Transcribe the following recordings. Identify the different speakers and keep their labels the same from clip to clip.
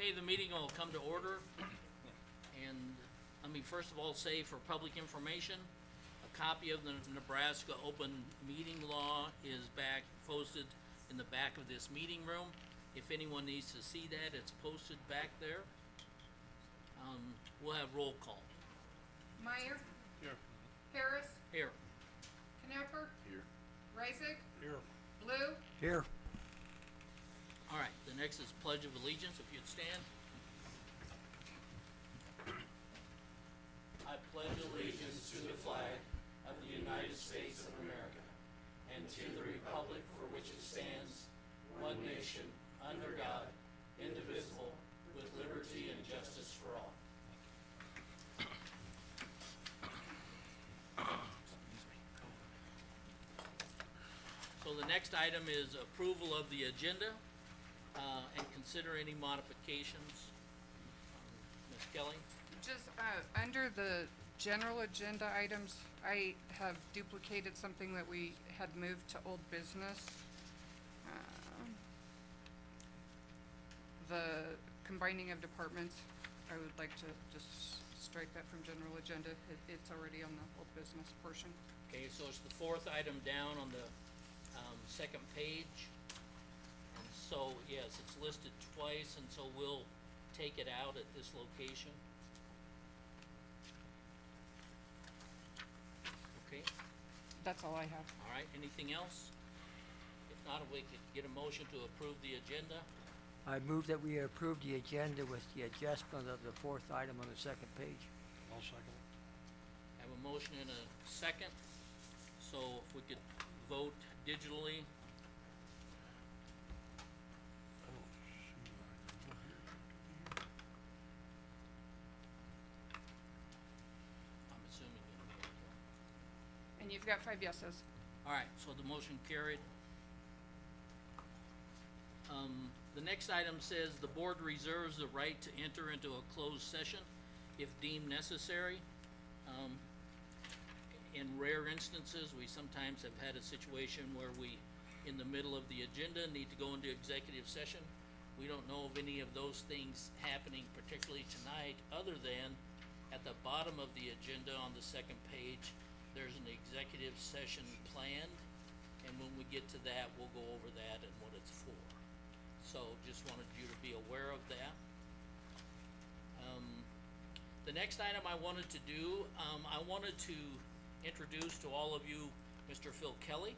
Speaker 1: Okay, the meeting will come to order. And let me first of all say for public information, a copy of the Nebraska Open Meeting Law is posted in the back of this meeting room. If anyone needs to see that, it's posted back there. We'll have roll call.
Speaker 2: Meyer,
Speaker 3: Here.
Speaker 2: Harris,
Speaker 1: Here.
Speaker 2: Knapper,
Speaker 3: Here.
Speaker 2: Reisig,
Speaker 3: Here.
Speaker 2: Blue,
Speaker 4: Here.
Speaker 1: All right, the next is Pledge of Allegiance, if you'd stand. I pledge allegiance to the flag of the United States of America and to the republic for which it stands, one nation, under God, indivisible, with liberty and justice for all. So the next item is approval of the agenda, and consider any modifications. Ms. Kelly?
Speaker 2: just, under the general agenda items, I have duplicated something that we had moved to old business. The combining of departments, I would like to just strike that from general agenda. It's already on the old business portion.
Speaker 1: Okay, so it's the fourth item down on the, second page. And so, yes, it's listed twice, and so we'll take it out at this location. Okay,
Speaker 2: That's all I have.
Speaker 1: all right, anything else? If not, we could get a motion to approve the agenda.
Speaker 4: I move that we approve the agenda with the adjustment of the fourth item on the second page.
Speaker 3: I'll second it.
Speaker 1: Have a motion and a second, so if we could vote digitally.
Speaker 3: I don't see my,
Speaker 1: I'm assuming you vote.
Speaker 2: And you've got 5 yeses.
Speaker 1: All right, so the motion carried. The next item says the board reserves the right to enter into a closed session if deemed necessary. In rare instances, we sometimes have had a situation where we, in the middle of the agenda, need to go into executive session. We don't know of any of those things happening particularly tonight, other than at the bottom of the agenda on the second page, there's an executive session planned, and when we get to that, we'll go over that and what it's for. So just wanted you to be aware of that. The next item I wanted to do, I wanted to introduce to all of you Mr. Phil Kelly.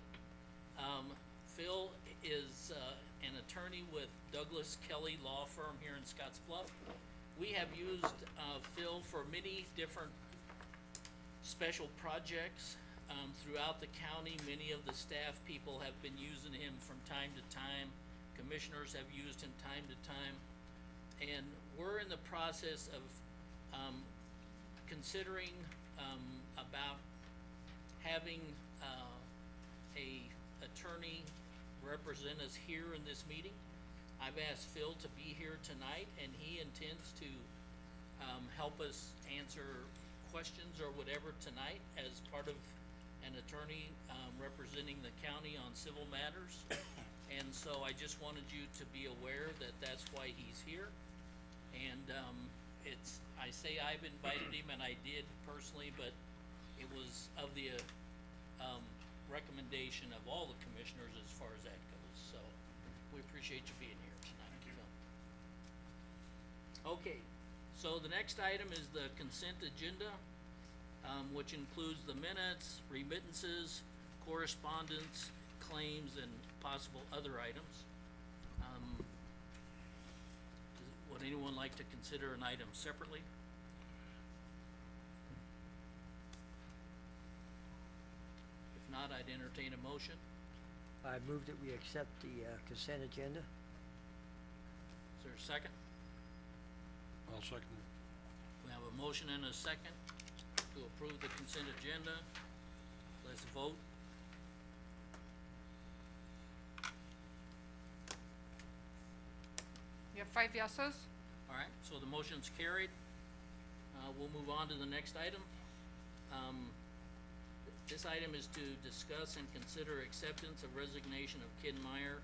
Speaker 1: Phil is an attorney with Douglas Kelly Law Firm here in Scotts Bluff. We have used Phil for many different special projects throughout the county. Many of the staff people have been using him from time to time. Commissioners have used him time to time. And we're in the process of considering about having a attorney represent us here in this meeting. I've asked Phil to be here tonight, and he intends to help us answer questions or whatever tonight as part of an attorney representing the county on civil matters. And so I just wanted you to be aware that that's why he's here. And I say I've invited him, and I did personally, but it was of the recommendation of all the commissioners as far as that goes. So we appreciate you being here tonight. Thank you. Okay, so the next item is the consent agenda, which includes the minutes, remittances, correspondence, claims, and possible other items. Would anyone like to consider an item separately? If not, I'd entertain a motion.
Speaker 4: I move that we accept the consent agenda.
Speaker 1: Is there a second?
Speaker 3: I'll second it.
Speaker 1: We have a motion and a second to approve the consent agenda. Let's vote.
Speaker 2: You have 5 yeses?
Speaker 1: All right, so the motion's carried. We'll move on to the next item. This item is to discuss and consider acceptance of resignation of Ken Meyer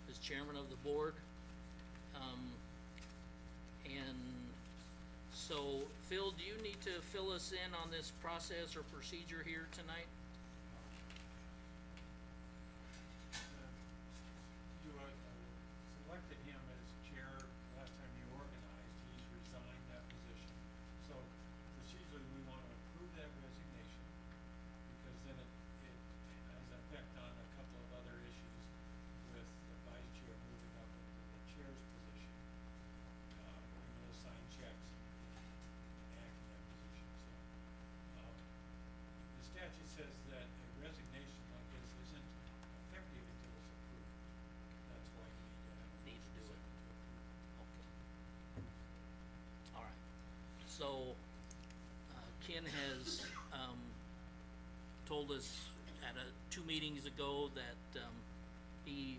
Speaker 1: as chairman of the board. And so, Phil, do you need to fill us in on this process or procedure here tonight?
Speaker 5: You selected him as chair last time you organized, he's resigned that position. So procedurally, we want to approve that resignation, because then it has effect on a couple of other issues with the vice chair moving up into the chair's position. We'll sign checks and act in that position, so. The statute says that a resignation like this isn't effective until it's approved. That's why you need to have a
Speaker 1: Need to do
Speaker 5: motion
Speaker 1: it.
Speaker 5: second to approve.
Speaker 1: Okay. All right. So, Ken has, told us at 2 meetings ago that, he,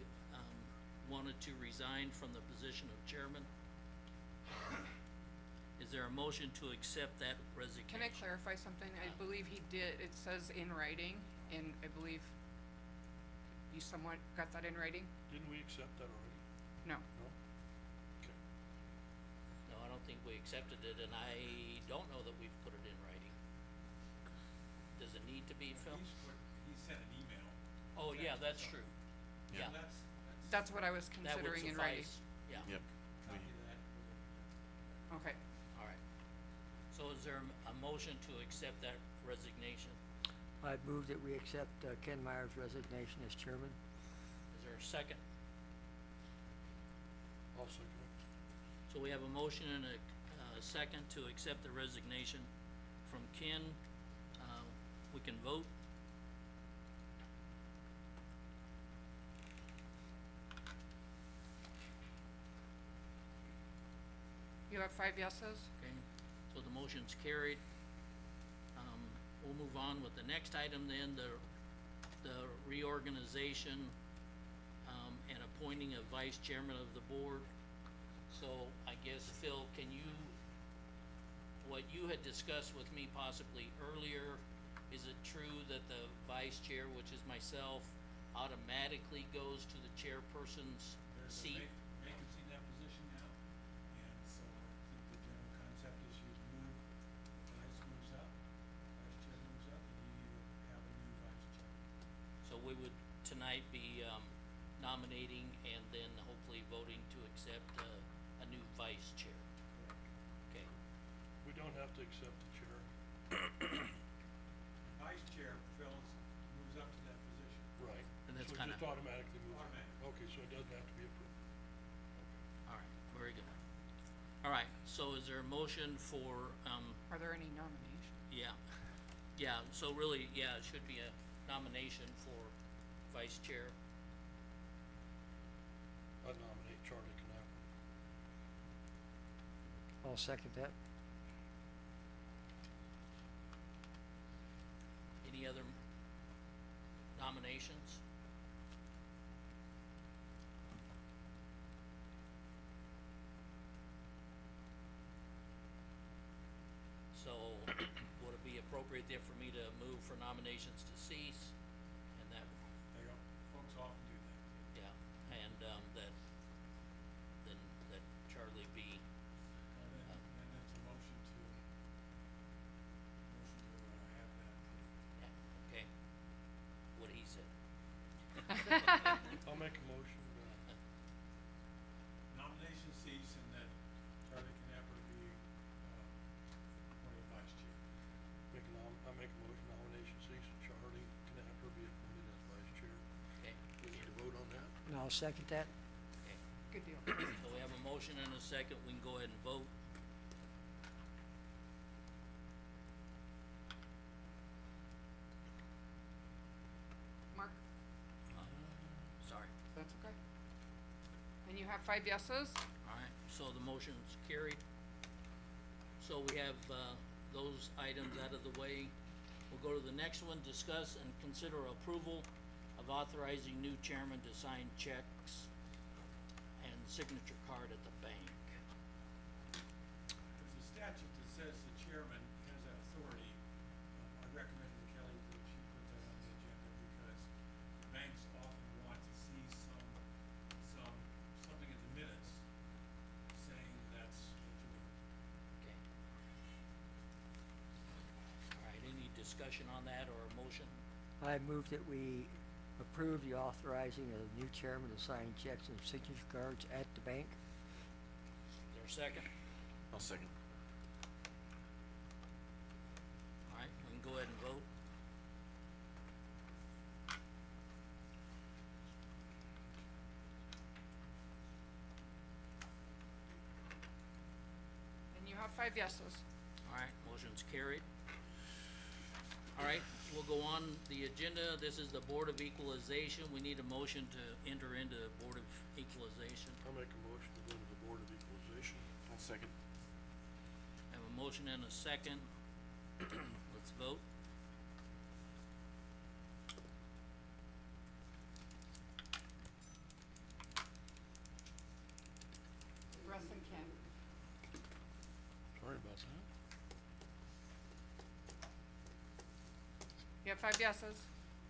Speaker 1: wanted to resign from the position of chairman. Is there a motion to accept that resignation?
Speaker 2: Can I clarify something? I believe he did, it says in writing, and I believe you somewhat got that in writing?
Speaker 3: Didn't we accept that already?
Speaker 2: No.
Speaker 3: No? Okay.
Speaker 1: No, I don't think we accepted it, and I don't know that we've put it in writing. Does it need to be, Phil?
Speaker 5: He sent an email.
Speaker 1: Oh, yeah, that's true. Yeah,
Speaker 2: That's what I was
Speaker 1: that would
Speaker 2: considering in writing.
Speaker 1: suffice. Yeah,
Speaker 6: Yep.
Speaker 5: Copy that.
Speaker 2: Okay.
Speaker 1: all right. So is there a motion to accept that resignation?
Speaker 4: I move that we accept Ken Meyer's resignation as chairman.
Speaker 1: Is there a second?
Speaker 3: I'll second it.
Speaker 1: So we have a motion and a second to accept the resignation from Ken. We can vote.
Speaker 2: You have 5 yeses?
Speaker 1: Okay, so the motion's carried. We'll move on with the next item then, the reorganization, and appointing a vice chairman of the board. So I guess, Phil, can you, what you had discussed with me possibly earlier, is it true that the vice chair, which is myself, automatically goes to the chairperson's
Speaker 5: There's a
Speaker 1: seat?
Speaker 5: vacancy in that position now, and so I think the general concept is you move, the vice moves up, vice chair moves up, and you need to have a new vice chair.
Speaker 1: So we would tonight be nominating and then hopefully voting to accept a new vice chair.
Speaker 5: Correct.
Speaker 1: Okay,
Speaker 3: We don't have to accept the chair.
Speaker 5: The vice chair moves up to that position.
Speaker 3: Right.
Speaker 1: And that's
Speaker 3: So it
Speaker 1: kinda-
Speaker 3: just automatically moves.
Speaker 5: Automatic.
Speaker 3: Okay, so it doesn't have to be approved.
Speaker 1: all right, very good. All right, so is there a motion for,
Speaker 2: Are there any nominations?
Speaker 1: yeah, so really, yeah, it should be a nomination for vice chair.
Speaker 3: I nominate Charlie Knapp.
Speaker 4: I'll second that.
Speaker 1: Any other nominations? So, would it be appropriate then for me to move for nominations to cease? And that,
Speaker 5: They go, folks often do that.
Speaker 1: yeah, and, that Charlie be,
Speaker 5: And then it's a motion to have that.
Speaker 1: yeah, okay, what he said.
Speaker 3: I'll make a motion,
Speaker 5: Nomination cease and that Charlie Knapper be appointed vice chair.
Speaker 3: I make a motion nomination cease and Charlie Knapp be appointed as vice chair.
Speaker 1: Okay,
Speaker 3: We need to vote on that?
Speaker 4: And I'll second that.
Speaker 1: okay.
Speaker 2: Good deal.
Speaker 1: So we have a motion and a second, we can go ahead and vote.
Speaker 2: Mark,
Speaker 1: Sorry,
Speaker 2: that's okay. And you have 5 yeses?
Speaker 1: alright, so the motion's carried. So we have, those items out of the way. We'll go to the next one, discuss and consider approval of authorizing new chairman to sign checks and signature card at the bank.
Speaker 5: There's a statute that says the chairman has that authority. I recommended to Kelly that she put that on the agenda because the banks often want to see something in the minutes saying that's what
Speaker 1: discussion on that or a motion?
Speaker 4: I move that we approve the authorizing of the new chairman to sign checks and signature cards at the bank.
Speaker 1: Is there a second?
Speaker 3: I'll second.
Speaker 1: Alright, we can go ahead and vote.
Speaker 2: And you have 5 yeses.
Speaker 1: Alright, motion's carried. Alright, we'll go on the agenda. This is the Board of Equalization. We need a motion to enter into Board of Equalization.
Speaker 3: I'll make a motion to go to the Board of Equalization. I'll second.
Speaker 1: Have a motion and a second. Let's vote.
Speaker 2: Russ and Ken.
Speaker 3: Sorry about that.
Speaker 2: You have 5 yeses.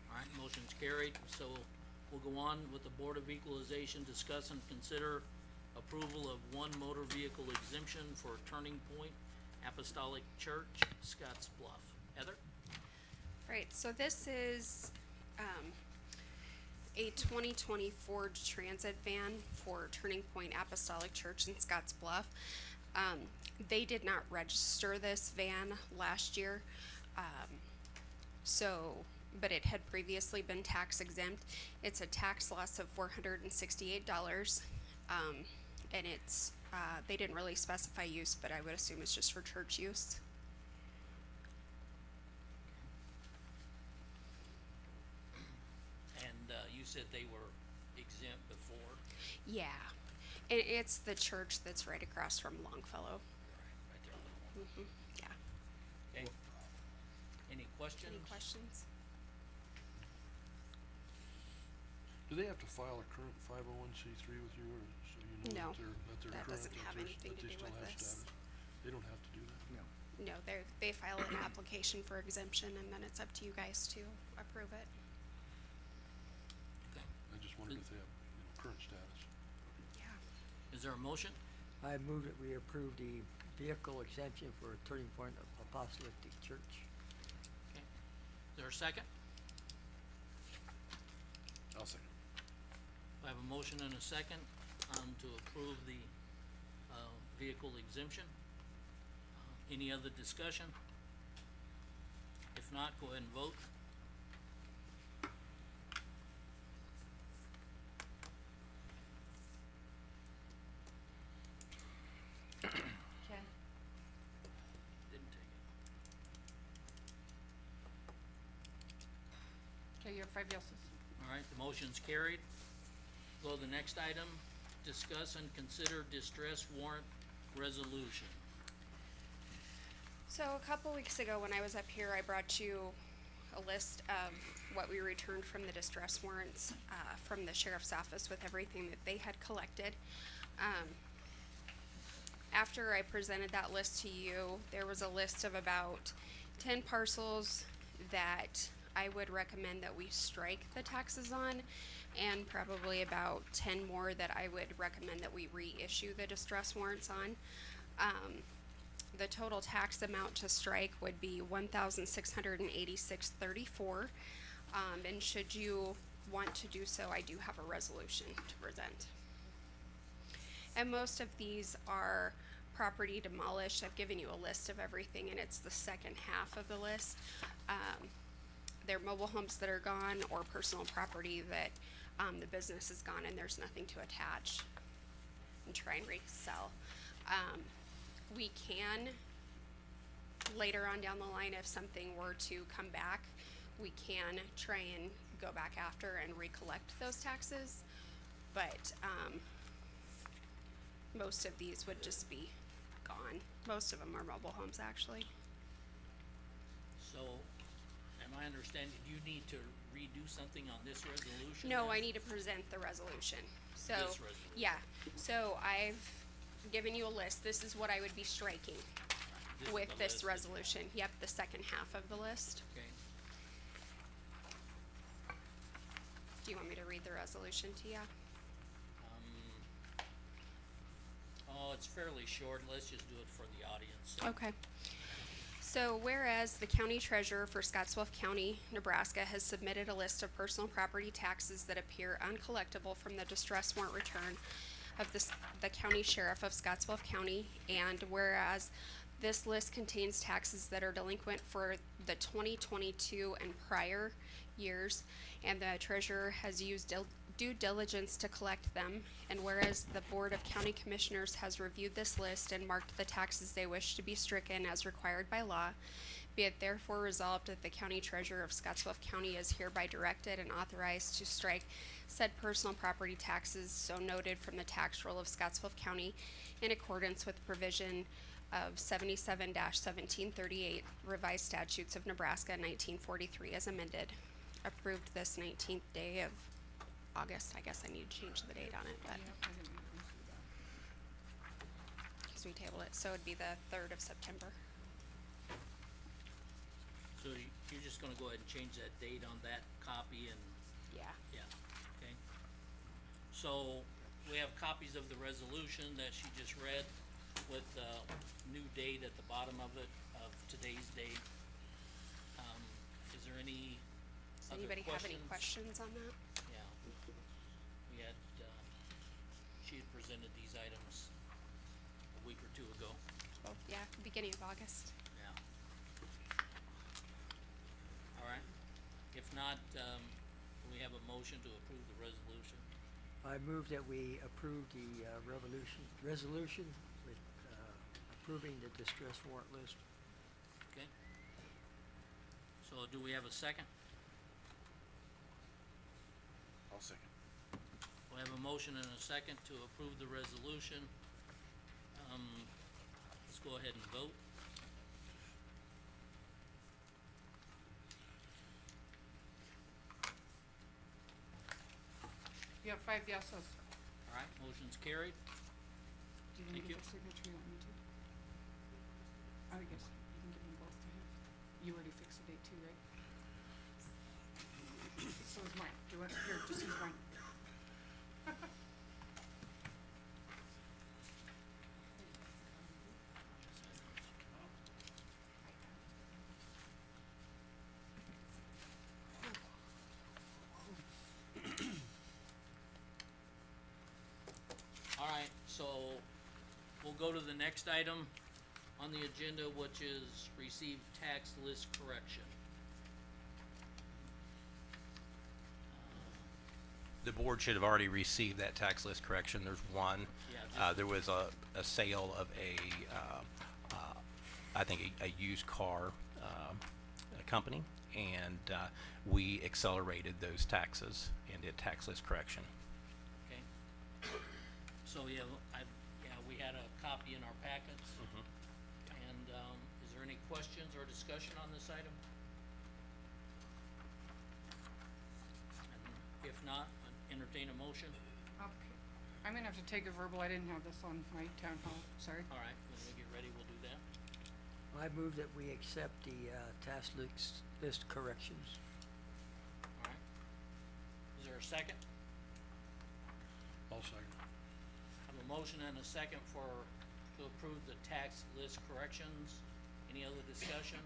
Speaker 1: Alright, motion's carried, so we'll go on with the Board of Equalization, discuss and consider approval of one motor vehicle exemption for Turning Point Apostolic Church, Scotts Bluff. Heather?
Speaker 6: Right, so this is, a 2020 Ford Transit van for Turning Point Apostolic Church in Scotts Bluff. They did not register this van last year, but it had previously been tax exempt. It's a tax loss of $468, and it's, they didn't really specify use, but I would assume it's just for church use.
Speaker 1: And, you said they were exempt before.
Speaker 6: Yeah, it's the church that's right across from Longfellow.
Speaker 1: Right there on the corner.
Speaker 6: Yeah.
Speaker 1: Okay. Any questions?
Speaker 6: Any questions?
Speaker 3: Do they have to file a current 501c3 with you, or so you know
Speaker 6: No,
Speaker 3: that they're
Speaker 6: that
Speaker 3: current,
Speaker 6: doesn't have
Speaker 3: that
Speaker 6: anything to
Speaker 3: they
Speaker 6: do
Speaker 3: still
Speaker 6: with
Speaker 3: have
Speaker 6: this.
Speaker 3: status? They don't have to do that?
Speaker 4: No.
Speaker 6: No, they file an application for exemption, and then it's up to you guys to approve it.
Speaker 1: Okay.
Speaker 3: I just wondered if they have, current status.
Speaker 6: Yeah.
Speaker 1: Is there a motion?
Speaker 4: I move that we approve the vehicle exemption for Turning Point Apostolic Church.
Speaker 1: Okay. Is there a second?
Speaker 3: I'll second.
Speaker 1: I have a motion and a second, to approve the, vehicle exemption. Any other discussion? If not, go ahead and vote.
Speaker 2: Ken.
Speaker 1: Didn't take it.
Speaker 2: Okay, you have 5 yeses.
Speaker 1: Alright, the motion's carried. Go to the next item, discuss and consider distress warrant resolution.
Speaker 6: So a couple weeks ago, when I was up here, I brought you a list of what we returned from the distress warrants, from the sheriff's office with everything that they had collected. After I presented that list to you, there was a list of about 10 parcels that I would recommend that we strike the taxes on, and probably about 10 more that I would recommend that we reissue the distress warrants on. The total tax amount to strike would be $1,686.34. And should you want to do so, I do have a resolution to present. And most of these are property demolished. I've given you a list of everything, and it's the second half of the list. They're mobile homes that are gone, or personal property that the business is gone and there's nothing to attach and try and resell. We can, later on down the line, if something were to come back, we can try and go back after and recollect those taxes, but most of these would just be gone. Most of them are mobile homes, actually.
Speaker 1: So, am I understanding, you need to redo something on this resolution?
Speaker 6: No,
Speaker 1: then?
Speaker 6: I need to present the resolution. So,
Speaker 1: This resolution.
Speaker 6: yeah, so I've given you a list. This is what I would be striking
Speaker 1: This is
Speaker 6: with
Speaker 1: the
Speaker 6: this
Speaker 1: list.
Speaker 6: resolution. Yep, the second half of the list.
Speaker 1: Okay,
Speaker 6: Do you want me to read the resolution to you?
Speaker 1: oh, it's fairly short, let's just do it for the audience, so.
Speaker 6: Okay. So whereas the county treasurer for Scotts Bluff County, Nebraska has submitted a list of personal property taxes that appear uncollectible from the distress warrant return of the county sheriff of Scotts Bluff County, and whereas this list contains taxes that are delinquent for the 2022 and prior years, and the treasurer has used due diligence to collect them, and whereas the Board of County Commissioners has reviewed this list and marked the taxes they wish to be stricken as required by law, be it therefore resolved that the county treasurer of Scotts Bluff County is hereby directed and authorized to strike said personal property taxes so noted from the tax roll of Scotts Bluff County in accordance with provision of 77-1738 revised statutes of Nebraska 1943 as amended, approved this 19th day of August. I guess I need to change the date on it, but
Speaker 2: Yeah, I didn't even see that.
Speaker 6: because we tabled it, so it'd be the 3rd of September.
Speaker 1: So you're just gonna go ahead and change that date on that copy and,
Speaker 6: Yeah.
Speaker 1: yeah, okay? So we have copies of the resolution that she just read with the new date at the bottom of it, of today's date. Is there any
Speaker 6: Does
Speaker 1: other
Speaker 6: anybody have any
Speaker 1: questions?
Speaker 6: questions on that?
Speaker 1: Yeah. We had, she had presented these items a week or two ago.
Speaker 6: Oh, yeah, beginning of August.
Speaker 1: Yeah. All right. If not, we have a motion to approve the resolution.
Speaker 4: I move that we approve the, resolution with, approving the distress warrant list.
Speaker 1: Okay. So do we have a second?
Speaker 7: I'll second.
Speaker 1: We have a motion and a second to approve the resolution. Let's go ahead and vote.
Speaker 2: You have 5 yeses.
Speaker 1: All right, motion's carried.
Speaker 2: Do you
Speaker 1: Thank
Speaker 2: need
Speaker 1: you.
Speaker 2: a signature you want me to? I guess you can give them both to him. You already fixed the date too, right? So is mine. Do you want, here, just use mine.
Speaker 1: All right, so we'll go to the next item on the agenda, which is receive tax list correction.
Speaker 8: The board should have already received that tax list correction. There's one.
Speaker 1: Yeah, just-
Speaker 8: There was a sale of I think a used car, a company, and, we accelerated those taxes and did tax list correction.
Speaker 1: Okay. So, yeah, we had a copy in our packets. And, is there any questions or discussion on this item? And if not, entertain a motion.
Speaker 2: Okay. I'm gonna have to take a verbal. I didn't have this on my town hall, sorry.
Speaker 1: All right, when we get ready, we'll do that.
Speaker 4: I move that we accept the, task list corrections.
Speaker 1: All right. Is there a second?
Speaker 3: I'll second.
Speaker 1: I have a motion and a second to approve the tax list corrections. Any other discussion?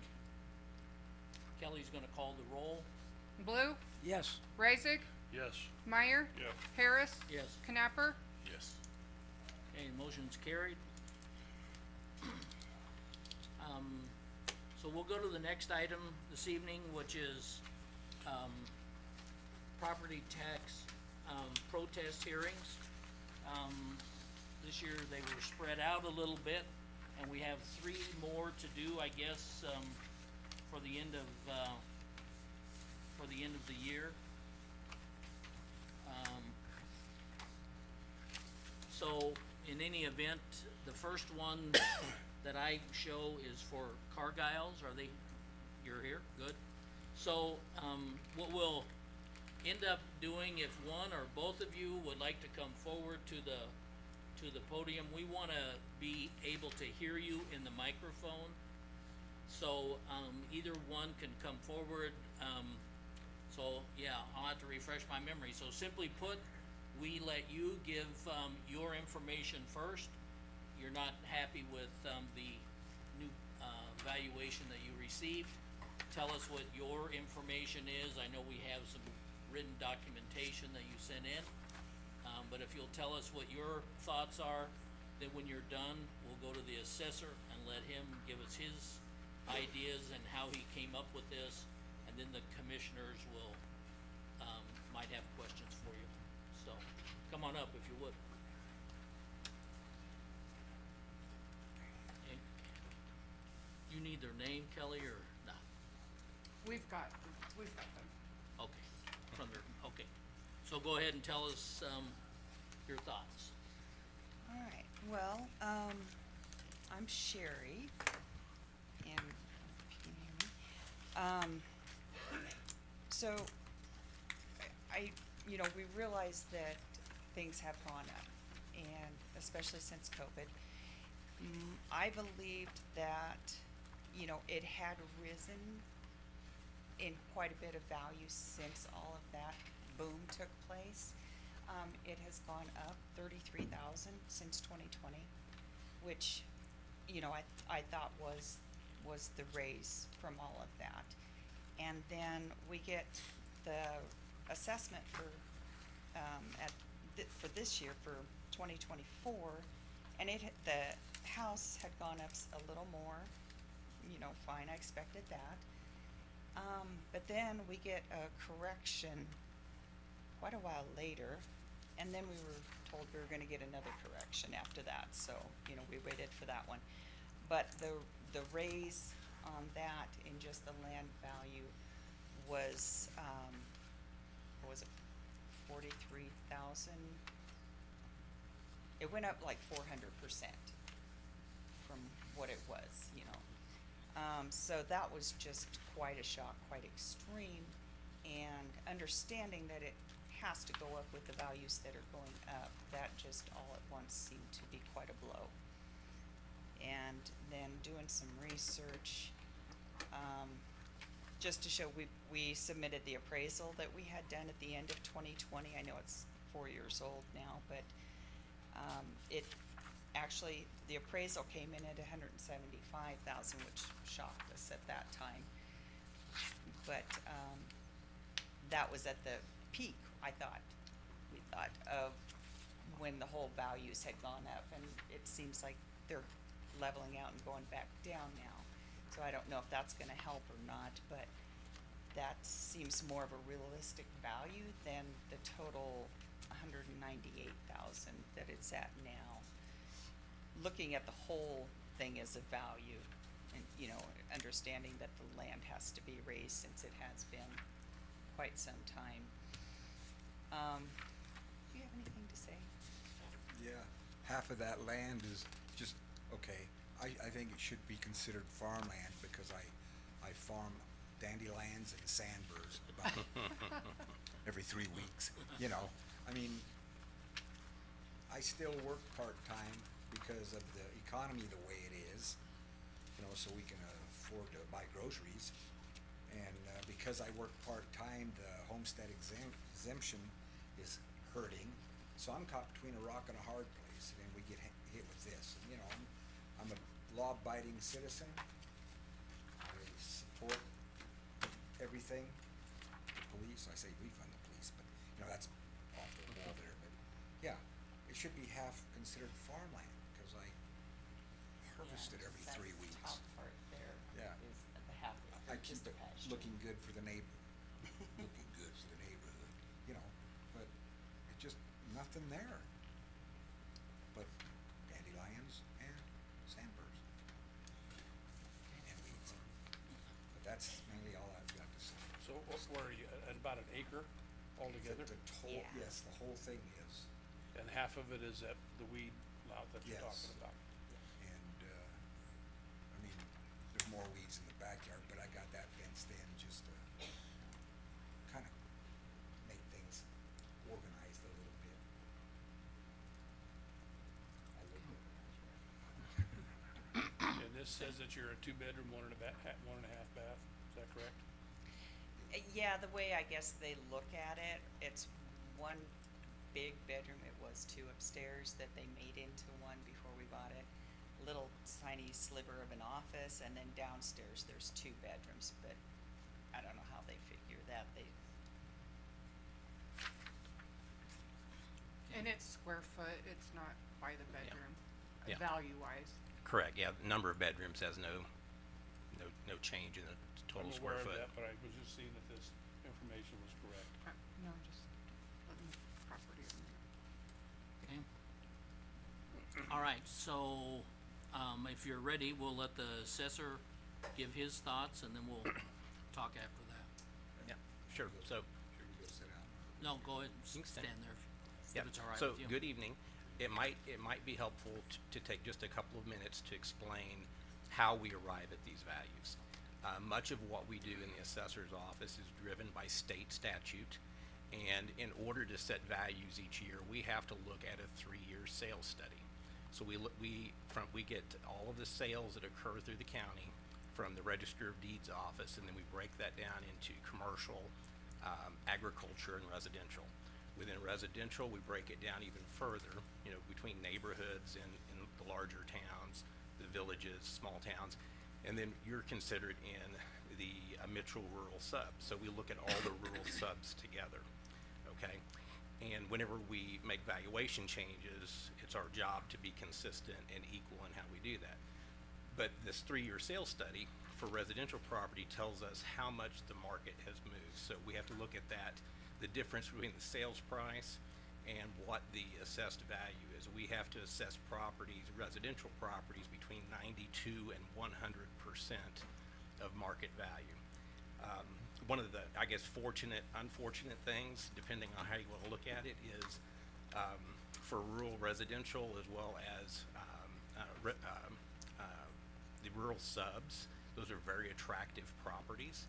Speaker 1: Kelly's gonna call the roll.
Speaker 2: Blue,
Speaker 4: Yes.
Speaker 2: Reisig,
Speaker 3: Yes.
Speaker 2: Meyer,
Speaker 7: Yes.
Speaker 2: Harris,
Speaker 1: Yes.
Speaker 2: Knapper.
Speaker 7: Yes.
Speaker 1: Okay, motion's carried. So we'll go to the next item this evening, which is, property tax, protest hearings. This year they were spread out a little bit, and we have 3 more to do, I guess, for the end of, the year. So, in any event, the first one that I show is for Cargiles. You're here, good. So, what we'll end up doing, if one or both of you would like to come forward to the podium, we wanna be able to hear you in the microphone. So, either one can come forward, so, yeah, I'll have to refresh my memory. So simply put, we let you give, your information first. You're not happy with, the new, valuation that you received. Tell us what your information is. I know we have some written documentation that you sent in. But if you'll tell us what your thoughts are, then when you're done, we'll go to the assessor and let him give us his ideas and how he came up with this. And then the commissioners will, might have questions for you. So, come on up if you would. Okay. You need their name, Kelly, or not?
Speaker 2: We've got them.
Speaker 1: Okay, from there, okay. So go ahead and tell us, your thoughts.
Speaker 9: All right, well, I'm Sherry, and if you can hear me. So, we realize that things have gone up, and especially since COVID. I believed that, it had risen in quite a bit of value since all of that boom took place. It has gone up 33,000 since 2020, which, I thought was the raise from all of that. And then we get the assessment for, for this year, for 2024, and the house had gone up a little more, fine, I expected that. But then we get a correction quite a while later, and then we were told we were gonna get another correction after that, so, we waited for that one. But the raise on that in just the land value was, what was it, 43,000? It went up like 400% from what it was, so that was just quite a shock, quite extreme, and understanding that it has to go up with the values that are going up, that just all at once seemed to be quite a blow. And then doing some research, just to show, we submitted the appraisal that we had done at the end of 2020. I know it's 4 years old now, but it actually, the appraisal came in at 175,000, which shocked us at that time. But that was at the peak, we thought of when the whole values had gone up, and it seems like they're leveling out and going back down now. So I don't know if that's gonna help or not, but that seems more of a realistic value than the total 198,000 that it's at now. Looking at the whole thing as a value, and understanding that the land has to be raised since it has been quite some time. Do you have anything to say?
Speaker 10: Yeah, half of that land is just, okay, I think it should be considered farmland because I farm dandelions and sandburrs about every 3 weeks, I mean, I still work part-time because of the economy the way it is, so we can afford to buy groceries. And because I work part-time, the homestead exemption is hurting, so I'm caught between a rock and a hard place, and then we get hit with this. I'm a law-abiding citizen. I support everything. The police, I say we fund the police, but that's off the wall there. But yeah, it should be half considered farmland because I harvest it every 3 weeks.
Speaker 9: Top part there
Speaker 10: Yeah.
Speaker 9: is the half
Speaker 10: I
Speaker 9: acre,
Speaker 10: keep
Speaker 9: just a
Speaker 10: it
Speaker 9: pasture.
Speaker 10: looking good for the looking good for the neighborhood, but it's just nothing there. But dandelions and sandburrs and weeds. But that's mainly all I've got to say.
Speaker 3: So where are you, at about an acre altogether?
Speaker 9: Yeah.
Speaker 10: Yes, the whole thing is.
Speaker 3: And half of it is at the weed lot that you're
Speaker 10: Yes.
Speaker 3: talking about?
Speaker 10: And, there's more weeds in the backyard, but I got that fenced in just to kind of make things organized a little bit.
Speaker 9: I live in
Speaker 3: And this says that you're a 2-bedroom, 1 and a half bath, is that correct?
Speaker 9: Yeah, the way I guess they look at it, it's one big bedroom. It was 2 upstairs that they made into one before we bought it. little tiny sliver of an office, and then downstairs there's 2 bedrooms, but I don't know how they figure that.
Speaker 2: And it's square foot, it's not by the bedroom,
Speaker 8: Yeah.
Speaker 2: value-wise.
Speaker 8: Correct, yeah, the number of bedrooms has no change in the total
Speaker 3: I'm
Speaker 8: square
Speaker 3: aware
Speaker 8: foot.
Speaker 3: of that, but I was just seeing if this information was correct.
Speaker 2: No, just letting the property owner.
Speaker 1: Okay. All right, so, if you're ready, we'll let the assessor give his thoughts and then we'll talk after that.
Speaker 8: Yeah, sure, so,
Speaker 10: Should we go sit down?
Speaker 1: No, go ahead and
Speaker 8: You can stand.
Speaker 1: stand there
Speaker 8: yeah,
Speaker 1: if it's all right
Speaker 8: so,
Speaker 1: with you.
Speaker 8: good evening. It might be helpful to take just a couple of minutes to explain how we arrive at these values. Much of what we do in the assessor's office is driven by state statute, and in order to set values each year, we have to look at a 3-year sales study. So we get all of the sales that occur through the county from the Register of Deeds office, and then we break that down into commercial, agriculture, and residential. Within residential, we break it down even further, between neighborhoods and the larger towns, the villages, small towns, and then you're considered in the Mitchell rural sub. So we look at all the rural subs together, okay? And whenever we make valuation changes, it's our job to be consistent and equal in how we do that. But this 3-year sales study for residential property tells us how much the market has moved. So we have to look at that, the difference between the sales price and what the assessed value is. We have to assess properties, residential properties, between 92 and 100% of market value. One of the, I guess, unfortunate things, depending on how you want to look at it, is for rural residential as well as the rural subs. Those are very attractive properties.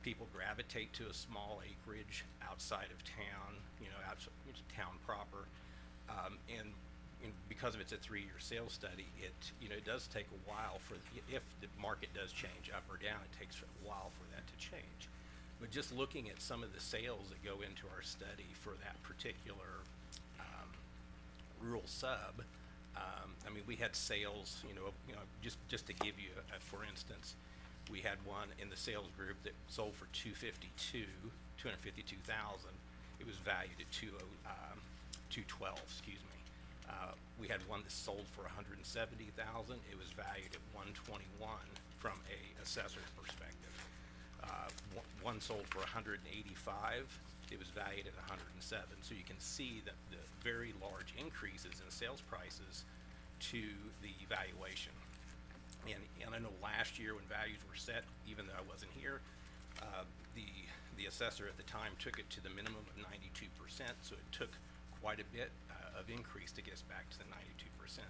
Speaker 8: People gravitate to a small acreage outside of town, outside town proper, and because of it's a 3-year sales study, it does take a while if the market does change up or down, it takes a while for that to change. But just looking at some of the sales that go into our study for that particular rural sub, we had sales, just to give you for instance, we had one in the sales group that sold for $252,000. It was valued at $212,000, excuse me. We had one that sold for $170,000. It was valued at $121,000 from a assessor's perspective. One sold for $185,000. It was valued at $107,000. So you can see that the very large increases in sales prices to the valuation. And I know last year when values were set, even though I wasn't here, the assessor at the time took it to the minimum of 92%, so it took quite a bit of increase to get us back to the 92%.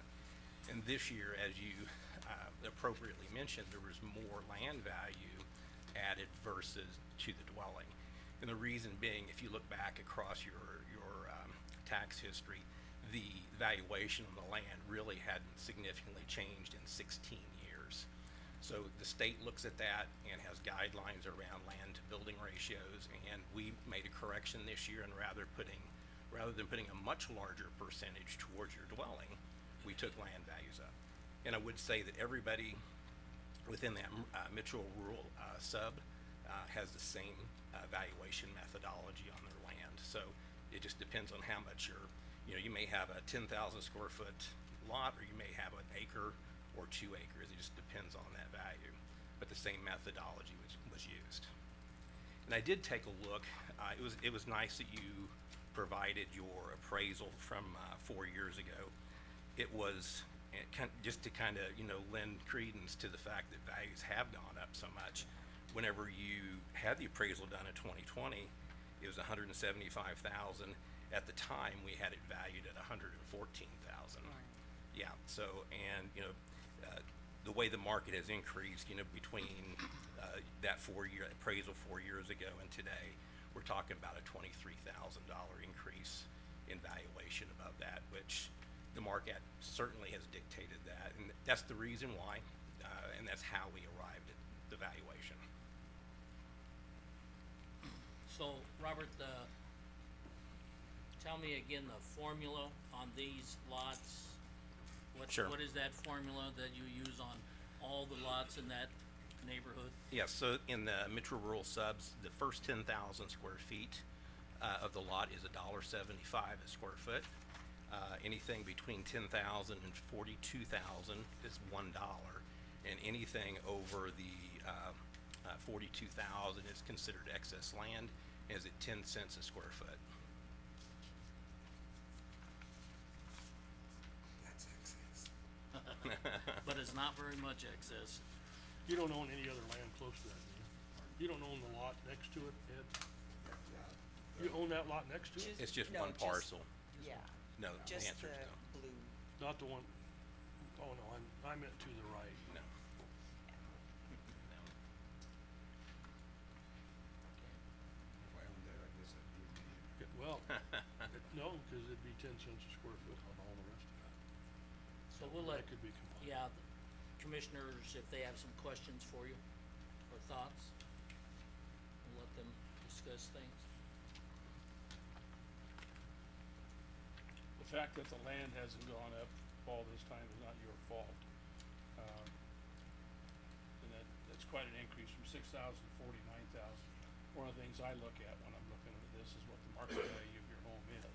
Speaker 8: And this year, as you appropriately mentioned, there was more land value added versus to the dwelling. And the reason being, if you look back across your tax history, the valuation on the land really hadn't significantly changed in 16 years. So the state looks at that and has guidelines around land to building ratios, and we made a correction this year, and rather than putting a much larger percentage towards your dwelling, we took land values up. And I would say that everybody within that Mitchell rural sub has the same valuation methodology on their land. So it just depends on how much you may have a 10,000 square foot lot, or you may have an acre or 2 acres. It just depends on that value. But the same methodology was used. And I did take a look. It was nice that you provided your appraisal from 4 years ago. It was just to kind of lend credence to the fact that values have gone up so much. Whenever you had the appraisal done in 2020, it was $175,000. At the time, we had it valued at $114,000. Yeah. So, and the way the market has increased, between that 4-year appraisal 4 years ago and today, we're talking about a $23,000 increase in valuation above that, which the market certainly has dictated that, and that's the reason why, and that's how we arrived at the valuation.
Speaker 1: So, Robert, tell me again the formula on these lots
Speaker 8: Sure.
Speaker 1: What is that formula that you use on all the lots in that neighborhood?
Speaker 8: Yes, so in the metro rural subs, the first 10,000 square feet of the lot is $1.75 a square foot. Anything between 10,000 and 42,000 is $1, and anything over the 42,000 is considered excess land, and is at 10 cents a square foot.
Speaker 10: That's excess.
Speaker 1: But it's not very much excess.
Speaker 3: You don't own any other land close to that, do you? You don't own the lot next to it, Ed? You own that lot next to it?
Speaker 8: It's just
Speaker 9: No,
Speaker 8: one parcel.
Speaker 9: Yeah,
Speaker 8: No, the
Speaker 9: just
Speaker 8: answer
Speaker 9: the
Speaker 8: is no.
Speaker 9: blue,
Speaker 3: Not the one, oh no, I meant to the right.
Speaker 8: No.
Speaker 10: If I owned that, I guess I'd be a millionaire.
Speaker 3: Well, no, cause it'd be 10 cents a square foot on all the rest of that.
Speaker 1: So we'll let,
Speaker 3: That could be combined.
Speaker 1: yeah, the commissioners, if they have some questions for you or thoughts, we'll let them discuss things.
Speaker 3: The fact that the land hasn't gone up all this time is not your fault. And that's quite an increase from 6,000 to 49,000. One of the things I look at when I'm looking at this is what the market value of your home is,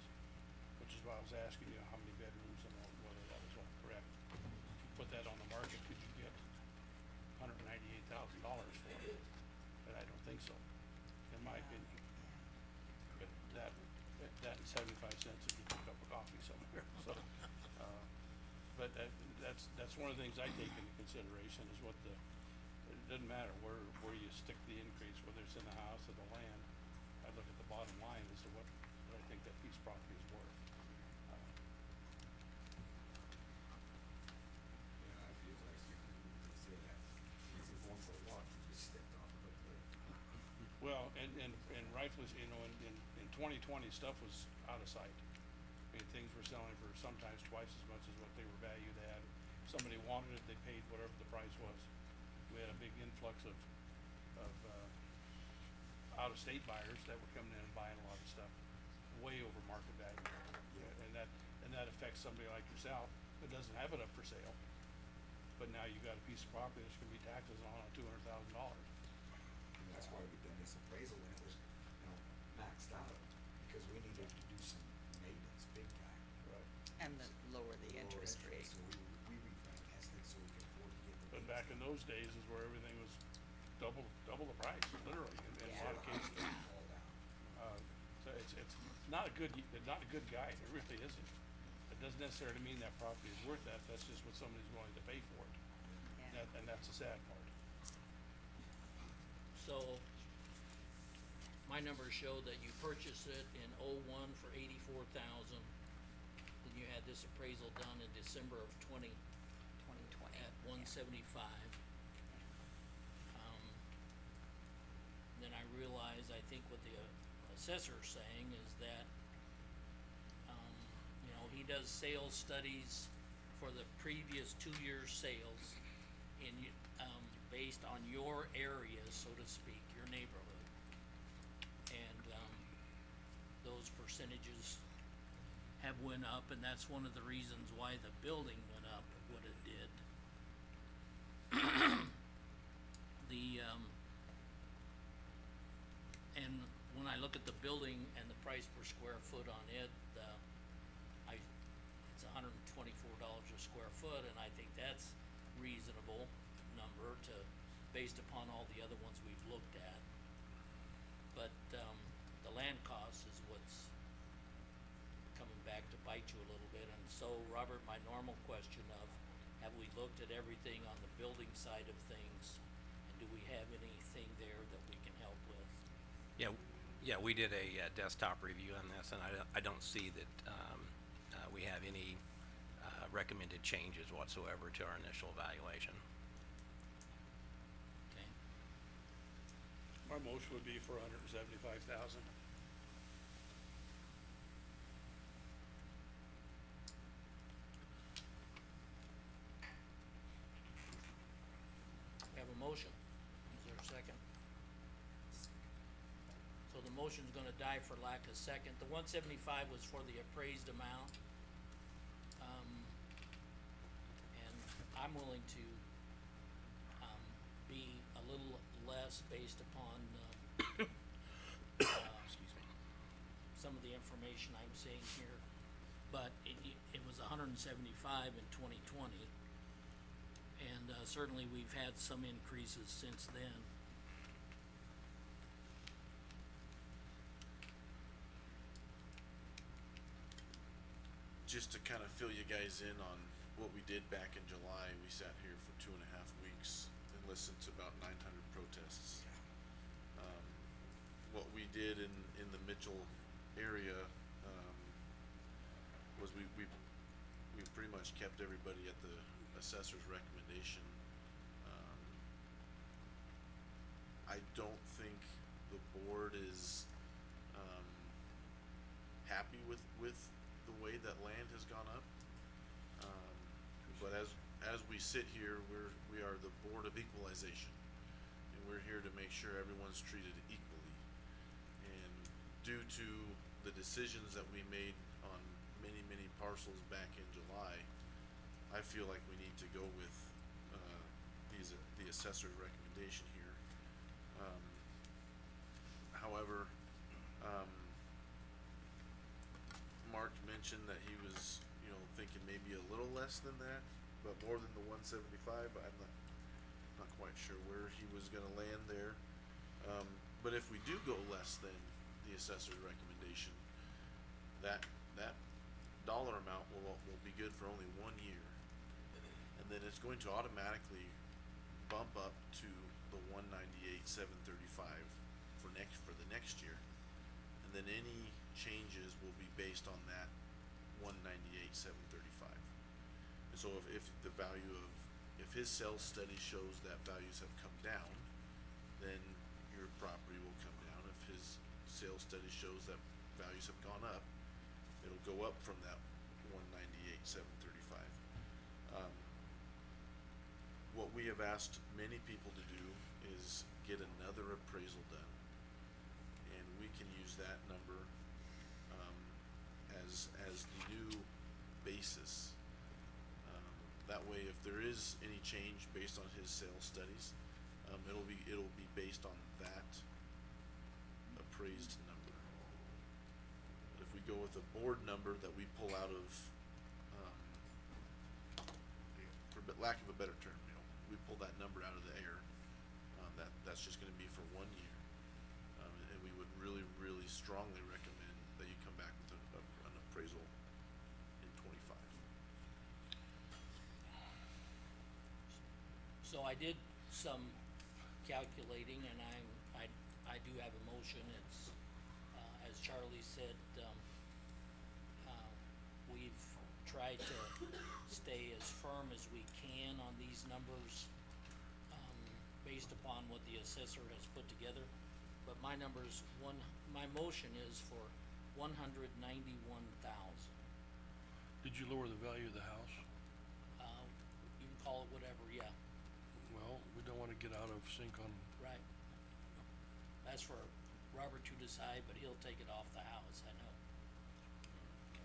Speaker 3: which is why I was asking you how many bedrooms and whether that was all correct. If you put that on the market, could you get $198,000 for it? But I don't think so, in my opinion. But that and 75 cents if you get a cup of coffee somewhere, so, but that's one of the things I take into consideration is what it doesn't matter where you stick the increase, whether it's in the house or the land. I look at the bottom line as to what I think that piece of property is worth.
Speaker 10: Yeah, I feel like you can say that. If you're going for a walk, you just stepped off of a cliff.
Speaker 3: Well, and rightfully, in 2020, stuff was out of sight. I mean, things were selling for sometimes twice as much as what they were valued at. If somebody wanted it, they paid whatever the price was. We had a big influx of out-of-state buyers that were coming in and buying a lot of stuff way over market value.
Speaker 10: Yeah.
Speaker 3: And that affects somebody like yourself that doesn't have it up for sale. But now you've got a piece of property that's gonna be taxes on $200,000.
Speaker 10: And that's why we've done this appraisal when it was, maxed out, because we needed to do some maintenance big time.
Speaker 3: Right.
Speaker 9: and the lower the
Speaker 10: Lower
Speaker 9: interest rate.
Speaker 10: So we refinanced it so we could afford to get the.
Speaker 3: But back in those days is where everything was double the price, literally, in a lot of cases.
Speaker 10: Fall down.
Speaker 3: So it's not a good guide, it really isn't. It doesn't necessarily mean that property is worth that, that's just what somebody's willing to pay for it.
Speaker 9: Yeah.
Speaker 3: And that's the sad part.
Speaker 1: So, my numbers show that you purchased it in '01 for $84,000. Then you had this appraisal done in December of 20
Speaker 9: 2020.
Speaker 1: at 175. Then I realize, I think what the assessor's saying is that, he does sales studies for the previous 2 years' sales based on your area, so to speak, your neighborhood. And, those percentages have went up, and that's one of the reasons why the building went up what it did. And when I look at the building and the price per square foot on it, it's $124 a square foot, and I think that's reasonable number based upon all the other ones we've looked at. But, the land cost is what's coming back to bite you a little bit. And so, Robert, my normal question of, have we looked at everything on the building side of things? And do we have anything there that we can help with?
Speaker 8: Yeah, we did a desktop review on this, and I don't see that we have any recommended changes whatsoever to our initial evaluation.
Speaker 1: Okay,
Speaker 3: My motion would be for $175,000.
Speaker 1: we have a motion. Is there a second? So the motion's gonna die for lack of second. The 175 was for the appraised amount. willing to, be a little less based upon,
Speaker 8: Excuse me.
Speaker 1: some of the information I'm seeing here. But it was 175 in 2020, and certainly we've had some increases since then.
Speaker 7: Just to kind of fill you guys in on what we did back in July, we sat here for 2.5 weeks and listened to about 900 protests. What we did in the Mitchell area, was we pretty much kept everybody at the assessor's recommendation. I don't think the board is, happy with the way that land has gone up. But as we sit here, we are the Board of Equalization, and we're here to make sure everyone's treated equally. And due to the decisions that we made on many parcels back in July, I feel like we need to go with, the assessor's recommendation here. However, Mark mentioned that he was, thinking maybe a little less than that, but more than the 175, I'm not quite sure where he was gonna land there. But if we do go less than the assessor's recommendation, that dollar amount will be good for only 1 year. And then it's going to automatically bump up to the 198,735 for the next year. And then any changes will be based on that 198,735. And so if the value of, if his sales study shows that values have come down, then your property will come down. If his sales study shows that values have gone up, it'll go up from that 198,735. What we have asked many people to do is get another appraisal done, and we can use that number as the new basis. That way, if there is any change based on his sales studies, it'll be based on that appraised number. But if we go with a board number that we pull out of, for lack of a better term, we pull that number out of the air, that's just gonna be for 1 year. And we would really strongly recommend that you come back with an appraisal in 25.
Speaker 1: So I did some calculating, and I do have a motion. It's, as Charlie said, we've tried to stay as firm as we can on these numbers, based upon what the assessor has put together. But my my motion is for 191,000.
Speaker 3: Did you lower the value of the house?
Speaker 1: You can call it whatever, yeah,
Speaker 3: Well, we don't wanna get out of sync on,
Speaker 1: right. That's for Robert to decide, but he'll take it off the house, I know.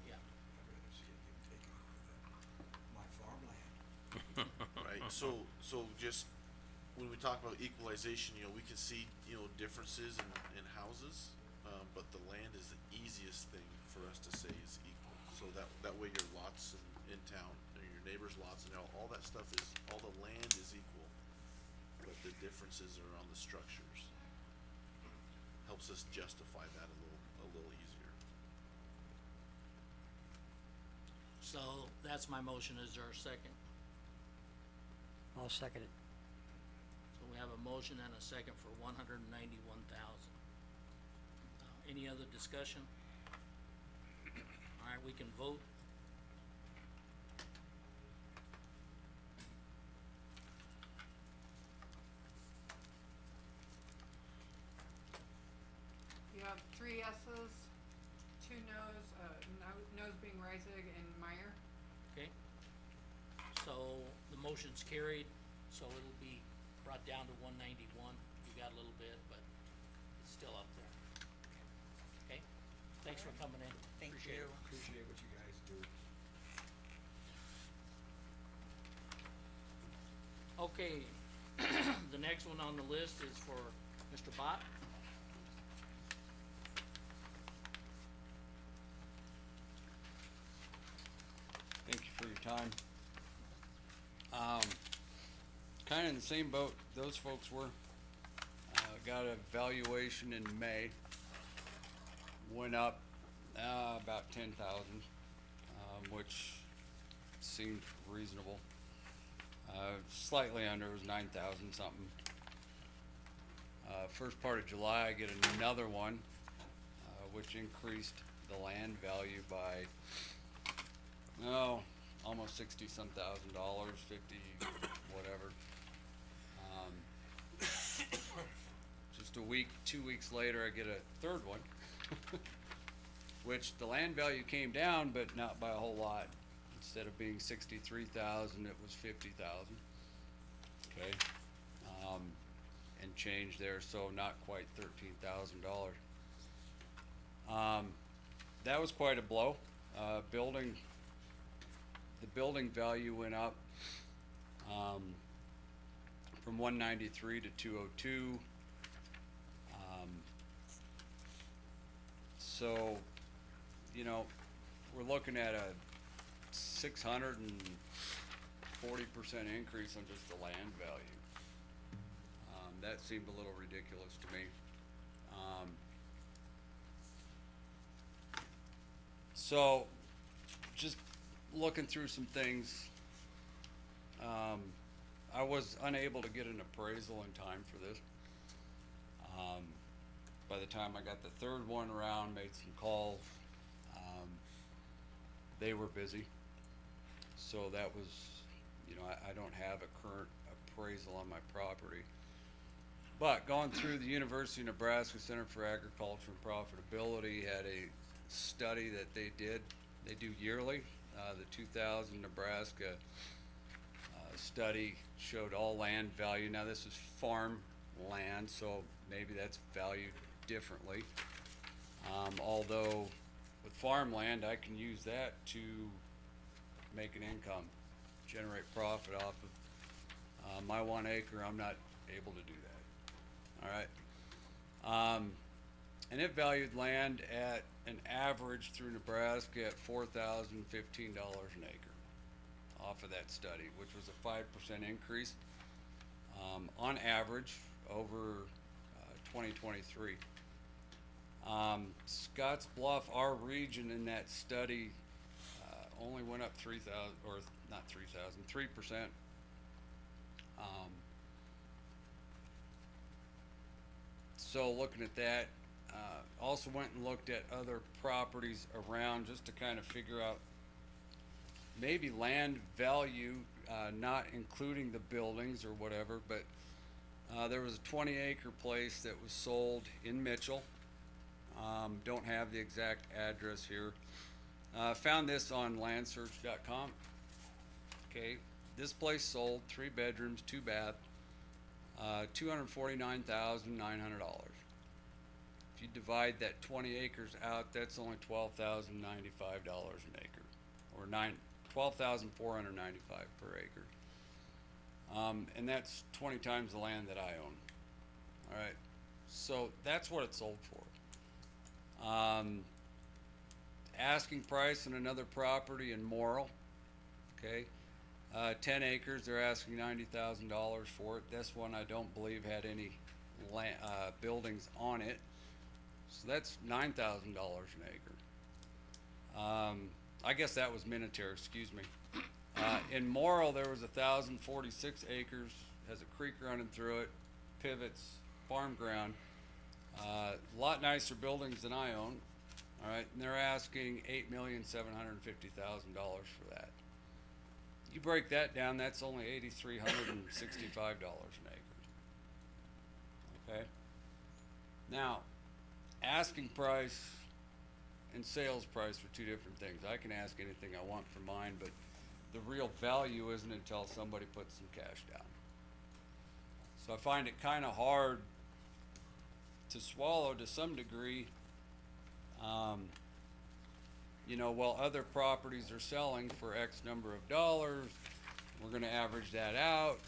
Speaker 1: Yeah,
Speaker 10: I'd rather see it get taken off of my farmland.
Speaker 7: Right, so just, when we talk about equalization, we can see, differences in houses, but the land is the easiest thing for us to say is equal. So that way your lots in town, or your neighbor's lots, and all that stuff all the land is equal, but the differences are on the structures. Helps us justify that a little easier.
Speaker 1: so that's my motion. Is there a second?
Speaker 4: I'll second it.
Speaker 1: So we have a motion and a second for 191,000. Any other discussion? Alright, we can vote.
Speaker 2: You have 3 yeses, 2 noes, noes being Reisig and Meyer.
Speaker 1: Okay, so the motion's carried, so it'll be brought down to 191. You got a little bit, but it's still up there. Okay, thanks for coming in.
Speaker 9: Thank
Speaker 1: Appreciate
Speaker 9: you.
Speaker 1: it.
Speaker 10: Appreciate what you guys do.
Speaker 1: Okay, the next one on the list is for Mr. Bott.
Speaker 11: Thank you for your time. Kinda in the same boat those folks were. Got a valuation in May. Went up, about 10,000, which seemed reasonable. Slightly under, it was 9,000 something. First part of July, I get another one, which increased the land value by, almost 60-some thousand dollars, 50, whatever. Just a week, 2 weeks later, I get a third one, which the land value came down, but not by a whole lot. Instead of being 63,000, it was 50,000. Okay, and change there, so not quite $13,000. That was quite a blow. The building value went up from 193 to 202. So, you know, we're looking at a 640% increase on just the land value. That seemed a little ridiculous to me. So, just looking through some things, I was unable to get an appraisal in time for this. By the time I got the third one around, made some calls, they were busy. So that was, you know, I don't have a current appraisal on my property. But going through the University of Nebraska Center for Agriculture and Profitability had a study that they do yearly. The 2000 Nebraska study showed all land value. Now this is farm land, so maybe that's valued differently. Although with farmland, I can use that to make an income, generate profit off of my 1 acre. I'm not able to do that. All right. And it valued land at an average through Nebraska at $4,015 an acre off of that study, which was a 5% increase on average over 2023. Scotts Bluff, our region in that study, only went up 3,000, or not 3,000, 3%. So looking at that, also went and looked at other properties around just to kind of figure out maybe land value, not including the buildings or whatever, but there was a 20-acre place that was sold in Mitchell. Don't have the exact address here. Found this on landsearch.com. Okay, this place sold 3 bedrooms, 2 bath, $249,900. If you divide that 20 acres out, that's only $12,095 an acre, or $12,495 per acre. And that's 20 times the land that I own. All right, so that's what it sold for. Asking price on another property in Morrill, okay, 10 acres, they're asking $90,000 for it. This one I don't believe had any buildings on it, so that's $9,000 an acre. I guess that was Minutair, excuse me. In Morrill, there was 1,046 acres, has a creek running through it, pivots, farm ground. A lot nicer buildings than I own. All right, and they're asking $8,750,000 for that. You break that down, that's only $8,365 an acre. Okay. Now, asking price and sales price are 2 different things. I can ask anything I want for mine, but the real value isn't until somebody puts some cash down. So I find it kind of hard to swallow to some degree. You know, while other properties are selling for X number of dollars, we're going to average that out.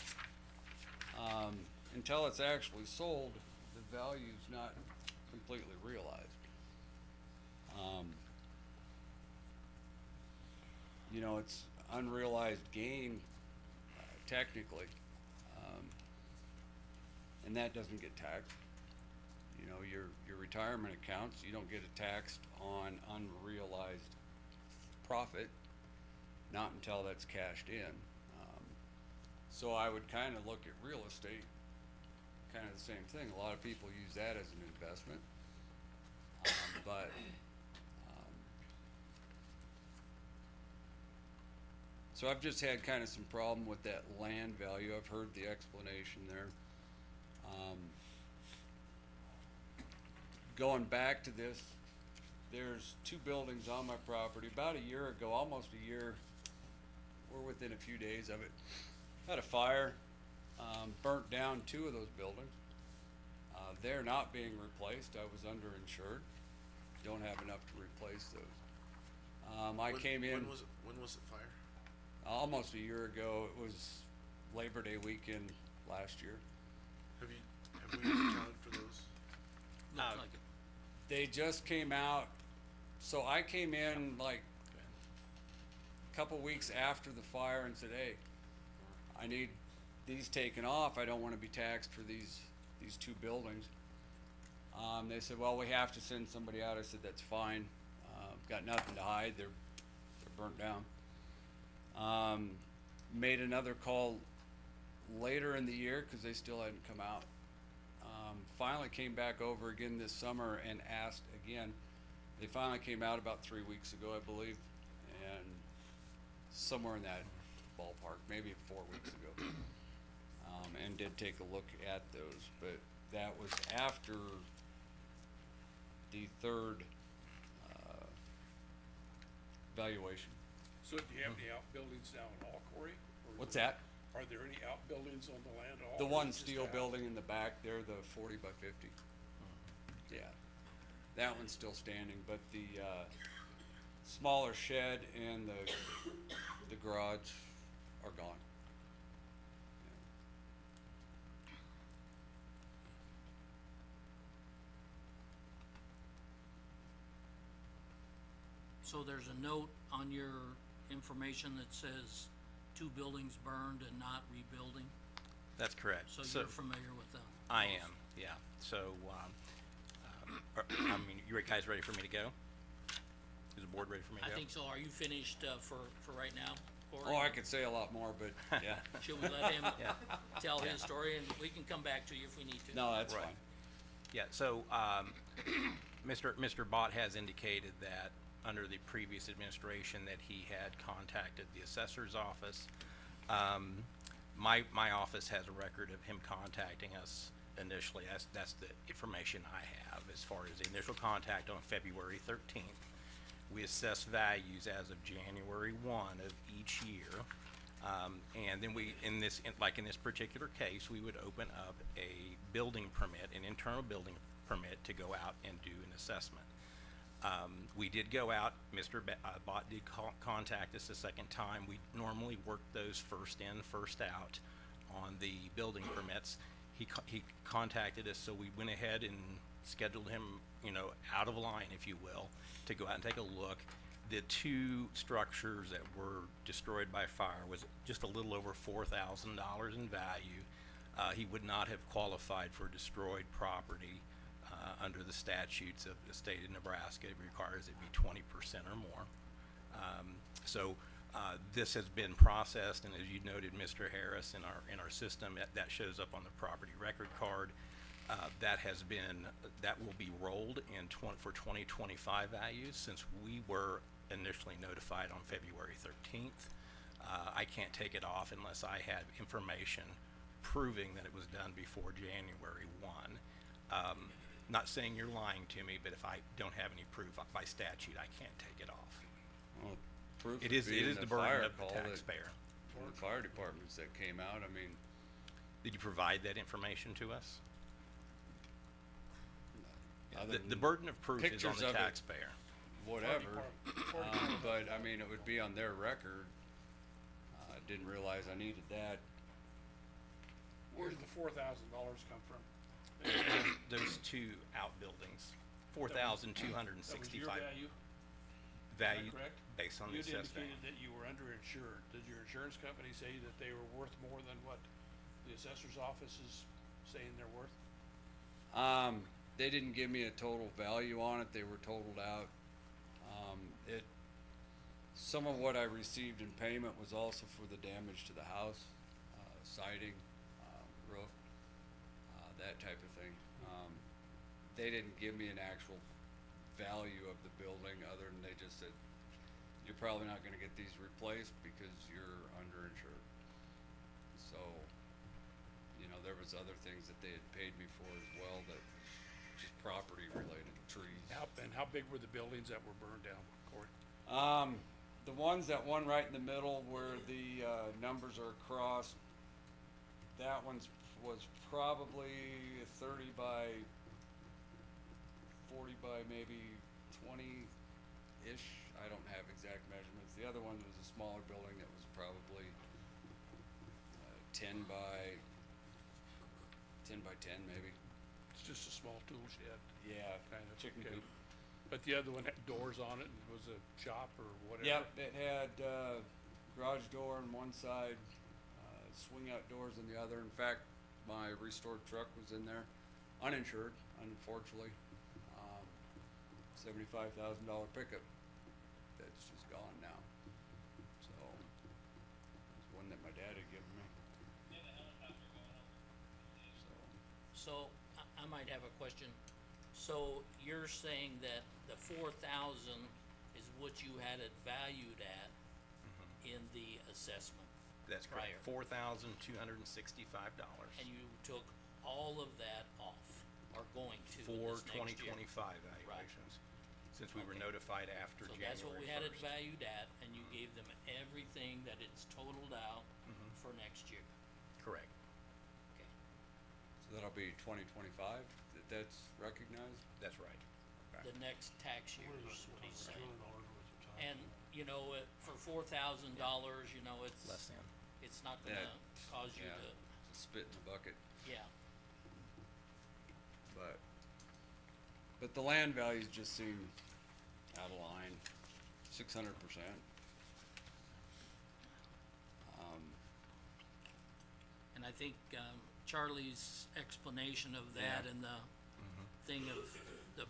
Speaker 11: until it's actually sold, the value's not completely realized. You know, it's unrealized gain, technically, and that doesn't get taxed. You know, your retirement accounts, you don't get it taxed on unrealized profit, not until that's cashed in. So I would kinda look at real estate, kinda the same thing. A lot of people use that as an investment. But, so I've just had kinda some problem with that land value. I've heard the explanation there. Going back to this, there's 2 buildings on my property. About a year ago, almost a year, we're within a few days of it, had a fire, burnt down 2 of those buildings. They're not being replaced. I was underinsured. Don't have enough to replace those. I came in
Speaker 7: When was it fire?
Speaker 11: almost a year ago. It was Labor Day weekend last year.
Speaker 7: Have we accounted for those?
Speaker 1: Looks like it.
Speaker 11: They just came out, so I came in like a couple weeks after the fire and said, hey, I need these taken off. I don't wanna be taxed for these 2 buildings. They said, well, we have to send somebody out. I said, that's fine. Got nothing to hide. They're burnt down. Made another call later in the year, cause they still hadn't come out. Finally came back over again this summer and asked again. They finally came out about 3 weeks ago, I believe, and somewhere in that ballpark, maybe 4 weeks ago. And did take a look at those, but that was after the 3rd, valuation.
Speaker 3: So do you have any outbuildings now at all, Corey? Or
Speaker 11: What's that?
Speaker 3: Are there any outbuildings on the land at all?
Speaker 11: The
Speaker 3: or
Speaker 11: one
Speaker 3: is it just
Speaker 11: steel
Speaker 3: a-
Speaker 11: building in the back there, the 40 by 50. Yeah, that one's still standing, but the, smaller shed and the garage are gone.
Speaker 1: So there's a note on your information that says 2 buildings burned and not rebuilding,
Speaker 8: That's correct.
Speaker 1: so you're familiar with them?
Speaker 8: I am, yeah. So, I mean, you guys ready for me to go? Is the board ready for me to
Speaker 1: I
Speaker 8: go?
Speaker 1: think so. Are you finished, for right now, Corey?
Speaker 11: Oh, I could say a lot more, but yeah.
Speaker 1: Should we let him
Speaker 8: Yeah.
Speaker 1: tell his story, and we can come back to you if we need to?
Speaker 11: No, that's
Speaker 8: Right.
Speaker 11: fine.
Speaker 8: Yeah, so, Mr. Bott has indicated that under the previous administration that he had contacted the assessor's office. My office has a record of him contacting us initially. That's the information I have as far as the initial contact on February 13th. We assess values as of January 1 of each year. And then like in this particular case, we would open up a building permit, an internal building permit to go out and do an assessment. We did go out, Mr. Bott did contact us a second time. We normally work those first in, first out on the building permits. He contacted us, so we went ahead and scheduled him, out of line, if you will, to go out and take a look. The 2 structures that were destroyed by fire was just a little over $4,000 in value. He would not have qualified for destroyed property under the statutes of the state of Nebraska. It requires it be 20% or more. This has been processed, and as you noted, Mr. Harris, in our system, that shows up on the property record card. That will be rolled for 2025 values, since we were initially notified on February 13th. I can't take it off unless I have information proving that it was done before January 1. Not saying you're lying to me, but if I don't have any proof by statute, I can't take it off.
Speaker 11: Well, proof
Speaker 8: It
Speaker 11: would
Speaker 8: is
Speaker 11: be in
Speaker 8: the
Speaker 11: the
Speaker 8: burden
Speaker 11: fire
Speaker 8: of the
Speaker 11: call that-
Speaker 8: taxpayer.
Speaker 11: from the fire departments that came out. I mean,
Speaker 8: Did you provide that information to us?
Speaker 11: other
Speaker 8: The
Speaker 11: than
Speaker 8: burden of proof is on
Speaker 11: pictures
Speaker 8: the
Speaker 11: of it.
Speaker 8: taxpayer.
Speaker 11: whatever, but I mean, it would be on their record. I didn't realize I needed that.
Speaker 3: Where did the $4,000 come from?
Speaker 8: Those two outbuildings, 4,265
Speaker 3: That was your value?
Speaker 8: value
Speaker 3: correct?
Speaker 8: based on the
Speaker 3: You'd
Speaker 8: assessed value.
Speaker 3: indicated that you were underinsured. Did your insurance company say that they were worth more than what the assessor's office is saying they're worth?
Speaker 11: They didn't give me a total value on it, they were totaled out. Some of what I received in payment was also for the damage to the house, siding, roof, that type of thing. They didn't give me an actual value of the building, other than they just said, you're probably not gonna get these replaced because you're underinsured. So, you know, there was other things that they had paid me for as well that was just property related, trees.
Speaker 3: And how big were the buildings that were burned down, Corey?
Speaker 11: The ones, that one right in the middle where the, numbers are crossed, that was probably 30 by 40 by maybe 20-ish. I don't have exact measurements. The other one was a smaller building that was probably, 10 by 10 maybe.
Speaker 3: It's just a small tool shed,
Speaker 11: Yeah,
Speaker 3: kind of.
Speaker 11: chicken
Speaker 3: Okay.
Speaker 11: coop.
Speaker 3: But the other one had doors on it and was a shop or whatever?
Speaker 11: Yep, it had, garage door on one side, swing out doors on the other. In fact, my restored truck was in there, uninsured, unfortunately. $75,000 pickup that's just gone now. So, it's one that my dad had given me. So,
Speaker 1: So, I might have a question. So, you're saying that the 4,000 is what you had it valued at in the assessment?
Speaker 8: That's correct,
Speaker 1: prior.
Speaker 8: $4,265.
Speaker 1: And you took all of that off, or going to in
Speaker 8: For
Speaker 1: this next year?
Speaker 8: 2025 valuations, since we were
Speaker 1: Okay.
Speaker 8: notified after
Speaker 1: So
Speaker 8: January 1st.
Speaker 1: that's what we had it valued at, and you gave them everything that it's totaled out for next year?
Speaker 8: Correct.
Speaker 1: Okay.
Speaker 11: so that'll be 2025, that's recognized?
Speaker 8: That's right.
Speaker 1: The next tax year is what he's saying. And, you know, for $4,000, you know,
Speaker 8: Less than.
Speaker 1: it's not
Speaker 11: Yeah,
Speaker 1: gonna cause you
Speaker 11: yeah,
Speaker 1: to,
Speaker 11: it's a spit in the bucket.
Speaker 1: yeah.
Speaker 11: But the land values just seem out of line, 600%.
Speaker 1: And I think, Charlie's explanation of that
Speaker 11: Yeah.
Speaker 1: and the thing of the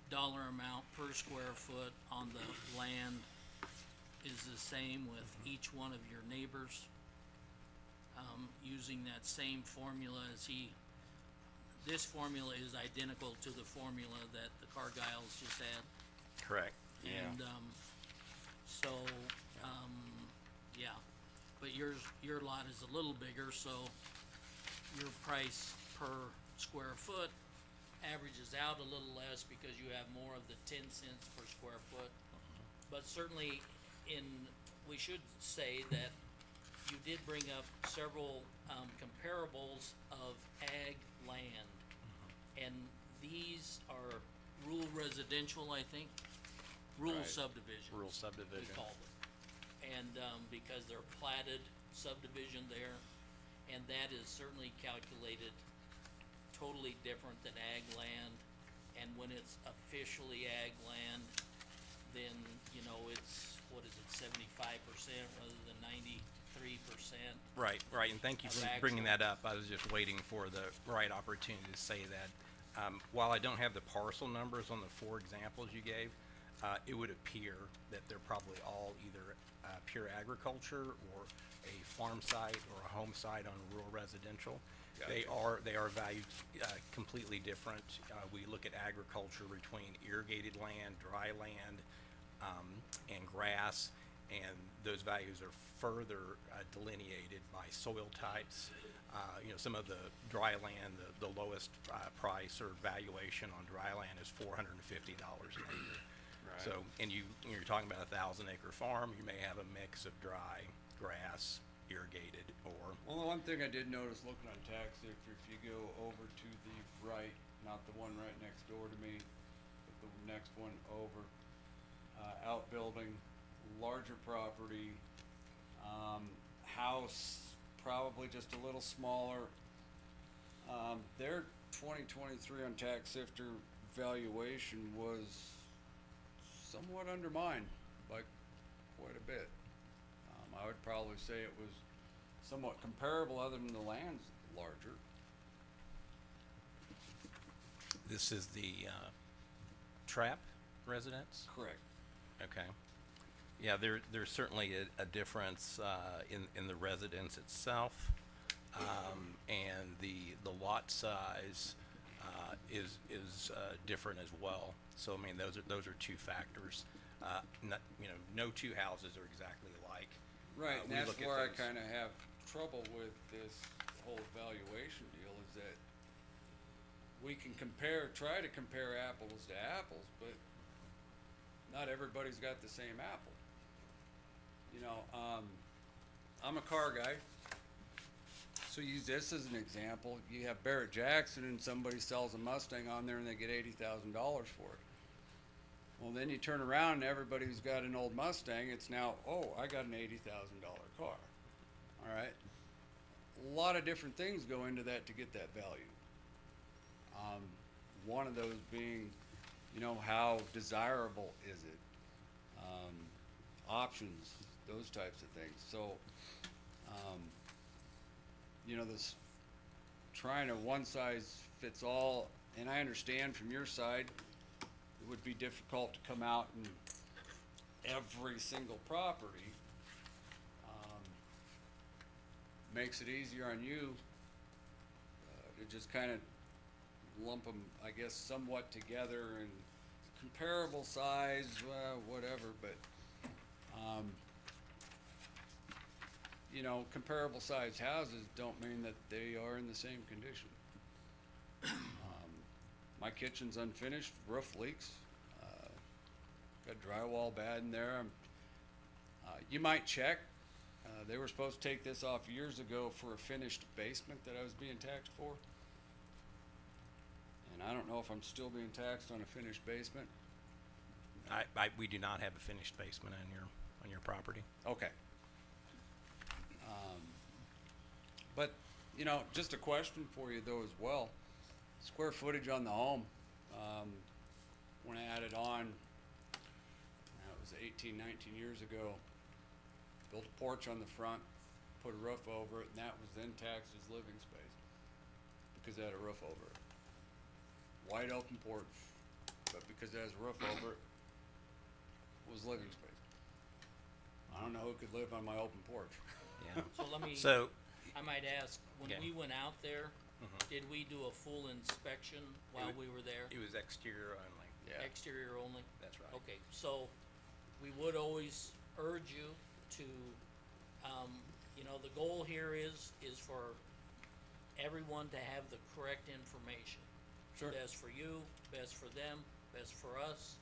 Speaker 1: dollar amount per square foot on the land is the same with each one of your neighbors. Using that same formula as this formula is identical to the formula that the Cargiles just had.
Speaker 8: Correct.
Speaker 11: Yeah.
Speaker 1: And, so, yeah, but your lot is a little bigger, so your price per square foot averages out a little less because you have more of the 10 cents per square foot. But certainly we should say that you did bring up several, comparables of ag land. And these are rural residential, I think, rural
Speaker 11: Right.
Speaker 1: subdivisions.
Speaker 8: Rural
Speaker 1: We
Speaker 8: subdivision.
Speaker 1: call them. And, because they're platted subdivision there, and that is certainly calculated totally different than ag land. And when it's officially ag land, then, you know, it's, 75% rather than 93%.
Speaker 8: Right, and thank you
Speaker 1: Of
Speaker 8: for bringing
Speaker 1: actual.
Speaker 8: that up. I was just waiting for the right opportunity to say that. While I don't have the parcel numbers on the 4 examples you gave, it would appear that they're probably all either pure agriculture or a farm site or a home site on rural residential. They are valued completely different. We look at agriculture between irrigated land, dry land, and grass, and those values are further delineated by soil types. You know, some of the dry land, the lowest price or valuation on dry land is $450 an acre.
Speaker 11: Right.
Speaker 8: So, and you're talking about a 1,000-acre farm, you may have a mix of dry, grass, irrigated, or
Speaker 11: Well, the one thing I did notice looking on tax, if you go over to the right, not the one right next door to me, but the next one over, outbuilding, larger property, house probably just a little smaller. Their 2023 on tax sifter valuation was somewhat undermined by quite a bit. I would probably say it was somewhat comparable, other than the land's larger.
Speaker 8: This is the, trap residence?
Speaker 11: Correct.
Speaker 8: Okay. Yeah, there's certainly a difference, in the residence itself. And the lot size, is different as well. So, I mean, those are two factors. Not, no two houses are exactly alike.
Speaker 11: Right, and
Speaker 8: We
Speaker 11: that's
Speaker 8: look at
Speaker 11: where I
Speaker 8: those.
Speaker 11: kinda have trouble with this whole valuation deal, is that we can try to compare apples to apples, but not everybody's got the same apple. I'm a car guy, so use this as an example. You have Barrett Jackson and somebody sells a Mustang on there and they get $80,000 for it. Well, then you turn around and everybody who's got an old Mustang, it's now, oh, I got an $80,000 car. All right. A lot of different things go into that to get that value. One of those being, how desirable is it? Options, those types of things. So, this trying to one size fits all, and I understand from your side, it would be difficult to come out and every single property. Makes it easier on you to just kind of lump them, I guess, somewhat together and comparable size, whatever, but, comparable sized houses don't mean that they are in the same condition. My kitchen's unfinished, roof leaks, got drywall bad in there. You might check, they were supposed to take this off years ago for a finished basement that I was being taxed for. And I don't know if I'm still being taxed on a finished basement.
Speaker 8: We do not have a finished basement on your property.
Speaker 11: Okay. But, just a question for you though as well. Square footage on the home, when I added on, it was 18, 19 years ago, built a porch on the front, put a roof over it, and that was then taxed as living space because it had a roof over it. Wide open porch, but because it has a roof over it, was living space. I don't know who could live on my open porch.
Speaker 8: Yeah.
Speaker 1: So let me,
Speaker 8: So,
Speaker 1: I might ask, when
Speaker 8: Okay.
Speaker 1: we went out there,
Speaker 8: Mhm.
Speaker 1: did we do a full inspection while
Speaker 8: wa-
Speaker 1: we were there?
Speaker 8: it was exterior only.
Speaker 11: Yeah.
Speaker 1: Exterior only?
Speaker 8: That's right.
Speaker 1: Okay, so we would always urge you to, the goal here is for everyone to have the correct information.
Speaker 11: Sure.
Speaker 1: Best for you, best for them, best for us.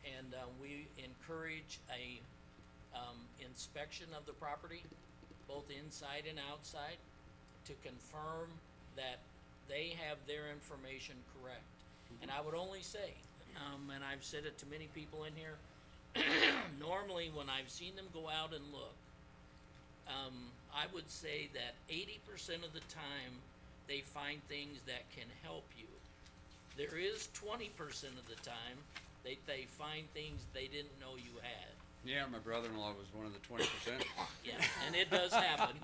Speaker 1: And, we encourage a, inspection of the property, both inside and outside, to confirm that they have their information correct. And I would only say, and I've said it to many people in here, normally when I've seen them go out and look, I would say that 80% of the time, they find things that can help you. There is 20% of the time, they find things they didn't know you had.
Speaker 11: Yeah, my brother-in-law was one of the 20%.
Speaker 1: Yeah, and it does happen,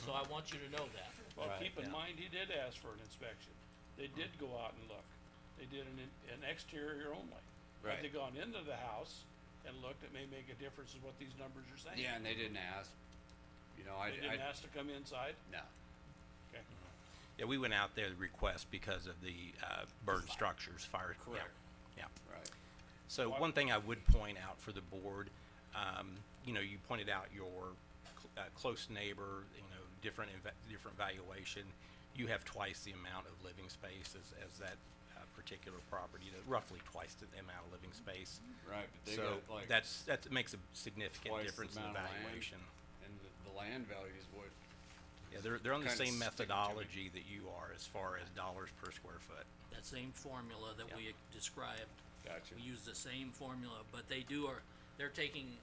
Speaker 1: so I want you to know that.
Speaker 3: Well,
Speaker 8: Right,
Speaker 3: keep in
Speaker 8: yeah.
Speaker 3: mind, he did ask for an inspection. They did go out and look. They did an exterior only.
Speaker 11: Right.
Speaker 3: Had they gone into the house and looked, it may make a difference in what these numbers are saying.
Speaker 11: Yeah, and they didn't ask.
Speaker 3: They didn't ask to come inside?
Speaker 11: No.
Speaker 3: Okay.
Speaker 8: Yeah, we went out there to request because of the, burn structures, fire. yeah,
Speaker 11: Correct.
Speaker 8: Yeah.
Speaker 11: Right.
Speaker 8: So
Speaker 3: Why-
Speaker 8: one thing I would point out for the board, you pointed out your close neighbor, different valuation. You have twice the amount of living space as that particular property, roughly twice the amount of living space.
Speaker 11: Right, but they
Speaker 8: So
Speaker 11: got like
Speaker 8: that makes a significant
Speaker 11: twice the
Speaker 8: difference in the
Speaker 11: amount of land.
Speaker 8: valuation.
Speaker 11: and the land value is what,
Speaker 8: Yeah, they're on the
Speaker 11: kinda
Speaker 8: same
Speaker 11: stick to me.
Speaker 8: methodology that you are as far as dollars per square foot.
Speaker 1: That same formula that
Speaker 8: Yeah.
Speaker 1: we described,
Speaker 11: gotcha.
Speaker 1: we use the same formula, but they're taking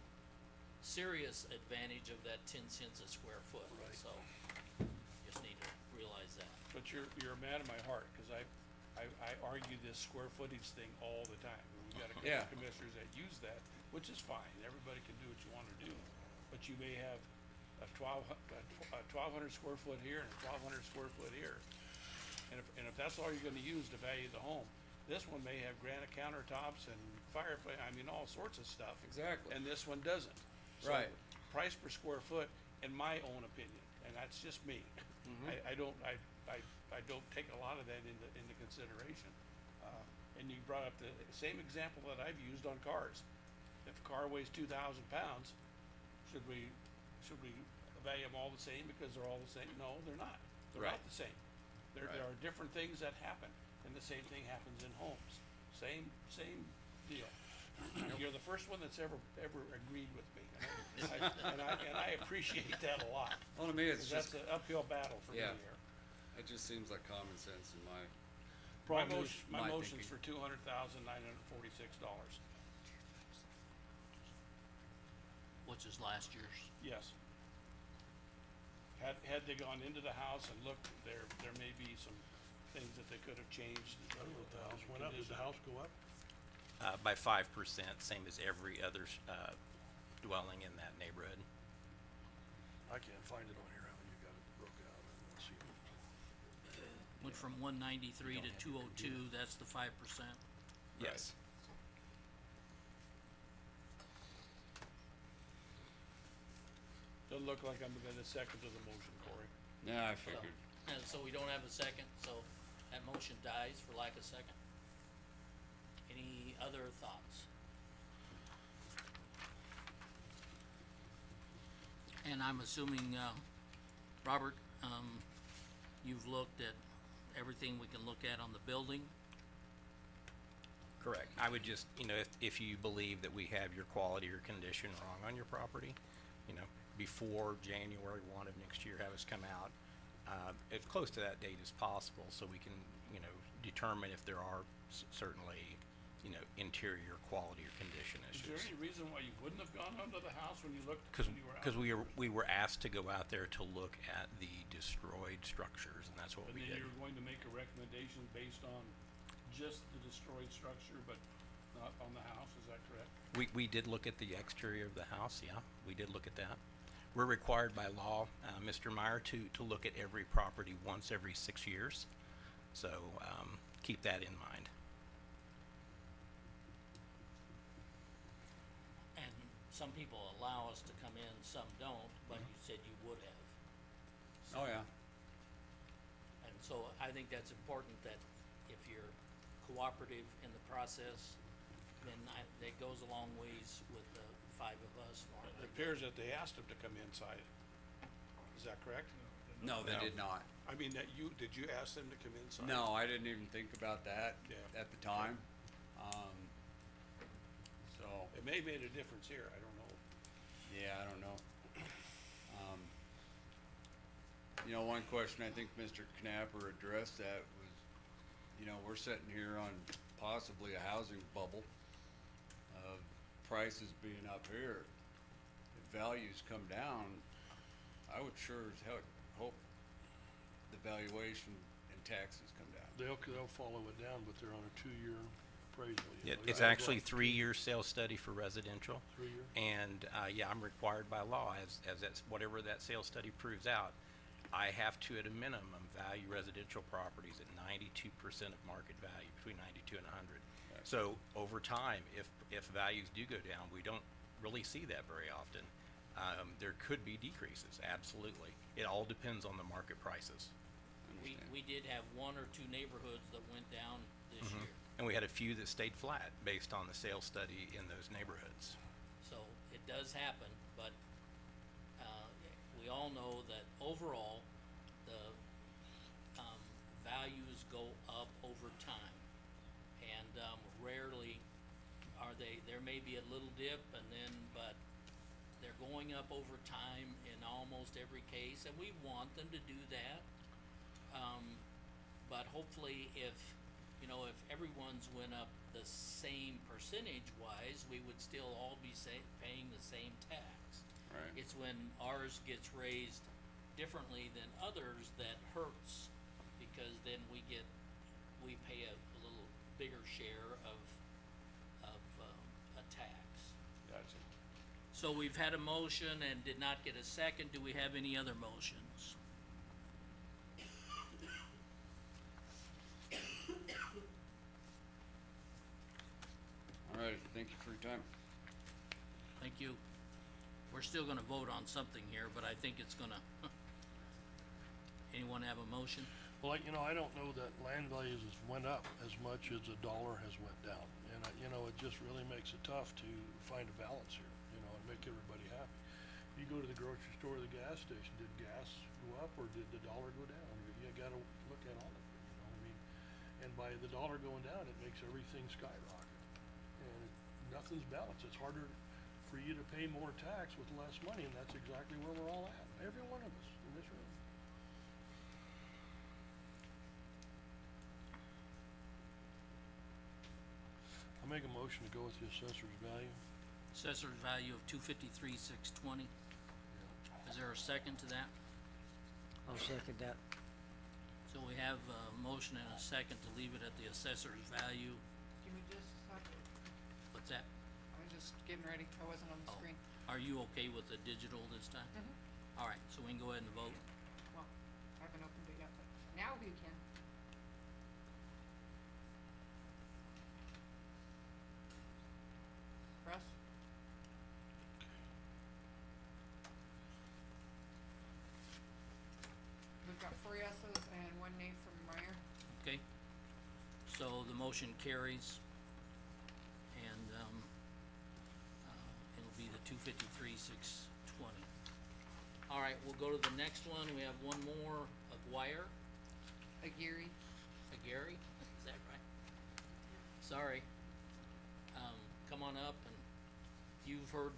Speaker 1: serious advantage of that 10 cents a square foot,
Speaker 3: Right.
Speaker 1: so just need to realize that.
Speaker 3: But you're a man of my heart, cause I argue this square footage thing all the time. We've got a couple
Speaker 11: Yeah.
Speaker 3: of commissioners that use that, which is fine, everybody can do what you wanna do. But you may have a 1,200 square foot here and a 1,200 square foot here. And if that's all you're gonna use to value the home, this one may have granite countertops and fireplace, I mean, all sorts of stuff.
Speaker 11: Exactly.
Speaker 3: And this one doesn't. So,
Speaker 11: Right.
Speaker 3: price per square foot, in my own opinion, and that's just me. I don't take a lot of that into consideration. And you brought up the same example that I've used on cars. If a car weighs 2,000 pounds, should we value them all the same because they're all the same? No, they're not. They're not
Speaker 11: Right.
Speaker 3: the same. There
Speaker 11: Right.
Speaker 3: are different things that happen, and the same thing happens in homes. Same deal. You're the first one that's ever agreed with me, and I appreciate that a lot.
Speaker 11: Well, to me, it's
Speaker 3: 'Cause
Speaker 11: just,
Speaker 3: that's an uphill battle for me
Speaker 11: Yeah.
Speaker 3: here.
Speaker 11: it just seems like common sense in my,
Speaker 3: My
Speaker 11: my
Speaker 3: motion's
Speaker 11: thinking.
Speaker 3: for $200,946.
Speaker 1: Which is last year's.
Speaker 3: Yes. Had they gone into the house and looked, there may be some things that they could have changed.
Speaker 12: I don't know if the house went up, did the house go up?
Speaker 8: By 5%, same as every other, dwelling in that neighborhood.
Speaker 12: I can't find it on here, how you got it broke out, let's see.
Speaker 1: Went from 193 to 202, that's the 5%.
Speaker 8: Yes.
Speaker 3: Doesn't look like I'm gonna second to the motion, Corey.
Speaker 11: yeah, I
Speaker 1: So,
Speaker 11: figured.
Speaker 1: and so we don't have a second, so that motion dies for lack of second. Any other thoughts? And I'm assuming, Robert, you've looked at everything we can look at on the building?
Speaker 8: Correct. I would just, if you believe that we have your quality or condition wrong on your property, before January 1 of next year, have us come out, as close to that date as possible, so we can, determine if there are certainly, interior quality or condition
Speaker 3: Is there
Speaker 8: issues.
Speaker 3: any reason why you wouldn't have gone under the house when you looked,
Speaker 8: Cause,
Speaker 3: when you were out?
Speaker 8: 'cause we were asked to go out there to look at the destroyed structures, and that's what
Speaker 3: And
Speaker 8: we
Speaker 3: then
Speaker 8: did.
Speaker 3: you're going to make a recommendation based on just the destroyed structure, but not on the house, is that correct?
Speaker 8: We did look at the exterior of the house, yeah, we did look at that. We're required by law, Mr. Meyer, to look at every property once every 6 years, so, keep that in mind.
Speaker 1: And some people allow us to come in, some don't, but you said you would have.
Speaker 11: Oh, yeah.
Speaker 1: And so I think that's important that if you're cooperative in the process, then that goes a long ways with the 5 of us
Speaker 3: It
Speaker 1: normally.
Speaker 3: appears that they asked him to come inside. Is that correct?
Speaker 11: No, they
Speaker 3: No.
Speaker 11: did not.
Speaker 3: I mean, did you ask them to come inside?
Speaker 11: No, I didn't even think about that
Speaker 3: Yeah.
Speaker 11: at the time. So,
Speaker 3: It may have made a difference here, I don't know.
Speaker 11: yeah, I don't know. One question I think Mr. Knapper addressed that was, we're sitting here on possibly a housing bubble of prices being up here. If values come down, I would sure as heck hope the valuation and taxes come down.
Speaker 12: They'll follow it down, but they're on a 2-year appraisal.
Speaker 8: It's actually 3-year sales study for residential.
Speaker 12: 3-year?
Speaker 8: And, yeah, I'm required by law, as that's, whatever that sales study proves out, I have to, at a minimum, value residential properties at 92% of market value, between 92 and 100.
Speaker 11: Right.
Speaker 8: So, over time, if values do go down, we don't really see that very often. There could be decreases, absolutely. It all depends on the market prices.
Speaker 1: We did have 1 or 2 neighborhoods that went down this year.
Speaker 8: And we had a few that stayed flat based on the sales study in those neighborhoods.
Speaker 1: So it does happen, but, we all know that overall, the, values go up over time. And, rarely are there may be a little dip but they're going up over time in almost every case, and we want them to do that. But hopefully if everyone's went up the same percentage wise, we would still all be paying the same tax.
Speaker 11: Right.
Speaker 1: It's when ours gets raised differently than others that hurts, because then we pay a little bigger share of, a tax.
Speaker 11: Gotcha.
Speaker 1: So we've had a motion and did not get a second. Do we have any other motions?
Speaker 11: Alright, thank you for your time.
Speaker 1: Thank you. We're still gonna vote on something here, but I think it's gonna, anyone have a motion?
Speaker 12: Well, you know, I don't know that land values has went up as much as the dollar has went down. And, you know, it just really makes it tough to find a balance here, you know, and make everybody happy. You go to the grocery store or the gas station, did gas go up or did the dollar go down? You gotta look at all of it, you know, I mean, and by the dollar going down, it makes everything skyrocket. And nothing's balanced. It's harder for you to pay more tax with less money, and that's exactly where we're all at, every one of us in this room. I make a motion to go with the assessor's value.
Speaker 1: Assessor's value of 253,620. Is there a second to that?
Speaker 4: I'll second that.
Speaker 1: So we have a motion and a second to leave it at the assessor's value.
Speaker 2: Give me just a second.
Speaker 1: What's that?
Speaker 2: I was just getting ready. I wasn't on the
Speaker 1: Oh,
Speaker 2: screen.
Speaker 1: are you okay with the digital this time? All right, so we can go ahead and vote.
Speaker 2: Well, I haven't opened it yet, but now you can. Press. We've got 4 yeses and 1 nay from Meyer.
Speaker 1: Okay, so the motion carries, and, it'll be the 253,620. All right, we'll go to the next one. We have one more, Aguirre,
Speaker 2: Aguirre.
Speaker 1: Aguirre, is that right? Sorry. Come on up, and you've heard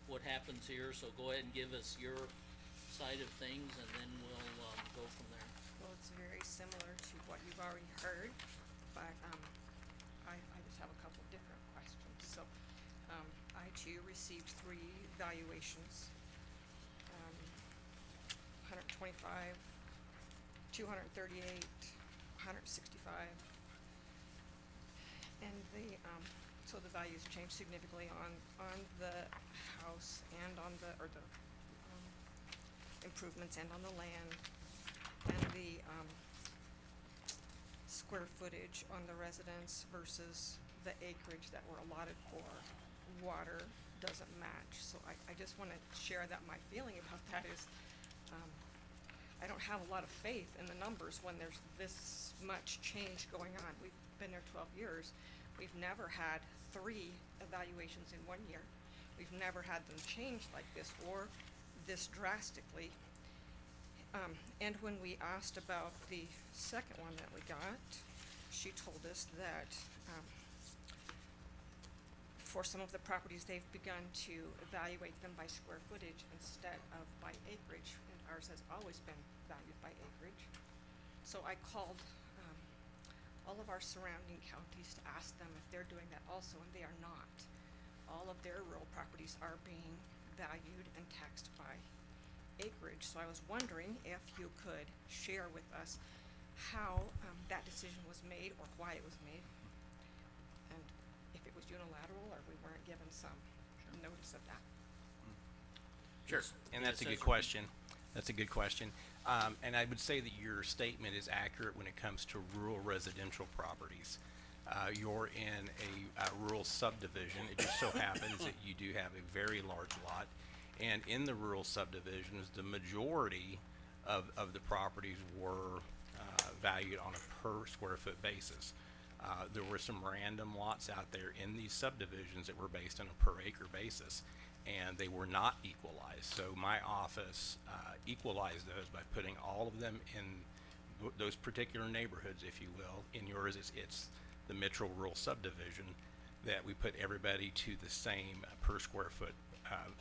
Speaker 1: what happens here, so go ahead and give us your side of things, and then we'll, go from there.
Speaker 13: Well, it's very similar to what you've already heard, but, I just have a couple different questions. So, I too received 3 valuations. 125, 238, 165. And so the values changed significantly on the house and on the, or the, improvements and on the land. And the, square footage on the residence versus the acreage that were allotted for water doesn't match. So I just wanna share that my feeling about that is, I don't have a lot of faith in the numbers when there's this much change going on. We've been there 12 years. We've never had 3 evaluations in 1 year. We've never had them change like this or this drastically. And when we asked about the second one that we got, she told us that, for some of the properties, they've begun to evaluate them by square footage instead of by acreage, and ours has always been valued by acreage. So I called, all of our surrounding counties to ask them if they're doing that also, and they are not. All of their rural properties are being valued and taxed by acreage, so I was wondering if you could share with us how, that decision was made or why it was made. And if it was unilateral or we weren't given some notice of that.
Speaker 8: Sure,
Speaker 1: Yes,
Speaker 8: and
Speaker 1: the
Speaker 8: that's a good
Speaker 1: assessor.
Speaker 8: question. That's a good question. And I would say that your statement is accurate when it comes to rural residential properties. You're in a rural subdivision. It just so happens that you do have a very large lot. And in the rural subdivisions, the majority of the properties were valued on a per square foot basis. There were some random lots out there in these subdivisions that were based on a per acre basis, and they were not equalized. So my office equalized those by putting all of them in those particular neighborhoods, if you will. In yours, it's the Mitchell Rural Subdivision, that we put everybody to the same per square foot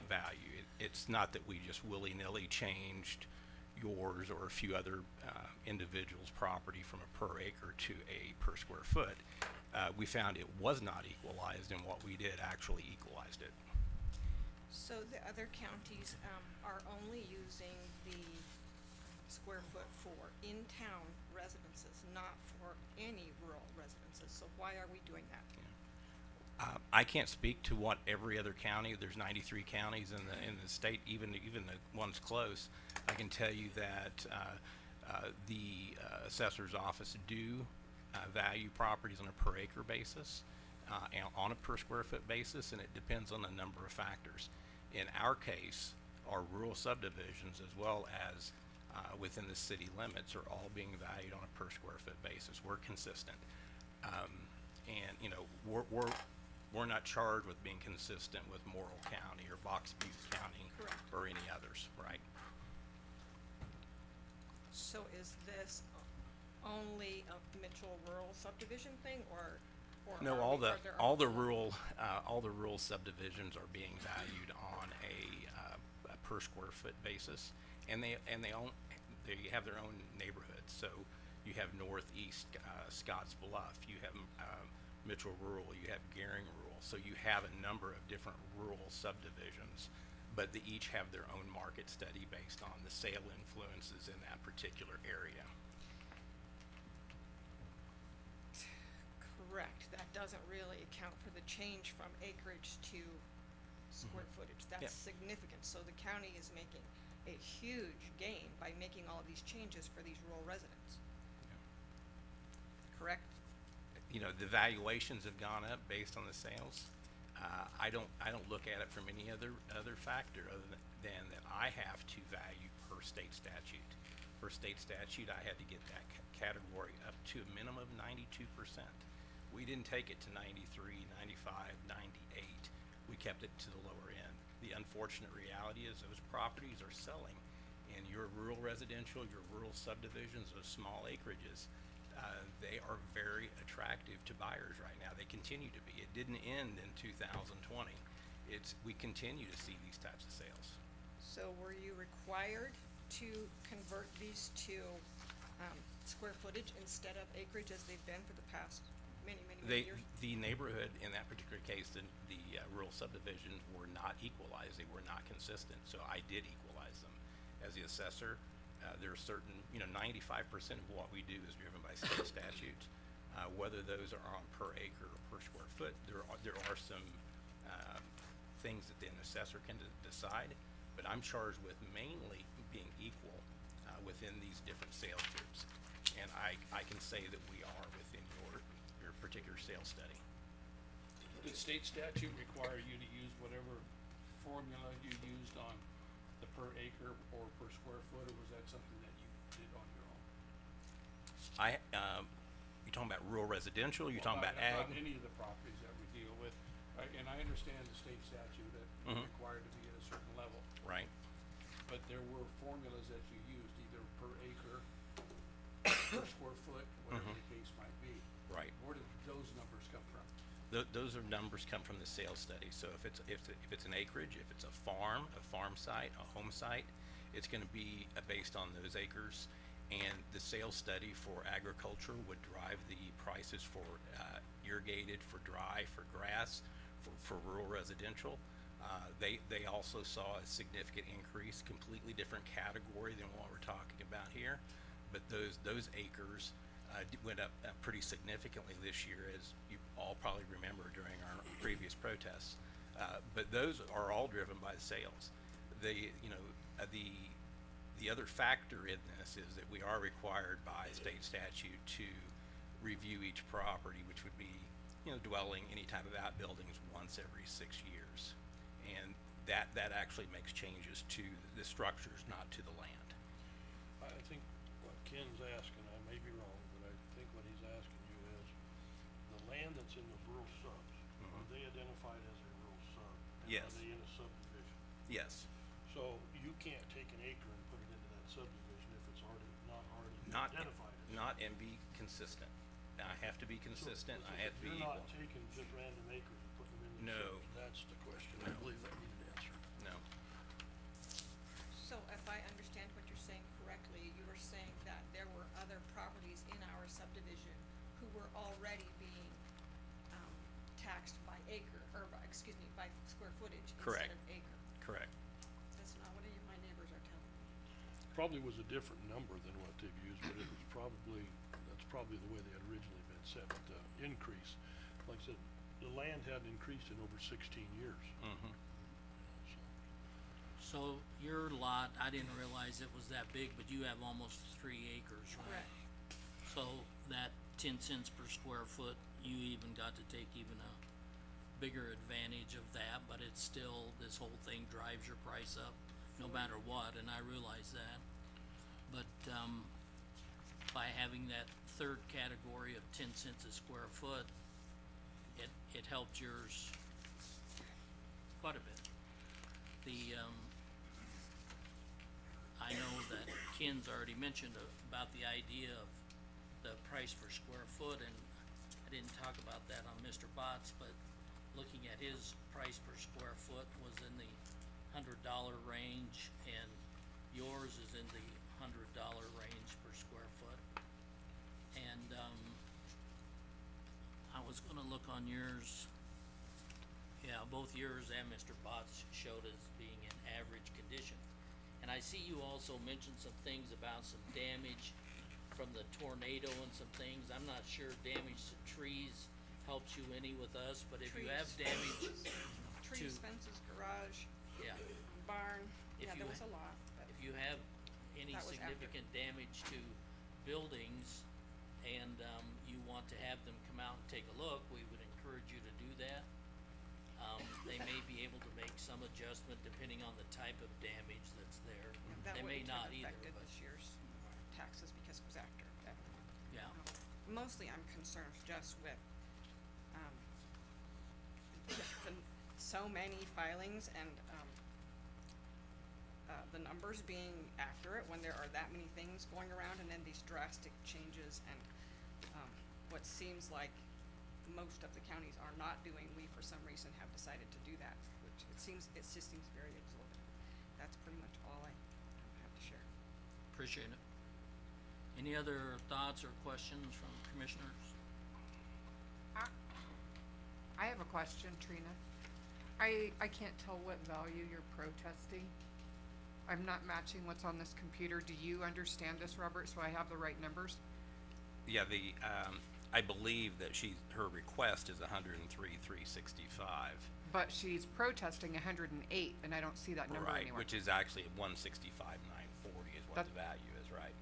Speaker 8: value. It's not that we just willy-nilly changed yours or a few other individuals' property from a per acre to a per square foot. We found it was not equalized, and what we did actually equalized it.
Speaker 13: So the other counties, are only using the square foot for in-town residences, not for any rural residences, so why are we doing that?
Speaker 8: I can't speak to what every other county, there's 93 counties in the state, even the ones close. I can tell you that the assessor's office do value properties on a per acre basis, and on a per square foot basis, and it depends on a number of factors. In our case, our rural subdivisions as well as within the city limits are all being valued on a per square foot basis. We're consistent. And you know, we're not charged with being consistent with Morrill County or Box Butte County.
Speaker 13: Correct.
Speaker 8: Or any others, right?
Speaker 13: So is this only a Mitchell rural subdivision thing, or
Speaker 8: No,
Speaker 13: are
Speaker 8: all
Speaker 13: we-
Speaker 8: the
Speaker 13: are there
Speaker 8: all the
Speaker 13: also-
Speaker 8: rural subdivisions are being valued on a per square foot basis, and they have their own neighborhoods. So you have Northeast Scotts Bluff, you have Mitchell Rural, you have Gehring Rural. So you have a number of different rural subdivisions, but they each have their own market study based on the sale influences in that particular area.
Speaker 13: Correct, that doesn't really account for the change from acreage to square footage, that's significant, so the county is making a huge gain by making all of these changes for these rural residents. Correct?
Speaker 8: You know, the valuations have gone up based on the sales. I don't look at it from any other factor other than that I have to value per state statute. Per state statute, I had to get that category up to a minimum of 92%. We didn't take it to 93, 95, 98. We kept it to the lower end. The unfortunate reality is those properties are selling, and your rural residential, your rural subdivisions, those small acreages, they are very attractive to buyers right now. They continue to be. It didn't end in 2020. We continue to see these types of sales.
Speaker 13: So were you required to convert these to, square footage instead of acreage as they've been for the past many years?
Speaker 8: The neighborhood in that particular case, the rural subdivisions were not equalized. They were not consistent. So I did equalize them. As the assessor, there are certain, 95% of what we do is driven by state statutes. Whether those are on per acre or per square foot, there are some things that the assessor can decide. But I'm charged with mainly being equal within these different sales groups. And I can say that we are within your particular sales study.
Speaker 3: Did state statute require you to use whatever formula you used on the per acre or per square foot, or was that something that you did on your own?
Speaker 8: You talking about rural residential, you talking about ag?
Speaker 3: About any of the properties that we deal with, and I understand the state statute that you're required to be at a certain level.
Speaker 8: Right.
Speaker 3: But there were formulas that you used, either per acre, per square foot, whatever the case might be.
Speaker 8: Right.
Speaker 3: Where did those numbers come from?
Speaker 8: Those are numbers come from the sales study. So if it's an acreage, if it's a farm site, a home site, it's gonna be based on those acres. And the sales study for agriculture would drive the prices for irrigated, for dry, for grass, for rural residential. They also saw a significant increase, completely different category than what we're talking about here. But those acres went up pretty significantly this year, as you all probably remember during our previous protests. But those are all driven by the sales. The other factor in this is that we are required by state statute to review each property, which would be, dwelling, any type of outbuildings once every 6 years. And that actually makes changes to the structures, not to the land.
Speaker 12: I think what Ken's asking, I may be wrong, but I think what he's asking you is, the land that's in the rural subs, are they identified as a rural sub? And
Speaker 8: Yes.
Speaker 12: are they in a subdivision?
Speaker 8: Yes.
Speaker 12: So you can't take an acre and put it into that subdivision if it's not already
Speaker 8: Not,
Speaker 12: identified as.
Speaker 8: not and be consistent. I have to be consistent, I have to be
Speaker 12: You're
Speaker 8: equal.
Speaker 12: not taking just random acres and putting them in the
Speaker 8: No.
Speaker 12: subdivision. That's the question. I believe that needed answered.
Speaker 8: No.
Speaker 13: So if I understand what you're saying correctly, you were saying that there were other properties in our subdivision who were already being, taxed by acre, or by square footage
Speaker 8: Correct.
Speaker 13: instead of acre.
Speaker 8: Correct.
Speaker 13: That's not what any of my neighbors are telling me.
Speaker 12: Probably was a different number than what they've used, but it was probably, that's probably the way they had originally been set, but the increase, like I said, the land hadn't increased in over 16 years.
Speaker 8: Mm-hmm.
Speaker 1: So your lot, I didn't realize it was that big, but you have almost 3 acres, right?
Speaker 13: Correct.
Speaker 1: So that 10 cents per square foot, you even got to take even a bigger advantage of that, but it's still, this whole thing drives your price up no matter what, and I realize that. But, by having that third category of 10 cents a square foot, it helped yours quite a bit. I know that Ken's already mentioned about the idea of the price per square foot, and I didn't talk about that on Mr. Bott's, but looking at his price per square foot was in the $100 range, and yours is in the $100 range per square foot. And, I was gonna look on yours. Yeah, both yours and Mr. Bott's showed as being in average condition. And I see you also mentioned some things about some damage from the tornado and some things. I'm not sure damage to trees helps you any with us, but if you have
Speaker 13: Trees.
Speaker 1: damage
Speaker 13: Trees,
Speaker 1: to,
Speaker 13: fences, garage,
Speaker 1: yeah,
Speaker 13: barn,
Speaker 1: If
Speaker 13: yeah,
Speaker 1: you
Speaker 13: there was
Speaker 1: ha-
Speaker 13: a lot, but
Speaker 1: if you have any
Speaker 13: That was after.
Speaker 1: significant damage to buildings and, you want to have them come out and take a look, we would encourage you to do that. They may be able to make some adjustment depending on the type of damage that's there.
Speaker 13: that
Speaker 1: They may
Speaker 13: wouldn't
Speaker 1: not
Speaker 13: have
Speaker 1: either,
Speaker 13: affected
Speaker 1: but,
Speaker 13: this year's taxes because it was after that.
Speaker 1: yeah,
Speaker 13: Mostly I'm concerned just with, so many filings and, the numbers being accurate when there are that many things going around and then these drastic changes and, what seems like most of the counties are not doing, we for some reason have decided to do that, which it just seems very exorbitant. That's pretty much all I have to share.
Speaker 1: appreciate it. Any other thoughts or questions from commissioners?
Speaker 2: I have a question, Trina. I can't tell what value you're protesting. I'm not matching what's on this computer. Do you understand this, Robert, so I have the right numbers?
Speaker 8: Yeah, I believe that her request is 103,365.
Speaker 2: But she's protesting 108, and I don't see that number
Speaker 8: Right,
Speaker 2: anywhere.
Speaker 8: which is actually 165,940 is what the value is, right?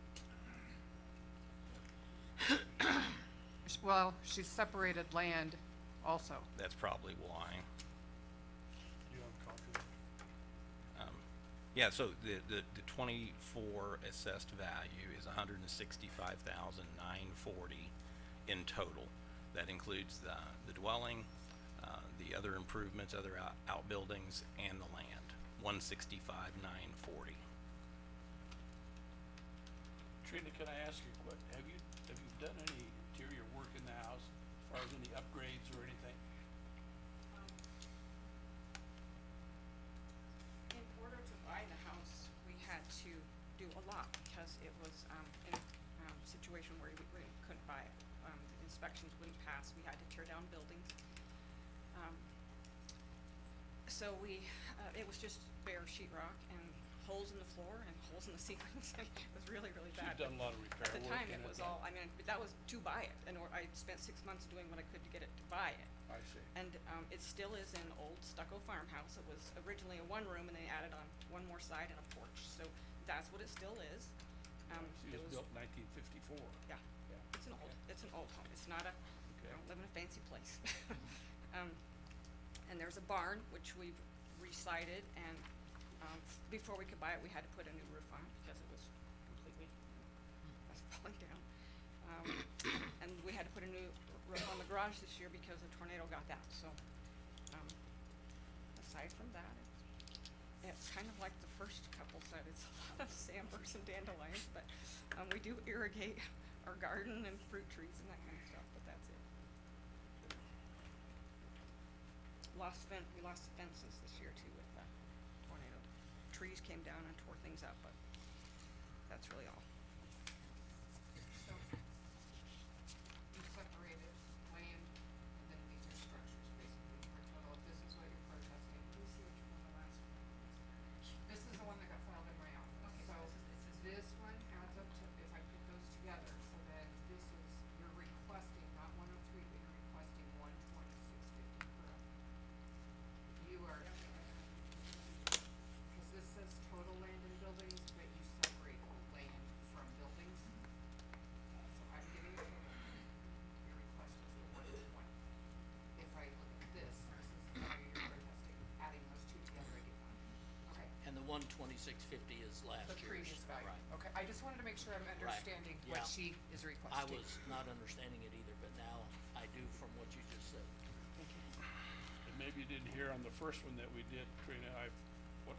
Speaker 2: Well, she's separated land also.
Speaker 8: That's probably why.
Speaker 3: Do you have a copy of it?
Speaker 8: Yeah, so the 24 assessed value is 165,940 in total. That includes the dwelling, the other improvements, other outbuildings, and the land. 165,940.
Speaker 3: Trina, can I ask you a question? Have you done any interior work in the house, as far as any upgrades or anything?
Speaker 13: In order to buy the house, we had to do a lot because it was, in a situation where we couldn't buy it. The inspections wouldn't pass, we had to tear down buildings. So it was just bare sheetrock and holes in the floor and holes in the ceilings, and it was really, really
Speaker 3: So
Speaker 13: bad.
Speaker 3: you've done a lot of repair
Speaker 13: At the
Speaker 3: work
Speaker 13: time,
Speaker 3: in
Speaker 13: it
Speaker 3: it
Speaker 13: was
Speaker 3: then?
Speaker 13: all, that was to buy it, and I spent 6 months doing what I could to get it to buy it.
Speaker 3: I see.
Speaker 13: And, it still is an old stucco farmhouse. It was originally a one room and they added on one more side and a porch, so that's what it still is.
Speaker 3: It was built in 1954.
Speaker 13: Yeah,
Speaker 3: Yeah.
Speaker 13: it's an old,
Speaker 3: Okay.
Speaker 13: it's an old home. It's not I
Speaker 3: Okay.
Speaker 13: don't live in a fancy place. And there's a barn, which we've re-sided, and, before we could buy it, we had to put a new roof on it because it was completely, falling down. And we had to put a new roof on the garage this year because the tornado got that, so, aside from that, it's kind of like the first couple said, it's a lot of sandburs and dandelions, but, we do irrigate our garden and fruit trees and that kind of stuff, but that's it. We lost the fences this year too with the tornado. Trees came down and tore things up, but that's really all. So, you separated land, and then these are structures basically, for total, if this is what you're protesting. Let me see what you put on the last one.
Speaker 1: 126.50 is last
Speaker 2: The
Speaker 1: year's.
Speaker 2: previous value,
Speaker 1: Right.
Speaker 2: okay, I just wanted to make sure I'm understanding
Speaker 1: yeah.
Speaker 2: what she is
Speaker 1: I
Speaker 2: requesting.
Speaker 1: was not understanding it either, but now I do from what you just said.
Speaker 3: And maybe you didn't hear on the first one that we did, Trina,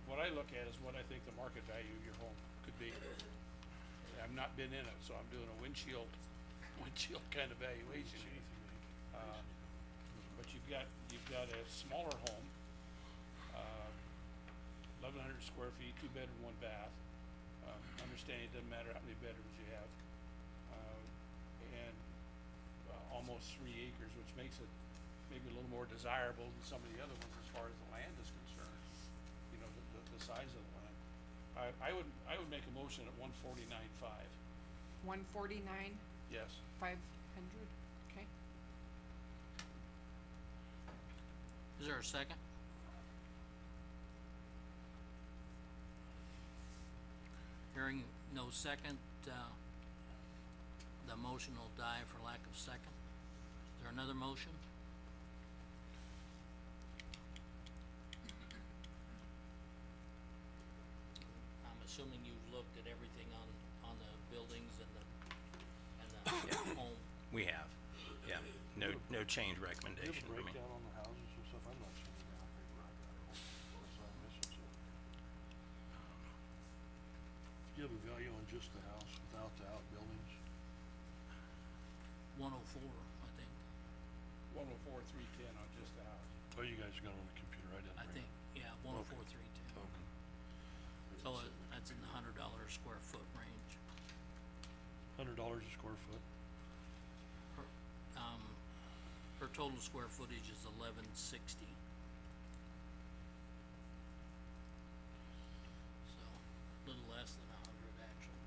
Speaker 3: what I look at is what I think the market value of your home could be. I've not been in it, so I'm doing a windshield kind of valuation. But you've got a smaller home, 1,100 square feet, 2 bedroom, 1 bath. Understand it doesn't matter how many bedrooms you have. And almost 3 acres, which makes it maybe a little more desirable than some of the other ones as far as the land is concerned. You know, the size of the land. I would make a motion at 149.5.
Speaker 2: 149,
Speaker 3: Yes.
Speaker 2: 500, okay?
Speaker 1: Is there a second? Hearing no second, the motion will die for lack of second. Is there another motion? I'm assuming you've looked at everything on the buildings and the home.
Speaker 8: We have, yeah, no change
Speaker 12: Do you have
Speaker 8: recommendation
Speaker 12: a
Speaker 8: for me.
Speaker 12: breakdown on the houses and stuff? I'm not seeing it on paper I got, unless I'm missing something. Do you have a value on just the house without the outbuildings?
Speaker 1: 104, I think.
Speaker 3: 104,310 on just the house.
Speaker 12: Oh, you guys got it on the computer, I didn't
Speaker 1: I
Speaker 12: bring
Speaker 1: think,
Speaker 12: it.
Speaker 1: yeah, 104,310.
Speaker 12: Okay.
Speaker 1: So that's in the $100 square foot range.
Speaker 12: $100 a square foot?
Speaker 1: Her total square footage is 1160. So, a little less than 100 actually.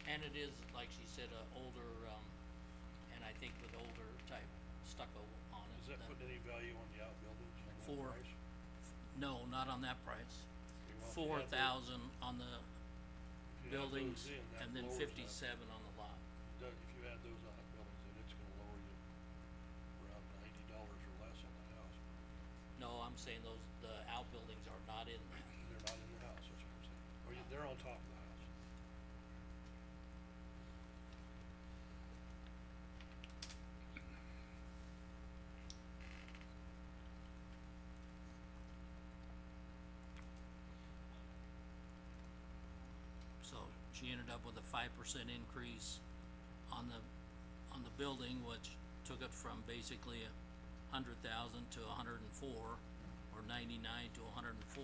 Speaker 1: And it is, like she said, older, and I think with older type stucco on it.
Speaker 12: Does that put any value on the outbuildings on that
Speaker 1: For-
Speaker 12: price?
Speaker 1: No, not on that price.
Speaker 12: Okay, well, if you add those-
Speaker 1: 4,000 on the
Speaker 12: if you add those
Speaker 1: buildings
Speaker 12: in, that
Speaker 1: and then
Speaker 12: lowers that.
Speaker 1: 57 on the lot.
Speaker 12: Doug, if you add those outbuildings, then it's gonna lower you around $90 or less on the house.
Speaker 1: No, I'm saying the outbuildings are not in that.
Speaker 12: They're not in the house, that's what I'm saying. Or they're on top of the house.
Speaker 1: So she ended up with a 5% increase on the building, which took it from basically 100,000 to 104, or 99 to 104.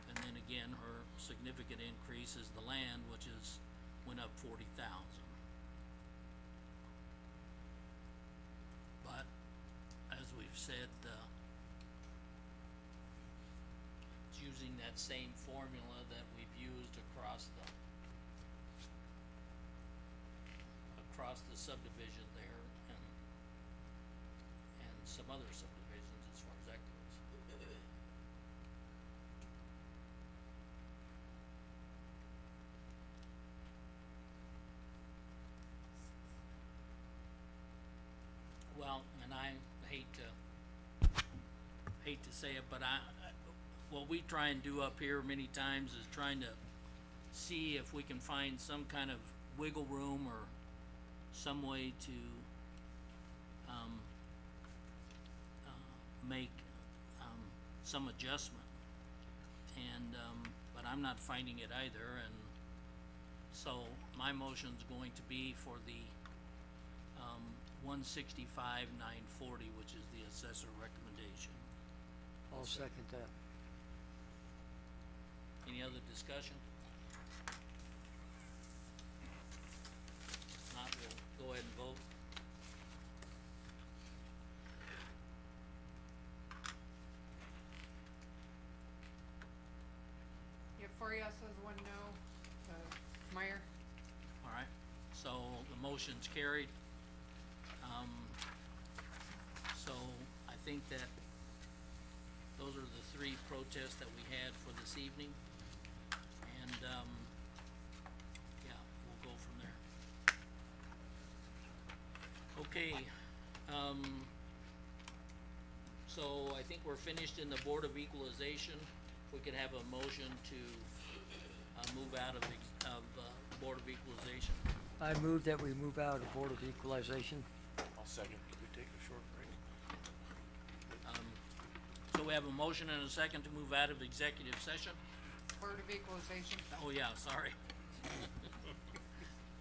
Speaker 1: And then again, her significant increase is the land, which went up 40,000. But as we've said, it's using that same formula that we've used across the subdivision there and some other subdivisions as far as that goes. Well, and I hate to say it, but what we try and do up here many times is trying to see if we can find some kind of wiggle room or some way to make some adjustment. And but I'm not finding it either, and so my motion's going to be for the 165,940, which is the assessor recommendation.
Speaker 4: I'll second that.
Speaker 1: Any other discussion? If not, we'll go ahead and vote.
Speaker 2: You have 4 yeses, 1 no, Meyer,
Speaker 1: All right, so the motion's carried. So I think that those are the 3 protests that we had for this evening. And, yeah, we'll go from there. Okay, so I think we're finished in the Board of Equalization. we could have a motion to, move out of, Board of Equalization.
Speaker 4: I move that we move out of Board of Equalization.
Speaker 3: I'll second. Can we take a short break?
Speaker 1: So we have a motion and a second to move out of executive session?
Speaker 2: Board of Equalization.
Speaker 1: Oh, yeah, sorry.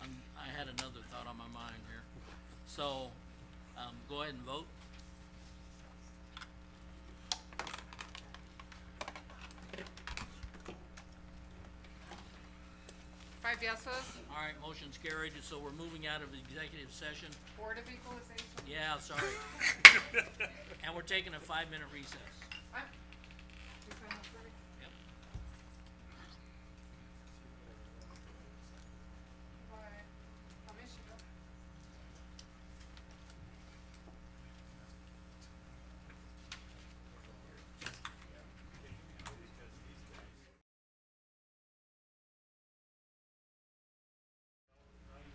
Speaker 1: I had another thought on my mind here. So, go ahead and vote.
Speaker 2: Five yeses.
Speaker 1: All right, motion's carried, so we're moving out of executive session.
Speaker 2: Board of Equalization.
Speaker 1: Yeah, sorry. And we're taking a 5-minute recess.
Speaker 2: What? You sign up for me?
Speaker 1: Yep.
Speaker 2: Bye. I'll miss you, though.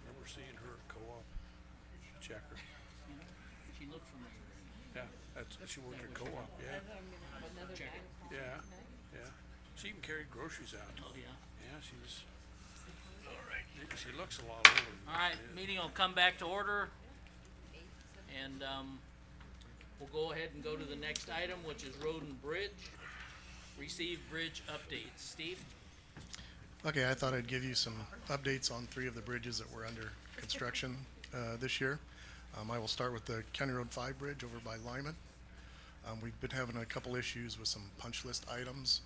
Speaker 3: Remember seeing her at co-op? Checker.
Speaker 1: She looked familiar.
Speaker 3: Yeah, she worked at co-op, yeah.
Speaker 1: Checker.
Speaker 3: Yeah, yeah. She even carried groceries out.
Speaker 1: Oh, yeah.
Speaker 3: Yeah, she was. She looks a lot older. than
Speaker 1: All right,
Speaker 3: she is.
Speaker 1: meeting will come back to order. And, we'll go ahead and go to the next item, which is Road and Bridge. Receive bridge updates. Steve?
Speaker 14: Okay, I thought I'd give you some updates on 3 of the bridges that were under construction this year. I will start with the County Road 5 bridge over by Lyman. We've been having a couple issues with some punch list items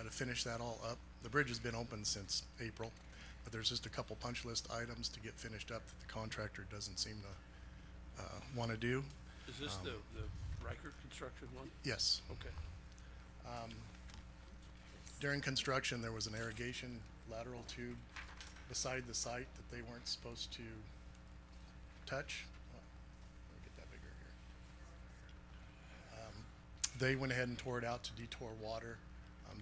Speaker 14: to finish that all up. The bridge has been open since April, but there's just a couple punch list items to get finished up that the contractor doesn't seem to want to do.
Speaker 3: Is this the Riker construction one?
Speaker 14: Yes.
Speaker 3: Okay.
Speaker 14: During construction, there was an irrigation lateral tube beside the site that they weren't supposed to touch. Let me get that bigger here. They went ahead and tore it out to detour water.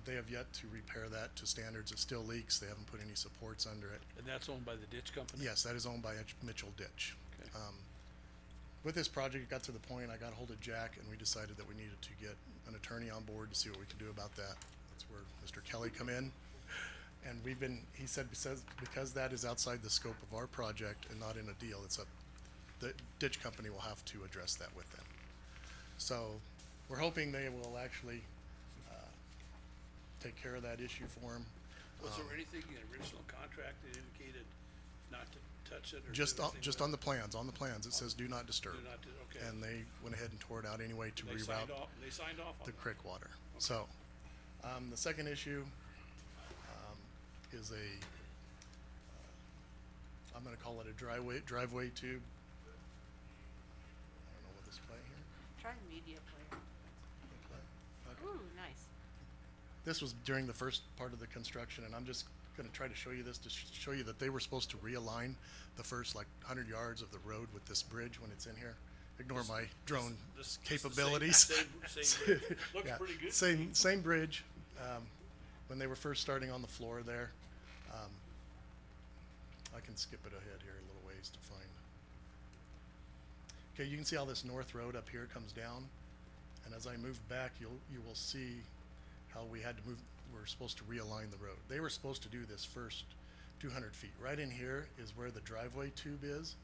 Speaker 14: They have yet to repair that to standards. It still leaks. They haven't put any supports under it.
Speaker 3: And that's owned by the ditch company?
Speaker 14: Yes, that is owned by Mitchell Ditch.
Speaker 3: Okay.
Speaker 14: With this project, it got to the point, I got a hold of Jack and we decided that we needed to get an attorney on board to see what we could do about that. That's where Mr. Kelly come in. And he said because that is outside the scope of our project and not in a deal, the ditch company will have to address that with them. So we're hoping they will actually take care of that issue for him.
Speaker 3: Was there anything in the original contract that indicated not to touch it or do
Speaker 14: Just
Speaker 3: anything
Speaker 14: on
Speaker 3: with
Speaker 14: the plans, it says do not disturb.
Speaker 3: Do not okay.
Speaker 14: And they went ahead and tore it out anyway to
Speaker 3: They
Speaker 14: reroute
Speaker 3: signed off on
Speaker 14: the
Speaker 3: that?
Speaker 14: creek water. So, the second issue, is I'm gonna call it a driveway tube. I don't know what display here.
Speaker 15: Try media player.
Speaker 14: Okay.
Speaker 15: Ooh, nice.
Speaker 14: This was during the first part of the construction, and I'm just gonna try to show you this to show you that they were supposed to realign the first 100 yards of the road with this bridge when it's in here. Ignore my drone
Speaker 3: This
Speaker 14: capabilities.
Speaker 3: Same looks
Speaker 14: Yeah,
Speaker 3: pretty good.
Speaker 14: Same bridge. When they were first starting on the floor there, I can skip it ahead here a little ways to find. Okay, you can see how this north road up here comes down, and as I move back, you will see how we're supposed to realign the road. They were supposed to do this first 200 feet. Right in here is where the driveway tube is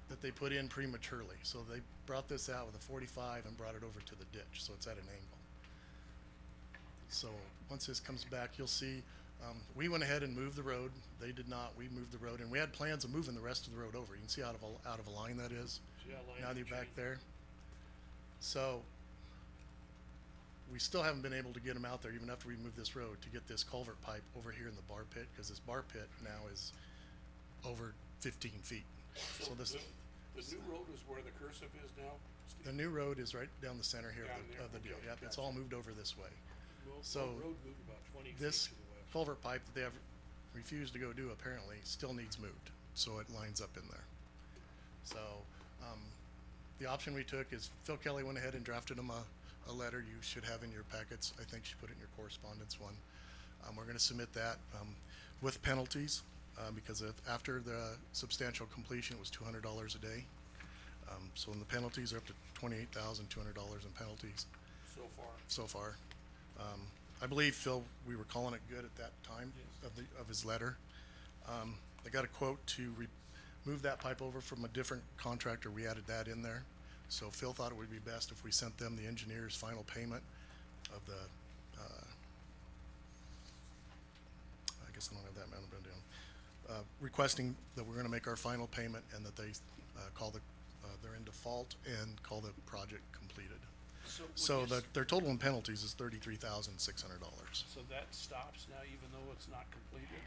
Speaker 14: that they put in prematurely. So they brought this out with a 45 and brought it over to the ditch, so it's at an angle. So once this comes back, you'll see, we went ahead and moved the road. They did not. We moved the road, and we had plans of moving the rest of the road over. You can see out of a line that is.
Speaker 3: See how line
Speaker 14: Now
Speaker 3: is
Speaker 14: they're back
Speaker 3: changed?
Speaker 14: there. So we still haven't been able to get them out there even after we moved this road to get this culvert pipe over here in the bar pit, because this bar pit now is over 15 feet. So this,
Speaker 3: The new road is where the cursive is now? Steve?
Speaker 14: the new road is right down the center here
Speaker 3: Down
Speaker 14: of
Speaker 3: there,
Speaker 14: the deal.
Speaker 3: okay,
Speaker 14: Yep, it's
Speaker 3: gotcha.
Speaker 14: all moved over this way.
Speaker 3: Well,
Speaker 14: So
Speaker 3: the road moved about 20 feet
Speaker 14: this
Speaker 3: to the west.
Speaker 14: culvert pipe that they have refused to go do apparently still needs moved, so it lines up in there. So, the option we took is Phil Kelly went ahead and drafted them a letter you should have in your packets. I think she put it in your correspondence one. We're gonna submit that, with penalties, because after the substantial completion, it was $200 a day. So when the penalties are up to $28,200 in penalties
Speaker 3: So far.
Speaker 14: so far. I believe, Phil, we were calling it good at that time of his letter. I got a quote to move that pipe over from a different contractor. We added that in there. So Phil thought it would be best if we sent them the engineer's final payment of the, I guess I don't have that amount written down. Requesting that we're gonna make our final payment and that they, they're in default and call the project completed. So their total in penalties is $33,600.
Speaker 3: So that stops now even though it's not completed?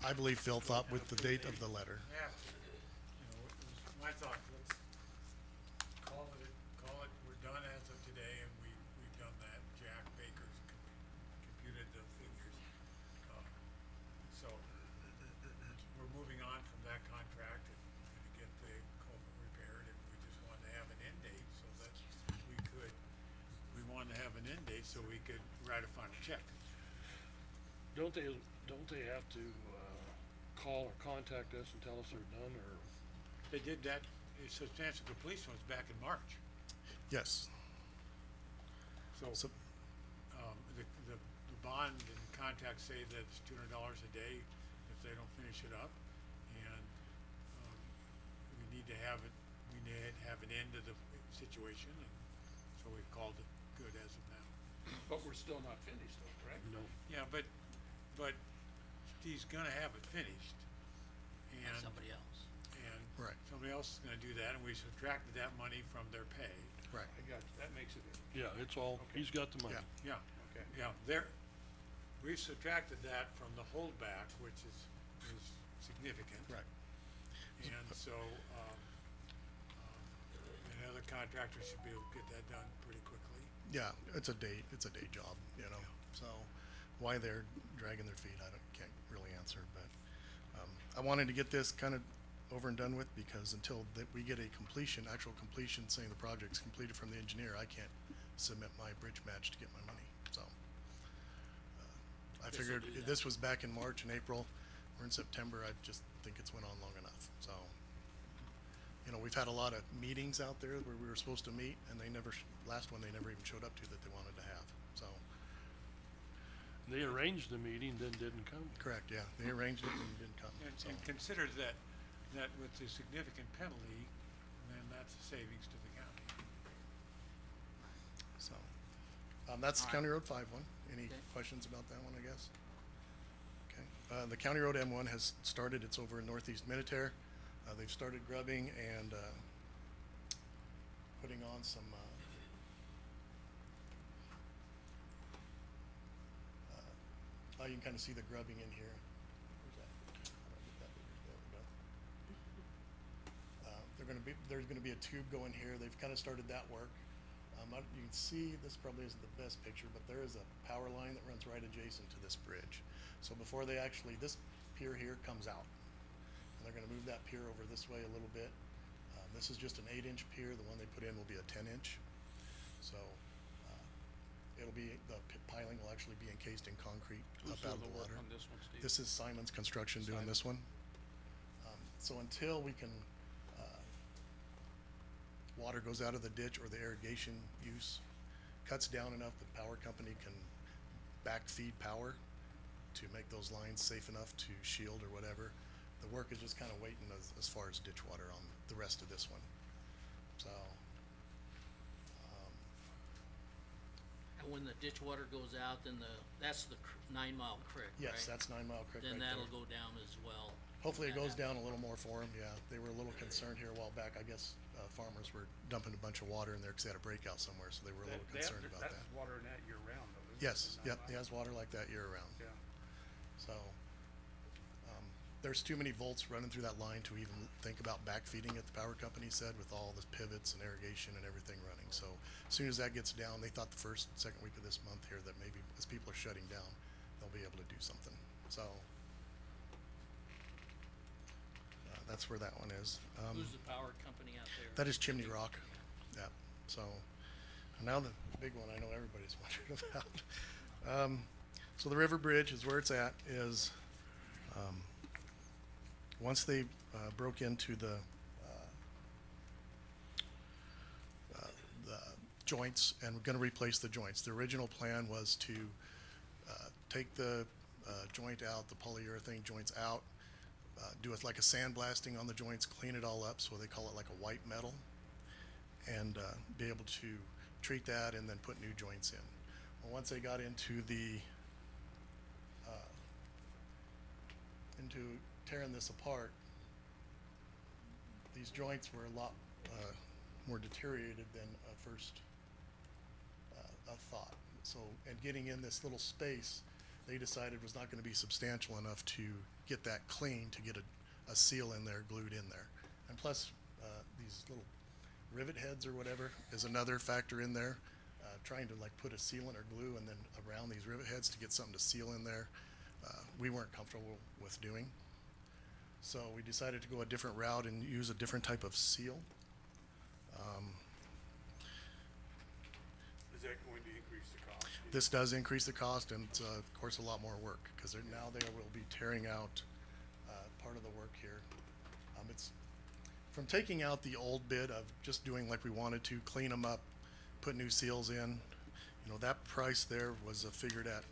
Speaker 14: I believe Phil thought with the date of the letter.
Speaker 5: Have to, you know, it was my thought, let's call it, we're done as of today, and we've done that. Jack Baker's computed the figures. So, we're moving on from that contract and to get the culvert repaired, and we just wanted to have an end date so that we wanted to have an end date so we could write a final check.
Speaker 12: Don't they have to, call or contact us and tell us they're done, or?
Speaker 5: They did that, substantial completion was back in March.
Speaker 14: Yes.
Speaker 5: So, the bond and contract say that it's $200 a day if they don't finish it up, and, we need to have an end to the situation, and so we've called it good as of now.
Speaker 3: But we're still not finished though, correct?
Speaker 12: No.
Speaker 5: Yeah, but he's gonna have it finished, and.
Speaker 1: Somebody else.
Speaker 5: And
Speaker 14: Right.
Speaker 5: somebody else is gonna do that, and we subtracted that money from their pay.
Speaker 14: Right.
Speaker 3: I got you, that makes it.
Speaker 12: Yeah, it's all, he's got the money.
Speaker 14: Yeah.
Speaker 5: Yeah.
Speaker 3: Okay.
Speaker 5: Yeah, we've subtracted that from the holdback, which is significant.
Speaker 14: Right.
Speaker 5: And so, and other contractors should be able to get that done pretty quickly.
Speaker 14: Yeah, it's a day job, you know, so why they're dragging their feet, can't really answer, but, I wanted to get this kind of over and done with because until we get a actual completion saying the project's completed from the engineer, I can't submit my bridge match to get my money, so. I
Speaker 1: This'll
Speaker 14: figured
Speaker 1: do that.
Speaker 14: this was back in March and April, we're in September, I just think it's went on long enough, so. You know, we've had a lot of meetings out there where we were supposed to meet and last one they never even showed up to that they wanted to have, so.
Speaker 12: They arranged the meeting, then didn't come.
Speaker 14: Correct, yeah, they arranged it and didn't come, so.
Speaker 5: And consider that with the significant penalty, then that's a savings to the county.
Speaker 14: So, that's
Speaker 1: All
Speaker 14: County
Speaker 1: right.
Speaker 14: Road 5 one. Any
Speaker 1: Okay.
Speaker 14: questions about that one, I guess? Okay, the County Road M1 has started, it's over in northeast Minutair. They've started grubbing and, putting on some, you can kinda see the grubbing in here. Where's that? How do I get that bigger? There we go. There's gonna be a tube going here. They've kinda started that work. You can see, this probably isn't the best picture, but there is a power line that runs right adjacent to this bridge. So before this pier here comes out. And they're gonna move that pier over this way a little bit. This is just an 8-inch pier. The one they put in will be a 10-inch. So, the piling will actually be encased in concrete
Speaker 3: Who's
Speaker 14: up out of
Speaker 3: doing
Speaker 14: the
Speaker 3: the work
Speaker 14: water.
Speaker 3: on this one, Steve?
Speaker 14: This is Simon's Construction doing
Speaker 3: Simon.
Speaker 14: this one. So until we can, water goes out of the ditch or the irrigation use cuts down enough, the power company can backfeed power to make those lines safe enough to shield or whatever. The work is just kinda waiting as far as ditch water on the rest of this one, so.
Speaker 1: And when the ditch water goes out, then that's the 9 Mile Creek, right?
Speaker 14: Yes, that's 9 Mile Creek right
Speaker 1: Then
Speaker 14: there.
Speaker 1: that'll go down as well.
Speaker 14: Hopefully it
Speaker 1: when
Speaker 14: goes
Speaker 1: that
Speaker 14: down a little more for them, yeah. They were a little concerned here a while back. I guess, farmers were dumping a bunch of water in there because they had a breakout somewhere, so they were a little concerned about that.
Speaker 3: That's water in that year round though, isn't it?
Speaker 14: Yes,
Speaker 3: The
Speaker 14: yep,
Speaker 3: 9
Speaker 14: he
Speaker 3: mile?
Speaker 14: has water like that year round.
Speaker 3: Yeah.
Speaker 14: So, there's too many volts running through that line to even think about backfeeding it, the power company said, with all the pivots and irrigation and everything running. So, as soon as that gets down, they thought the second week of this month here that maybe as people are shutting down, they'll be able to do something. So, that's where that one is.
Speaker 1: Who's the power company out there?
Speaker 14: That is Chimney Rock, yeah, so, now the big one I know everybody's wondering about. So the River Bridge is where it's at, once they, broke into the joints and we're gonna replace the joints. The original plan was to, take the, joint out, the polyurethane joints out, do it like a sandblasting on the joints, clean it all up, so they call it like a white metal, and be able to treat that and then put new joints in. Well, once they got into the into tearing this apart, these joints were a lot more deteriorated than first thought. So, and getting in this little space, they decided was not going to be substantial enough to get that clean, to get a seal in there, glued in there. And plus, these little rivet heads or whatever is another factor in there. Trying to like put a sealant or glue and then around these rivet heads to get something to seal in there, we weren't comfortable with doing. So we decided to go a different route and use a different type of seal.
Speaker 3: Is that going to increase the cost?
Speaker 14: This does increase the cost, and it's, of course, a lot more work, because now they will be tearing out part of the work here. It's from taking out the old bit of just doing like we wanted to, clean them up, put new seals in. You know, that price there was figured at,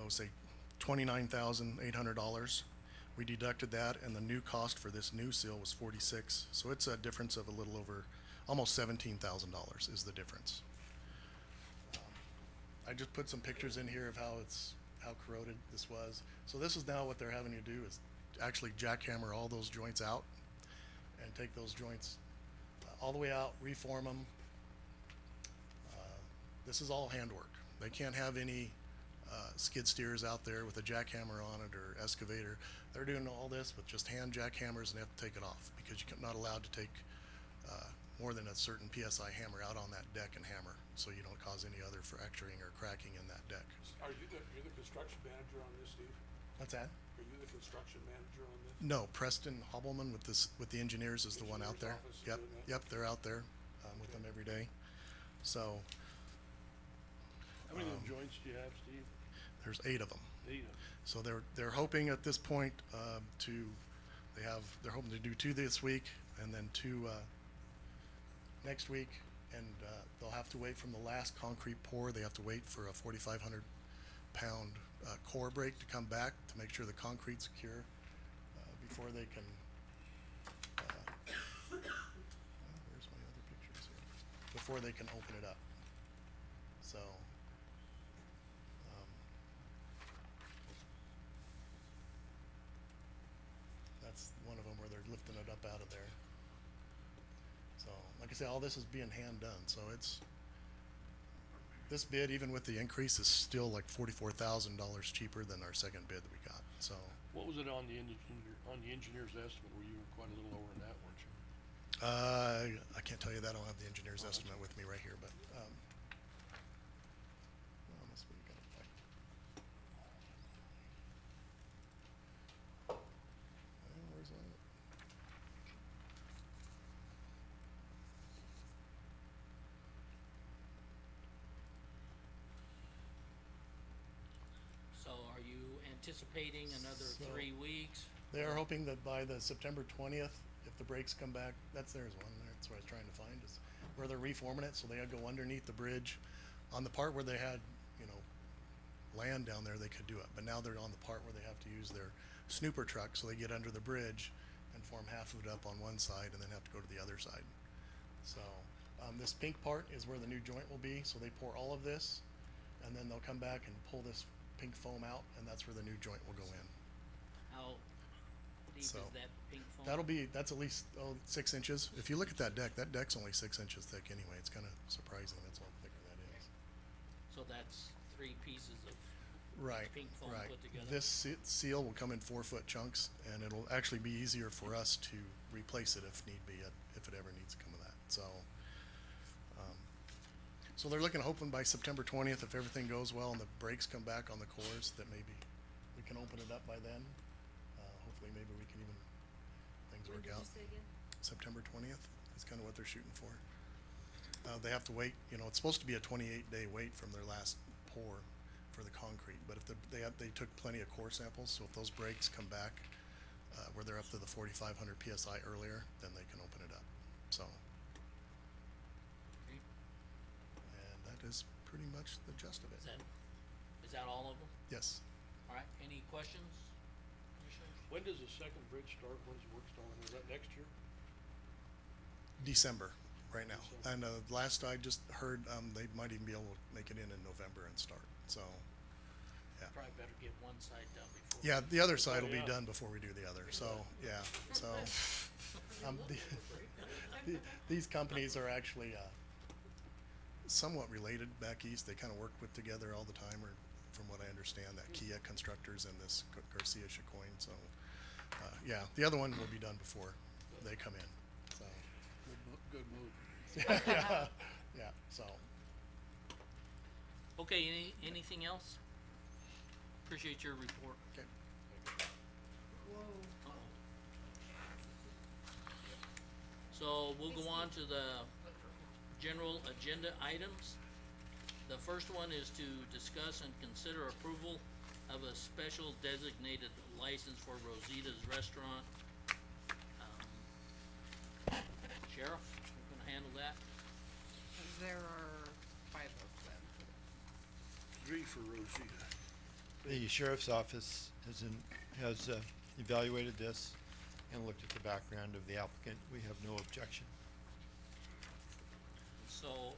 Speaker 14: say, $29,800. We deducted that, and the new cost for this new seal was $46. So it's a difference of a little over, almost $17,000 is the difference. I just put some pictures in here of how corroded this was. So this is now what they're having to do is actually jackhammer all those joints out and take those joints all the way out, reform them. This is all handwork. They can't have any skid steers out there with a jackhammer on it or excavator. They're doing all this with just hand jackhammers, and they have to take it off because you're not allowed to take more than a certain PSI hammer out on that deck and hammer, so you don't cause any other fracturing or cracking in that deck.
Speaker 3: You're the construction manager on this, Steve?
Speaker 14: What's that?
Speaker 3: Are you the construction manager on this?
Speaker 14: No, Preston Hobbleman with the engineers is the one out there.
Speaker 3: Engineer's office is
Speaker 14: Yep,
Speaker 3: doing that?
Speaker 14: yep, they're out there with them every day. So
Speaker 12: How many of them joints do you have, Steve?
Speaker 14: there's 8 of them.
Speaker 12: 8 of them.
Speaker 14: So they're hoping at this point they're hoping to do 2 this week and then 2 next week, and they'll have to wait from the last concrete pour. They have to wait for a 4,500 pound core break to come back to make sure the concrete's secure before they can. Where's my other pictures here? Before they can open it up. So. That's one of them where they're lifting it up out of there. So, like I say, all this is being hand done, so this bid, even with the increase, is still like $44,000 cheaper than our second bid that we got, so.
Speaker 12: What was it on the engineer's estimate? Were you quite a little over in that, weren't you?
Speaker 14: I can't tell you that, I don't have the engineer's estimate with me right here, but, well, must be kind of like. Where's that?
Speaker 1: So are you anticipating another
Speaker 14: So-
Speaker 1: 3 weeks?
Speaker 14: They are hoping that by the September 20th, if the brakes come back, there's one, that's what I was trying to find, is where they're reforming it, so they go underneath the bridge. On the part where they had, land down there, they could do it, but now they're on the part where they have to use their snooper truck, so they get under the bridge and form half of it up on one side and then have to go to the other side. So, this pink part is where the new joint will be, so they pour all of this, and then they'll come back and pull this pink foam out, and that's where the new joint will go in.
Speaker 1: How deep is
Speaker 14: So,
Speaker 1: that pink foam?
Speaker 14: That's at least 6 inches. If you look at that deck's only 6 inches thick anyway. It's kind of surprising that's how thick that is.
Speaker 1: So that's 3 pieces of
Speaker 14: Right,
Speaker 1: pink foam
Speaker 14: right.
Speaker 1: put together?
Speaker 14: This seal will come in 4-foot chunks, and it'll actually be easier for us to replace it if need be, if it ever needs to come to that. So they're hoping by September 20th, if everything goes well and the brakes come back on the cores, that maybe we can open it up by then. Hopefully, maybe we can even things work out. September 20th is kind of what they're shooting for. They have to wait. It's supposed to be a 28-day wait from their last pour for the concrete, but if they took plenty of core samples, so if those brakes come back where they're up to the 4,500 PSI earlier, then they can open it up. So,
Speaker 1: Okay.
Speaker 14: and that is pretty much the gist of it.
Speaker 1: Is that all of them?
Speaker 14: Yes.
Speaker 1: Alright, any questions, commissioners?
Speaker 12: When does the second bridge start? When's the work starting? Is that next year?
Speaker 14: December, right now.
Speaker 12: December.
Speaker 14: And, last I just heard, they might even be able to make it in November and start, so, yeah.
Speaker 1: Probably better get one side done before.
Speaker 14: Yeah, the other side will be
Speaker 12: yeah.
Speaker 14: done before we do the other, so, yeah, so. These companies are actually, somewhat related back east. They kinda work together all the time, or from what I understand, that Kia Constructors and this Garcia Chicoine, so, yeah, the other one will be done before they come in, so.
Speaker 12: Good move.
Speaker 14: Yeah, yeah, so.
Speaker 1: Okay, anything else? Appreciate your report.
Speaker 14: Okay.
Speaker 1: Uh-oh. So we'll go on to the general agenda items. The first one is to discuss and consider approval of a special designated license for Rosita's Restaurant. Sheriff, you're gonna handle that?
Speaker 2: There are 5 of them.
Speaker 3: 3 for Rosita.
Speaker 15: The sheriff's office has evaluated this and looked at the background of the applicant. We have no objection.
Speaker 1: So,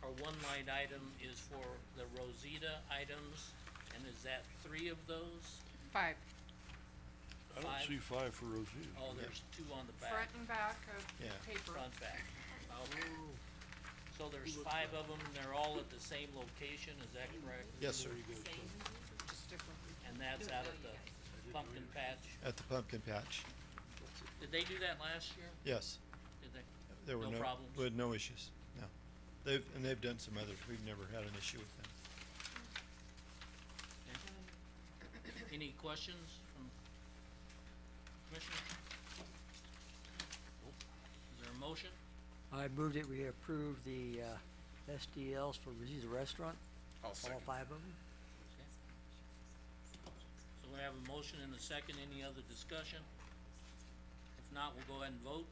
Speaker 1: our one line item is for the Rosita items, and is that 3 of those?
Speaker 2: 5,
Speaker 12: I don't
Speaker 1: 5?
Speaker 12: see 5 for Rosita.
Speaker 1: Oh, there's 2 on the back.
Speaker 2: front and back of
Speaker 15: Yeah.
Speaker 2: paper.
Speaker 1: Front, back. Okay. So there's 5 of them, they're all at the same location, is that correct?
Speaker 15: Yes, sir.
Speaker 2: Just differently.
Speaker 1: And that's out at the pumpkin patch?
Speaker 15: At the pumpkin patch.
Speaker 1: Did they do that last year?
Speaker 15: Yes.
Speaker 1: Did they?
Speaker 15: There were
Speaker 1: No
Speaker 15: no,
Speaker 1: problems?
Speaker 15: we had no issues, no. They've done some others. We've never had an issue with them.
Speaker 1: Okay. Any questions from commissioners? Is there a motion?
Speaker 4: I moved it, we approve the, SDLs for Rosita Restaurant,
Speaker 7: I'll
Speaker 4: all
Speaker 7: second.
Speaker 4: 5 of them.
Speaker 1: So we have a motion and a second, any other discussion? If not, we'll go ahead and vote.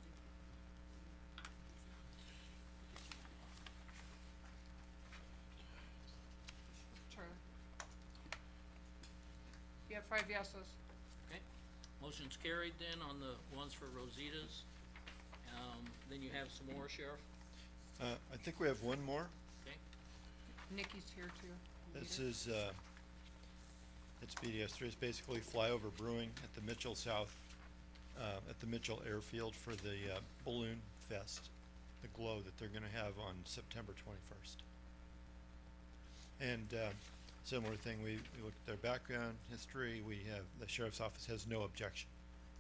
Speaker 2: Charlie? You have 5 yeses.
Speaker 1: Okay, motion's carried then on the ones for Rosita's. Then you have some more, Sheriff,
Speaker 15: I think we have one more.
Speaker 1: okay?
Speaker 2: Nikki's here too.
Speaker 15: This
Speaker 2: Leader.
Speaker 15: is, it's BDS3. It's basically Flyover Brewing at the Mitchell South, at the Mitchell Airfield for the, Balloon Fest, the glow that they're gonna have on September 21st. And, similar thing, we looked at their background, history, the sheriff's office has no objection.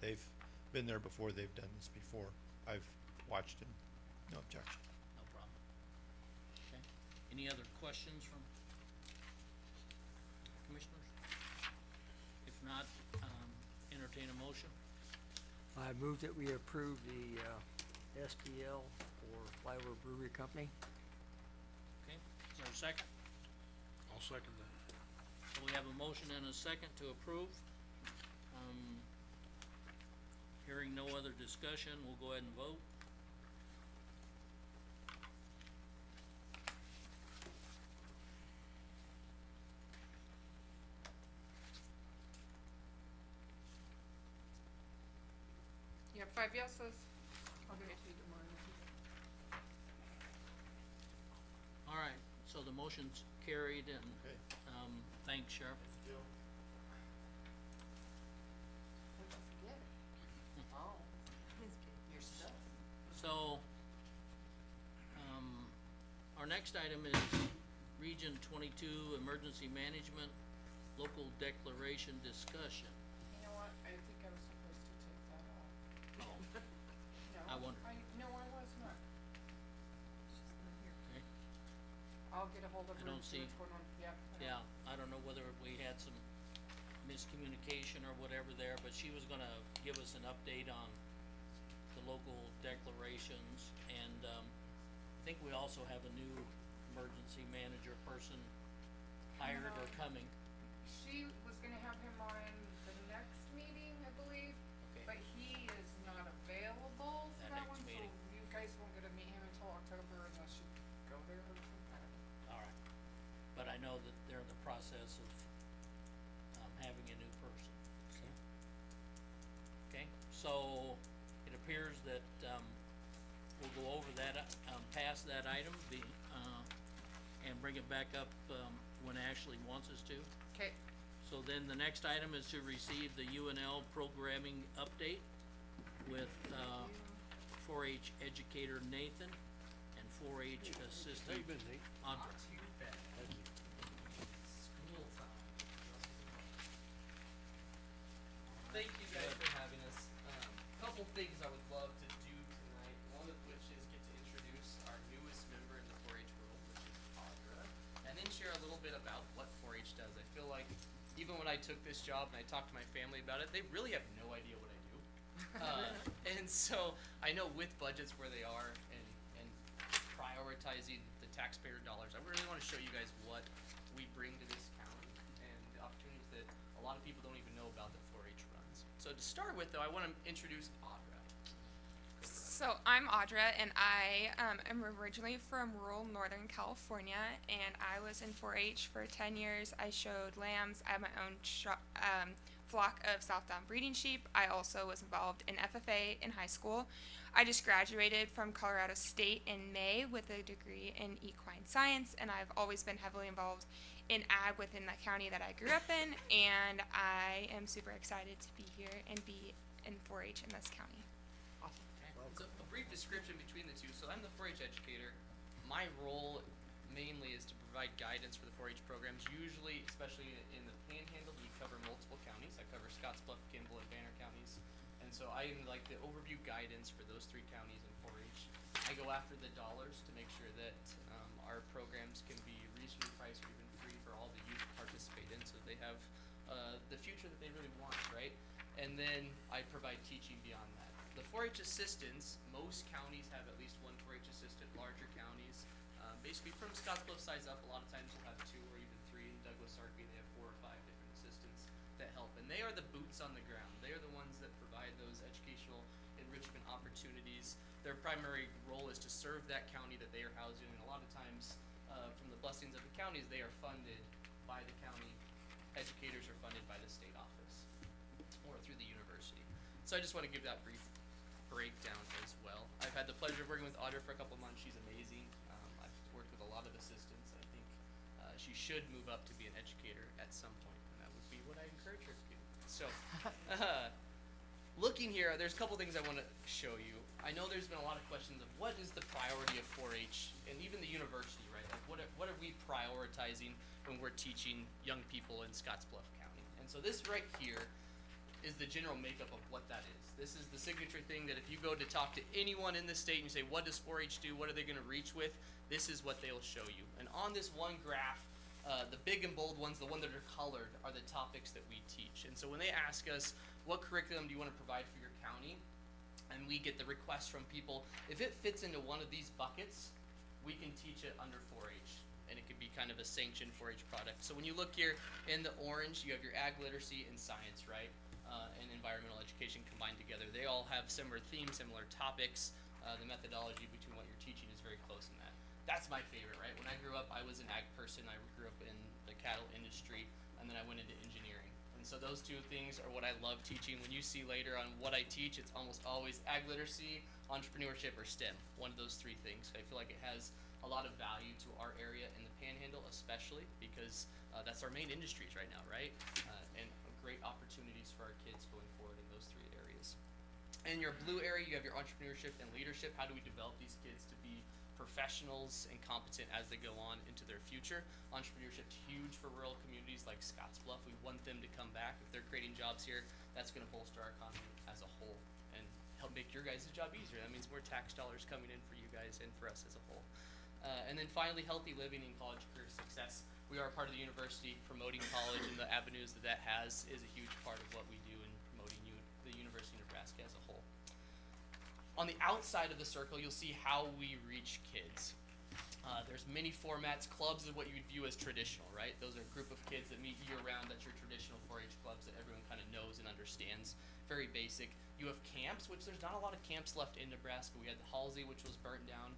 Speaker 15: They've been there before, they've done this before. I've watched them, no objection.
Speaker 1: No problem. Okay, any other questions from commissioners? If not, entertain a motion.
Speaker 4: I moved that we approve the, SDL for Flyover Brewery Company.
Speaker 1: Okay, is there a second?
Speaker 12: I'll second that.
Speaker 1: So we have a motion and a second to approve. Hearing no other discussion, we'll go ahead and vote.
Speaker 2: You have 5 yeses. I'll give it to you tomorrow.
Speaker 1: All right, so the motion's carried and,
Speaker 15: Okay.
Speaker 1: thanks, Sheriff. So, our next item is Region 22 Emergency Management Local Declaration Discussion.
Speaker 2: You know what? I think I was supposed to take that off.
Speaker 1: Oh,
Speaker 2: No,
Speaker 1: I wonder.
Speaker 2: No, I was not.
Speaker 1: okay.
Speaker 2: I'll get a hold of
Speaker 1: I
Speaker 2: her and
Speaker 1: don't
Speaker 2: see
Speaker 1: see-
Speaker 2: what's going on. Yeah.
Speaker 1: Yeah, I don't know whether we had some miscommunication or whatever there, but she was gonna give us an update on the local declarations, and, I think we also have a new emergency manager person hired or coming.
Speaker 2: She was gonna have him on the next meeting, I believe,
Speaker 1: Okay.
Speaker 2: but he is not available for
Speaker 1: That
Speaker 2: that
Speaker 1: next
Speaker 2: one, so
Speaker 1: meeting.
Speaker 2: you guys won't get to meet him until October unless you go there or something.
Speaker 1: All right. but I know that they're in the process of, having a new person. Okay, so it appears that, we'll go over that, past that item, and bring it back up, when Ashley wants us to.
Speaker 2: Okay,
Speaker 1: So then the next item is to receive the UNL programming update with, 4-H educator Nathan and 4-H assistant
Speaker 12: How you been, Nate?
Speaker 1: Audra.
Speaker 16: School time. Thank you guys for having us. Couple things I would love to do tonight, one of which is get to introduce our newest member in the 4-H world, which is Audra, and then share a little bit about what 4-H does. I feel like even when I took this job and I talked to my family about it, they really have no idea what I do. And so I know with budgets where they are and prioritizing the taxpayer dollars, I really wanna show you guys what we bring to this county and the opportunities that a lot of people don't even know about that 4-H runs. So to start with though, I wanna introduce Audra.
Speaker 17: So I'm Audra, and I am originally from rural Northern California, and I was in 4-H for 10 years. I showed lambs. I have my own flock of Southdown breeding sheep. I also was involved in FFA in high school. I just graduated from Colorado State in May with a degree in equine science, and I've always been heavily involved in ag within the county that I grew up in, and I am super excited to be here and be in 4-H in this county.
Speaker 16: So a brief description between the two. So I'm the 4-H educator. My role mainly is to provide guidance for the 4-H programs. Usually, especially in the Panhandle, we cover multiple counties. I cover Scotts Bluff, Kimball, and Banner counties. And so I am like the overview guidance for those 3 counties in 4-H. I go after the dollars to make sure that our programs can be reasonably priced or even free for all the youth to participate in, so they have the future that they really want, right? And then I provide teaching beyond that. The 4-H assistants, most counties have at least one 4-H assistant. Larger counties, basically from Scotts Bluff size up, a lot of times we'll have 2 or even 3. In Douglas, Sarpy, they have 4 or 5 different assistants that help, and they are the boots on the ground. They are the ones that provide those educational enrichment opportunities. Their primary role is to serve that county that they are housing, and a lot of times, from the blessings of the counties, they are funded by the county. Educators are funded by the state office or through the university. So I just want to give that brief breakdown as well. I've had the pleasure of working with Audra for a couple months. She's amazing. I've worked with a lot of assistants. I think she should move up to be an educator at some point, and that would be what I encourage her to do. So, looking here, there's a couple things I want to show you. I know there's been a lot of questions of what is the priority of 4-H and even the university, right? Like what are we prioritizing when we're teaching young people in Scotts Bluff County? And so this right here is the general makeup of what that is. This is the signature thing that if you go to talk to anyone in the state and you say, what does 4-H do? What are they going to reach with? This is what they'll show you. And on this one graph, the big and bold ones, the ones that are colored, are the topics that we teach. And so when they ask us, what curriculum do you want to provide for your county? And we get the request from people, if it fits into one of these buckets, we can teach it under 4-H. And it could be kind of a sanctioned 4-H product. So when you look here in the orange, you have your ag literacy and science, right? And environmental education combined together. They all have similar themes, similar topics. The methodology between what you're teaching is very close in that. That's my favorite, right? When I grew up, I was an ag person. I grew up in the cattle industry, and then I went into engineering. And so those 2 things are what I love teaching. When you see later on what I teach, it's almost always ag literacy, entrepreneurship, or STEM. One of those 3 things. I feel like it has a lot of value to our area in the Panhandle, especially because that's our main industries right now, right? And great opportunities for our kids going forward in those 3 areas. In your blue area, you have your entrepreneurship and leadership. How do we develop these kids to be professionals and competent as they go on into their future? Entrepreneurship is huge for rural communities like Scotts Bluff. We want them to come back. If they're creating jobs here, that's going to bolster our economy as a whole and help make your guys' job easier. That means more tax dollars coming in for you guys and for us as a whole. And then finally, healthy living and college career success. We are part of the university. Promoting college and the avenues that that has is a huge part of what we do in promoting the University of Nebraska as a whole. On the outside of the circle, you'll see how we reach kids. There's many formats. Clubs is what you would view as traditional, right? Those are a group of kids that meet year-round. That's your traditional 4-H clubs that everyone kind of knows and understands. Very basic. You have camps, which there's not a lot of camps left in Nebraska. We had the Halsey, which was burnt down,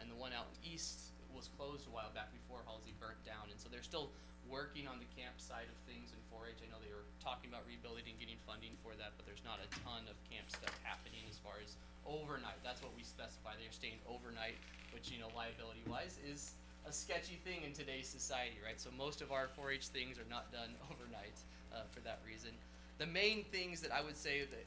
Speaker 16: and the one out east was closed a while back before Halsey burnt down, and so they're still working on the camp side of things in 4-H. I know they were talking about rebuilding and getting funding for that, but there's not a ton of camp stuff happening as far as overnight. That's what we specify. They're staying overnight, which, you know, liability wise is a sketchy thing in today's society, right? So most of our 4-H things are not done overnight for that reason. The main things that I would say that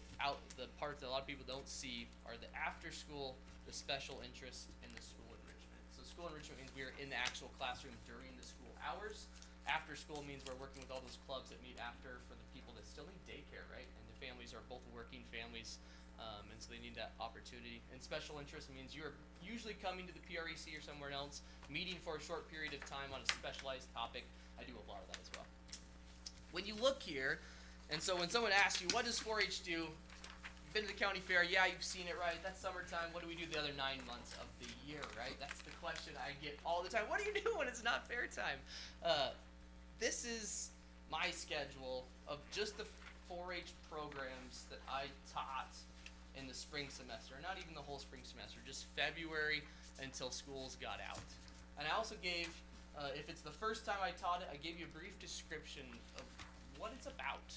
Speaker 16: the parts that a lot of people don't see are the after school, the special interest, and the school enrichment. So school enrichment means we are in the actual classroom during the school hours. After school means we're working with all those clubs that meet after for the people that still need daycare, right? And the families are both working families, and so they need that opportunity. And special interest means you're usually coming to the PREC or somewhere else, meeting for a short period of time on a specialized topic. I do a lot of that as well. When you look here, and so when someone asks you, what does 4-H do? You've been to the county fair, yeah, you've seen it, right? That's summertime. What do we do the other 9 months of the year, right? That's the question I get all the time. What do you do when it's not fair time? This is my schedule of just the 4-H programs that I taught in the spring semester, not even the whole spring semester, just February until schools got out. And I also gave, if it's the first time I taught it, I gave you a brief description of what it's about,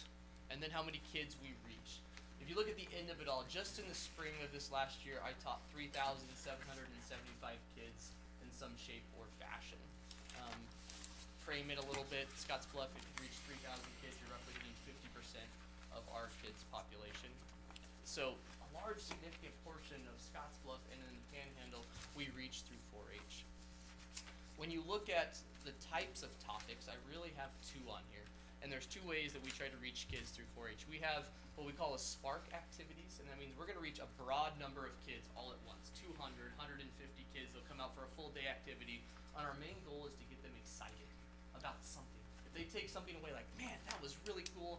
Speaker 16: and then how many kids we reach. If you look at the end of it all, just in the spring of this last year, I taught 3,775 kids in some shape or fashion. Frame it a little bit, Scotts Bluff, if you reach 3,000 kids, you're roughly hitting 50% of our kids' population. So a large significant portion of Scotts Bluff and in the Panhandle, we reach through 4-H. When you look at the types of topics, I really have 2 on here. And there's 2 ways that we try to reach kids through 4-H. We have what we call a spark activities, and that means we're going to reach a broad number of kids all at once. 200, 150 kids, they'll come out for a full day activity. And our main goal is to get them excited about something. If they take something away like, man, that was really cool,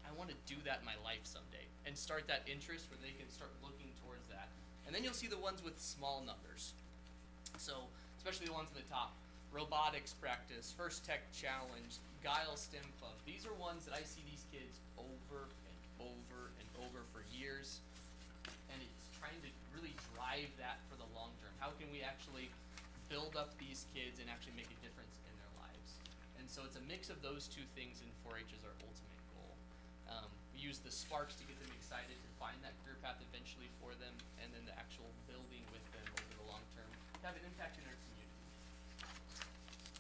Speaker 16: I want to do that in my life someday. And start that interest where they can start looking towards that. And then you'll see the ones with small numbers. So, especially the ones in the top. Robotics practice, First Tech Challenge, Guile STEM Club. These are ones that I see these kids over and over and over for years. And it's trying to really drive that for the long term. How can we actually build up these kids and actually make a difference in their lives? And so it's a mix of those 2 things in 4-H is our ultimate goal. We use the sparks to get them excited to find that career path eventually for them, and then the actual building with them over the long term to have an impact in their community.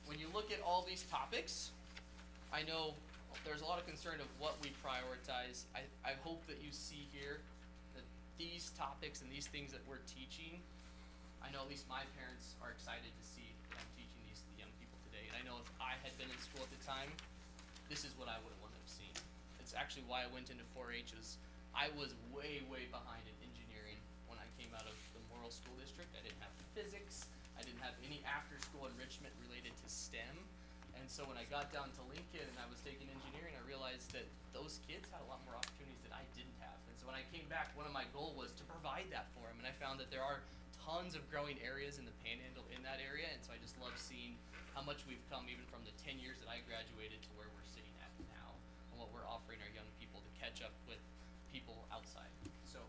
Speaker 16: When you look at all these topics, I know there's a lot of concern of what we prioritize. I hope that you see here that these topics and these things that we're teaching, I know at least my parents are excited to see that I'm teaching these to the young people today. And I know if I had been in school at the time, this is what I would have wanted to have seen. It's actually why I went into 4-H is I was way, way behind in engineering when I came out of the Morrill School District. I didn't have physics. I didn't have any after-school enrichment related to STEM. And so when I got down to Lincoln and I was taking engineering, I realized that those kids had a lot more opportunities that I didn't have. And so when I came back, one of my goals was to provide that for them. And I found that there are tons of growing areas in the Panhandle in that area. And so I just love seeing how much we've come even from the 10 years that I graduated to where we're sitting at now and what we're offering our young people to catch up with people outside. So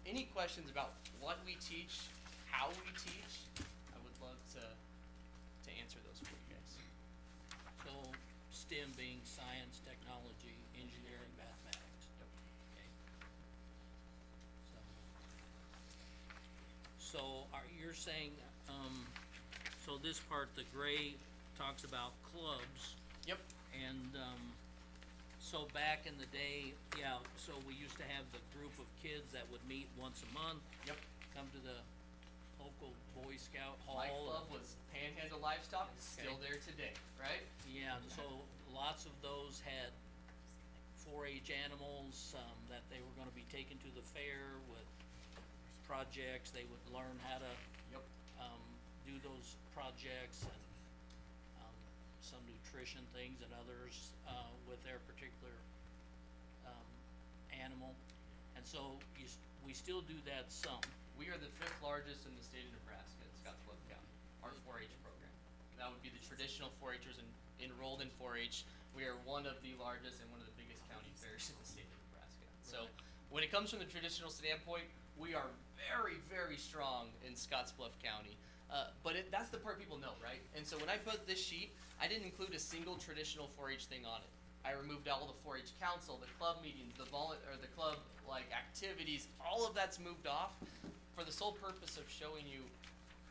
Speaker 16: any questions about what we teach, how we teach, I would love to answer those for you guys.
Speaker 1: So STEM being science, technology, engineering, mathematics.
Speaker 16: Yep.
Speaker 1: Okay. So you're saying, so this part, the gray talks about clubs.
Speaker 16: Yep.
Speaker 1: And, so back in the day, yeah, so we used to have the group of kids that would meet once a month.
Speaker 16: Yep.
Speaker 1: Come to the local Boy Scout hall.
Speaker 16: My club was Panhandle Livestock, it's still there today, right?
Speaker 1: Yeah, so lots of those had 4-H animals, that they were gonna be taken to the fair with projects. They would learn how to,
Speaker 16: Yep.
Speaker 1: do those projects and, some nutrition things and others, with their particular, animal. And so we still do that some.
Speaker 16: We are the 5th largest in the state of Nebraska in Scotts Bluff County, our 4-H program. That would be the traditional 4-Hers enrolled in 4-H. We are one of the largest and one of the biggest county fairs in the state of Nebraska. So when it comes from the traditional standpoint, we are very, very strong in Scotts Bluff County. That's the part people know, right? And so when I put this sheet, I didn't include a single traditional 4-H thing on it. I removed all the 4-H council, the club meetings, the club like activities, all of that's moved off for the sole purpose of showing you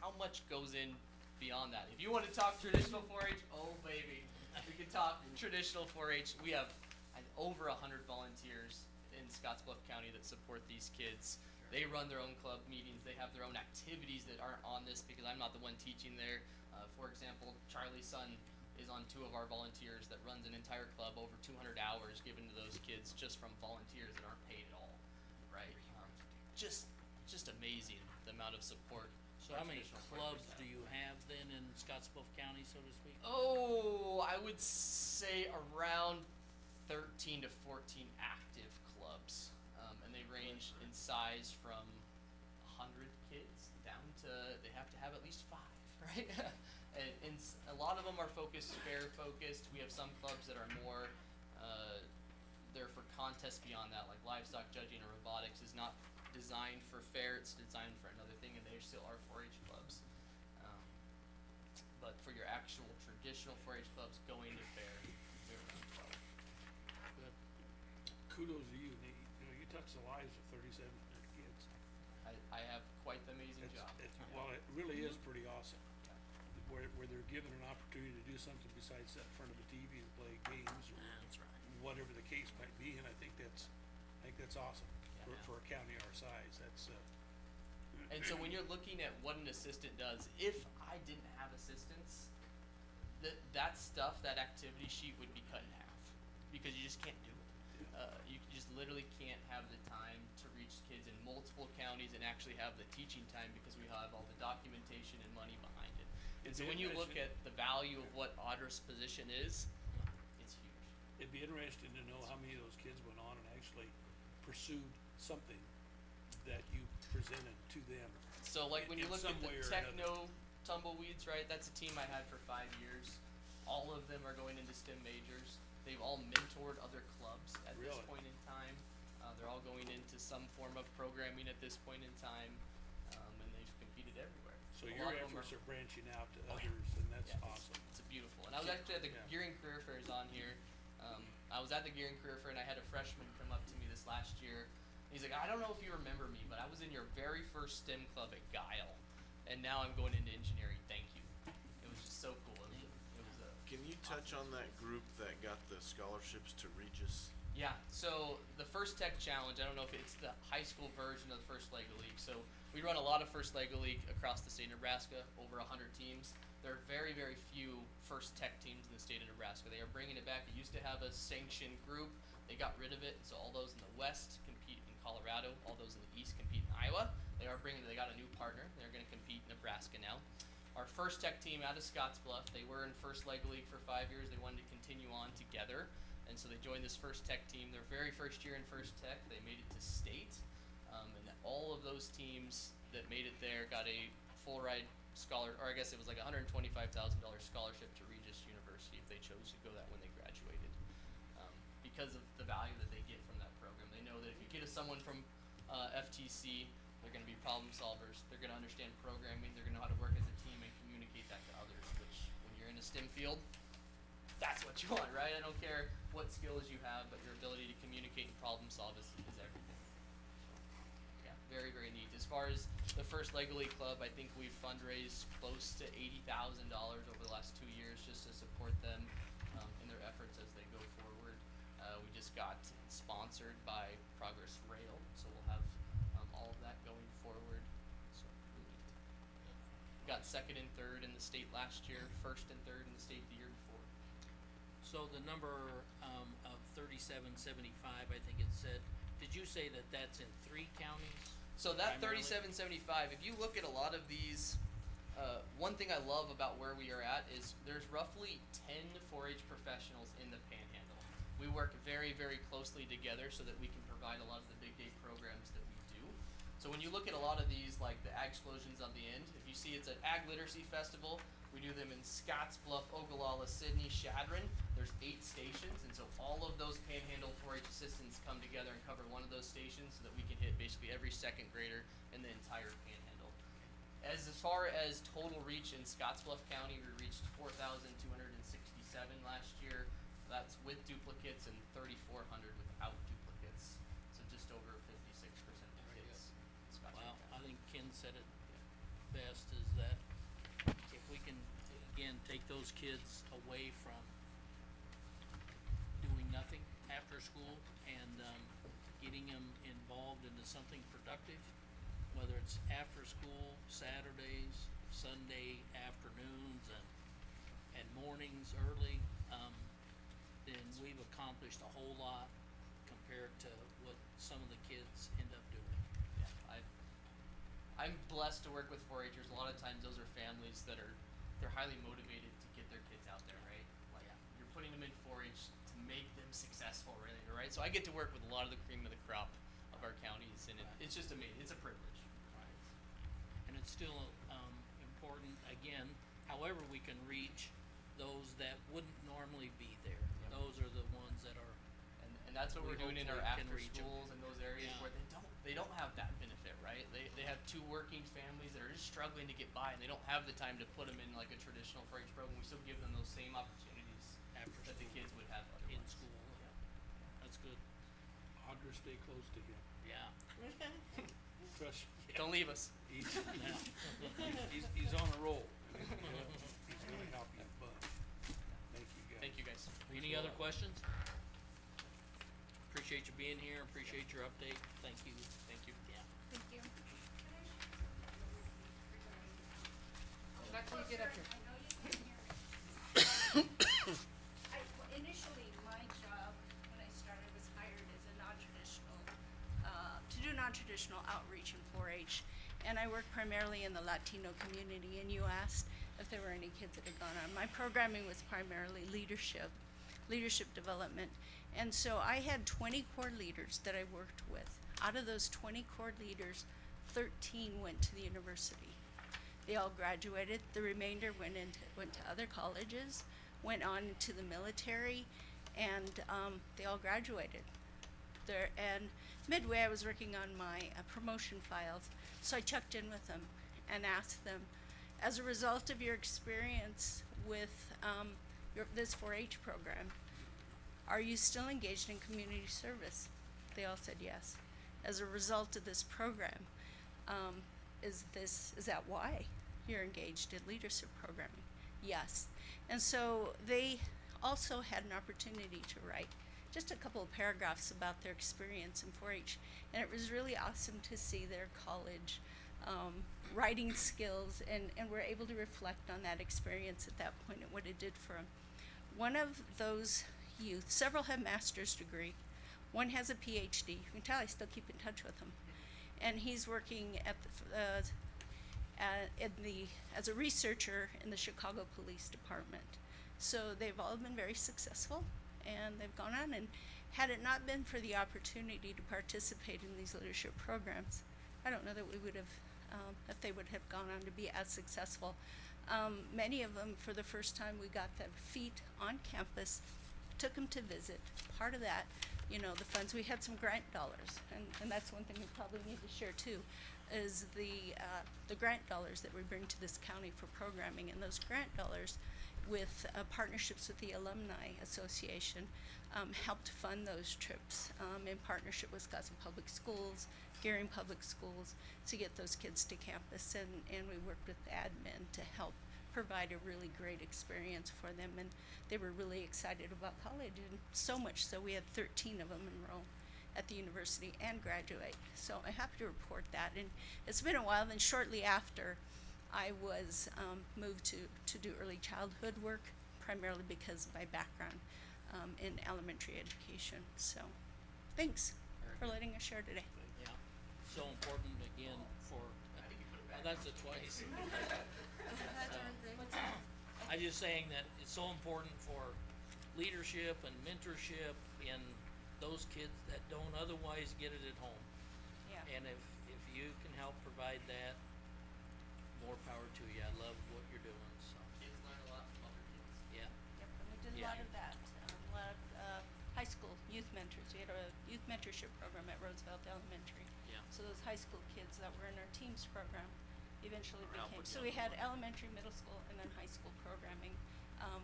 Speaker 16: how much goes in beyond that. If you want to talk traditional 4-H, oh baby, we can talk traditional 4-H. We have over 100 volunteers in Scotts Bluff County that support these kids. They run their own club meetings. They have their own activities that aren't on this because I'm not the one teaching there. For example, Charlie's son is on 2 of our volunteers that runs an entire club, over 200 hours given to those kids just from volunteers that aren't paid at all, right? Just amazing the amount of support.
Speaker 1: So how many clubs do you have then in Scotts Bluff County, so to speak?
Speaker 16: Oh, I would say around 13 to 14 active clubs. And they range in size from 100 kids down to, they have to have at least 5, right? and a lot of them are fair focused. We have some clubs that are more, they're for contests beyond that, like livestock judging or robotics is not designed for fair, it's designed for another thing, and they still are 4-H clubs. But for your actual traditional 4-H clubs going to fair, we have around 12.
Speaker 3: But kudos to you, Nate. You know, you touch the lives of 3,700 kids.
Speaker 16: I have quite the amazing job.
Speaker 3: Well, it really is pretty awesome. Where they're given an opportunity to do something besides sit in front of a TV and play games or whatever the case might be, and I think that's awesome for a county our size.
Speaker 16: And so when you're looking at what an assistant does, if I didn't have assistants, that stuff, that activity sheet would be cut in half because you just can't do it. You just literally can't have the time to reach kids in multiple counties and actually have the teaching time because we have all the documentation and money behind it. And so when you look at the value of what Audra's position is, it's huge.
Speaker 3: It'd be interesting to know how many of those kids went on and actually pursued something that you presented to them.
Speaker 16: So like when you
Speaker 3: in
Speaker 16: look at
Speaker 3: some
Speaker 16: the
Speaker 3: way or
Speaker 16: Techno Tumbleweeds, right, that's a team I had for 5 years. All of them are going into STEM majors. They've all mentored other clubs at this
Speaker 3: Really?
Speaker 16: point in time. They're all going into some form of programming at this point in time, and they've competed everywhere.
Speaker 3: So
Speaker 16: A
Speaker 3: your
Speaker 16: lot of them
Speaker 3: efforts are branching out to
Speaker 16: Oh, yeah.
Speaker 3: others, and that's
Speaker 16: Yeah,
Speaker 3: awesome.
Speaker 16: It's beautiful. And I was actually at the Gearing Career Fairs on here. I was at the Gearing Career Fair and I had a freshman come up to me this last year. He's like, I don't know if you remember me, but I was in your very first STEM club at Guile, and now I'm going into engineering. Thank you. It was just so cool. It was a
Speaker 7: Can you touch on that group that got the scholarships to Regis?
Speaker 16: Yeah, so the First Tech Challenge, I don't know if it's the high school version of the First LEGO League. So we run a lot of First LEGO League across the state of Nebraska, over 100 teams. There are very, very few First Tech teams in the state of Nebraska. They are bringing it back. It used to have a sanctioned group. They got rid of it, so all those in the West compete in Colorado. All those in the East compete in Iowa. They got a new partner. They're going to compete in Nebraska now. Our First Tech team out of Scotts Bluff, they were in First LEGO League for 5 years. They wanted to continue on together. And so they joined this First Tech team. Their very first year in First Tech, they made it to state. And all of those teams that made it there got a full ride or I guess it was like $125,000 scholarship to Regis University if they chose to go that when they graduated. Because of the value that they get from that program. They know that if you get someone from FTC, they're going to be problem solvers. They're going to understand programming. They're going to know how to work as a team and communicate that to others, which when you're in a STEM field, that's what you want, right? I don't care what skills you have, but your ability to communicate and problem solve is everything. So, yeah, very, very neat. As far as the First LEGO League Club, I think we've fundraised close to $80,000 over the last 2 years just to support them in their efforts as they go forward. We just got sponsored by Progress Rail, so we'll have all of that going forward. So really neat. Got second and third in the state last year, first and third in the state the year before.
Speaker 1: So the number of 3775, I think it said, did you say that that's in 3 counties?
Speaker 16: So that
Speaker 1: primarily?
Speaker 16: 3775, if you look at a lot of these, one thing I love about where we are at is there's roughly 10 4-H professionals in the Panhandle. We work very, very closely together so that we can provide a lot of the big day programs that we do. So when you look at a lot of these, like the Ag Explosions on the end, if you see it's an Ag Literacy Festival, we do them in Scotts Bluff, Ogallala, Sidney, Shadron. There's 8 stations, and so all of those Panhandle 4-H assistants come together and cover one of those stations so that we can hit basically every second grader in the entire Panhandle. As far as total reach in Scotts Bluff County, we reached 4,267 last year. That's with duplicates and 3,400 without duplicates. So just over 56% of kids in Scotts
Speaker 1: Wow,
Speaker 16: Bluff
Speaker 1: I
Speaker 16: County.
Speaker 1: think Ken said it best, is that if we can, again, take those kids away from doing nothing after school and, getting them involved into something productive, whether it's after school, Saturdays, Sunday afternoons and mornings early, then we've accomplished a whole lot compared to what some of the kids end up doing.
Speaker 16: Yeah, I'm blessed to work with 4-Hers. A lot of times those are families that they're highly motivated to get their kids out there, right? Like you're putting them in 4-H to make them successful, really, right? So I get to work with a lot of the cream of the crop of our counties, and it's just amazing. It's a privilege.
Speaker 1: Right. And it's still, important, again, however we can reach those that wouldn't normally be there.
Speaker 16: Yep.
Speaker 1: Those are the ones that are,
Speaker 16: And that's what
Speaker 1: We
Speaker 16: we're doing in our
Speaker 1: hopefully can
Speaker 16: after
Speaker 1: reach 'em.
Speaker 16: schools and those areas
Speaker 1: Yeah.
Speaker 16: where they don't have that benefit, right? They have two working families that are just struggling to get by, and they don't have the time to put them in like a traditional 4-H program. We still give them those same opportunities
Speaker 1: After
Speaker 16: that the
Speaker 1: school.
Speaker 16: kids would have
Speaker 1: in
Speaker 16: otherwise.
Speaker 1: school, yeah. That's good,
Speaker 3: Audra, stay close to him.
Speaker 1: yeah.
Speaker 3: Trust me.
Speaker 16: Don't leave us.
Speaker 3: He's on a roll. He's gonna help you, but thank you guys.
Speaker 16: Thank you, guys.
Speaker 1: Any other questions? Appreciate you being here, appreciate your update, thank you.
Speaker 16: Thank you.
Speaker 1: Yeah.
Speaker 17: Thank you.
Speaker 2: Not till you get up here.
Speaker 18: Initially, my job, when I started, was hired as a non-traditional, to do non-traditional outreach in 4-H. And I work primarily in the Latino community, and you asked if there were any kids that had gone on. My programming was primarily leadership development. And so I had 20 core leaders that I worked with. Out of those 20 core leaders, 13 went to the university. They all graduated. The remainder went to other colleges, went on to the military, and they all graduated. And midway, I was working on my promotion files, so I checked in with them and asked them, as a result of your experience with this 4-H program, are you still engaged in community service? They all said yes. As a result of this program, is that why you're engaged in leadership programming? Yes. And so they also had an opportunity to write just a couple of paragraphs about their experience in 4-H. And it was really awesome to see their college writing skills, and we're able to reflect on that experience at that point and what it did for them. One of those youth, several have master's degree, one has a PhD. You can tell I still keep in touch with him. And he's working at as a researcher in the Chicago Police Department. So they've all been very successful, and they've gone on, and had it not been for the opportunity to participate in these leadership programs, I don't know that we would have, if they would have gone on to be as successful. Many of them, for the first time, we got their feet on campus, took them to visit. Part of that, the funds, we had some grant dollars, and that's one thing we probably need to share too, is the grant dollars that we bring to this county for programming. And those grant dollars, with partnerships with the Alumni Association, helped fund those trips in partnership with Scotts Public Schools, Gearing Public Schools, to get those kids to campus. And we worked with admin to help provide a really great experience for them. And they were really excited about college, and so much so we had 13 of them enroll at the university and graduate. So I'm happy to report that. And it's been a while. Then shortly after, I was moved to do early childhood work, primarily because of my background in elementary education. So thanks for letting us share today.
Speaker 1: Yeah, so important again for, that's it twice. I'm just saying that it's so important for leadership and mentorship in those kids that don't otherwise get it at home.
Speaker 18: Yeah.
Speaker 1: And if you can help provide that, more power to you. I love what you're doing, so,
Speaker 16: Kids learn a lot from other kids.
Speaker 1: yeah.
Speaker 18: Yep, and we did a
Speaker 1: Yeah.
Speaker 18: lot of that, a lot of high school youth mentors. We had a youth mentorship program at Roosevelt Elementary.
Speaker 1: Yeah.
Speaker 18: So those high school kids that were in our teams program eventually
Speaker 1: Or help
Speaker 18: became,
Speaker 1: with
Speaker 18: so
Speaker 1: the
Speaker 18: we
Speaker 1: other
Speaker 18: had
Speaker 1: one.
Speaker 18: elementary, middle school, and then high school programming,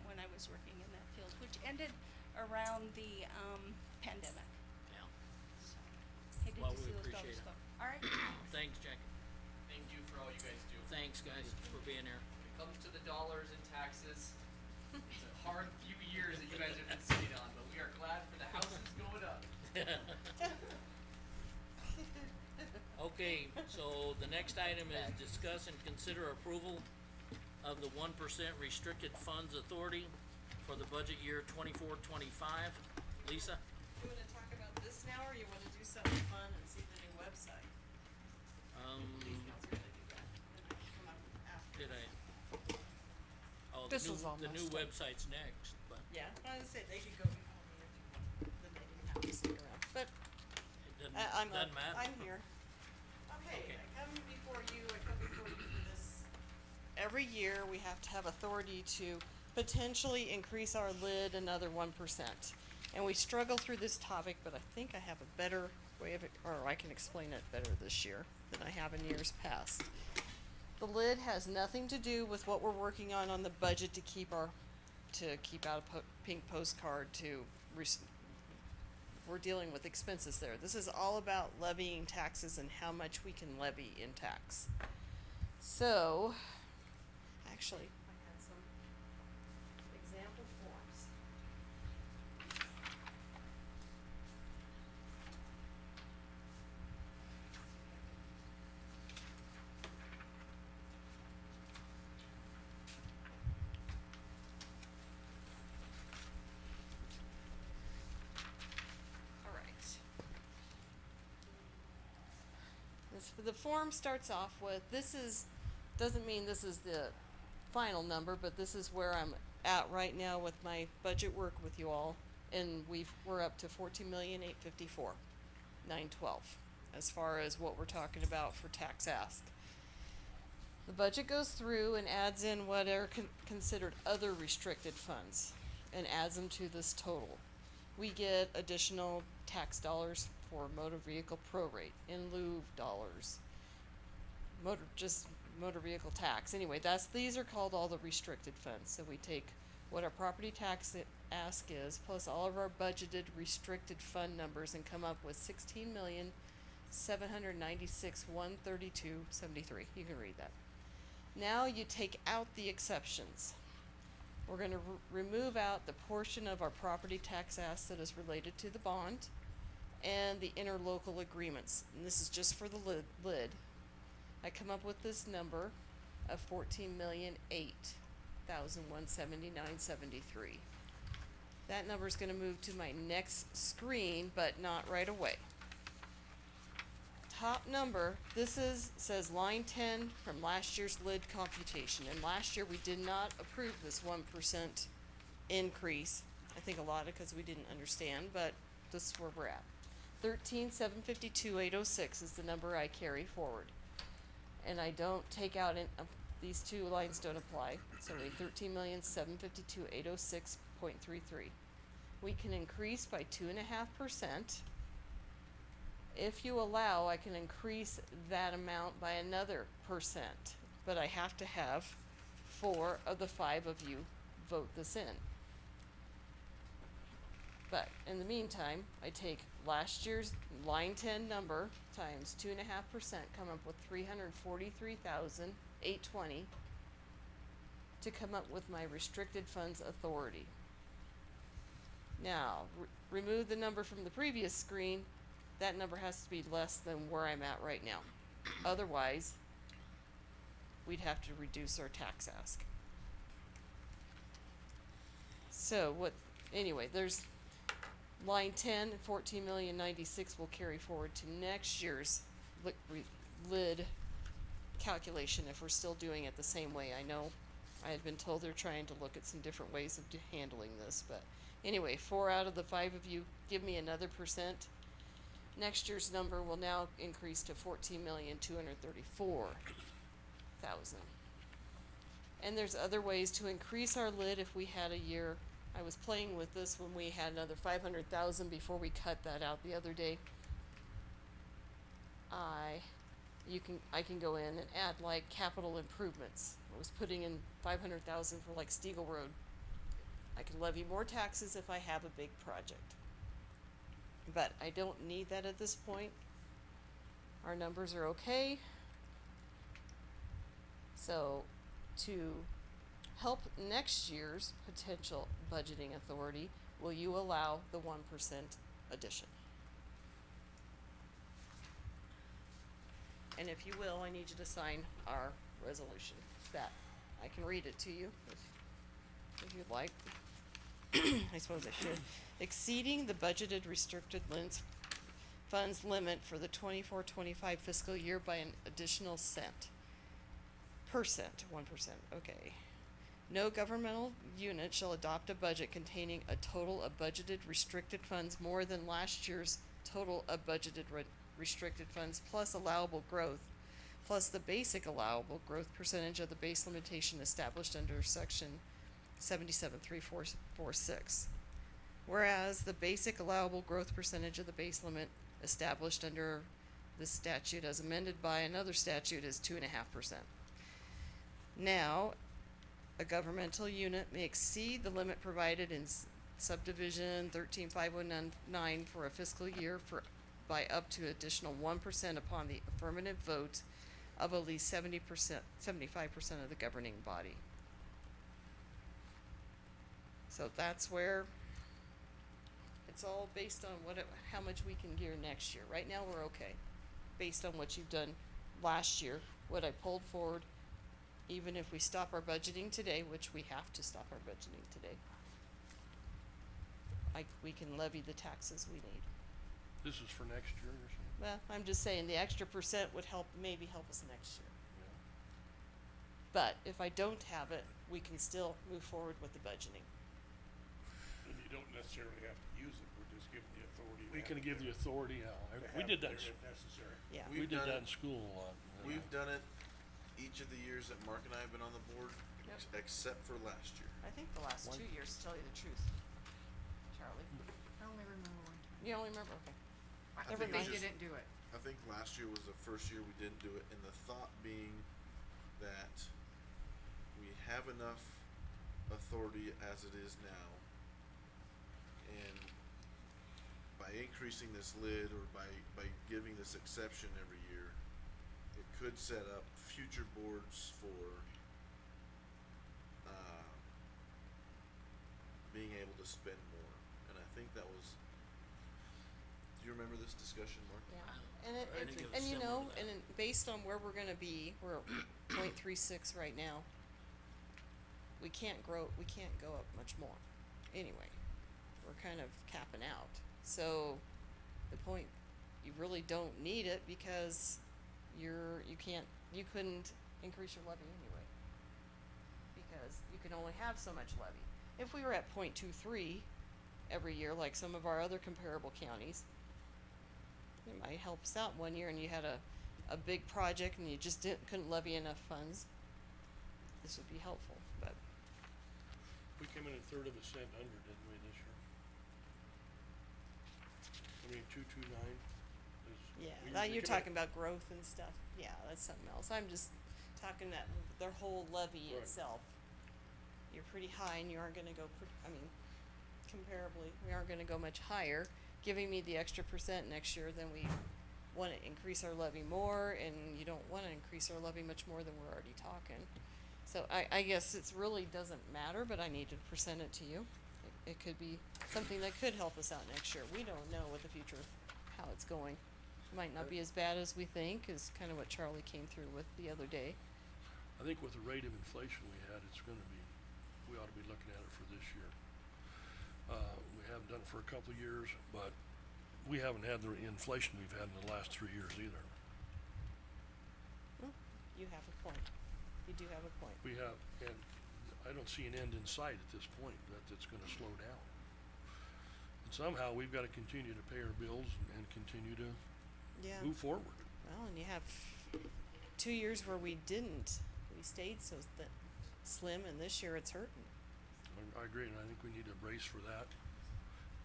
Speaker 18: when I was working in that field, which ended around the, pandemic,
Speaker 1: Yeah,
Speaker 18: so. Hated
Speaker 1: Well,
Speaker 18: to
Speaker 1: we
Speaker 18: see those
Speaker 1: appreciate
Speaker 18: dollars
Speaker 1: it.
Speaker 18: go. Alright,
Speaker 1: thanks, Jackie.
Speaker 16: Thank you for all you guys do.
Speaker 1: Thanks, guys, for being here.
Speaker 16: When it comes to the dollars and taxes, it's a hard few years that you guys have been sitting on, but we are glad for the houses going up.
Speaker 1: Okay, so the next item is discuss and consider approval of the 1% restricted funds authority for the budget year 24-25. Lisa?
Speaker 19: You wanna talk about this now, or you wanna do something fun and see the new website? Please, Council's gonna do that, and I can come up after.
Speaker 1: Did I? Oh,
Speaker 2: This is
Speaker 1: the new
Speaker 2: almost it.
Speaker 1: website's next, but
Speaker 19: Yeah, I was gonna say, they could go before me if you want, then they didn't have to stick around, but
Speaker 1: it
Speaker 19: I'm
Speaker 1: doesn't matter.
Speaker 19: I'm here. Okay, I come before you for this. Every year, we have to have authority to potentially increase our lid another 1%. And we struggle through this topic, but I think I have a better way of it, or I can explain it better this year than I have in years past. The lid has nothing to do with what we're working on the budget to keep out a pink postcard we're dealing with expenses there. This is all about levying taxes and how much we can levy in tax. So, actually, I had some example forms. The form starts off with, doesn't mean this is the final number, but this is where I'm at right now with my budget work with you all. And we're up to 14,854,912 as far as what we're talking about for tax ask. The budget goes through and adds in what are considered other restricted funds and adds them to this total. We get additional tax dollars for motor vehicle prorate, in lieu of dollars, motor vehicle tax. Anyway, these are called all the restricted funds. So we take what our property tax ask is, plus all of our budgeted restricted fund numbers, and come up with 16,796,132.73. You can read that. Now you take out the exceptions. We're gonna remove out the portion of our property tax ask that is related to the bond and the interlocal agreements, and this is just for the lid. I come up with this number of 14,008,179.73. That number is gonna move to my next screen, but not right away. Top number, says line 10 from last year's lid computation, and last year we did not approve this 1% increase. I think a lot of it 'cause we didn't understand, but this is where we're at. 13,752,806 is the number I carry forward. And I don't take out these two lines don't apply, so a 13,752,806.33. We can increase by 2.5%. If you allow, I can increase that amount by another %, but I have to have 4 of the 5 of you vote this in. But in the meantime, I take last year's line 10 number times 2.5%, come up with 343,820 to come up with my restricted funds authority. Now, remove the number from the previous screen. That number has to be less than where I'm at right now. Otherwise, we'd have to reduce our tax ask. So anyway, there's line 10, 14,096,000 will carry forward to next year's lid calculation if we're still doing it the same way. I know I had been told they're trying to look at some different ways of handling this, but anyway, 4 out of the 5 of you give me another %. Next year's number will now increase to 14,234,000. And there's other ways to increase our lid if we had a year. I was playing with this when we had another 500,000 before we cut that out the other day. I I can go in and add like capital improvements. I was putting in 500,000 for like Stiegel Road. I can levy more taxes if I have a big project. But I don't need that at this point. Our numbers are okay. So, to help next year's potential budgeting authority, will you allow the 1% addition? And if you will, I need you to sign our resolution. That, I can read it to you if you'd like. I suppose I should. Exceeding the budgeted restricted funds limit for the 24-25 fiscal year by an additional cent. 1%, okay. No governmental unit shall adopt a budget containing a total of budgeted restricted funds more than last year's total of budgeted restricted funds plus allowable growth, plus the basic allowable growth percentage of the base limitation established under section 773446. Whereas the basic allowable growth percentage of the base limit established under this statute as amended by another statute is 2.5%. Now, a governmental unit may exceed the limit provided in subdivision 135109 for a fiscal year by up to additional 1% upon the affirmative vote of at least 75% of the governing body. So that's where it's all based on how much we can gear next year. Right now we're okay, based on what you've done last year, what I pulled forward. Even if we stop our budgeting today, which we have to stop our budgeting today, we can levy the taxes we need.
Speaker 12: This is for next year or something?
Speaker 19: Well, I'm just saying the extra percent would maybe help us next year.
Speaker 12: Yeah.
Speaker 19: But if I don't have it, we can still move forward with the budgeting.
Speaker 3: And you don't necessarily have to use it, we're just giving the authority.
Speaker 12: We can give the authority now. We did that,
Speaker 3: If necessary.
Speaker 19: Yeah.
Speaker 12: we did that in school a lot.
Speaker 7: We've done it each of the years that Mark and I have been on the board,
Speaker 19: Yep.
Speaker 7: except for last year.
Speaker 19: I think the last 2 years, to tell you the truth. Charlie,
Speaker 2: I only remember one time.
Speaker 19: you only remember, okay.
Speaker 7: think
Speaker 2: They
Speaker 7: it was just-
Speaker 2: didn't do it.
Speaker 7: I think last year was the first year we didn't do it, and the thought being that we have enough authority as it is now, and by increasing this lid or by giving this exception every year, it could set up future boards for being able to spend more. And I think that was, do you remember this discussion, Mark?
Speaker 19: Yeah, and
Speaker 1: I think it was
Speaker 19: and you
Speaker 1: similar
Speaker 19: know,
Speaker 1: to that.
Speaker 19: and based on where we're gonna be, we're at 0.36 right now. We can't go up much more. Anyway, we're kind of capping out. So, the point, you really don't need it because you couldn't increase your levy anyway. Because you can only have so much levy. If we were at 0.23 every year, like some of our other comparable counties, it might help us out one year and you had a big project and you just couldn't levy enough funds. This would be helpful, but
Speaker 12: We came in a third of a cent under, didn't we, this year? I mean, 229 is.
Speaker 19: yeah, you're talking about growth and stuff. Yeah, that's something else. I'm just talking that their whole levy
Speaker 12: Right.
Speaker 19: itself. You're pretty high and you aren't gonna go, comparably, we aren't gonna go much higher. Giving me the extra percent next year, then we wanna increase our levy more, and you don't wanna increase our levy much more than we're already talking. So I guess it's really doesn't matter, but I need to present it to you. It could be something that could help us out next year. We don't know what the future, how it's going. Might not be as bad as we think, is kinda what Charlie came through with the other day.
Speaker 12: I think with the rate of inflation we had, we ought to be looking at it for this year. We haven't done it for a couple of years, but we haven't had the inflation we've had in the last 3 years either.
Speaker 19: Well, you have a point. You do have a point.
Speaker 12: We have, and I don't see an end in sight at this point that it's gonna slow down. And somehow we've gotta continue to pay our bills and continue to
Speaker 19: Yeah.
Speaker 12: move forward.
Speaker 19: Well, and you have 2 years where we didn't. We stayed so slim, and this year it's hurting.
Speaker 12: I agree, and I think we need to brace for that.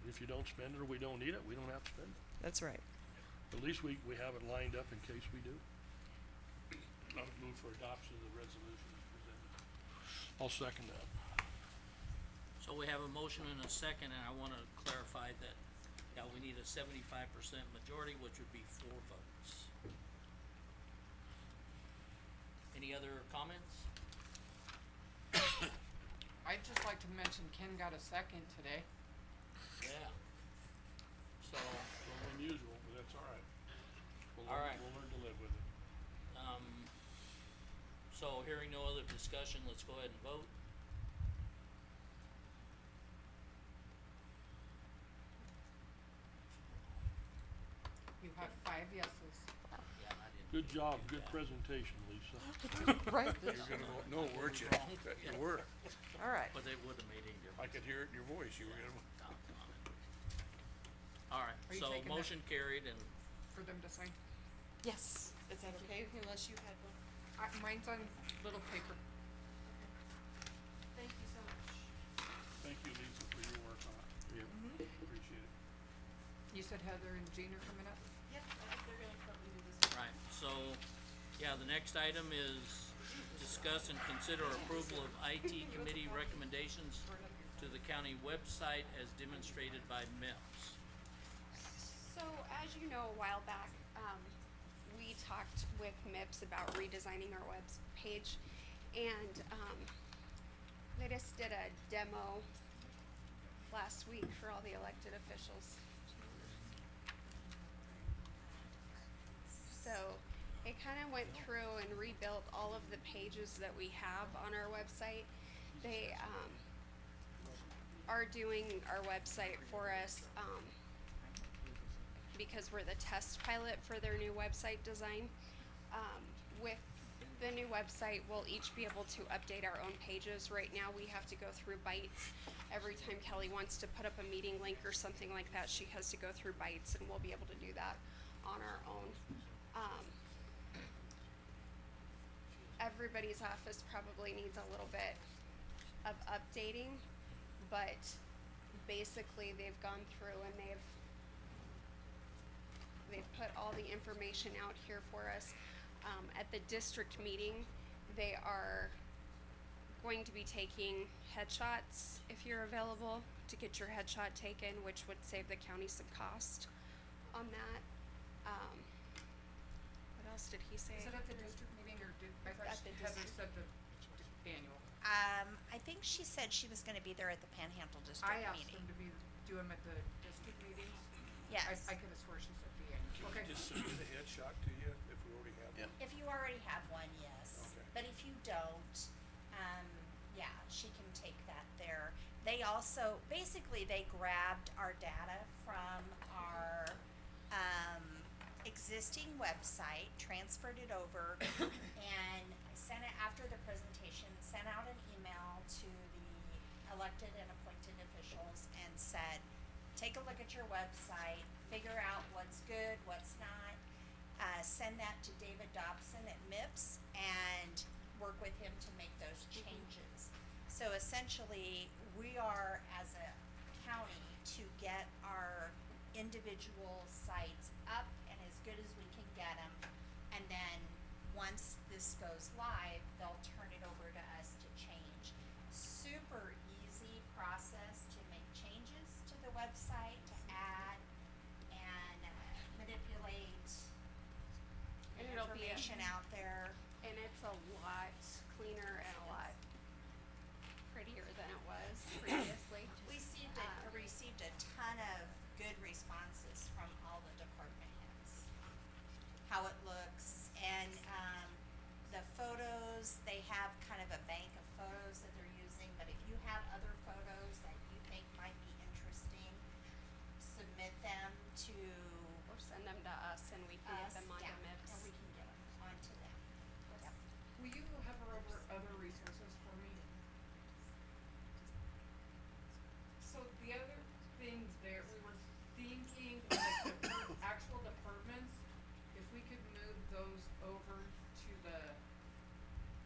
Speaker 12: And if you don't spend it or we don't need it, we don't have to spend it.
Speaker 19: That's right.
Speaker 12: At least we have it lined up in case we do.
Speaker 3: I would move for adoption of the resolution as presented.
Speaker 12: I'll second that.
Speaker 1: So we have a motion and a second, and I wanna clarify that, yeah, we need a 75% majority, which would be 4 votes. Any other comments?
Speaker 2: I'd just like to mention Ken got a second today.
Speaker 1: Yeah. So,
Speaker 3: A little unusual, but that's all right.
Speaker 1: All right.
Speaker 3: We'll learn to live with it.
Speaker 1: so hearing no other discussion, let's go ahead and vote.
Speaker 2: You have 5 yeses.
Speaker 1: Yeah, I didn't.
Speaker 3: Good
Speaker 1: do
Speaker 3: job,
Speaker 1: too
Speaker 3: good
Speaker 1: bad.
Speaker 3: presentation, Lisa.
Speaker 2: Right.
Speaker 3: You're gonna vote no, weren't you? Bet you were.
Speaker 9: All right.
Speaker 1: But it wouldn't have made any difference.
Speaker 3: I could hear it in your voice, you were gonna.
Speaker 1: Alright,
Speaker 2: Are you
Speaker 1: so
Speaker 2: taking that?
Speaker 1: motion carried and,
Speaker 2: For them to sign.
Speaker 9: Yes. Is that okay, unless you had one?
Speaker 2: Mine's on little paper.
Speaker 9: Thank you so much.
Speaker 3: Thank you, Lisa, for your work on it.
Speaker 1: Mm-hmm.
Speaker 3: Appreciate it.
Speaker 2: You said Heather and Jean are coming up?
Speaker 9: Yep, I think they're gonna probably do this.
Speaker 1: right, so, yeah, the next item is discuss and consider approval of IT committee recommendations to the county website as demonstrated by MIPS.
Speaker 6: So, as you know, a while back, we talked with MIPS about redesigning our web page, and, they just did a demo last week for all the elected officials. So, it kinda went through and rebuilt all of the pages that we have on our website. They, are doing our website for us, because we're the test pilot for their new website design. With the new website, we'll each be able to update our own pages. Right now, we have to go through Bytes. Every time Kelly wants to put up a meeting link or something like that, she has to go through Bytes, and we'll be able to do that on our own. Everybody's office probably needs a little bit of updating, but basically they've gone through and they've put all the information out here for us. At the district meeting, they are going to be taking headshots if you're available to get your headshot taken, which would save the county some cost on that. What else did he say?
Speaker 2: Is it at the district meeting or I thought
Speaker 6: At the
Speaker 2: Heather
Speaker 6: district.
Speaker 2: said the annual.
Speaker 20: I think she said she was gonna be there at the Panhandle District
Speaker 2: I asked
Speaker 20: meeting.
Speaker 2: them to do them at the district meetings.
Speaker 20: Yes.
Speaker 2: I could have swore she said the annual. Okay.
Speaker 3: Just submit a headshot to you if we already have one.
Speaker 20: If you already have one, yes.
Speaker 3: Okay.
Speaker 20: But if you don't, yeah, she can take that there. They also, basically, they grabbed our data from our, existing website, transferred it over, and sent it after the presentation, sent out an email to the elected and appointed officials and said, take a look at your website, figure out what's good, what's not, send that to David Dobson at MIPS and work with him to make those changes. So essentially, we are, as a county, to get our individual sites up and as good as we can get them. And then, once this goes live, they'll turn it over to us to change. Super easy process to make changes to the website, to add and manipulate
Speaker 6: And
Speaker 20: the
Speaker 6: it'll be a-
Speaker 20: information out there.
Speaker 6: And it's a lot cleaner and a lot prettier than it was previously.
Speaker 20: Received a ton of good responses from all the department heads. How it looks and, the photos, they have kind of a bank of photos that they're using, but if you have other photos that you think might be interesting, submit them to
Speaker 6: Or send them to us and we can get
Speaker 20: us,
Speaker 6: them onto
Speaker 20: yeah,
Speaker 6: MIPS.
Speaker 20: and we can get them onto them. Yep.
Speaker 2: Will you hover over other resources for me? So the other things there, we were thinking, like the actual departments, if we could move those over to the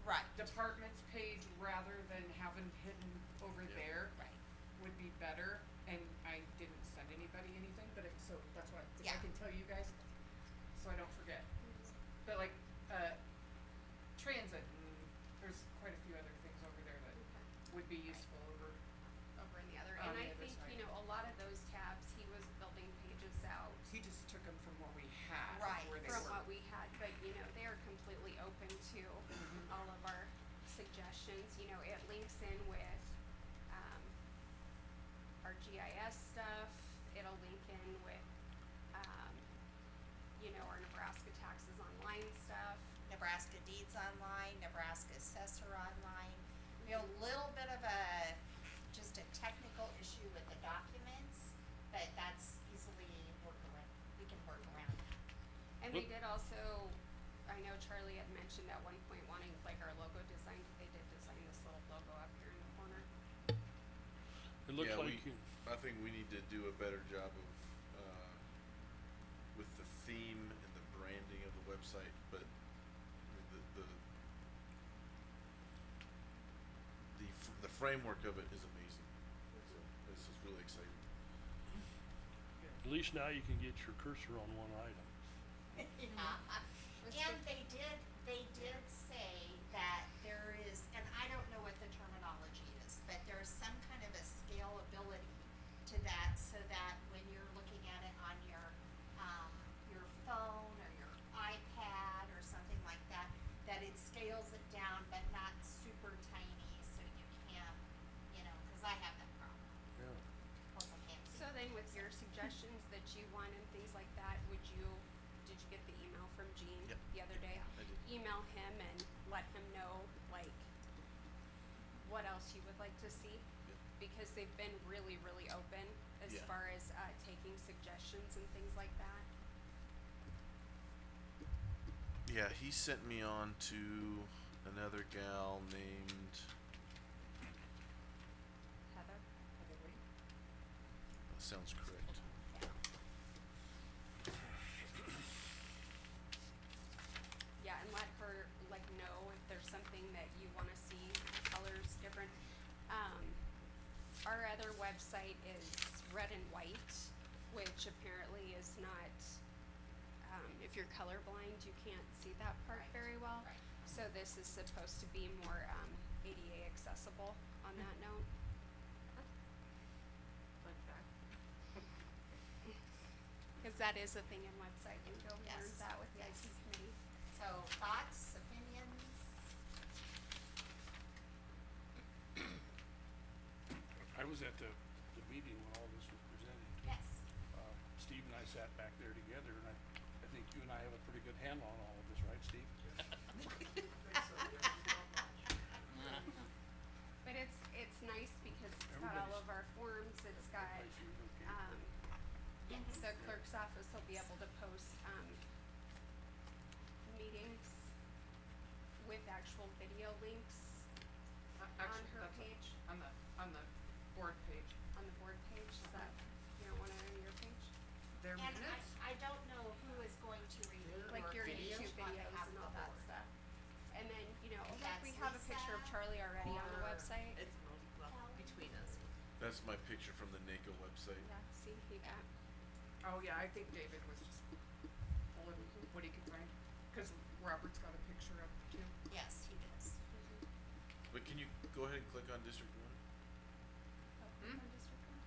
Speaker 20: Right.
Speaker 2: departments page rather than having hidden over there.
Speaker 20: Right.
Speaker 2: Would be better, and I didn't send anybody anything, but so that's why, if I
Speaker 20: Yeah.
Speaker 2: can tell you guys, so I don't forget. But like, transit and there's quite a few other things over there that would be useful over.
Speaker 6: Over in the other,
Speaker 2: On
Speaker 6: and
Speaker 2: the
Speaker 6: I
Speaker 2: other
Speaker 6: think,
Speaker 2: side.
Speaker 6: you know, a lot of those tabs, he was building pages out
Speaker 2: He just took them from what we had,
Speaker 20: Right.
Speaker 2: where they
Speaker 6: from
Speaker 2: were.
Speaker 6: what we had, but, you know, they are completely open to all of our suggestions, you know, it links in with, our GIS stuff, it'll link in with, you know, our Nebraska taxes online stuff.
Speaker 20: Nebraska deeds online, Nebraska assessor online. We have a little bit of a, just a technical issue with the documents, but that's easily we can work around that.
Speaker 6: And they did also, I know Charlie had mentioned at one point wanting like our logo designed, they did design this little logo up here in the corner.
Speaker 3: It looks
Speaker 7: Yeah,
Speaker 3: like
Speaker 7: I think we need to do a better job of, with the theme and the branding of the website, but I mean, the framework of it is amazing. So, this is really exciting.
Speaker 3: at least now you can get your cursor on one item.
Speaker 20: Yeah. And they did say that there is, and I don't know what the terminology is, but there's some kind of a scalability to that, so that when you're looking at it on your phone or your iPad or something like that, that it scales it down, but not super tiny, so you can't, you know, cause I have that problem.
Speaker 3: Yeah.
Speaker 20: Plus I can't see.
Speaker 6: So then with your suggestions that you want and things like that, did you get the email from Gene
Speaker 7: Yep.
Speaker 6: the other day?
Speaker 7: I did.
Speaker 6: Email him and let him know like what else you would like to see.
Speaker 7: Yep.
Speaker 6: Because they've been really, really open as
Speaker 7: Yeah.
Speaker 6: far as taking suggestions and things like that.
Speaker 7: Yeah, he sent me on to another gal named,
Speaker 6: Heather?
Speaker 7: that sounds correct.
Speaker 6: Yeah, and let her like know if there's something that you wanna see, colors different. Our other website is red and white, which apparently is not, if you're colorblind, you can't see that part
Speaker 20: Right,
Speaker 6: very well.
Speaker 20: right.
Speaker 6: So this is supposed to be more, ADA accessible on that note.
Speaker 2: Like that.
Speaker 6: Cause that is a thing in website lingo, we learned
Speaker 20: Yes,
Speaker 6: that with the
Speaker 20: yes.
Speaker 6: IT committee.
Speaker 20: So thoughts, opinions?
Speaker 3: I was at the meeting when all this was presented.
Speaker 20: Yes.
Speaker 3: Steve and I sat back there together, and I think you and I have a pretty good handle on all of this, right, Steve?
Speaker 6: But it's nice because it's got all of our forms, it's got, the clerk's office will be able to post, meetings with actual video links
Speaker 2: Actually,
Speaker 6: her
Speaker 2: that's
Speaker 6: page.
Speaker 2: on the board page.
Speaker 6: On the board page, is that, you don't want it on your page?
Speaker 2: Their
Speaker 20: And
Speaker 2: minutes?
Speaker 20: I don't know who is going to review
Speaker 6: Like your
Speaker 20: videos
Speaker 6: YouTube
Speaker 20: on
Speaker 6: videos
Speaker 20: behalf
Speaker 6: and
Speaker 20: of
Speaker 6: all
Speaker 20: the
Speaker 6: that
Speaker 20: board.
Speaker 6: stuff. And then, you know, look,
Speaker 20: That's
Speaker 6: we have a picture of
Speaker 20: Lisa
Speaker 6: Charlie already on the
Speaker 20: or-
Speaker 6: website.
Speaker 18: Between us.
Speaker 7: That's my picture from the NACO website.
Speaker 6: Yeah, see, you got,
Speaker 2: Oh, yeah, I think David was just pulling what he could find, cause Robert's got a picture up too.
Speaker 20: Yes, he does.
Speaker 7: But can you go ahead and click on District One?
Speaker 6: on District One.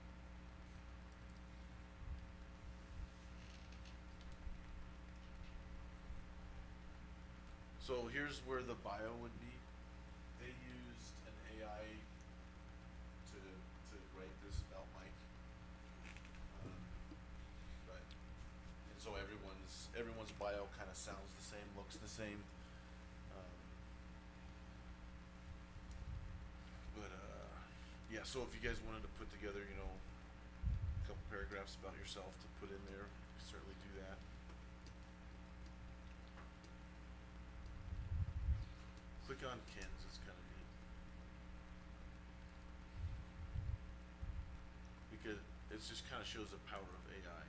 Speaker 7: So here's where the bio would be. They used an AI to write this about Mike. But, and so everyone's bio kinda sounds the same, looks the same. But yeah, so if you guys wanted to put together, you know, a couple paragraphs about yourself to put in there, you can certainly do that. Click on Ken's, it's kinda neat. Because it just kinda shows the power of AI.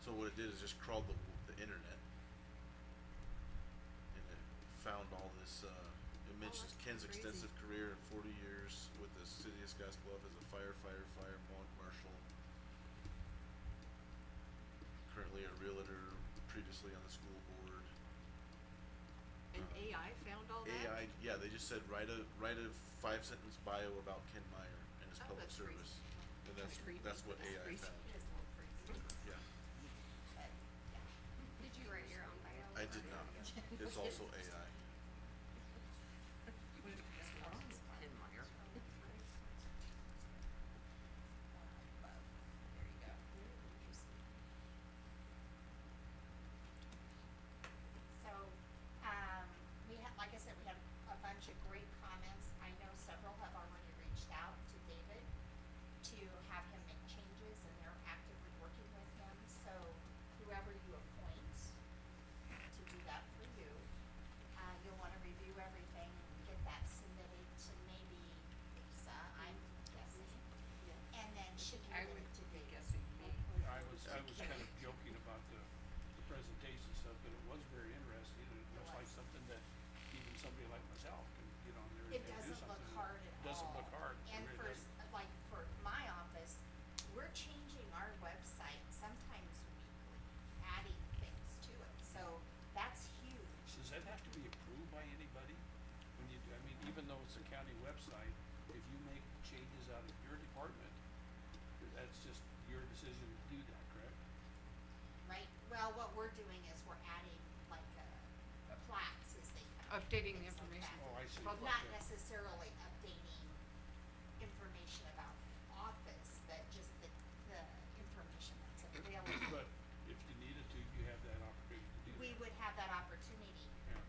Speaker 7: So what it did is just crawled the internet. And it found all this, it mentions
Speaker 6: that's
Speaker 7: Ken's
Speaker 6: crazy.
Speaker 7: extensive career in 40 years with the city of Scotts Bluff as a firefighter, fire marshal. Currently a realtor, previously on the school board.
Speaker 13: And AI
Speaker 7: AI, yeah, they just said write a 5-sentence bio about Ken Meyer and his public service. And that's what AI found. Yeah,
Speaker 6: Did you write your own bio?
Speaker 7: I did not. It's also AI.
Speaker 20: So, we had, like I said, we had a bunch of great comments. I know several have already reached out to David to have him make changes, and they're actively working with him. So whoever you appoint to do that for you, you'll wanna review everything and get that submitted to maybe Lisa, I'm guessing. And then she
Speaker 2: I
Speaker 20: can get
Speaker 2: would
Speaker 20: it to
Speaker 2: be
Speaker 20: David.
Speaker 2: guessing me.
Speaker 3: I was kind of joking about the presentation stuff, but it was very interesting, and it looks like something that even somebody like myself can get on there
Speaker 20: It
Speaker 3: and do
Speaker 20: doesn't
Speaker 3: something.
Speaker 20: look hard at all.
Speaker 3: Doesn't look hard. It
Speaker 20: And
Speaker 3: really
Speaker 20: for,
Speaker 3: doesn't.
Speaker 20: like, for my office, we're changing our website sometimes weekly, adding things to it, so that's huge.
Speaker 3: Does that have to be approved by anybody? When you, I mean, even though it's a county website, if you make changes out of your department, that's just your decision to do that, correct?
Speaker 20: Right, well, what we're doing is we're adding like, plaques as they come. in,
Speaker 2: Updating the
Speaker 20: things like
Speaker 2: information.
Speaker 20: that.
Speaker 3: Oh, I see.
Speaker 20: Well,
Speaker 3: Okay.
Speaker 20: not necessarily updating information about office, but just the information that's available.
Speaker 3: But if you needed to, you have that opportunity to do that.
Speaker 20: We would have that opportunity,
Speaker 3: Yeah.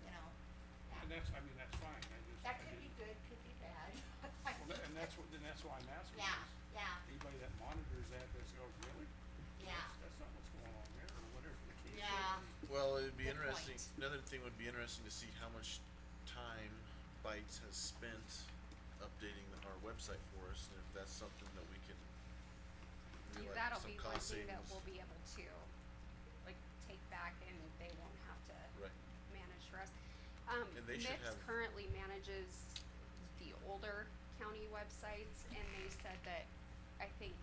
Speaker 20: you know,
Speaker 3: And that's, I mean, that's fine, I just.
Speaker 20: that
Speaker 3: I
Speaker 20: could be
Speaker 3: didn't-
Speaker 20: good, could be bad.
Speaker 3: Well, and that's what, then that's why I'm asking.
Speaker 20: Yeah,
Speaker 3: is
Speaker 20: yeah.
Speaker 3: Anybody that monitors that, that's, oh, really?
Speaker 20: Yeah.
Speaker 3: That's not what's going on there, or whatever the case may be.
Speaker 20: Yeah.
Speaker 7: Well, it'd be
Speaker 20: Good
Speaker 7: interesting,
Speaker 20: point.
Speaker 7: another thing would be interesting to see how much time Bytes has spent updating our website for us, and if that's something that we can realize
Speaker 6: That'll
Speaker 7: some
Speaker 6: be one
Speaker 7: cost
Speaker 6: thing that
Speaker 7: savings.
Speaker 6: we'll be able to, like, take back and they won't have to
Speaker 7: Right.
Speaker 6: manage for us.
Speaker 7: And they should
Speaker 6: Mix
Speaker 7: have-
Speaker 6: currently manages the older county websites, and they said that, I think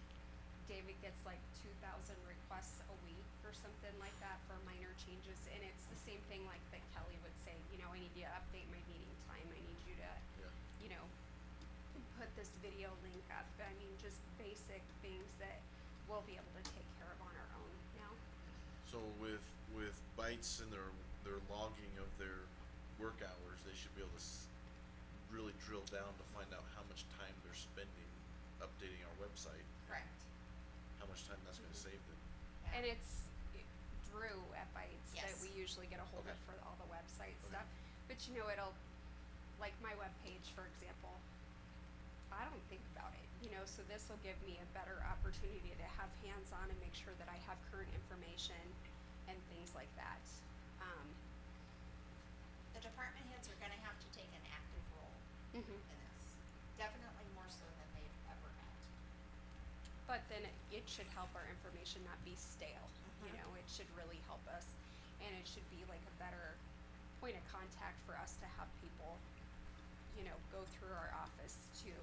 Speaker 6: David gets like 2,000 requests a week or something like that for minor changes, and it's the same thing like that Kelly would say, you know, I need you to update my meeting time, I need you to,
Speaker 7: Yeah.
Speaker 6: you know, put this video link up, I mean, just basic things that we'll be able to take care of on our own now.
Speaker 7: So with Bytes and their logging of their work hours, they should be able to really drill down to find out how much time they're spending updating our website,
Speaker 20: Correct.
Speaker 7: how much time that's gonna save them.
Speaker 20: Yeah.
Speaker 6: And it's Drew at Bytes that
Speaker 20: Yes.
Speaker 6: we usually get a hold of
Speaker 7: Okay.
Speaker 6: for all the website
Speaker 7: Okay.
Speaker 6: stuff. But you know, it'll, like my webpage, for example, I don't think about it, you know, so this will give me a better opportunity to have hands-on and make sure that I have current information and things like that.
Speaker 20: The department heads are gonna have to take an active role
Speaker 6: Mhm.
Speaker 20: in this, definitely more so than they've ever had.
Speaker 6: But then it should help our information not be stale, you know, it should really help us. And it should be like a better point of contact for us to have people, you know, go through our office to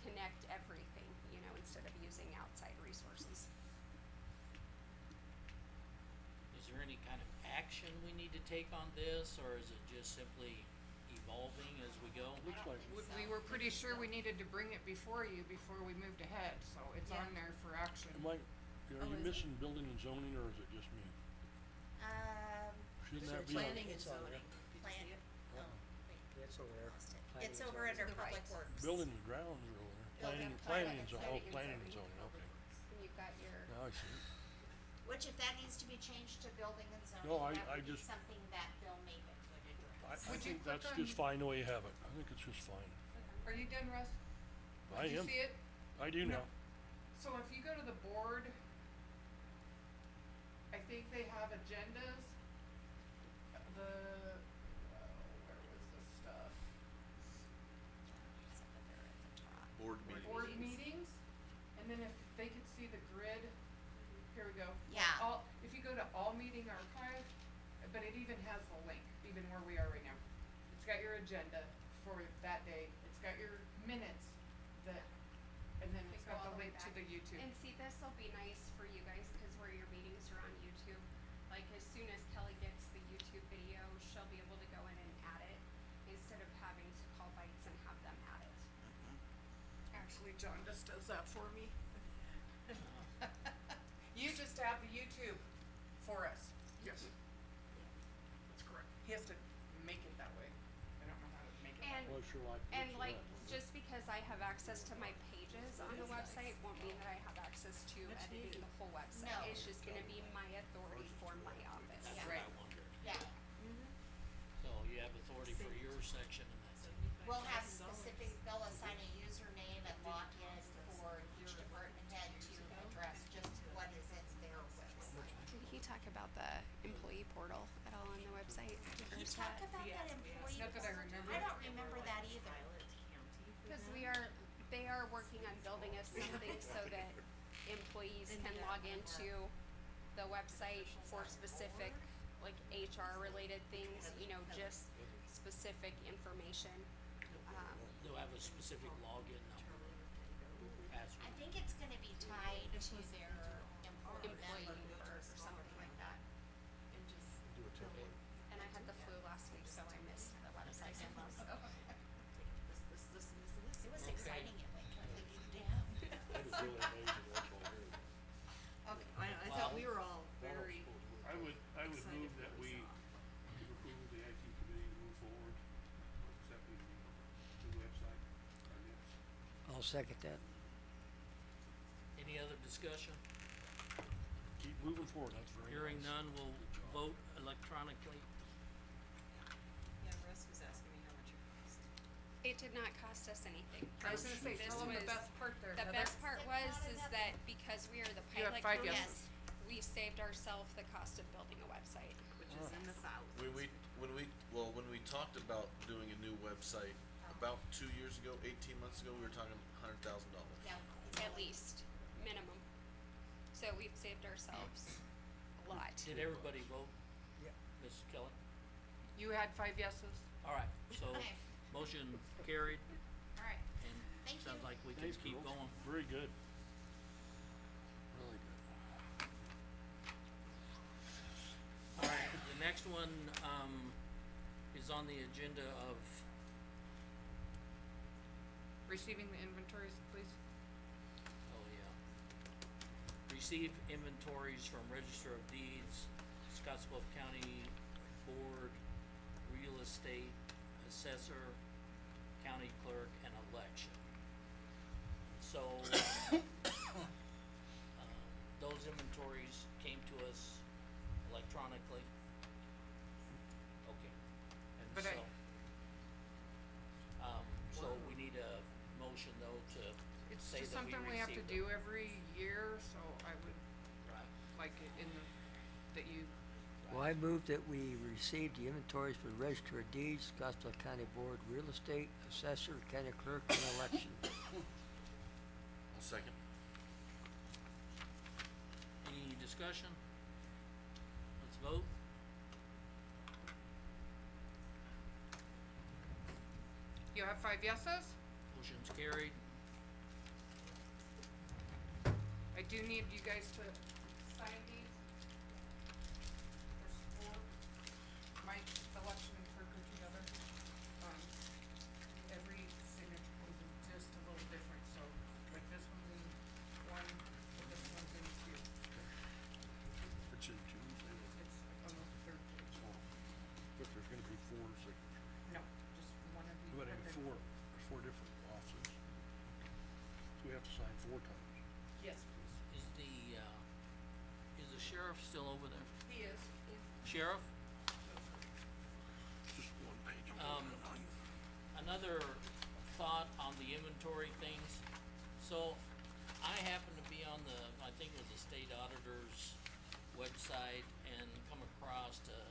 Speaker 6: connect everything, you know, instead of using outside resources.
Speaker 1: Is there any kind of action we need to take on this, or is it just simply evolving as we go?
Speaker 3: Looks like,
Speaker 2: We were pretty sure we needed to bring it before you before we moved ahead, so it's
Speaker 20: Yeah.
Speaker 2: on there for action.
Speaker 3: am I, are
Speaker 20: Oh,
Speaker 3: you
Speaker 20: is it?
Speaker 3: missing building and zoning, or is it just me? Shouldn't that be?
Speaker 9: Planning and
Speaker 4: It's on there.
Speaker 9: zoning. Did you
Speaker 20: Plan-
Speaker 9: see it?
Speaker 20: oh, wait,
Speaker 4: It's over there.
Speaker 20: lost it.
Speaker 4: Planning
Speaker 20: It's
Speaker 4: and
Speaker 20: over
Speaker 4: zoning.
Speaker 20: under
Speaker 6: To the
Speaker 20: public
Speaker 6: right.
Speaker 20: works.
Speaker 3: Building and grounds are over there.
Speaker 20: Building,
Speaker 3: Planning and
Speaker 20: planning,
Speaker 3: planning and zoning, okay.
Speaker 6: And you've got your,
Speaker 3: Now I see it.
Speaker 20: Which if that needs to be changed to building and zoning,
Speaker 3: No, I
Speaker 20: that would be
Speaker 3: just-
Speaker 20: something that Bill Maven would
Speaker 3: I
Speaker 20: address.
Speaker 2: Would you
Speaker 3: think
Speaker 2: click
Speaker 3: that's
Speaker 2: on-
Speaker 3: just fine the way you have it. I think it's just fine.
Speaker 2: Are you done, Russ?
Speaker 3: I
Speaker 2: Did you
Speaker 3: am.
Speaker 2: see it?
Speaker 3: I do
Speaker 2: No.
Speaker 3: now.
Speaker 2: So if you go to the board, I think they have agendas. Where was the stuff?
Speaker 20: It's up there at the top.
Speaker 7: Board meetings.
Speaker 2: Board meetings, and then if they could see the grid, here we go.
Speaker 20: Yeah.
Speaker 2: If you go to all meeting archive, but it even has the link, even where we are right now. It's got your agenda for that day, it's got your minutes that, and then it's
Speaker 6: They go
Speaker 2: got
Speaker 6: all
Speaker 2: the
Speaker 6: the way
Speaker 2: link to
Speaker 6: back.
Speaker 2: the YouTube.
Speaker 6: and see, this'll be nice for you guys, cause where your meetings are on YouTube, like as soon as Kelly gets the YouTube video, she'll be able to go in and add it instead of having to call Bites and have them add it.
Speaker 2: Actually, John just does that for me. You just add the YouTube for us. Yes. That's correct. He has to make it that way. I don't know how to make it that
Speaker 6: And,
Speaker 2: way.
Speaker 12: Well, sure like.
Speaker 6: and like, just because I have access to my pages on the website won't mean that I have access to editing the whole website.
Speaker 20: No.
Speaker 6: It's just gonna be my authority for my office.
Speaker 1: That's
Speaker 20: Yeah.
Speaker 1: what I wondered.
Speaker 20: Yeah.
Speaker 1: So you have authority for your section and that's it.
Speaker 20: We'll have specific, they'll assign a username and login for each department head to address just what is in their website.
Speaker 6: Did he talk about the employee portal at all on the website? Or
Speaker 20: You
Speaker 6: is
Speaker 20: talk
Speaker 6: that-
Speaker 20: about that employee.
Speaker 2: Not that I remember.
Speaker 20: I don't remember that either.
Speaker 6: Cause they are working on building us something so that employees can log into the website for specific, like HR related things, you know, just specific information.
Speaker 1: They'll have a specific login number,
Speaker 20: I
Speaker 1: password.
Speaker 20: think it's gonna be tied to their employee
Speaker 6: Employee
Speaker 20: numbers or something like that.
Speaker 6: And I had the flu last week, so I missed the website demo, so.
Speaker 20: It was exciting, it went completely down.
Speaker 12: That is really amazing, that's all here.
Speaker 20: Okay.
Speaker 1: I thought we
Speaker 3: I would move that we approve the IT committee to move forward, accepting the website, or yes.
Speaker 4: I'll second that.
Speaker 1: Any other discussion?
Speaker 12: Keep moving forward, that's very nice.
Speaker 1: Hearing none, we'll vote electronically.
Speaker 9: Yeah, Russ was asking me how much it cost.
Speaker 6: It did not cost us anything.
Speaker 2: I was gonna say,
Speaker 6: This
Speaker 2: tell them the
Speaker 6: was-
Speaker 2: best part there,
Speaker 6: The
Speaker 2: Heather.
Speaker 6: best part was, is that because we are the
Speaker 2: You have
Speaker 6: pilot
Speaker 2: 5
Speaker 6: county,
Speaker 2: yeses.
Speaker 6: we saved ourselves the cost of building a website.
Speaker 9: Which is in the thousands.
Speaker 7: When we talked about doing a new website, about 2 years ago, 18 months ago, we were talking $100,000.
Speaker 20: Yeah.
Speaker 6: At least, minimum. So we've saved ourselves a lot.
Speaker 1: Did everybody vote?
Speaker 4: Yeah.
Speaker 1: Ms. Keller?
Speaker 2: You had 5 yeses.
Speaker 1: All right, so
Speaker 20: Okay.
Speaker 1: motion carried
Speaker 20: All right.
Speaker 1: and
Speaker 20: Thank
Speaker 1: sounds
Speaker 20: you.
Speaker 1: like we can
Speaker 12: Thanks,
Speaker 1: keep
Speaker 12: girls.
Speaker 1: going.
Speaker 12: Very good. Really good.
Speaker 1: All right, the next one, is on the agenda of,
Speaker 2: Receiving the inventories, please.
Speaker 1: oh yeah. Receive inventories from Register of Deeds, Scotts Bluff County Board, Real Estate, Assessor, County Clerk, and Election. So, those inventories came to us electronically. Okay, and
Speaker 2: But
Speaker 1: so,
Speaker 2: I-
Speaker 1: so we need a motion though to
Speaker 2: It's
Speaker 1: say
Speaker 2: just
Speaker 1: that we
Speaker 2: something we have to
Speaker 1: received it.
Speaker 2: do every year, so I would
Speaker 1: Right.
Speaker 2: like it in the, that you,
Speaker 4: Well, I move that we receive the inventories for the Register of Deeds, Scotts Bluff County Board, Real Estate, Assessor, County Clerk, and Election.
Speaker 7: I'll second.
Speaker 1: Any discussion? Let's vote.
Speaker 2: you have 5 yeses?
Speaker 1: Motion's carried.
Speaker 2: I do need you guys to sign these. There's 4. My election and clerk are together. Every signature comes in just a little different, so like this one's in 1, and this one's in 2.
Speaker 12: It's in two,
Speaker 2: It's on the 3rd page.
Speaker 12: but there's gonna be 4 signatures.
Speaker 2: No, just one of these.
Speaker 12: But
Speaker 2: right
Speaker 12: in
Speaker 2: there.
Speaker 12: 4, there's 4 different offices. So we have to sign 4 times.
Speaker 2: Yes, please.
Speaker 1: Is the sheriff still over there?
Speaker 2: He is.
Speaker 1: Sheriff?
Speaker 12: Just 1 page.
Speaker 1: Another thought on the inventory things. So I happened to be on the, I think it was the state auditor's website and come across a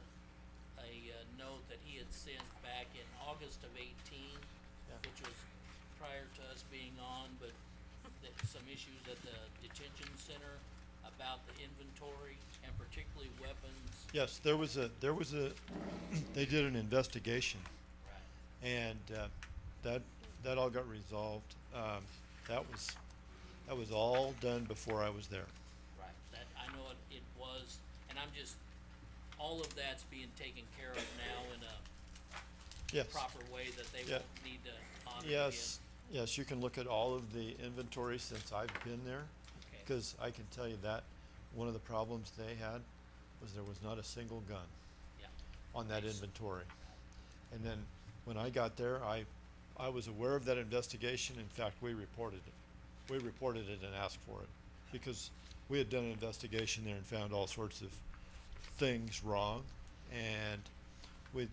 Speaker 1: note that he had sent back in August of 18, which was prior to us being on, but some issues at the detention center about the inventory and particularly weapons.
Speaker 15: Yes, there was a, they did an investigation,
Speaker 1: Right.
Speaker 15: and, that all got resolved. That was all done before I was there.
Speaker 1: Right, that, I know it was, and I'm just all of that's being taken care of now in a
Speaker 15: Yes.
Speaker 1: proper way that they
Speaker 15: Yeah.
Speaker 1: won't need to audit again?
Speaker 15: Yes, yes, you can look at all of the inventory since I've been there.
Speaker 1: Okay.
Speaker 15: Cause I can tell you that one of the problems they had was there was not a single gun
Speaker 1: Yeah.
Speaker 15: on that inventory. And then when I got there, I was aware of that investigation. In fact, we reported it. We reported it and asked for it because we had done an investigation there and found all sorts of things wrong. And we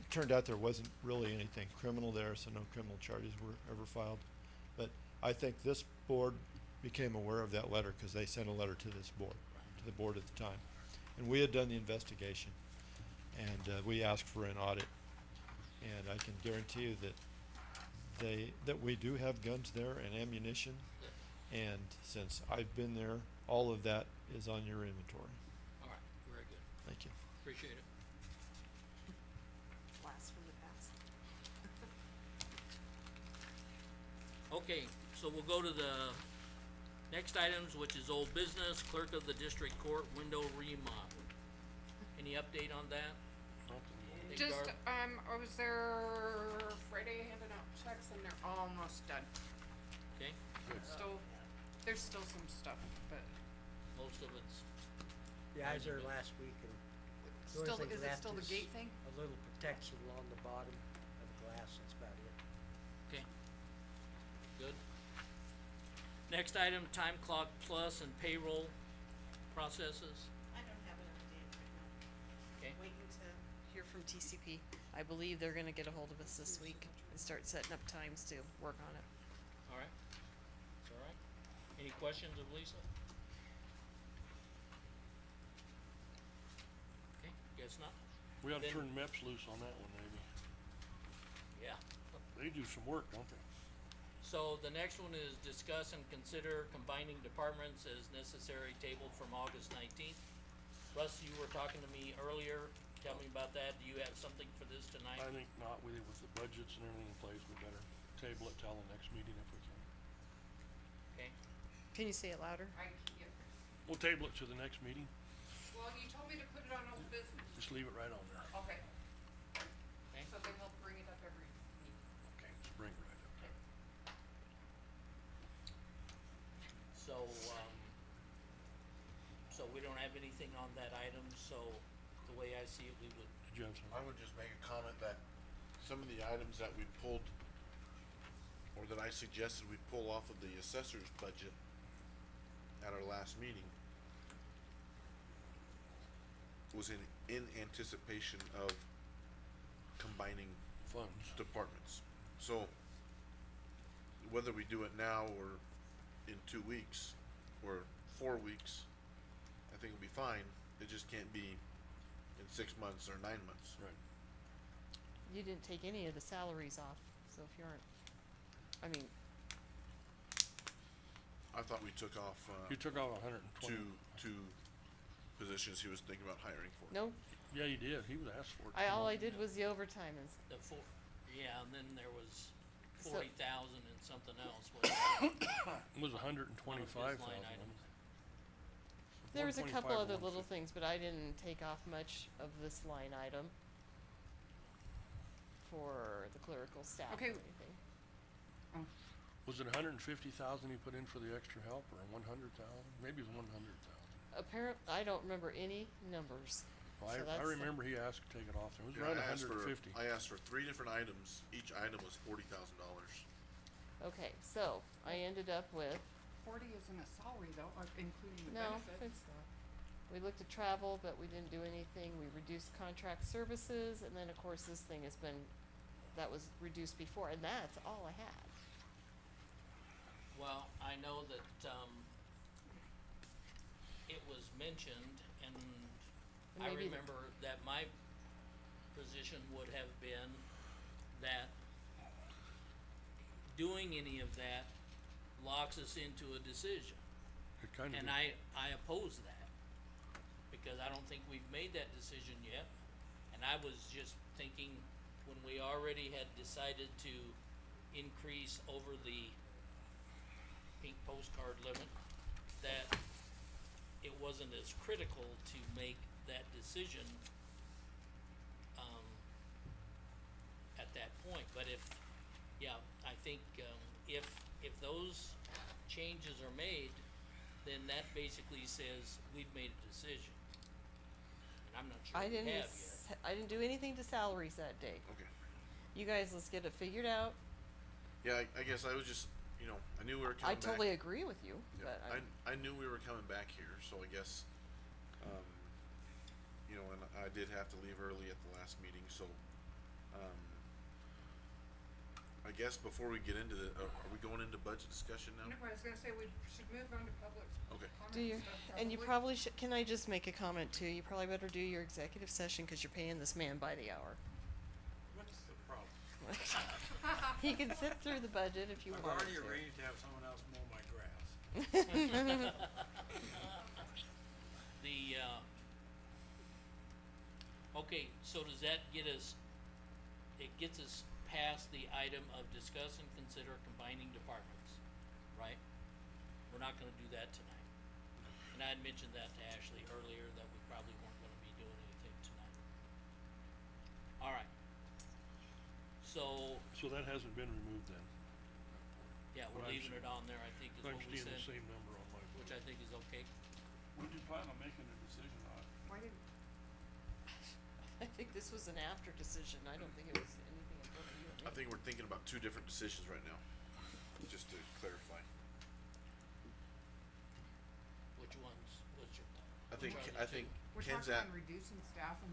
Speaker 15: turned out there wasn't really anything criminal there, so no criminal charges were ever filed. But I think this board became aware of that letter because they sent a letter to this board, to the board at the time. And we had done the investigation and we asked for an audit. And I can guarantee you that we do have guns there and ammunition. And since I've been there, all of that is on your inventory.
Speaker 1: All right, very good.
Speaker 15: Thank you.
Speaker 1: Appreciate it.
Speaker 9: Blast from the past.
Speaker 1: Okay, so we'll go to the next items, which is old business, clerk of the district court window remodel. Any update on that? Hey,
Speaker 2: Just,
Speaker 1: Barb?
Speaker 2: I was there Friday handing out checks and they're almost done.
Speaker 1: Okay,
Speaker 2: There's still some stuff, but
Speaker 1: most of it's,
Speaker 4: Yeah, I was there last week and the
Speaker 2: still,
Speaker 4: only thing
Speaker 2: is it
Speaker 4: left
Speaker 2: still the
Speaker 4: is
Speaker 2: gate thing?
Speaker 4: a little protection along the bottom of the glass, that's about it.
Speaker 1: okay. Good. Next item, time clock plus and payroll processes.
Speaker 19: I don't have it updated right now.
Speaker 1: Okay.
Speaker 19: Waiting to hear from TCP. I believe they're gonna get a hold of us this week and start setting up times to work on it.
Speaker 1: All right. It's all right. Any questions of Lisa? Okay, guess not.
Speaker 12: We ought to
Speaker 1: Then-
Speaker 12: turn MEPS loose on that one, maybe.
Speaker 1: Yeah.
Speaker 12: They do some work, don't they?
Speaker 1: So the next one is discuss and consider combining departments as necessary, tabled from August 19th. Russ, you were talking to me earlier. Tell me about that. Do you have something for this tonight?
Speaker 12: I think not, with the budgets and everything in place, we better table it till the next meeting if we can.
Speaker 1: Okay.
Speaker 9: Can you say it louder?
Speaker 12: We'll table it to the next meeting,
Speaker 2: Well, you told me to put it on old business.
Speaker 12: just leave it right on there.
Speaker 2: Okay.
Speaker 1: Okay.
Speaker 2: So then he'll bring it up every meeting.
Speaker 12: Okay, just bring it right up.
Speaker 1: So, so we don't have anything on that item, so the way I see it, we would,
Speaker 12: Did you have something?
Speaker 7: I would just make a comment that some of the items that we pulled, or that I suggested we pull off of the assessor's budget at our last meeting, was in anticipation of combining
Speaker 12: Funds.
Speaker 7: departments. So, whether we do it now or in 2 weeks, or 4 weeks, I think it'll be fine. It just can't be in 6 months or 9 months.
Speaker 12: Right.
Speaker 9: You didn't take any of the salaries off, so if you aren't, I mean,
Speaker 7: I thought we took off,
Speaker 12: You took out 120.
Speaker 7: two positions he was thinking about hiring for.
Speaker 9: no,
Speaker 12: Yeah, you did. He was asked for it.
Speaker 9: all I did was the overtime and
Speaker 1: the four, yeah, and then there was
Speaker 9: So-
Speaker 1: 40,000 and something else, wasn't there?
Speaker 12: It was 125,000.
Speaker 1: line items.
Speaker 9: there was a couple
Speaker 12: 125 or
Speaker 9: other little
Speaker 12: 150.
Speaker 9: things, but I didn't take off much of this line item for the clerical staff or
Speaker 2: Okay.
Speaker 9: anything.
Speaker 12: Was it 150,000 he put in for the extra help, or 100,000? Maybe it was 100,000.
Speaker 9: I don't remember any numbers.
Speaker 12: Well,
Speaker 9: So
Speaker 12: I
Speaker 9: that's-
Speaker 12: remember he asked to take it off. It was
Speaker 7: Yeah,
Speaker 12: around
Speaker 7: I asked
Speaker 12: 150.
Speaker 7: I asked for 3 different items. Each item was $40,000.
Speaker 9: Okay, so I ended up with,
Speaker 2: 40 isn't a salary though, including the
Speaker 9: no,
Speaker 2: benefits.
Speaker 9: it's not. We looked at travel, but we didn't do anything. We reduced contract services, and then of course this thing has been, that was reduced before, and that's all I had.
Speaker 1: Well, I know that, it was mentioned, and
Speaker 9: And
Speaker 1: I
Speaker 9: maybe the-
Speaker 1: remember that my position would have been that doing any of that locks us into a decision.
Speaker 12: It kind of
Speaker 1: And I oppose that, because I don't think we've made that decision yet. And I was just thinking, when we already had decided to increase over the pink postcard limit, that it wasn't as critical to make that decision, at that point, but if, yeah, I think, if those changes are made, then that basically says we've made a decision. And I'm not sure we have yet.
Speaker 19: I didn't do anything to salaries that day.
Speaker 7: Okay.
Speaker 19: You guys, let's get it figured out.
Speaker 7: Yeah, I guess I was just, you know, I knew we were coming
Speaker 19: I
Speaker 7: back.
Speaker 19: totally agree with you,
Speaker 7: Yeah,
Speaker 19: but
Speaker 7: I knew we were coming back here, so I guess, you know, and I did have to leave early at the last meeting, so, I guess before we get into the, are we going into budget discussion now?
Speaker 2: No, I was gonna say we should move on to public
Speaker 7: Okay.
Speaker 2: comment
Speaker 19: do you,
Speaker 2: stuff
Speaker 19: and you probably should, can I just make a comment too? You probably better do your executive session, cause you're paying this man by the hour.
Speaker 5: What's the problem?
Speaker 19: He can sit through the budget if you
Speaker 5: I've
Speaker 19: want
Speaker 5: already
Speaker 19: to.
Speaker 5: arranged to have someone else mow my grass.
Speaker 1: Okay, so does that get us, it gets us past the item of discuss and consider combining departments, right? We're not gonna do that tonight. And I had mentioned that to Ashley earlier, that we probably weren't gonna be doing anything tonight. Alright. So,
Speaker 12: So that hasn't been removed then?
Speaker 1: yeah, we're
Speaker 12: What I'm
Speaker 1: leaving
Speaker 12: seeing.
Speaker 1: it on there, I think is what
Speaker 12: I'm
Speaker 1: we
Speaker 12: seeing
Speaker 1: said,
Speaker 12: the same number on my book.
Speaker 1: which I think is okay.
Speaker 3: When do you plan on making a decision on it?
Speaker 2: Why didn't,
Speaker 19: I think this was an after decision. I don't think it was anything in front of you or me.
Speaker 7: I think we're thinking about two different decisions right now, just to clarify.
Speaker 1: Which ones, what's your thought?
Speaker 7: I think,
Speaker 1: Which are
Speaker 7: I
Speaker 1: the
Speaker 7: think
Speaker 1: two?
Speaker 2: we're
Speaker 7: Ken's
Speaker 2: talking
Speaker 7: at,
Speaker 2: on reducing staff and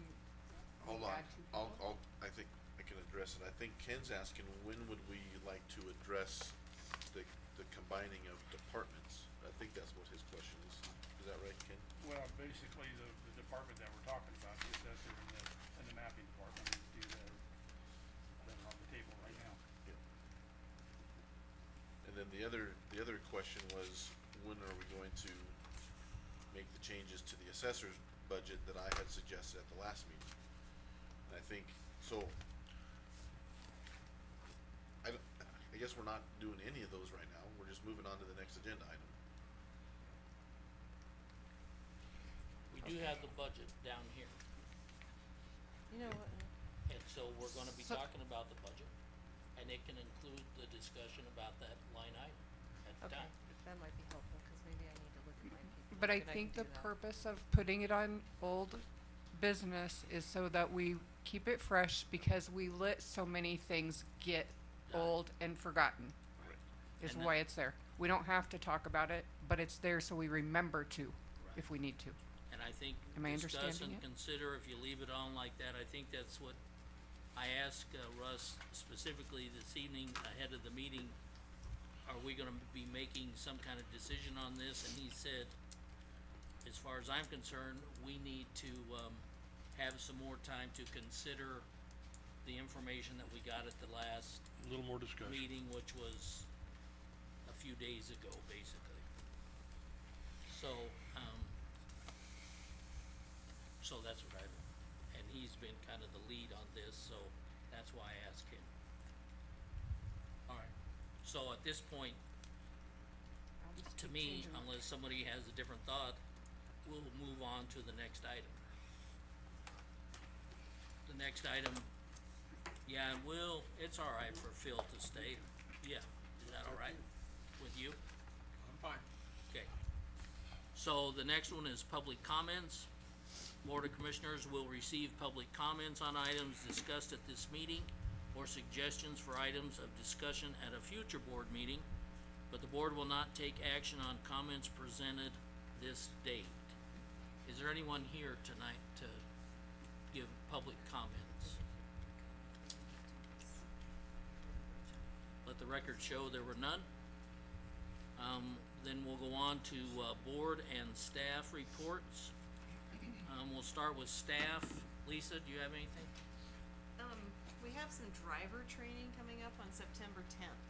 Speaker 7: hold
Speaker 2: we
Speaker 7: on,
Speaker 2: add two people?
Speaker 7: I think I can address it. I think Ken's asking, when would we like to address the combining of departments? I think that's what his question is. Is that right, Ken?
Speaker 3: Well, basically, the department that we're talking about, the assessor and the mapping department, is do that on the table right now.
Speaker 7: And then the other question was, when are we going to make the changes to the assessor's budget that I had suggested at the last meeting? And I think, so, I guess we're not doing any of those right now, we're just moving on to the next agenda item.
Speaker 1: We do have the budget down here,
Speaker 19: You know what?
Speaker 1: and so we're gonna be
Speaker 2: So-
Speaker 1: talking about the budget, and it can include the discussion about that line item at the
Speaker 19: Okay,
Speaker 1: time.
Speaker 19: that might be helpful, cause maybe I need to look at my people.
Speaker 2: But I
Speaker 19: can
Speaker 2: think
Speaker 19: do
Speaker 2: the
Speaker 19: that.
Speaker 2: purpose of putting it on old business is so that we keep it fresh because we let so many things get old and forgotten.
Speaker 7: Right.
Speaker 2: Is
Speaker 1: And
Speaker 2: why it's there. We don't have to talk about it, but it's there so we remember to,
Speaker 1: Right.
Speaker 2: if we need to.
Speaker 1: And I think
Speaker 2: Am I
Speaker 1: discuss
Speaker 2: understanding
Speaker 1: and
Speaker 2: it?
Speaker 1: consider, if you leave it on like that, I think that's what I asked Russ specifically this evening ahead of the meeting. Are we gonna be making some kind of decision on this? And he said, as far as I'm concerned, we need to, have some more time to consider the information that we got at the last
Speaker 12: A little more discussion.
Speaker 1: meeting, which was a few days ago, basically. So, so that's what and he's been kind of the lead on this, so that's why I asked him. Alright, so at this point,
Speaker 2: I'll just
Speaker 1: to
Speaker 2: keep
Speaker 1: me,
Speaker 2: changing it.
Speaker 1: unless somebody has a different thought, we'll move on to the next item. The next item, yeah, it's alright for Phil to stay, yeah, is that alright with you?
Speaker 5: I'm fine.
Speaker 1: Okay. So the next one is public comments. Board of Commissioners will receive public comments on items discussed at this meeting or suggestions for items of discussion at a future board meeting, but the board will not take action on comments presented this date. Is there anyone here tonight to give public comments? Let the record show there were none. Then we'll go on to, board and staff reports. We'll start with staff. Lisa, do you have anything?
Speaker 9: We have some driver training coming up on September 10th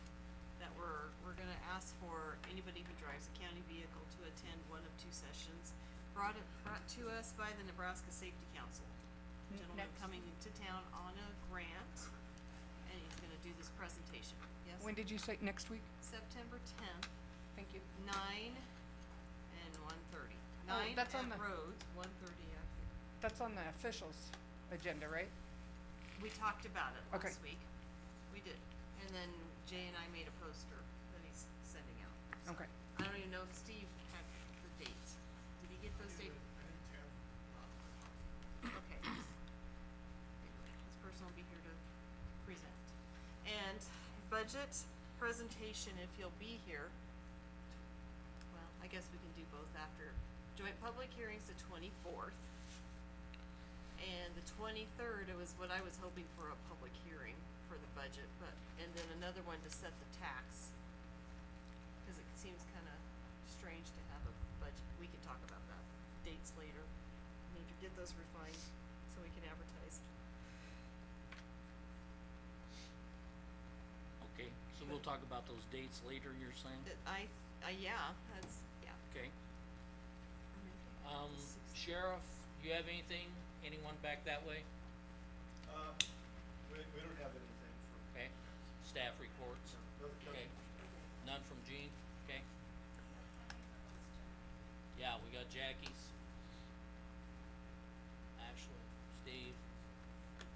Speaker 9: that we're gonna ask for anybody who drives a county vehicle to attend one of two sessions brought to us by the Nebraska Safety Council. Gentleman
Speaker 2: Next.
Speaker 9: coming to town on a grant, and he's gonna do this presentation. Yes?
Speaker 2: When did you say next week?
Speaker 9: September 10th,
Speaker 2: Thank you.
Speaker 9: 9 and 1:30.
Speaker 2: Oh,
Speaker 9: 9
Speaker 2: that's
Speaker 9: at
Speaker 2: on the-
Speaker 9: Rhodes, 1:30 out here.
Speaker 2: That's on the officials agenda, right?
Speaker 19: We talked about it
Speaker 2: Okay.
Speaker 19: last week. We did. And then Jay and I made a poster that he's sending out. So,
Speaker 2: Okay.
Speaker 19: I don't even know if Steve had the dates. Did he get those dates? Okay. Anyway, this person will be here to present. And budget presentation, if you'll be here. Well, I guess we can do both after. Joint public hearings the 24th. And the 23rd, it was what I was hoping for, a public hearing for the budget, but, and then another one to set the tax. Cause it seems kinda strange to have a budget, we can talk about that, dates later. Need to get those refined so we can advertise.
Speaker 1: Okay, so we'll talk about those dates later, you're saying?
Speaker 19: Yeah, that's, yeah.
Speaker 1: Okay. Sheriff, you have anything? Anyone back that way?
Speaker 15: We don't have anything for.
Speaker 1: Okay. Staff reports? Okay. None from Gene? Okay. Yeah, we got Jackie's. Ashley, Steve.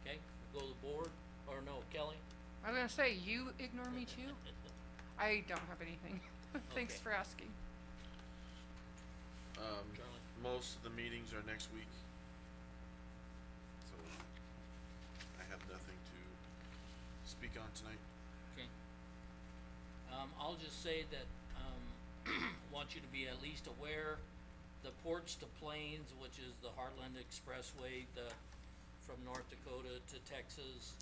Speaker 1: Okay, we'll go to the board, or no, Kelly?
Speaker 2: I was gonna say, you ignore me too? I don't have anything. Thanks
Speaker 1: Okay.
Speaker 2: for asking.
Speaker 1: Charlie?
Speaker 7: Most of the meetings are next week. So, I have nothing to speak on tonight.
Speaker 1: Okay. I'll just say that, want you to be at least aware, the Ports to Plains, which is the Heartland Expressway, from North Dakota to Texas.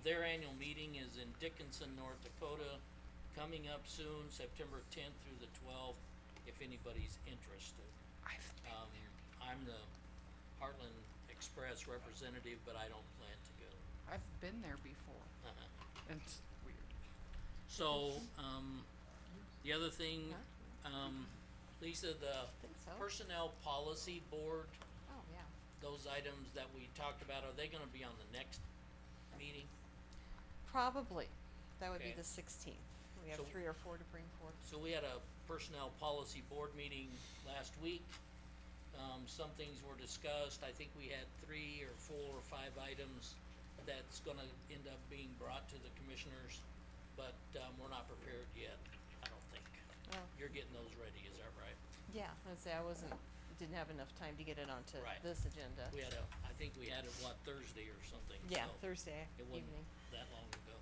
Speaker 1: Their annual meeting is in Dickinson, North Dakota, coming up soon, September 10th through the 12th, if anybody's interested. I'm the Heartland Express representative, but I don't plan to go.
Speaker 2: I've been there before. It's weird.
Speaker 1: So, the other thing, Lisa, the
Speaker 9: Think so.
Speaker 1: Personnel Policy Board,
Speaker 9: Oh, yeah.
Speaker 1: those items that we talked about, are they gonna be on the next meeting?
Speaker 19: Probably. That would be
Speaker 1: Okay.
Speaker 19: the 16th. We have
Speaker 1: So-
Speaker 19: 3 or 4 to bring forward.
Speaker 1: So we had a Personnel Policy Board meeting last week. Some things were discussed. I think we had 3 or 4 or 5 items that's gonna end up being brought to the commissioners, but, we're not prepared yet, I don't think.
Speaker 19: Oh.
Speaker 1: You're getting those ready, is that right?
Speaker 19: Yeah, I'd say didn't have enough time to get it onto
Speaker 1: Right.
Speaker 19: this agenda.
Speaker 1: I think we had it, Thursday or something,
Speaker 19: Yeah,
Speaker 1: so
Speaker 19: Thursday
Speaker 1: it wasn't
Speaker 19: evening.
Speaker 1: that long ago.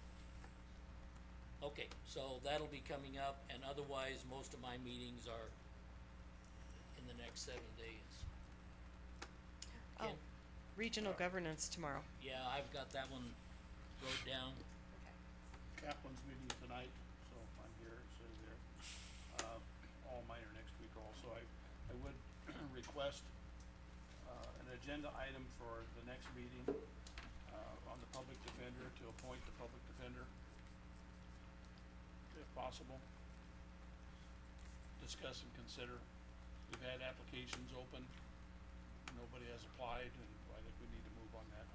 Speaker 1: Okay, so that'll be coming up, and otherwise, most of my meetings are in the next 7 days.
Speaker 19: Oh,
Speaker 1: Ken?
Speaker 19: regional governance tomorrow.
Speaker 1: Yeah, I've got that one wrote down.
Speaker 3: Kaplan's meeting tonight, so I'm here, so there. All mine are next week also. I would request, an agenda item for the next meeting, on the public defender, to appoint the public defender, if possible. Discuss and consider. We've had applications open, nobody has applied, and I think we need to move on that.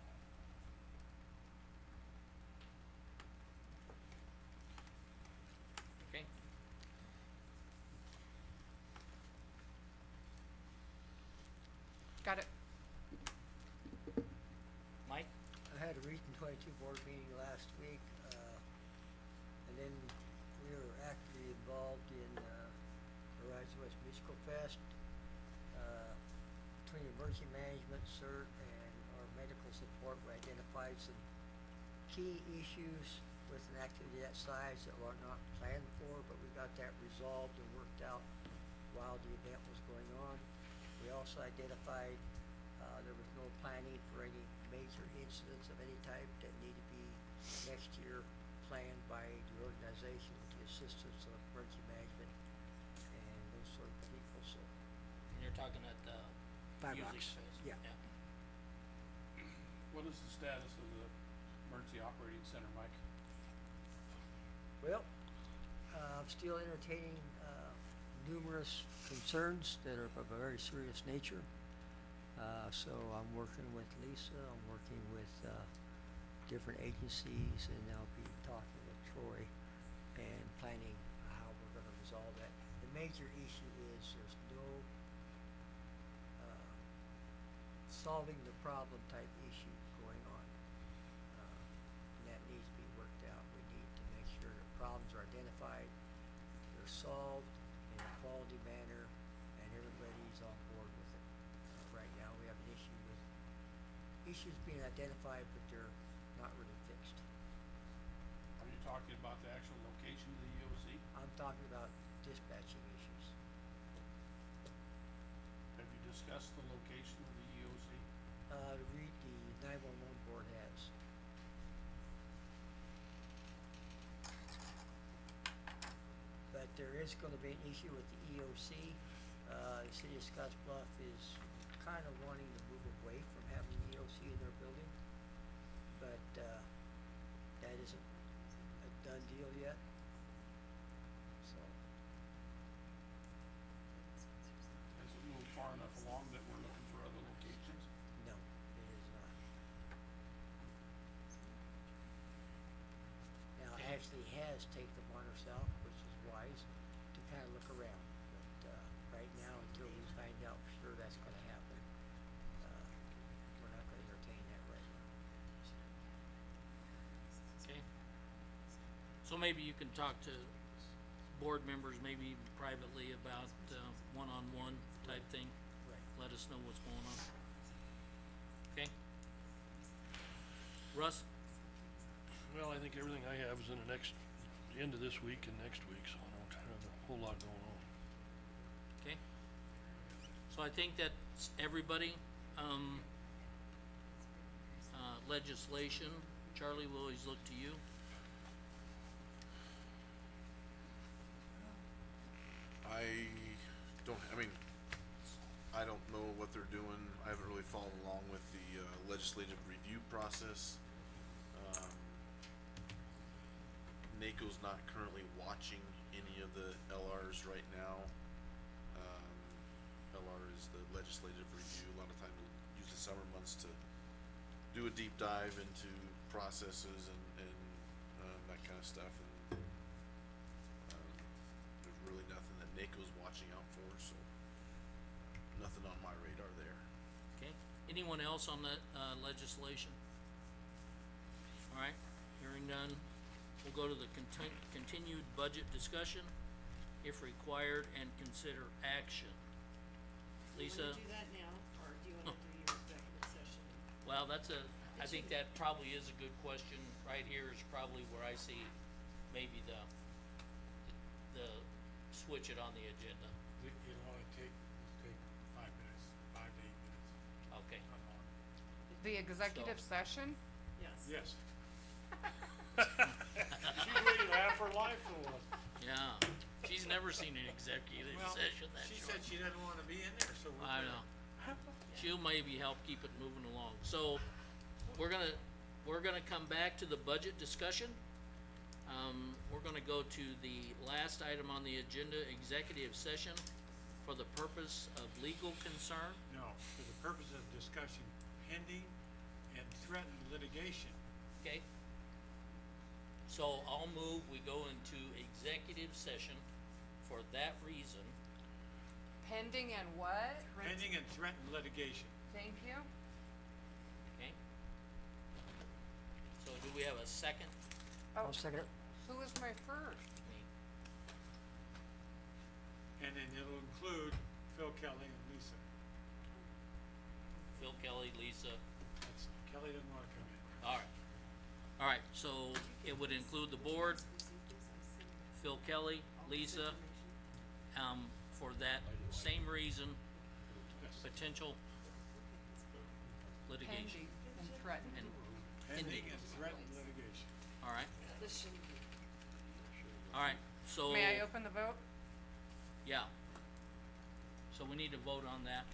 Speaker 1: Okay.
Speaker 2: Got it.
Speaker 1: Mike?
Speaker 4: I had a Region 22 board meeting last week, and then we were actively involved in, Horizon West Musical Fest. Between emergency management, CERT, and our medical support, we identified some key issues with an activity that size that were not planned for, but we got that resolved and worked out while the event was going on. We also identified, there was no planning for any major incidents of any type that need to be next year planned by the organization with the assistance of emergency management and those sort of people, so.
Speaker 1: And you're talking at the
Speaker 4: Five
Speaker 1: music
Speaker 4: Rocks,
Speaker 1: fest?
Speaker 4: yeah.
Speaker 3: What is the status of the emergency operating center, Mike?
Speaker 4: Well, I'm still entertaining, numerous concerns that are of a very serious nature. So I'm working with Lisa, I'm working with, different agencies, and I'll be talking with Troy and planning how we're gonna resolve that. The major issue is there's no, solving the problem type issue going on. And that needs to be worked out. We need to make sure the problems are identified, they're solved in a quality manner, and everybody's on board with it. Right now, we have an issue with issues being identified, but they're not really fixed.
Speaker 3: Are you talking about the actual location of the EOC?
Speaker 4: I'm talking about dispatching issues.
Speaker 3: Have you discussed the location of the EOC?
Speaker 4: The 911 board has. But there is gonna be an issue with the EOC. The city of Scotts Bluff is kind of wanting to move away from having the EOC in their building. But, that isn't a done deal yet. So,
Speaker 3: Has it moved far enough along that we're looking for other locations?
Speaker 4: no, it is not. Now, it actually has taken upon herself, which is wise, to kind of look around. But, right now, until we find out for sure that's gonna happen, we're not gonna entertain that right now.
Speaker 1: Okay. So maybe you can talk to board members, maybe even privately about, one-on-one type thing.
Speaker 4: Right.
Speaker 1: Let us know what's going on. Okay? Russ?
Speaker 12: Well, I think everything I have is in the end of this week and next week, so I don't have a whole lot going on.
Speaker 1: Okay. So I think that's everybody. Legislation, Charlie, we'll always look to you.
Speaker 7: I don't know what they're doing. I haven't really followed along with the legislative review process. NACO's not currently watching any of the LRs right now. LR is the legislative review. A lot of time we'll use the summer months to do a deep dive into processes and that kind of stuff. And there's really nothing that NACO's watching out for, so nothing on my radar there.
Speaker 1: Okay, anyone else on that, legislation? Alright, hearing none, we'll go to the continued budget discussion, if required, and consider action. Lisa?
Speaker 19: Do you wanna do that now, or do you wanna do your executive session?
Speaker 1: Well, I think that probably is a good question. Right here is probably where I see maybe the switch it on the agenda.
Speaker 5: It'll only take 5 minutes, 5 to 8 minutes.
Speaker 1: Okay.
Speaker 2: The executive session?
Speaker 19: Yes.
Speaker 3: Yes. She waited half her life for one.
Speaker 1: Yeah, she's never seen an executive
Speaker 5: Well,
Speaker 1: session that
Speaker 5: she
Speaker 1: short.
Speaker 5: said she didn't wanna be in there, so we're
Speaker 1: I
Speaker 5: gonna.
Speaker 1: know. She'll maybe help keep it moving along. So, we're gonna come back to the budget discussion. We're gonna go to the last item on the agenda, executive session for the purpose of legal concern.
Speaker 5: No, for the purpose of discussing pending and threatened litigation.
Speaker 1: Okay? So I'll move, we go into executive session for that reason.
Speaker 2: Pending and what?
Speaker 5: Pending and threatened litigation.
Speaker 2: Thank you.
Speaker 1: Okay? So do we have a second?
Speaker 4: I'll second it.
Speaker 2: Who was my first?
Speaker 1: Me.
Speaker 5: And then it'll include Phil Kelly and Lisa.
Speaker 1: Phil Kelly, Lisa.
Speaker 5: Kelly doesn't wanna come in.
Speaker 1: Alright, so it would include the board, Phil Kelly, Lisa, for that same reason, potential litigation.
Speaker 2: Pending and threatened.
Speaker 1: And
Speaker 5: Pending and threatened litigation.
Speaker 1: alright. Alright, so.
Speaker 2: May I open the vote?
Speaker 1: Yeah. So we need to vote on that.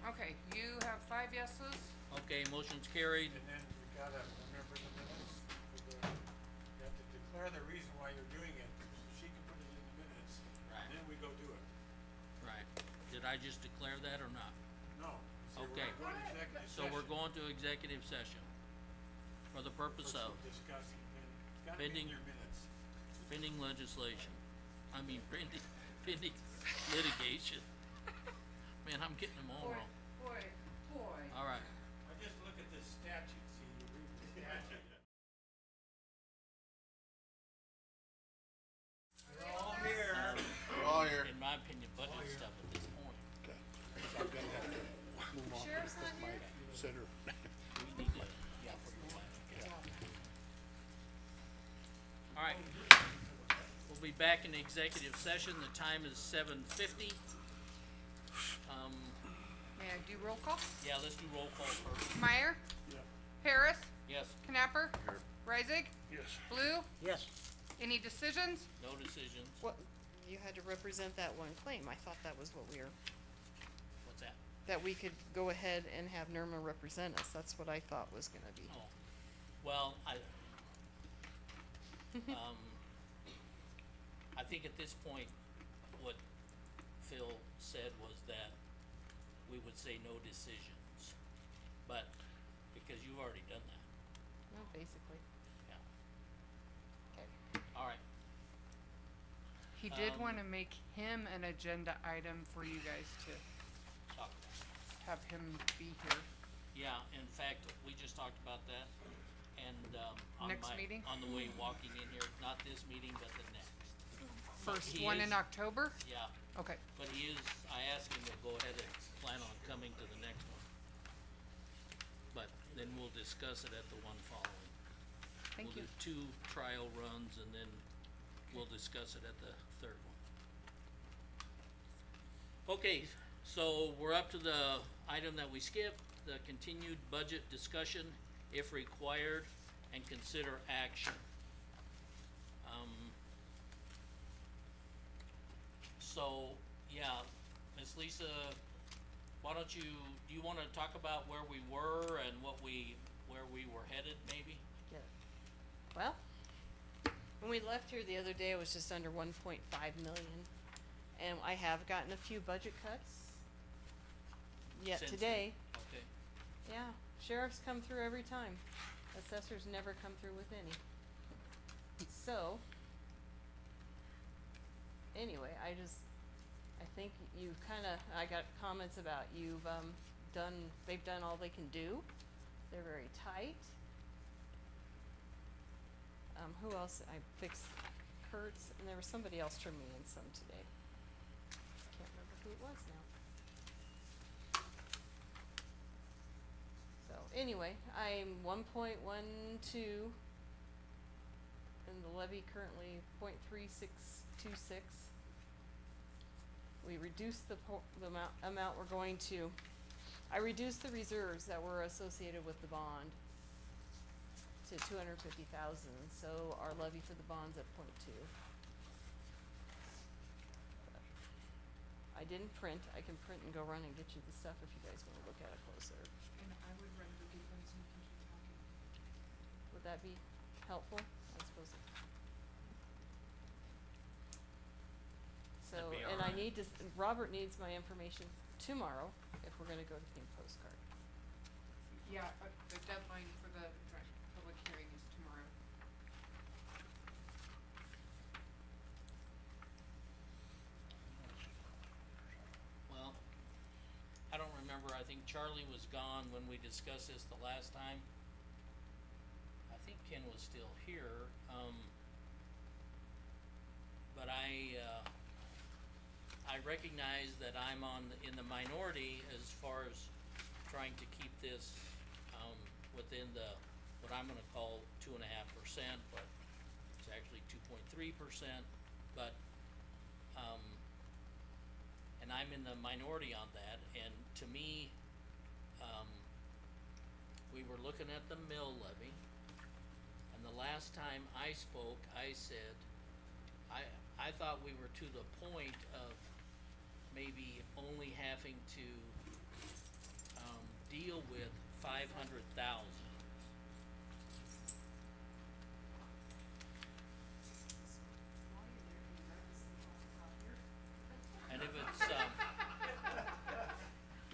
Speaker 2: Okay, you have 5 yeses?
Speaker 1: Okay, motion's carried.
Speaker 5: And then we gotta remember the minutes, you have to declare the reason why you're doing it, so she can put it in the minutes.
Speaker 1: Right.
Speaker 5: And then we go do it.
Speaker 1: Right. Did I just declare that or not?
Speaker 5: No. you say
Speaker 1: Okay.
Speaker 5: We're gonna go to executive
Speaker 1: So we're
Speaker 5: session
Speaker 1: going to executive session for the purpose of
Speaker 5: discussing, and it's gotta be
Speaker 1: pending-
Speaker 5: in your minutes.
Speaker 1: pending legislation. pending litigation. Man, I'm getting them all wrong.
Speaker 2: Boy.
Speaker 1: All right.
Speaker 5: I just look at this statute, see, you read the statute. They're all here.
Speaker 7: We're all here.
Speaker 1: In my opinion, budget stuff at this point.
Speaker 3: Okay. So I'm gonna have to move on
Speaker 2: Sheriff's
Speaker 3: with
Speaker 2: not
Speaker 3: my
Speaker 2: here?
Speaker 3: consider.
Speaker 1: We need to, yeah, for the plan, okay. All right. We'll be back in executive session. The time is 7:50.
Speaker 2: May I do roll call?
Speaker 1: Yeah, let's do roll call first.
Speaker 2: Meyer?
Speaker 3: Yeah.
Speaker 2: Harris?
Speaker 1: Yes,
Speaker 2: Knapper?
Speaker 7: Here.
Speaker 2: Reisig?
Speaker 3: Yes.
Speaker 2: Blue?
Speaker 4: Yes.
Speaker 2: Any decisions?
Speaker 1: no decisions.
Speaker 9: What, you had to represent that one claim, I thought that was what we were,
Speaker 1: What's that?
Speaker 9: that we could go ahead and have Nirma represent us, that's what I thought was gonna be.
Speaker 1: Oh, well, I think at this point, what Phil said was that we would say no decisions. But, because you've already done that,
Speaker 9: No, basically.
Speaker 1: yeah.
Speaker 9: Okay.
Speaker 1: All right,
Speaker 2: He did
Speaker 1: Um,
Speaker 2: wanna make him an agenda item for you guys to
Speaker 1: talk about it.
Speaker 2: have him be here.
Speaker 1: Yeah, in fact, we just talked about that, and,
Speaker 2: Next meeting?
Speaker 1: on the way walking in here, not this meeting, but the next. But
Speaker 2: First
Speaker 1: he
Speaker 2: one
Speaker 1: is-
Speaker 2: in October?
Speaker 1: Yeah,
Speaker 2: Okay.
Speaker 1: but I asked him to go ahead and plan on coming to the next one. But then we'll discuss it at the one following.
Speaker 2: Thank you.
Speaker 1: We'll do 2 trial runs and then we'll discuss it at the third one. Okay, so we're up to the item that we skipped, the continued budget discussion, if required, and consider action. So, yeah, Miss Lisa, why don't do you wanna talk about where we were and where we were headed, maybe?
Speaker 9: Yeah. Well, when we left here the other day, it was just under 1.5 million. And I have gotten a few budget cuts yet
Speaker 1: Since
Speaker 9: today.
Speaker 1: then? Okay,
Speaker 9: Yeah, sheriffs come through every time. Assessors never come through with any. So, anyway, I think you I got comments about they've done all they can do. They're very tight. Who else? I fixed Kurt's, and there was somebody else turned me in some today. Can't remember who it was now. So anyway, I'm 1.12, and the levy currently 0.3626. We reduced the amount we're going to, I reduced the reserves that were associated with the bond to 250,000, so our levy for the bond's at 0.2. I didn't print, I can print and go run and get you the stuff if you guys wanna look at it closer.
Speaker 2: And I would rather get them so we can keep talking.
Speaker 9: Would that be helpful? I suppose. So,
Speaker 1: That'd be
Speaker 9: and I
Speaker 1: alright.
Speaker 9: need to, Robert needs my information tomorrow if we're gonna go to Pink Postcard.
Speaker 2: Yeah, the deadline for the public hearing is tomorrow.
Speaker 1: well, I don't remember, I think Charlie was gone when we discussed this the last time. I think Ken was still here, but I recognize that I'm in the minority as far as trying to keep this, within what I'm gonna call 2.5%, but it's actually 2.3%, but, and I'm in the minority on that, and to me, we were looking at the mill levy, and the last time I spoke, I said, I thought we were to the point of maybe only having to, deal with 500,000. And if it's,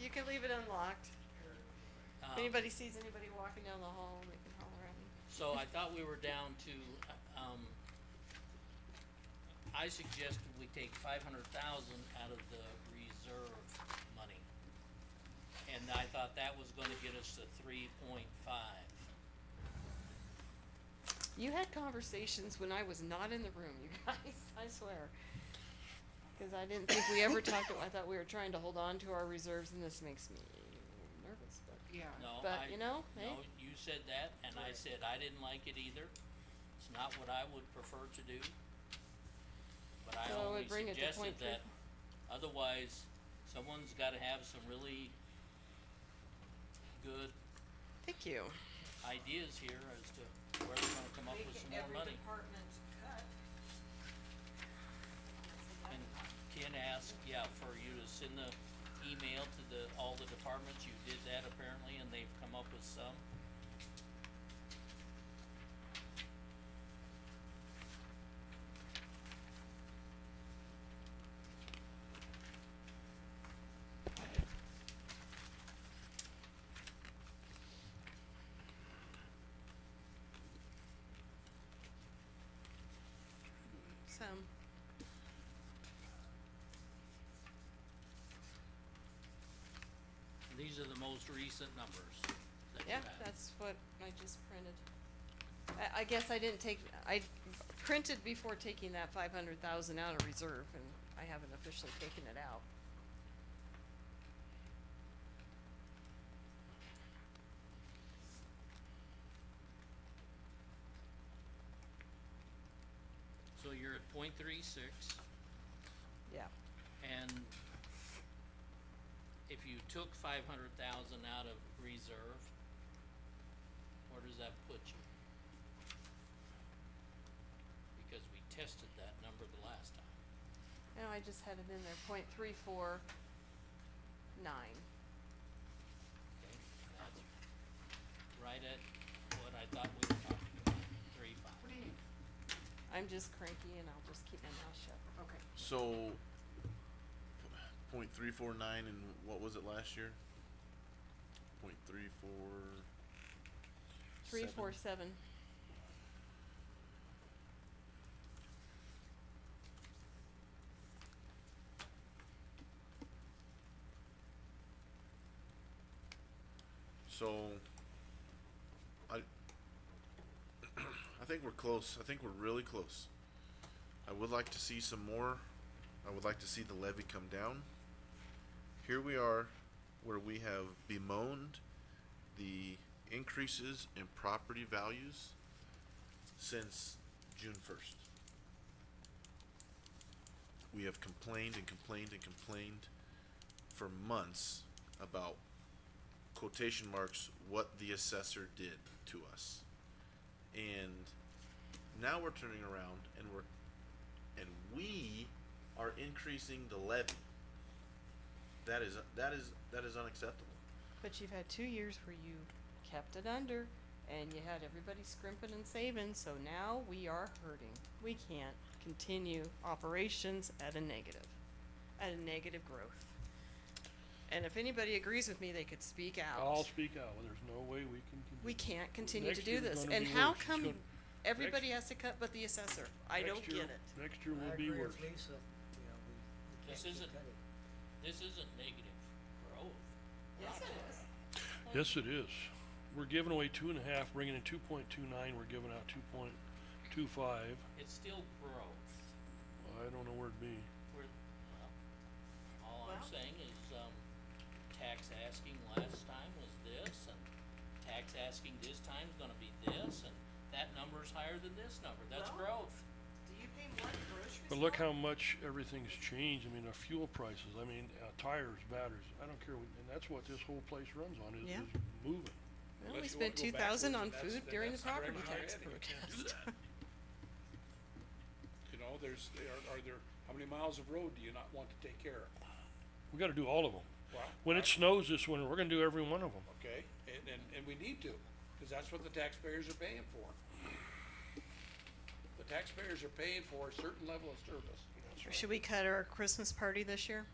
Speaker 9: You can leave it unlocked. If
Speaker 1: um,
Speaker 9: anybody sees anybody walking down the hall, they can holler at me.
Speaker 1: so I thought we were down to, I I suggested we take 500,000 out of the reserve money. And I thought that was gonna get us to 3.5.
Speaker 19: You had conversations when I was not in the room, you guys, I swear. Cause I didn't think we ever talked, I thought we were trying to hold on to our reserves and this makes me nervous, but.
Speaker 2: Yeah.
Speaker 1: No,
Speaker 19: But, you know, hey.
Speaker 1: no, you said that, and I said I didn't like it either. It's not what I would prefer to do. But I
Speaker 19: So it
Speaker 1: only
Speaker 19: would bring it to
Speaker 1: suggested
Speaker 19: 0.3.
Speaker 1: that, otherwise, someone's gotta have some really good
Speaker 19: Thank you.
Speaker 1: ideas here as to where they're gonna come up with some more money. And Ken asked, yeah, for you to send the email to all the departments, you did that apparently, and they've come up with some.
Speaker 19: Some.
Speaker 1: These are the most recent numbers that you
Speaker 19: Yeah,
Speaker 1: have.
Speaker 19: that's what I just printed. I guess I didn't take, I printed before taking that 500,000 out of reserve and I haven't officially taken it out.
Speaker 1: So you're at 0.36,
Speaker 19: Yeah.
Speaker 1: and if you took 500,000 out of reserve, where does that put you? Because we tested that number the last time.
Speaker 19: No, I just had it in there, 0.349.
Speaker 1: Okay, that's right at what I thought we were talking about, 3.5.
Speaker 2: What do you,
Speaker 19: I'm just cranky and I'll just keep my mouth shut.
Speaker 2: okay.
Speaker 7: So, 0.349, and what was it last year? 0.34.
Speaker 19: 347.
Speaker 7: So, I I think we're close. I think we're really close. I would like to see some more. I would like to see the levy come down. Here we are, where we have bemoaned the increases in property values since June 1st. We have complained and complained and complained for months about, quotation marks, what the assessor did to us. And now we're turning around and we are increasing the levy. That is unacceptable.
Speaker 19: But you've had 2 years where you kept it under and you had everybody scrimping and saving, so now we are hurting. We can't continue operations at a negative growth. And if anybody agrees with me, they could speak out.
Speaker 12: I'll speak out, there's no way we can continue.
Speaker 19: We can't continue to
Speaker 12: Next
Speaker 19: do
Speaker 12: year's
Speaker 19: this,
Speaker 12: gonna
Speaker 19: and
Speaker 12: be
Speaker 19: how
Speaker 12: worse. It's
Speaker 19: come
Speaker 12: gonna-
Speaker 19: everybody has to cut but the assessor? I don't
Speaker 12: Next year-
Speaker 19: get it.
Speaker 12: Next year will
Speaker 4: I
Speaker 12: be
Speaker 4: agree
Speaker 12: worse.
Speaker 4: with Lisa, you know, we
Speaker 1: This
Speaker 4: can't keep
Speaker 1: isn't-
Speaker 4: cutting.
Speaker 1: This isn't negative growth.
Speaker 19: Yes, it is.
Speaker 12: Yes, it is. We're giving away 2.5, bringing in 2.29, we're giving out 2.25.
Speaker 1: It's still growth.
Speaker 12: I don't know where it'd be.
Speaker 1: We're, all I'm saying is, tax asking last time was this, and tax asking this time's gonna be this, and that number's higher than this number, that's growth.
Speaker 19: Do you pay more in groceries?
Speaker 12: But look how much everything's changed. I mean, our fuel prices, I mean, tires, batteries, I don't care, and that's what this whole place runs on, is
Speaker 19: Yeah.
Speaker 12: moving.
Speaker 19: Well, we
Speaker 3: Unless you wanna
Speaker 19: spent
Speaker 3: go
Speaker 19: 2,000 on
Speaker 3: backwards, and
Speaker 19: food during the
Speaker 3: that's
Speaker 19: property
Speaker 3: dragging our
Speaker 19: tax
Speaker 3: head, and we can't do
Speaker 19: protest.
Speaker 3: that. You know, are there, how many miles of road do you not want to take care of?
Speaker 12: We gotta do all of them.
Speaker 3: Well,
Speaker 12: When it snows this winter, we're gonna do every one of them.
Speaker 3: okay, and we need to, cause that's what the taxpayers are paying for. The taxpayers are paying for a certain level of service.
Speaker 19: Should we cut our Christmas party this year?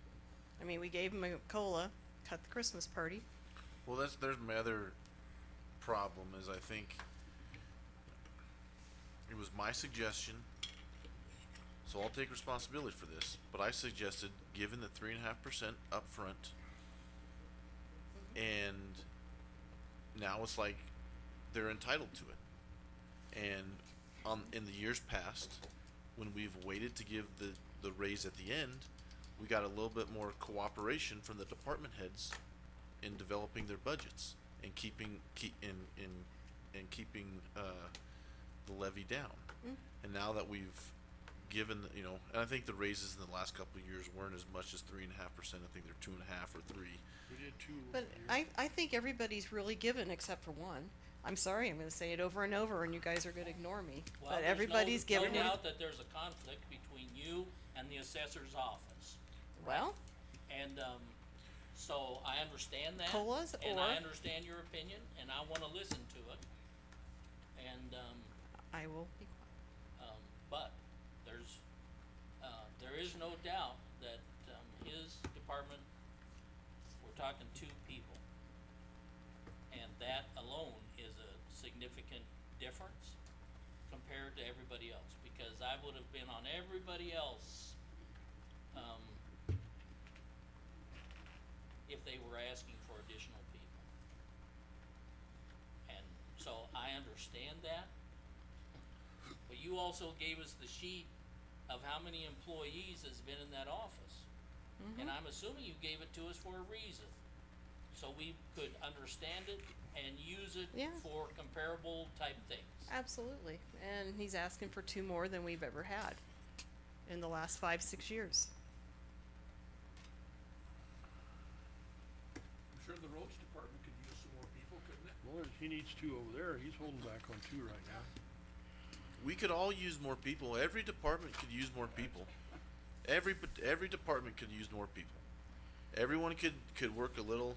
Speaker 19: I mean, we gave them a COLA, cut the Christmas party.
Speaker 7: Well, there's my other problem, is I think it was my suggestion So I'll take responsibility for this, but I suggested giving the 3.5% upfront, and now it's like they're entitled to it. And in the years past, when we've waited to give the raise at the end, we got a little bit more cooperation from the department heads in developing their budgets and keeping the levy down. And now that we've given, and I think the raises in the last couple of years weren't as much as 3.5%. I think they're 2.5 or 3.
Speaker 12: We did 2
Speaker 19: But
Speaker 12: over here.
Speaker 19: I think everybody's really given except for one. I'm sorry, I'm gonna say it over and over and you guys are gonna ignore me,
Speaker 1: Well,
Speaker 19: but
Speaker 1: there's
Speaker 19: everybody's
Speaker 1: no
Speaker 19: given it.
Speaker 1: doubt that there's a conflict between you and the assessor's office.
Speaker 19: Well,
Speaker 1: And, so I understand that.
Speaker 19: COLAs
Speaker 1: And
Speaker 19: or-
Speaker 1: I understand your opinion, and I wanna listen to it. And,
Speaker 19: I will be
Speaker 1: but there is no doubt that, his department, we're talking 2 people. And that alone is a significant difference compared to everybody else, because I would have been on everybody else, if they were asking for additional people. And so I understand that, but you also gave us the sheet of how many employees has been in that office. And I'm assuming you gave it to us for a reason, so we could understand it and use it
Speaker 19: Yeah.
Speaker 1: for comparable type things.
Speaker 19: absolutely, and he's asking for 2 more than we've ever had in the last 5-6 years.
Speaker 3: I'm sure the roads department could use some more people, couldn't it?
Speaker 12: Well, he needs 2 over there, he's holding back on 2 right now.
Speaker 7: We could all use more people. Every department could use more people. Every department could use more people. Everyone could work a little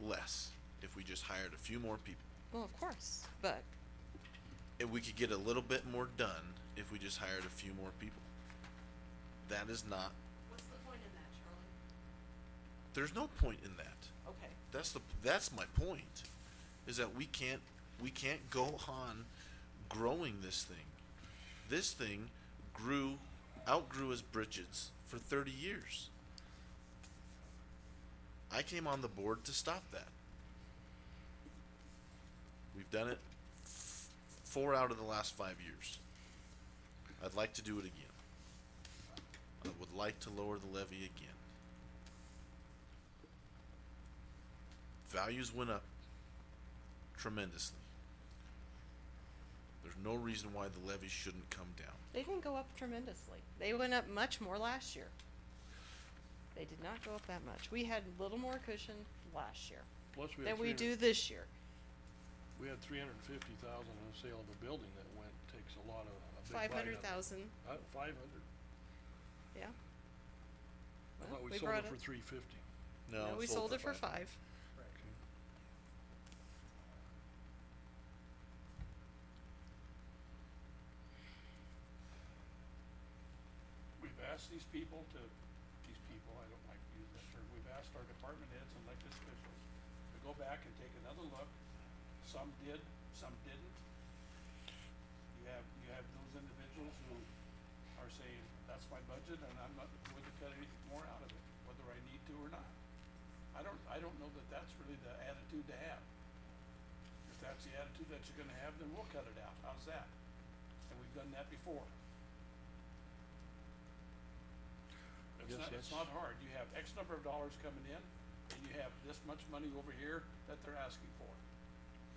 Speaker 7: less if we just hired a few more people.
Speaker 19: Well, of course, but
Speaker 7: And we could get a little bit more done if we just hired a few more people. That is not,
Speaker 19: what's the point in that, Charlie?
Speaker 7: there's no point in that.
Speaker 19: Okay.
Speaker 7: That's my point, is that we can't go on growing this thing. This thing outgrew his britches for 30 years. I came on the board to stop that. We've done it 4 out of the last 5 years. I'd like to do it again. I would like to lower the levy again. Values went up tremendously. There's no reason why the levy shouldn't come down.
Speaker 19: They didn't go up tremendously. They went up much more last year. They did not go up that much. We had a little more cushion last year
Speaker 12: Plus we
Speaker 19: than
Speaker 12: had
Speaker 19: we do this year.
Speaker 12: We had 350,000 in the sale of a building that takes a lot of, a big bite out of it.
Speaker 19: 500,000,
Speaker 12: 500.
Speaker 19: yeah.
Speaker 12: I
Speaker 19: Well,
Speaker 12: thought we
Speaker 19: we
Speaker 12: sold
Speaker 19: brought
Speaker 12: it for
Speaker 19: it-
Speaker 12: 350.
Speaker 19: No, we sold it for 5.
Speaker 3: We've asked I don't like to use that term, we've asked our department heads and elected officials to go back and take another look. Some did, some didn't. You have those individuals who are saying, that's my budget and I'm not going to cut anything more out of it, whether I need to or not. I don't know that that's really the attitude to have. If that's the attitude that you're gonna have, then we'll cut it out, how's that? And we've done that before. It's not hard, you have X number of dollars coming in, and you have this much money over here that they're asking for.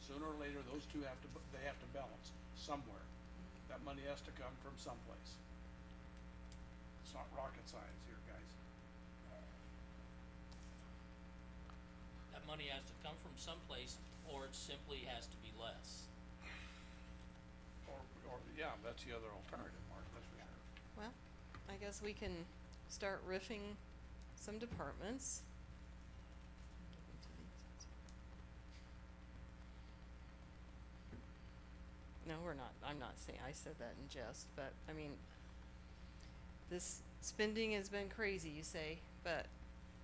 Speaker 3: Sooner or later, those two have to balance somewhere. That money has to come from someplace. It's not rocket science here, guys.
Speaker 1: That money has to come from someplace, or it simply has to be less.
Speaker 3: Or, yeah, that's the other alternative, Mark, that's for sure.
Speaker 19: Well, I guess we can start riffing some departments. No, we're not, I'm not saying, I said that in jest, but, I mean, this spending has been crazy, you say, but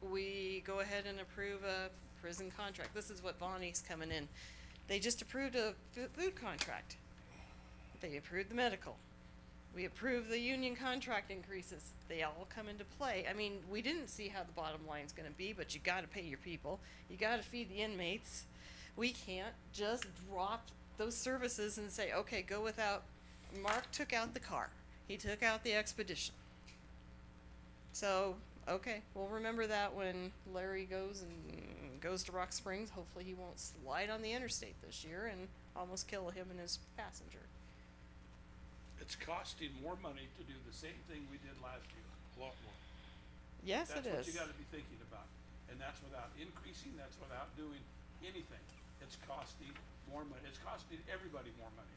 Speaker 19: we go ahead and approve a prison contract. This is what Bonnie's coming in. They just approved a food contract. They approved the medical. We approve the union contract increases, they all come into play. I mean, we didn't see how the bottom line's gonna be, but you gotta pay your people, you gotta feed the inmates. We can't just drop those services and say, okay, go without, Mark took out the car, he took out the expedition. So, okay, we'll remember that when Larry goes to Rock Springs, hopefully he won't slide on the interstate this year and almost kill him and his passenger.
Speaker 3: It's costing more money to do the same thing we did last year.
Speaker 12: A lot more.
Speaker 19: Yes, it
Speaker 3: That's what
Speaker 19: is.
Speaker 3: you gotta be thinking about, and that's without increasing, that's without doing anything. It's costing more money, it's costing everybody more money.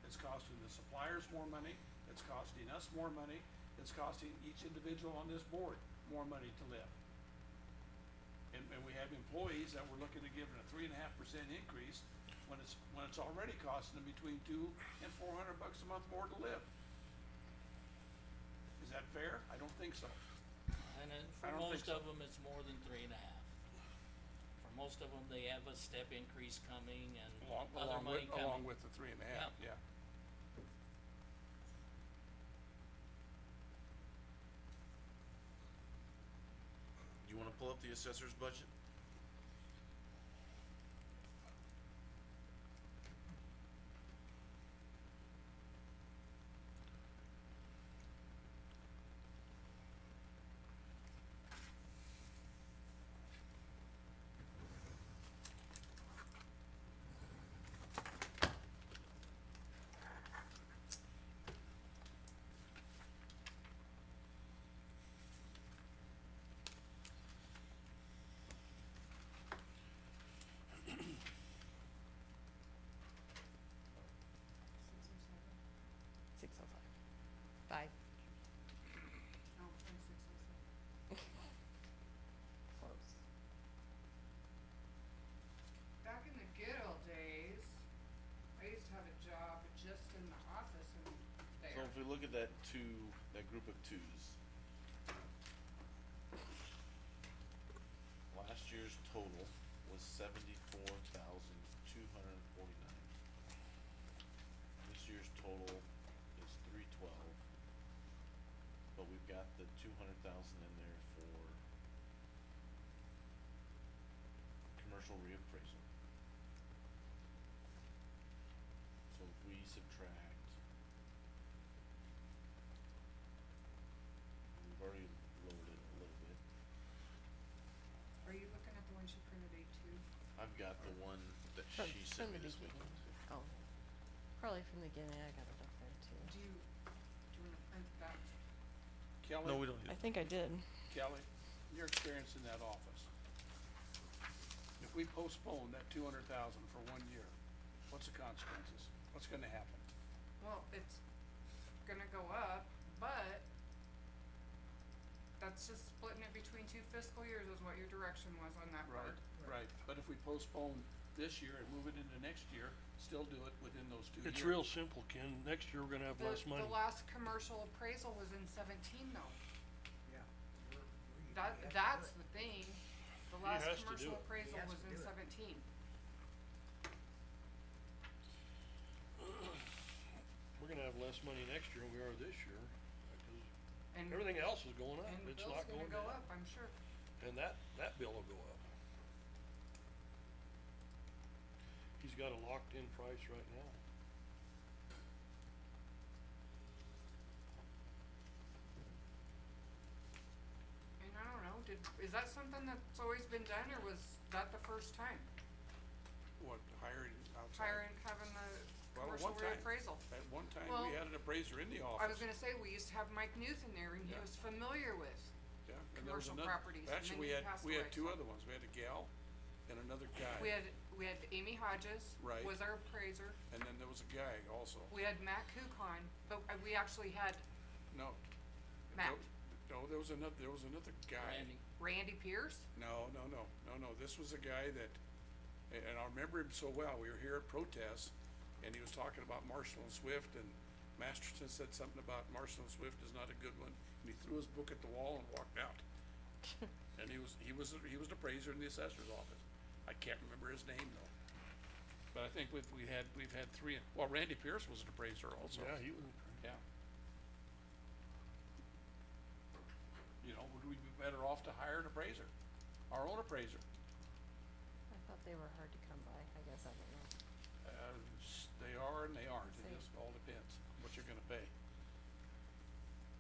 Speaker 3: It's costing the suppliers more money, it's costing us more money, it's costing each individual on this board more money to live. And we have employees that we're looking to give a 3.5% increase when it's already costing them between $200 and $400 a month more to live. Is that fair? I don't think so.
Speaker 1: And then
Speaker 3: I
Speaker 1: for
Speaker 3: don't think
Speaker 1: most
Speaker 3: so.
Speaker 1: of them, it's more than 3.5. For most of them, they have a step increase coming and other money coming.
Speaker 3: Along with the 3.5, yeah.
Speaker 7: You wanna pull up the assessor's budget?
Speaker 19: Five.
Speaker 2: Oh, I'm 607.
Speaker 19: Close.
Speaker 2: Back in the good old days, I used to have a job just in the office and there.
Speaker 7: So if we look at that group of twos. Last year's total was $74,249. This year's total is $312. But we've got the 200,000 in there for commercial reappraisal. So if we subtract, we've already lowered it a little bit.
Speaker 2: Are you looking at the one she printed A2?
Speaker 7: I've got the one that
Speaker 19: From
Speaker 7: she sent me
Speaker 19: the
Speaker 7: this week.
Speaker 19: beginning. Oh, probably from the beginning, I got it up there too.
Speaker 2: Do you wanna print that?
Speaker 3: Kelly?
Speaker 7: No, we don't need
Speaker 19: I
Speaker 7: it.
Speaker 19: think I did.
Speaker 3: Kelly, your experience in that office. If we postpone that 200,000 for 1 year, what's the consequences? What's gonna happen?
Speaker 2: Well, it's gonna go up, but that's just splitting it between 2 fiscal years is what your direction was on that part.
Speaker 3: Right, but if we postpone this year and move it into next year, still do it within those 2 years.
Speaker 12: It's real simple, Ken. Next year, we're gonna have less money.
Speaker 2: The last commercial appraisal was in 17 though.
Speaker 4: Yeah.
Speaker 2: That's the thing. The last
Speaker 12: has to do
Speaker 2: commercial
Speaker 12: it.
Speaker 2: appraisal
Speaker 4: He has
Speaker 2: was
Speaker 4: to
Speaker 2: in
Speaker 4: do it.
Speaker 2: 17.
Speaker 12: We're gonna have less money next year than we are this year, because
Speaker 2: And,
Speaker 12: everything else is going up.
Speaker 2: and the
Speaker 12: It's
Speaker 2: bill's
Speaker 12: not
Speaker 2: gonna
Speaker 12: going
Speaker 2: go
Speaker 12: down.
Speaker 2: up, I'm sure.
Speaker 12: And that bill will go up. He's got a locked in price right now.
Speaker 2: And I don't know, is that something that's always been done, or was that the first time?
Speaker 3: What, hiring outside?
Speaker 2: Having the
Speaker 3: Well, at
Speaker 2: commercial
Speaker 3: one time-
Speaker 2: reappraisal?
Speaker 3: At one time,
Speaker 2: Well,
Speaker 3: we had an appraiser in the office.
Speaker 2: I was gonna say, we used to have Mike Newth in there, and he
Speaker 3: Yeah.
Speaker 2: was familiar with
Speaker 3: Yeah, and there was
Speaker 2: commercial
Speaker 3: another-
Speaker 2: properties, and
Speaker 3: Actually,
Speaker 2: then
Speaker 3: we
Speaker 2: he
Speaker 3: had,
Speaker 2: passed
Speaker 3: we had
Speaker 2: away,
Speaker 3: 2
Speaker 2: so.
Speaker 3: other ones. We had a gal and another guy.
Speaker 2: We had Amy Hodges
Speaker 3: Right.
Speaker 2: was our appraiser.
Speaker 3: And then there was a guy also.
Speaker 2: We had Matt Kukon, but we actually had
Speaker 3: No.
Speaker 2: Matt.
Speaker 3: No, there was another guy.
Speaker 2: Randy Pierce.
Speaker 3: No. This was a guy that, and I remember him so well. We were here at protest, and he was talking about Marshall and Swift, and Masterson said something about Marshall and Swift is not a good one, and he threw his book at the wall and walked out. And he was an appraiser in the assessor's office. I can't remember his name though. But I think we've had 3. Well, Randy Pierce was an appraiser also.
Speaker 12: Yeah, he was.
Speaker 3: Yeah. better off to hire an appraiser, our own appraiser.
Speaker 9: I thought they were hard to come by, I guess, I don't know.
Speaker 3: They are and they aren't, it
Speaker 9: See.
Speaker 3: just all depends what you're gonna pay.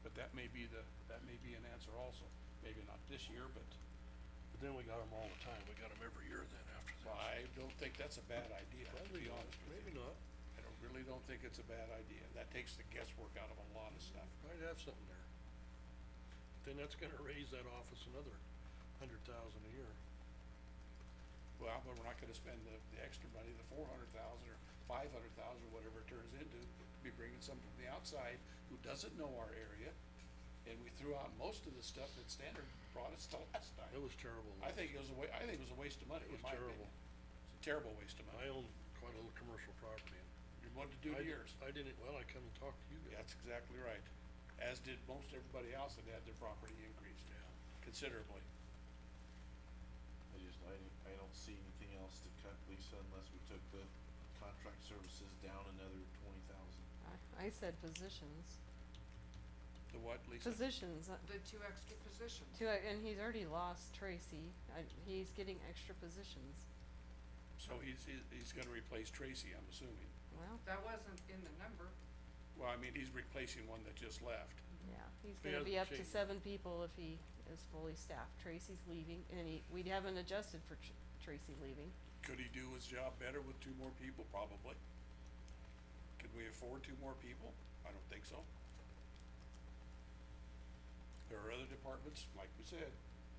Speaker 3: But that may be an answer also, maybe not this year, but
Speaker 12: But then we got them all the time, we got them every year then after that.
Speaker 3: well, I don't think that's a bad idea, to be honest with
Speaker 12: Maybe
Speaker 3: you.
Speaker 12: not,
Speaker 3: Really don't think it's a bad idea, that takes the guesswork out of a lot of stuff.
Speaker 12: might have something there. Then that's gonna raise that office another $100,000 a year.
Speaker 3: Well, but we're not gonna spend the extra money, the 400,000 or 500,000 or whatever it turns into, to be bringing some from the outside who doesn't know our area. And we threw out most of the stuff that Standard brought us the last time.
Speaker 12: It was terrible.
Speaker 3: I think it was a waste of money,
Speaker 12: It
Speaker 3: in
Speaker 12: was
Speaker 3: my
Speaker 12: terrible.
Speaker 3: opinion. It's a terrible waste of money.
Speaker 12: I own quite a little commercial property and.
Speaker 3: You wanted to do
Speaker 12: I
Speaker 3: to
Speaker 12: di-
Speaker 3: yours.
Speaker 12: I didn't, well, I come and talk to you guys.
Speaker 3: That's exactly right. As did most everybody else that had their property increased considerably.
Speaker 7: I don't see anything else to cut, Lisa, unless we took the contract services down another 20,000.
Speaker 9: I said positions.
Speaker 3: The what, Lisa?
Speaker 9: Positions,
Speaker 2: The 2 extra positions.
Speaker 9: and he's already lost Tracy, he's getting extra positions.
Speaker 3: So he's gonna replace Tracy, I'm assuming.
Speaker 9: Well,
Speaker 2: That wasn't in the number.
Speaker 3: Well, I mean, he's replacing one that just left.
Speaker 9: yeah, he's
Speaker 12: He
Speaker 9: gonna be up
Speaker 12: hasn't
Speaker 9: to
Speaker 12: changed.
Speaker 9: 7 people if he is fully staffed. Tracy's leaving, and we haven't adjusted for Tracy leaving.
Speaker 3: Could he do his job better with 2 more people? Probably. Could we afford 2 more people? I don't think so. There are other departments, like we said,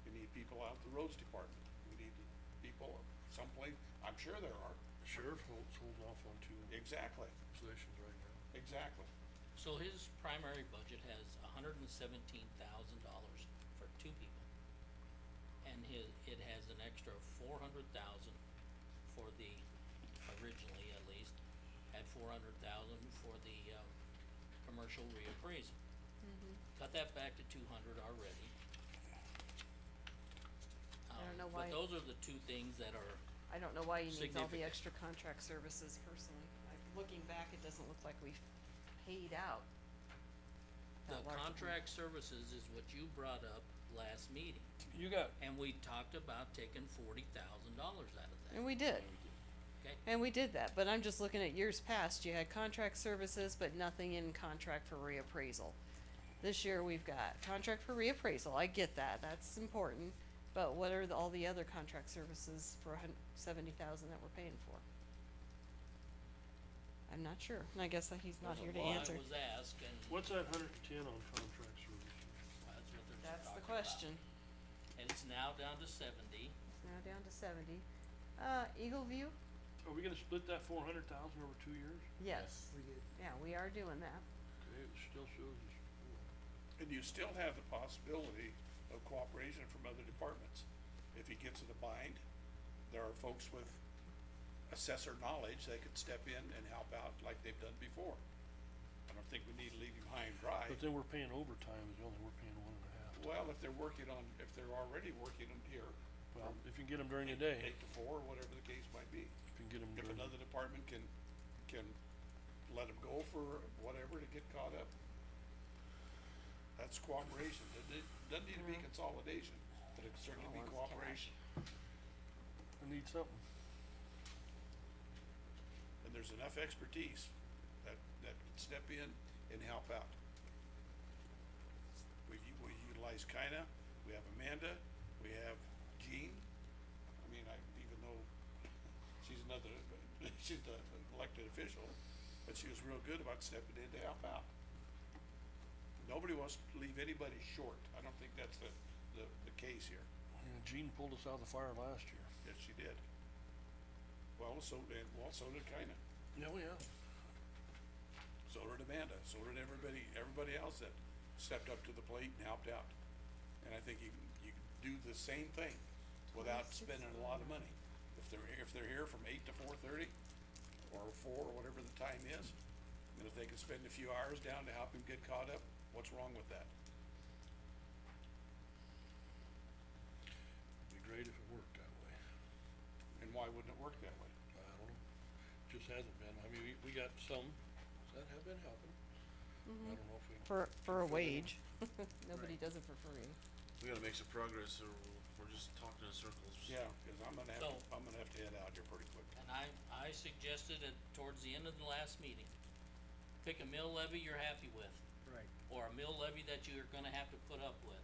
Speaker 3: we need people out the roads department. We need people someplace, I'm sure there are.
Speaker 12: Sheriff holding off on 2
Speaker 3: Exactly,
Speaker 12: positions right now.
Speaker 3: exactly.
Speaker 1: So his primary budget has $117,000 for 2 people. And it has an extra 400,000 for the, originally at least, had 400,000 for the, commercial reappraisal. Cut that back to 200 already.
Speaker 9: I don't know why.
Speaker 1: But those are the 2 things that are,
Speaker 9: I don't know why he needs all the
Speaker 1: Significant.
Speaker 9: extra contract services personally. Looking back, it doesn't look like we've paid out
Speaker 1: the
Speaker 9: that large amount.
Speaker 1: contract services is what you brought up last meeting.
Speaker 12: You got,
Speaker 1: And we talked about taking $40,000 out of that.
Speaker 9: And we did.
Speaker 1: Okay,
Speaker 9: And we did that, but I'm just looking at years past, you had contract services, but nothing in contract for reappraisal. This year, we've got contract for reappraisal, I get that, that's important, but what are all the other contract services for $70,000 that we're paying for? I'm not sure, and I guess that he's not here to answer.
Speaker 1: Well, I was asked, and
Speaker 12: what's that 110 on contract services?
Speaker 1: that's what they're
Speaker 9: That's the
Speaker 1: talking about.
Speaker 9: question.
Speaker 1: And it's now down to 70.
Speaker 9: It's now down to 70. Eagle View?
Speaker 12: Are we gonna split that 400,000 over 2 years?
Speaker 9: Yes.
Speaker 4: We did.
Speaker 9: Yeah, we are doing that.
Speaker 12: Okay, it still shows us.
Speaker 3: And you still have the possibility of cooperation from other departments. If he gets in a bind, there are folks with assessor knowledge that could step in and help out like they've done before. I don't think we need to leave him high and dry.
Speaker 12: But then we're paying overtime is the only, we're paying 1.5.
Speaker 3: Well, if they're if they're already working them here.
Speaker 12: Well, if you can get them during the day,
Speaker 3: 8 to 4, whatever the case might be.
Speaker 12: if you can get them
Speaker 3: If
Speaker 12: during.
Speaker 3: another department can let them go for whatever to get caught up, that's cooperation. It doesn't need to be consolidation, but it can certainly be
Speaker 9: All one's
Speaker 3: cooperation.
Speaker 12: I need something.
Speaker 3: And there's enough expertise that can step in and help out. We utilize Kaina, we have Amanda, we have Jean. I mean, even though she's the elected official, but she was real good about stepping in to help out. Nobody wants to leave anybody short. I don't think that's the case here.
Speaker 12: Yeah, Gene pulled us out of the fire last year.
Speaker 3: Yes, she did. Well, so did Kaina.
Speaker 12: Yeah, we have.
Speaker 3: So did Amanda, so did everybody else that stepped up to the plate and helped out. And I think you can do the same thing without spending a lot of money. If they're here from 8 to 4:30 or 4 or whatever the time is, and if they can spend a few hours down to help him get caught up, what's wrong with that?
Speaker 12: It'd be great if it worked that way.
Speaker 3: And why wouldn't it work that way?
Speaker 12: I don't know. Just hasn't been. I mean, we got some that have been helping. I don't know if we.
Speaker 9: For a wage. Nobody does it for free.
Speaker 7: we gotta make some progress, or we're just talking in circles.
Speaker 3: Yeah, cause I'm gonna have,
Speaker 1: So-
Speaker 3: I'm gonna have to head out here pretty quick.
Speaker 1: And I suggested it towards the end of the last meeting. Pick a mill levy you're happy with,
Speaker 4: Right.
Speaker 1: or a mill levy that you're gonna have to put up with,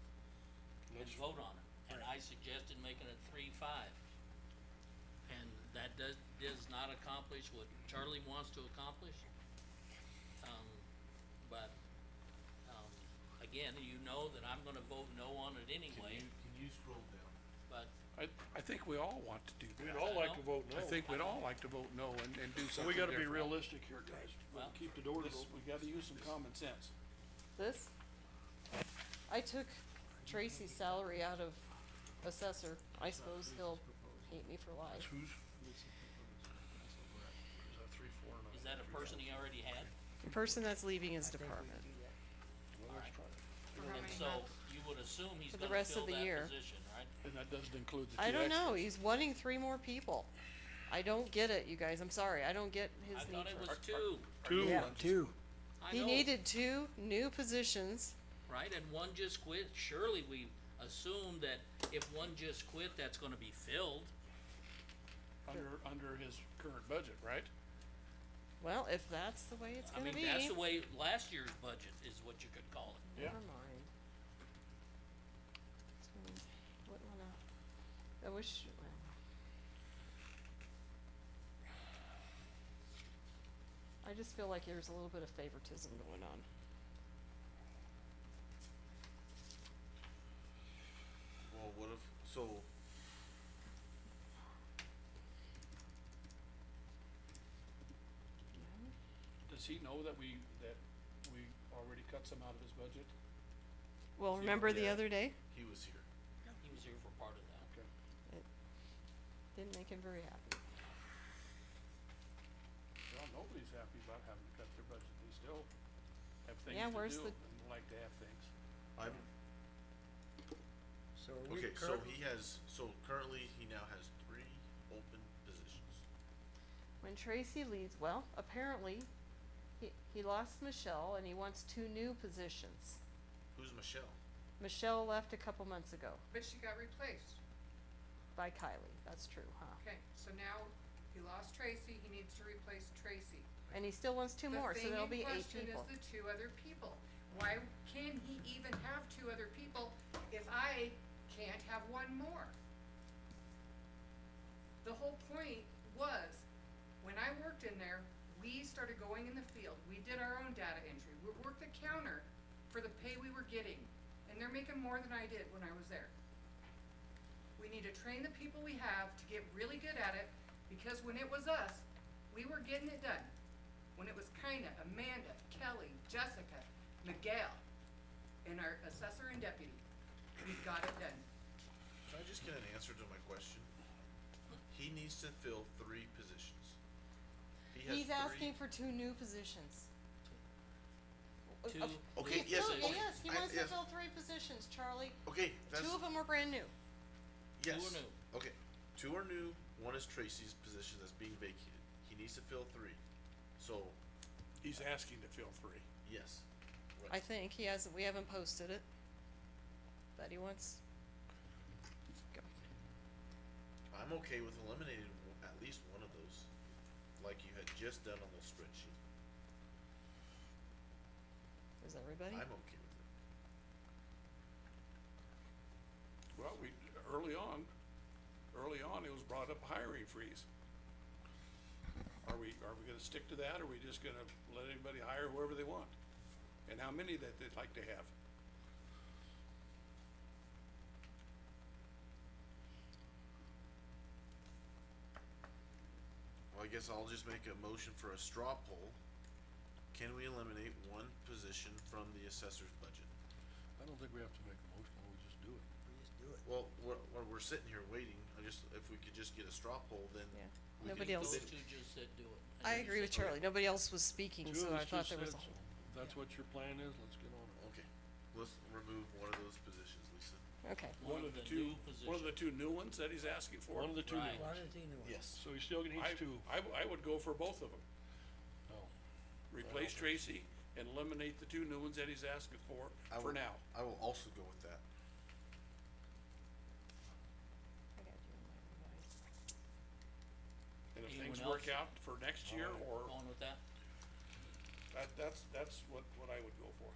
Speaker 1: and
Speaker 3: Let's-
Speaker 1: vote on it. And I suggested making it 3-5. And that does not accomplish what Charlie wants to accomplish. But, again, you know that I'm gonna vote no on it anyway,
Speaker 7: Can you scroll down?
Speaker 1: but
Speaker 3: I think we all want to do that.
Speaker 12: We'd all like to vote no.
Speaker 3: I think we'd all like to vote no and do
Speaker 12: So
Speaker 3: something
Speaker 12: we gotta be
Speaker 3: different.
Speaker 12: realistic here, guys.
Speaker 1: Well,
Speaker 12: Keep the doors
Speaker 3: This,
Speaker 12: open.
Speaker 3: we gotta use some common sense.
Speaker 19: This, I took Tracy's salary out of assessor. I suppose he'll hate me for life.
Speaker 12: Who's? Is that 3, 4, and
Speaker 1: is that a person he already had?
Speaker 19: The person that's leaving his department.
Speaker 12: Well, let's try it.
Speaker 2: For how
Speaker 1: And
Speaker 2: many
Speaker 1: so,
Speaker 2: months?
Speaker 1: you would assume he's
Speaker 19: For the
Speaker 1: gonna
Speaker 19: rest of
Speaker 1: fill
Speaker 19: the
Speaker 1: that
Speaker 19: year.
Speaker 1: position, right?
Speaker 3: And that doesn't include the two
Speaker 19: I don't know,
Speaker 3: extras.
Speaker 19: he's wanting 3 more people. I don't get it, you guys, I'm sorry, I don't get his
Speaker 1: I
Speaker 19: need
Speaker 1: thought it
Speaker 19: for
Speaker 1: was
Speaker 19: it.
Speaker 1: 2,
Speaker 3: Two.
Speaker 4: Yeah, 2.
Speaker 1: I
Speaker 19: He
Speaker 1: know,
Speaker 19: needed 2 new positions.
Speaker 1: right, and one just quit, surely we assume that if one just quit, that's gonna be filled.
Speaker 3: Under his current budget, right?
Speaker 19: Well, if that's the way it's
Speaker 1: I
Speaker 19: gonna
Speaker 1: mean,
Speaker 19: be.
Speaker 1: that's the way last year's budget is what you could call it.
Speaker 3: Yeah.
Speaker 19: Never mind. Wouldn't wanna, I wish, well. I just feel like there's a little bit of favoritism going on.
Speaker 7: Well, what if, so,
Speaker 3: Does he know that we already cut some out of his budget?
Speaker 19: Well, remember the
Speaker 7: Yeah.
Speaker 19: other day?
Speaker 7: he was here.
Speaker 1: He was here for part of that.
Speaker 3: Okay.
Speaker 19: It didn't make him very happy.
Speaker 3: Well, nobody's happy about having to cut their budget. They still have things
Speaker 19: Yeah,
Speaker 3: to
Speaker 19: where's
Speaker 3: do
Speaker 19: the-
Speaker 3: and like to have things.
Speaker 7: I'm,
Speaker 4: So are we
Speaker 7: okay, so
Speaker 4: currently,
Speaker 7: so currently he now has 3 open positions.
Speaker 19: When Tracy leaves, well, apparently, he lost Michelle and he wants 2 new positions.
Speaker 7: Who's Michelle?
Speaker 19: Michelle left a couple months ago
Speaker 2: But she got replaced.
Speaker 19: by Kylie, that's true, huh?
Speaker 2: Okay, so now he lost Tracy, he needs to replace Tracy.
Speaker 19: And he still wants 2 more, so there'll be 8
Speaker 2: The thing in
Speaker 19: people.
Speaker 2: question is the 2 other people. Why can he even have 2 other people if I can't have 1 more? The whole point was, when I worked in there, we started going in the field, we did our own data entry, we worked the counter for the pay we were getting, and they're making more than I did when I was there. We need to train the people we have to get really good at it, because when it was us, we were getting it done. When it was Kinda, Amanda, Kelly, Jessica, Miguel, and our assessor and deputy, we got it done.
Speaker 7: Can I just get an answer to my question? He needs to fill 3 positions. He has
Speaker 19: He's
Speaker 7: 3
Speaker 19: asking for 2 new positions.
Speaker 1: 2
Speaker 7: Okay,
Speaker 19: He
Speaker 7: yes,
Speaker 19: filled-
Speaker 7: okay,
Speaker 19: yes, he
Speaker 7: I-
Speaker 19: wants to
Speaker 7: yes.
Speaker 19: fill 3 positions, Charlie.
Speaker 7: Okay, that's,
Speaker 19: 2 of them are brand new.
Speaker 7: yes,
Speaker 1: are new.
Speaker 7: okay, 2 are new, 1 is Tracy's position that's being vacated. He needs to fill 3, so,
Speaker 3: He's asking to fill 3.
Speaker 7: yes. Right.
Speaker 19: I think, he hasn't, we haven't posted it. But he wants. Go.
Speaker 7: I'm okay with eliminating at least one of those, like you had just done on the spreadsheet.
Speaker 19: Is everybody?
Speaker 7: I'm okay with it.
Speaker 3: Well, early on, it was brought up a hiring freeze. Are we gonna stick to that, or are we just gonna let anybody hire whoever they want? And how many that they'd like to have?
Speaker 7: Well, I guess I'll just make a motion for a straw poll. Can we eliminate 1 position from the assessor's budget?
Speaker 12: I don't think we have to make a motion, we just do it.
Speaker 4: we just do it.
Speaker 7: Well, we're sitting here waiting, if we could just get a straw poll, then.
Speaker 19: Yeah.
Speaker 7: we could-
Speaker 19: Nobody else-
Speaker 1: Those 2 just said do it. And
Speaker 19: I
Speaker 1: then you
Speaker 19: agree with
Speaker 1: said-
Speaker 19: Charlie. Nobody else was speaking,
Speaker 12: 2
Speaker 19: so
Speaker 12: of
Speaker 19: I
Speaker 12: us
Speaker 19: thought
Speaker 12: just
Speaker 19: there was
Speaker 12: said,
Speaker 19: a whole.
Speaker 12: if that's what your plan is, let's get on it.
Speaker 7: Okay, let's remove one of those positions, Lisa.
Speaker 19: Okay.
Speaker 3: One of the two new ones that he's asking for?
Speaker 12: One of the 2
Speaker 1: Right.
Speaker 12: new
Speaker 4: One
Speaker 12: ones.
Speaker 4: of the new ones.
Speaker 7: Yes.
Speaker 12: So he still needs
Speaker 3: I,
Speaker 12: 2.
Speaker 3: I would go for both of them.
Speaker 12: No.
Speaker 3: Replace Tracy and eliminate the 2 new ones that he's asking for now.
Speaker 7: I will also go with that.
Speaker 3: things
Speaker 1: Anyone
Speaker 3: work
Speaker 1: else?
Speaker 3: out for next year, or
Speaker 1: Going with that?
Speaker 3: that's what I would go for.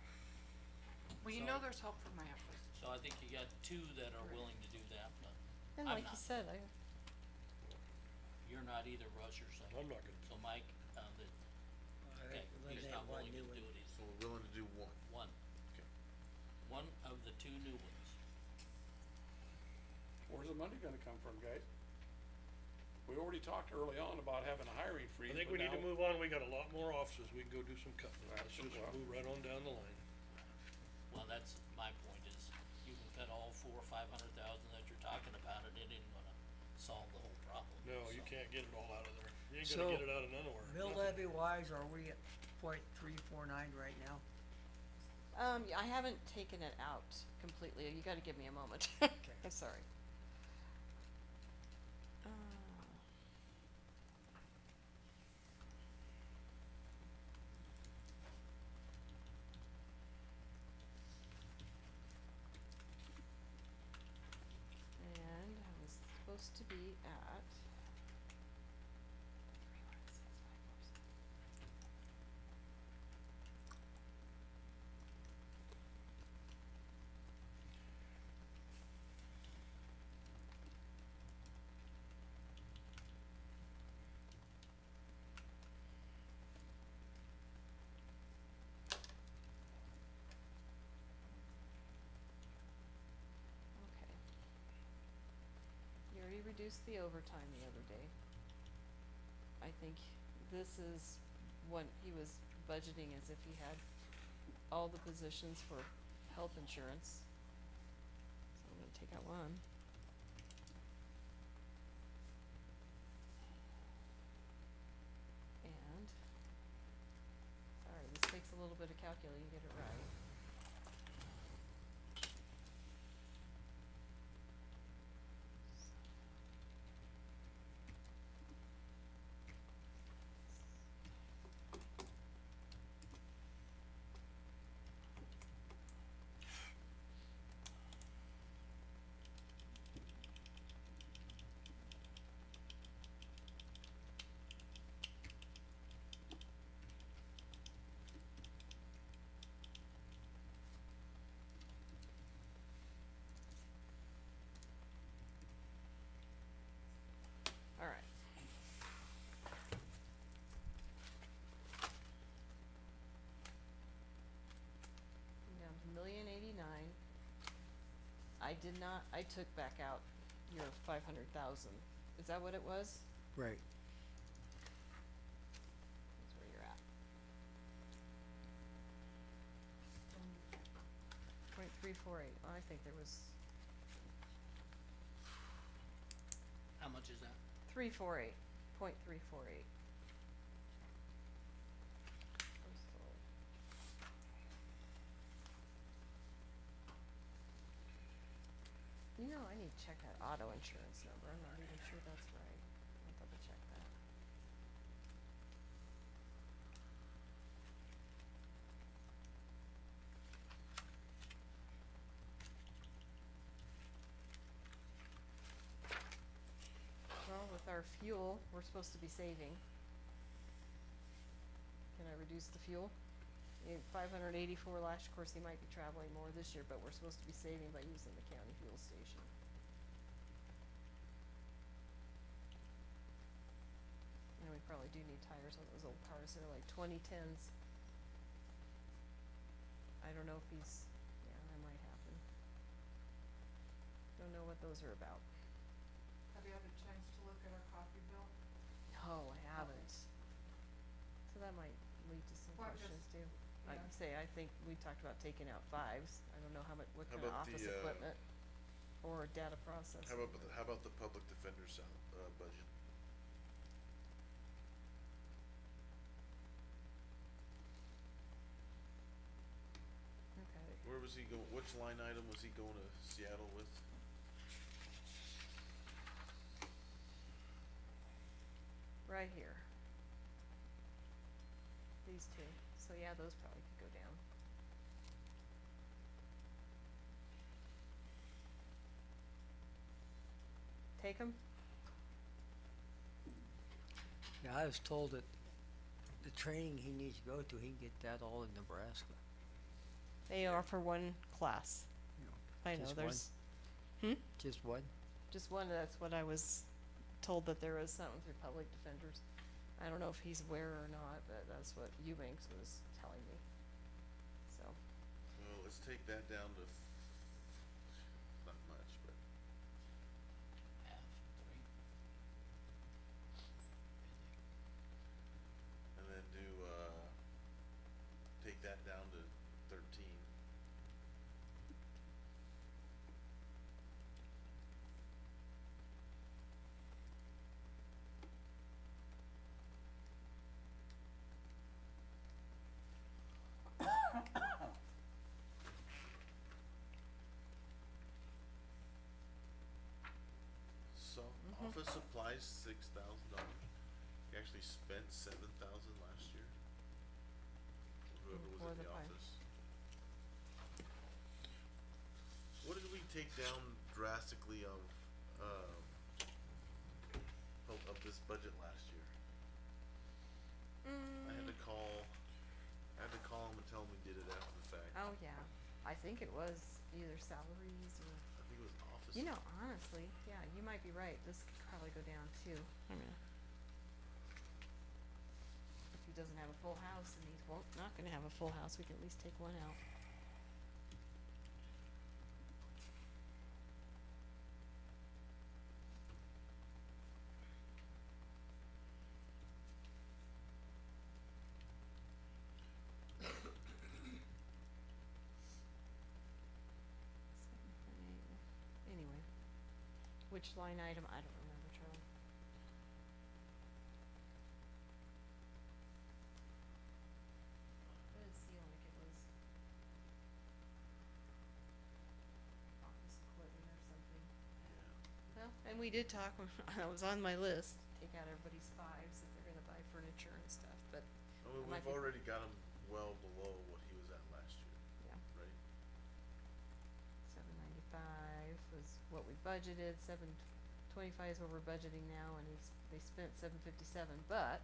Speaker 2: Well, you
Speaker 1: So-
Speaker 2: know there's help from my office.
Speaker 1: So I think you got two that are willing to do that, but
Speaker 9: And
Speaker 1: I'm
Speaker 9: like you
Speaker 1: not.
Speaker 9: said,
Speaker 1: You're not either, Russ, or so.
Speaker 12: I'm not gonna.
Speaker 1: So Mike, okay, he's not willing to do it either.
Speaker 7: So we're willing to do one.
Speaker 1: One.
Speaker 7: Okay.
Speaker 1: One of the two new ones.
Speaker 3: Where's the money gonna come from, guys? We already talked early on about having a hiring freeze,
Speaker 12: I think
Speaker 3: but
Speaker 12: we need to
Speaker 3: now-
Speaker 12: move on, we got a lot more offices, we can go do some cutting, let's
Speaker 3: That's
Speaker 12: just
Speaker 3: well.
Speaker 12: move right on down the line.
Speaker 1: Well, that's my point is, you can cut all 400,000 or 500,000 that you're talking about, and it ain't gonna solve the whole problem.
Speaker 12: No, you
Speaker 1: So-
Speaker 12: can't get it all out of there, you ain't
Speaker 4: So,
Speaker 12: gonna get it out of nowhere.
Speaker 4: Mill
Speaker 12: Nothing.
Speaker 4: levy wise, are we at .349 right now?
Speaker 9: I haven't taken it out completely, you gotta give me a moment. I'm sorry. And I was supposed to be at. Okay. You already reduced the overtime the other day. I think this is what he was budgeting as if he had all the positions for health insurance. So I'm gonna take out one. And, sorry, this takes a little bit of calculating to get it right. Alright. Down to $1,089,000. I took back out your 500,000. Is that what it was?
Speaker 4: Right.
Speaker 9: That's where you're at. .348. Oh, I think there was
Speaker 1: How much is that?
Speaker 9: 348. .348. You know, I need to check that auto insurance number. I'm not even sure that's right. I'll double check that. Well, with our fuel, we're supposed to be saving. Can I reduce the fuel? 584 last, of course, he might be traveling more this year, but we're supposed to be saving by using the county fuel station. And we probably do need tires on those old cars, they're like 2010s. I don't know if he's, yeah, that might happen. Don't know what those are about.
Speaker 2: Have you had a chance to look at our copy bill?
Speaker 9: No, I haven't. So that might lead to some
Speaker 2: Well,
Speaker 9: questions
Speaker 2: just-
Speaker 9: too.
Speaker 2: yeah.
Speaker 9: I'd say, I think we talked about taking out fives. I don't know how much, what
Speaker 7: How
Speaker 9: kind of
Speaker 7: about
Speaker 9: office
Speaker 7: the,
Speaker 9: equipment or data processing.
Speaker 7: How about the public defender budget?
Speaker 9: Okay.
Speaker 7: Where was he which line item was he going to Seattle with?
Speaker 9: Right here. These two. So yeah, those probably could go down. Take 'em?
Speaker 4: Yeah, I was told that the training he needs to go to, he can get that all in Nebraska.
Speaker 19: They offer one class. I know
Speaker 4: Just one?
Speaker 19: there's, hmm?
Speaker 4: Just one?
Speaker 19: Just one, that's what I was told, that there was something through public defenders. I don't know if he's aware or not, but that's what Eubanks was telling me. So,
Speaker 7: Well, let's take that down to not much, but
Speaker 1: Half, three.
Speaker 7: and then do take that down to 13. So office supplies $6,000. You actually spent 7,000 last year. Whoever was
Speaker 19: For
Speaker 7: in
Speaker 19: the
Speaker 7: the
Speaker 19: fire.
Speaker 7: office. What did we take down drastically of this budget last year? I had to call him and tell him we did it after the fact.
Speaker 19: oh yeah, I think it was either salaries or,
Speaker 7: I think it was office.
Speaker 19: you know, honestly, yeah, you might be right, this could probably go down too. I mean, if he doesn't have a full house and he's not gonna have a full house, we can at least take one out. Anyway, which line item, I don't remember, Charlie. What did it seem like it was? Office equipment or something. Well, and we did talk, I was on my list, take out everybody's fives if they're gonna buy furniture and stuff, but
Speaker 7: I mean,
Speaker 19: I might
Speaker 7: we've
Speaker 19: be-
Speaker 7: already got him well below what he was at last year,
Speaker 19: yeah.
Speaker 7: right?
Speaker 19: 795 was what we budgeted, 725 is what we're budgeting now, and they spent 757, but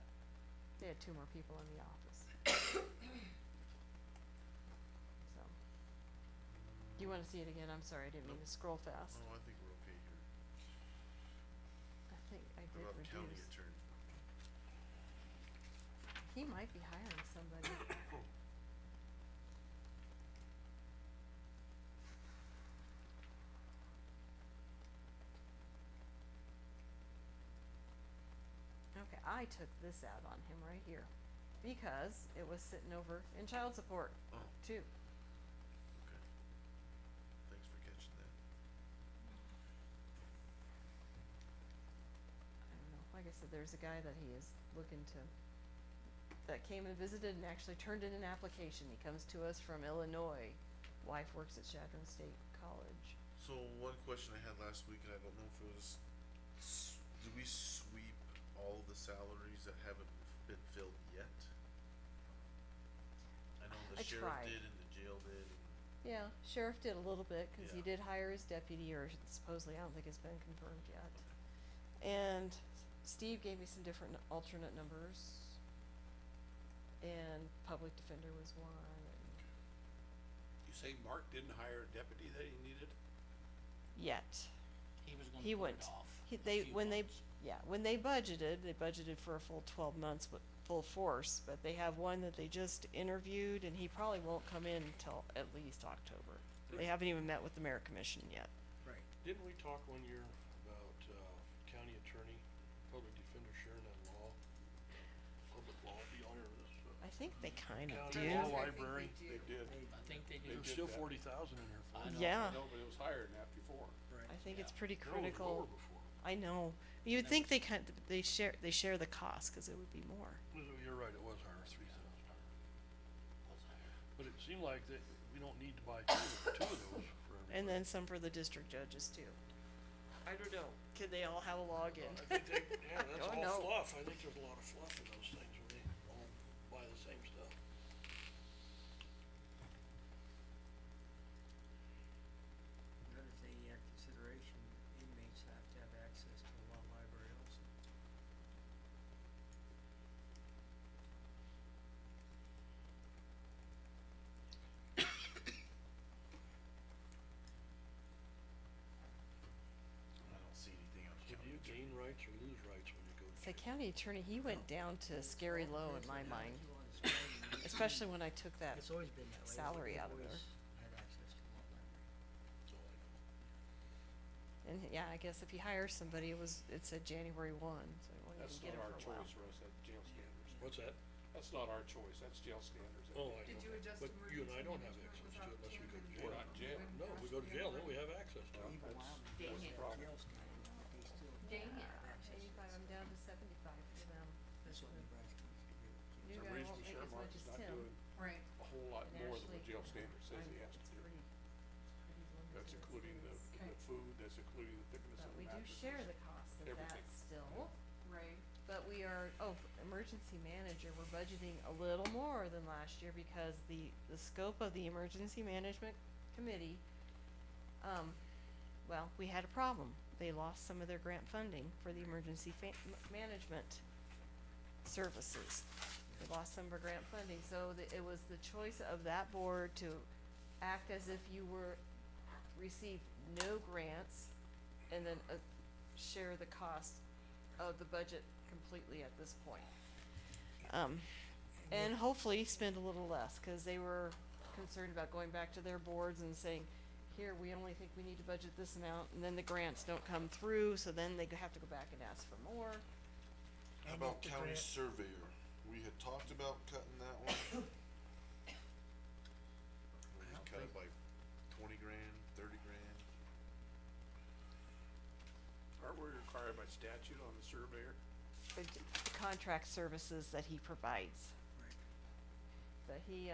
Speaker 19: they had 2 more people in the office. So, do you wanna see it again? I'm sorry, I didn't mean to scroll fast.
Speaker 7: Oh, I think we're okay here.
Speaker 19: I think I
Speaker 7: What
Speaker 19: did
Speaker 7: about county
Speaker 19: reduce.
Speaker 7: attorney?
Speaker 19: He might be hiring somebody. Okay, I took this out on him right here, because it was sitting over in child support,
Speaker 7: Oh.
Speaker 19: too.
Speaker 7: Okay. Thanks for catching that.
Speaker 19: I don't know, like I said, there's a guy that he is looking to, that came and visited and actually turned in an application. He comes to us from Illinois. Wife works at Chadron State College.
Speaker 7: So one question I had last week, and I don't know if it was, do we sweep all of the salaries that haven't been filled yet? I know the
Speaker 19: I
Speaker 7: sheriff
Speaker 19: tried.
Speaker 7: did and the jail did, and
Speaker 19: Yeah, sheriff did a little bit, cause he
Speaker 7: Yeah.
Speaker 19: did hire his deputy, or supposedly, I don't think it's been confirmed yet. And Steve gave me some different alternate numbers. And public defender was one, and
Speaker 3: You say Mark didn't hire a deputy that he needed?
Speaker 19: yet.
Speaker 1: He was gonna
Speaker 19: He
Speaker 1: put it
Speaker 19: went,
Speaker 1: off
Speaker 19: he,
Speaker 1: a
Speaker 19: they,
Speaker 1: few
Speaker 19: when they,
Speaker 1: months.
Speaker 19: yeah, when they budgeted for a full 12 months with full force, but they have one that they just interviewed, and he probably won't come in until at least October. They haven't even met with the merit commission yet.
Speaker 14: Right.
Speaker 12: Didn't we talk one year about, county attorney, public defender sharing that law? Public law, do y'all hear this?
Speaker 19: I think they kinda
Speaker 12: County
Speaker 19: do.
Speaker 12: law library.
Speaker 3: They did.
Speaker 1: I think they do.
Speaker 12: There's still 40,000 in there for
Speaker 1: I
Speaker 12: it.
Speaker 1: know.
Speaker 19: Yeah,
Speaker 3: No, but it was higher than that before.
Speaker 4: Right.
Speaker 19: I think it's pretty
Speaker 12: No, it was lower
Speaker 19: critical.
Speaker 12: before.
Speaker 19: I know. You'd think they share the cost, cause it would be more.
Speaker 12: You're right, it was higher, 3,000 higher. But it seemed like that we don't need to buy two of those for everybody.
Speaker 19: And then some for the district judges too. I don't know, can they all have a login?
Speaker 12: I think they, yeah, that's
Speaker 19: don't
Speaker 12: all
Speaker 19: know.
Speaker 12: fluff. I think there's a lot of fluff in those things when they all buy the same stuff.
Speaker 4: Another thing you have consideration, inmates have to have access to a law library also.
Speaker 19: say county attorney, he went down to scary low in my mind, especially when I took that
Speaker 4: It's always been that way.
Speaker 19: salary out of
Speaker 4: We've
Speaker 19: there.
Speaker 4: always had access to lot library.
Speaker 19: And yeah, I guess if you hire somebody, it said January 1, so you won't
Speaker 3: That's
Speaker 19: even get
Speaker 3: not
Speaker 19: it
Speaker 3: our
Speaker 19: for a while.
Speaker 3: choice, Russ, that's jail standards.
Speaker 12: What's that?
Speaker 3: That's not our choice, that's jail standards.
Speaker 12: Oh, I
Speaker 2: Did
Speaker 12: know.
Speaker 2: you adjust
Speaker 12: But you and I
Speaker 2: emergency
Speaker 12: don't have
Speaker 2: management
Speaker 12: access to
Speaker 2: without
Speaker 12: it unless we go to
Speaker 2: Ken?
Speaker 12: jail.
Speaker 3: We're not in jail.
Speaker 12: No, we go to jail, then we have access to it.
Speaker 4: Even
Speaker 3: That's-
Speaker 4: while
Speaker 3: that's
Speaker 4: they're
Speaker 3: the
Speaker 4: in
Speaker 3: problem.
Speaker 4: jail standing, they still
Speaker 19: Dang it.
Speaker 4: have access.
Speaker 19: 85, I'm down to 75 for them.
Speaker 4: That's what Nebraska needs to do.
Speaker 19: New
Speaker 3: The
Speaker 19: guy
Speaker 3: reason
Speaker 19: won't make
Speaker 3: Sheriff
Speaker 19: as much
Speaker 3: Martin's
Speaker 19: as
Speaker 3: not
Speaker 19: Tim.
Speaker 3: doing
Speaker 2: Right.
Speaker 3: a whole lot
Speaker 19: And
Speaker 3: more than what
Speaker 19: Ashley,
Speaker 3: jail standard says he has to
Speaker 19: it's
Speaker 3: do.
Speaker 19: pretty limited
Speaker 3: That's
Speaker 19: as
Speaker 3: including
Speaker 19: it is.
Speaker 3: the food, that's including the thickness
Speaker 19: But
Speaker 3: of the
Speaker 19: we do
Speaker 3: mattresses.
Speaker 19: share the cost of that
Speaker 3: everything.
Speaker 19: still.
Speaker 2: Right.
Speaker 19: But we are, emergency manager, we're budgeting a little more than last year because the scope of the emergency management committee, well, we had a problem. They lost some of their grant funding for the emergency management services. They lost some of our grant funding, so it was the choice of that board to act as if you received no grants and then, share the cost of the budget completely at this point. And hopefully spend a little less, cause they were concerned about going back to their boards and saying, here, we only think we need to budget this amount, and then the grants don't come through, so then they have to go back and ask for more.
Speaker 7: How about county surveyor? We had talked about cutting that one. We just cut it by 20 grand, 30 grand.
Speaker 3: Aren't we required by statute on the surveyor?
Speaker 19: The contract services that he provides.
Speaker 4: Right.
Speaker 19: But he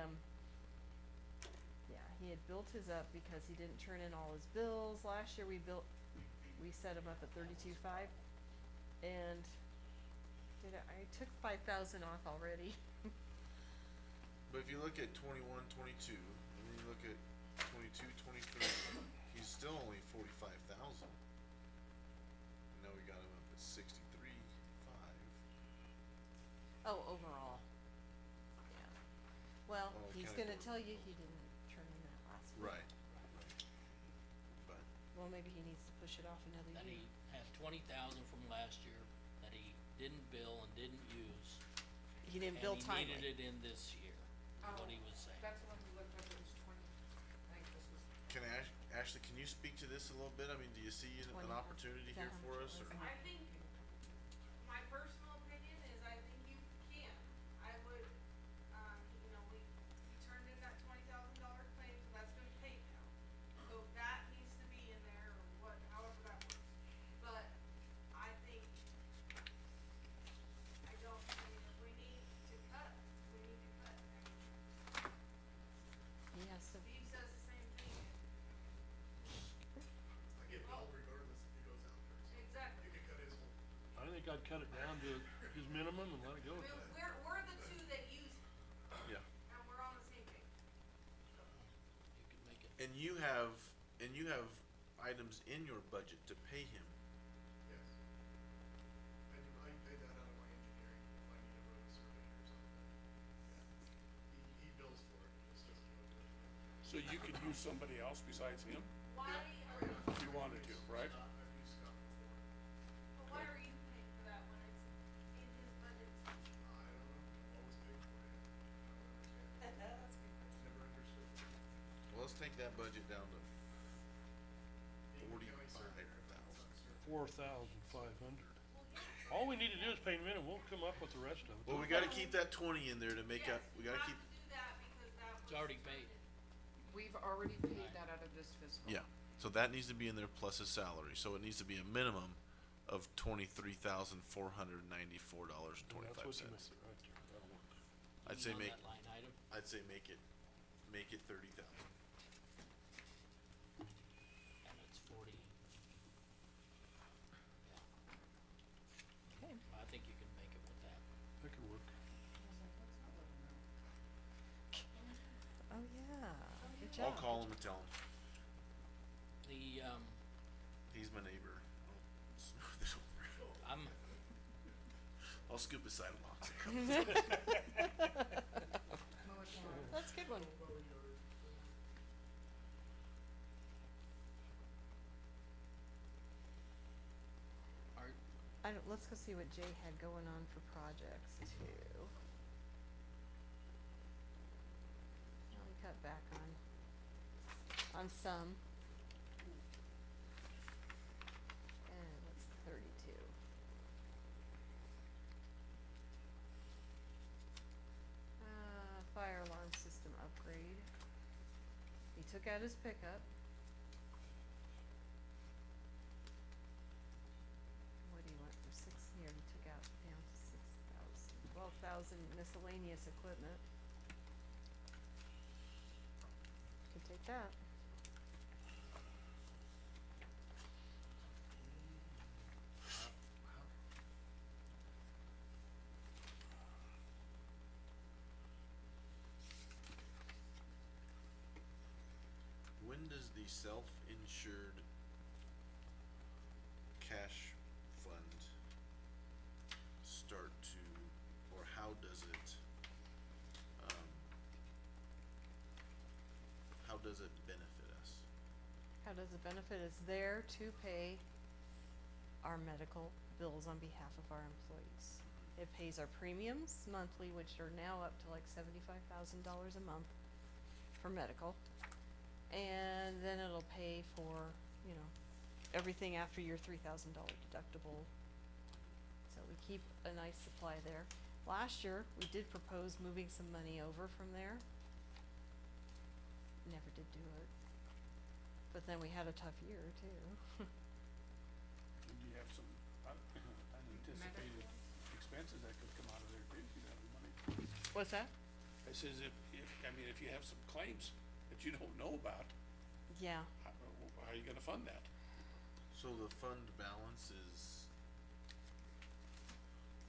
Speaker 19: had built his up because he didn't turn in all his bills. Last year we set him up at 32.5, and I took 5,000 off already.
Speaker 7: But if you look at 21, 22, and then you look at 22, 23, he's still only 45,000. Now we got him up at 63.5.
Speaker 19: Oh, overall. Yeah. Well,
Speaker 7: Oh,
Speaker 19: he's
Speaker 7: county
Speaker 19: gonna
Speaker 7: board.
Speaker 19: tell you he didn't turn in that last week.
Speaker 7: Right. But
Speaker 19: Well, maybe he needs to push it off another
Speaker 1: That
Speaker 19: year.
Speaker 1: he had 20,000 from last year that he didn't bill and didn't use.
Speaker 19: He didn't bill
Speaker 1: And
Speaker 19: timely.
Speaker 1: he needed it in this year, is what he was saying.
Speaker 2: That's the one we looked up, it was 20, I think this was.
Speaker 7: can Ashley, can you speak to this a little bit? I mean, do you see an
Speaker 19: 20.
Speaker 7: opportunity
Speaker 19: Is that
Speaker 7: here
Speaker 19: how
Speaker 7: for
Speaker 19: much
Speaker 7: us,
Speaker 19: it
Speaker 7: or?
Speaker 19: was?
Speaker 21: I think, my personal opinion is I think you can. I would, we turned in that $20,000 claim, so that's been paid now. So that needs to be in there, or however that works. But I think, if we need to cut, we need to cut.
Speaker 19: He has to,
Speaker 21: Steve says the same thing.
Speaker 14: I get billed regardless if he goes out there.
Speaker 21: Exactly.
Speaker 14: You can cut his whole.
Speaker 12: I think I'd cut it down to his minimum and let it go
Speaker 21: I
Speaker 12: at
Speaker 21: mean,
Speaker 12: that.
Speaker 21: we're the two that use it,
Speaker 7: Yeah.
Speaker 21: and we're on the same page.
Speaker 1: You can make it,
Speaker 7: And you have items in your budget to pay him.
Speaker 14: Yes. I pay that out of my engineering if I need a road survey or something. Yeah. He bills for it, it's just,
Speaker 3: So you could use somebody else besides him,
Speaker 21: Why are,
Speaker 3: if you wanted to, right?
Speaker 14: I've used Scott before.
Speaker 21: but why are you paying for that when it's in his budget?
Speaker 14: I don't know, I've always paid for it. I don't understand. Never understood.
Speaker 7: Well, let's take that budget down to
Speaker 14: Being a county surveyor,
Speaker 7: 45,000.
Speaker 12: 4,500. All we need to do is pay him in and we'll come up with the rest of it.
Speaker 7: Well, we gotta keep that 20 in there to make up, we gotta keep,
Speaker 21: You have to do that because that was.
Speaker 1: it's already paid.
Speaker 2: We've already paid that out of this fiscal.
Speaker 7: yeah. So that needs to be in there plus his salary, so it needs to be a minimum of $23,494.25
Speaker 12: And that's what you make it right there, that'll work.
Speaker 7: I'd
Speaker 1: You
Speaker 7: say
Speaker 1: on
Speaker 7: make,
Speaker 1: that line item,
Speaker 7: I'd say make it 30,000.
Speaker 1: and it's 40. Yeah,
Speaker 19: okay.
Speaker 1: I think you can make it with that.
Speaker 12: That could work.
Speaker 19: Oh, yeah, good job.
Speaker 7: I'll call him and tell him,
Speaker 1: The,
Speaker 7: he's my neighbor. I'll smooth it over. I'll scoop his sidewalks.
Speaker 19: That's a good one.
Speaker 1: are,
Speaker 19: I let's go see what Jay had going on for projects too. Now we cut back on some. And what's 32? Fire alarm system upgrade. He took out his pickup. What do you want for six, he already took out down to 6,000, 12,000 miscellaneous equipment. Could take that.
Speaker 7: When does the self-insured cash fund start to, or how does it, how does it benefit us?
Speaker 19: How does it benefit? It's there to pay our medical bills on behalf of our employees. It pays our premiums monthly, which are now up to like $75,000 a month for medical. And then it'll pay for, you know, everything after your $3,000 deductible. So we keep a nice supply there. Last year, we did propose moving some money over from there. Never did do it. But then we had a tough year too.
Speaker 3: And you have some unanticipated expenses that could come out of there too, if you have the money.
Speaker 19: What's that?
Speaker 3: I says if you have some claims that you don't know about,
Speaker 19: Yeah.
Speaker 3: how are you gonna fund that?
Speaker 7: So the fund balance is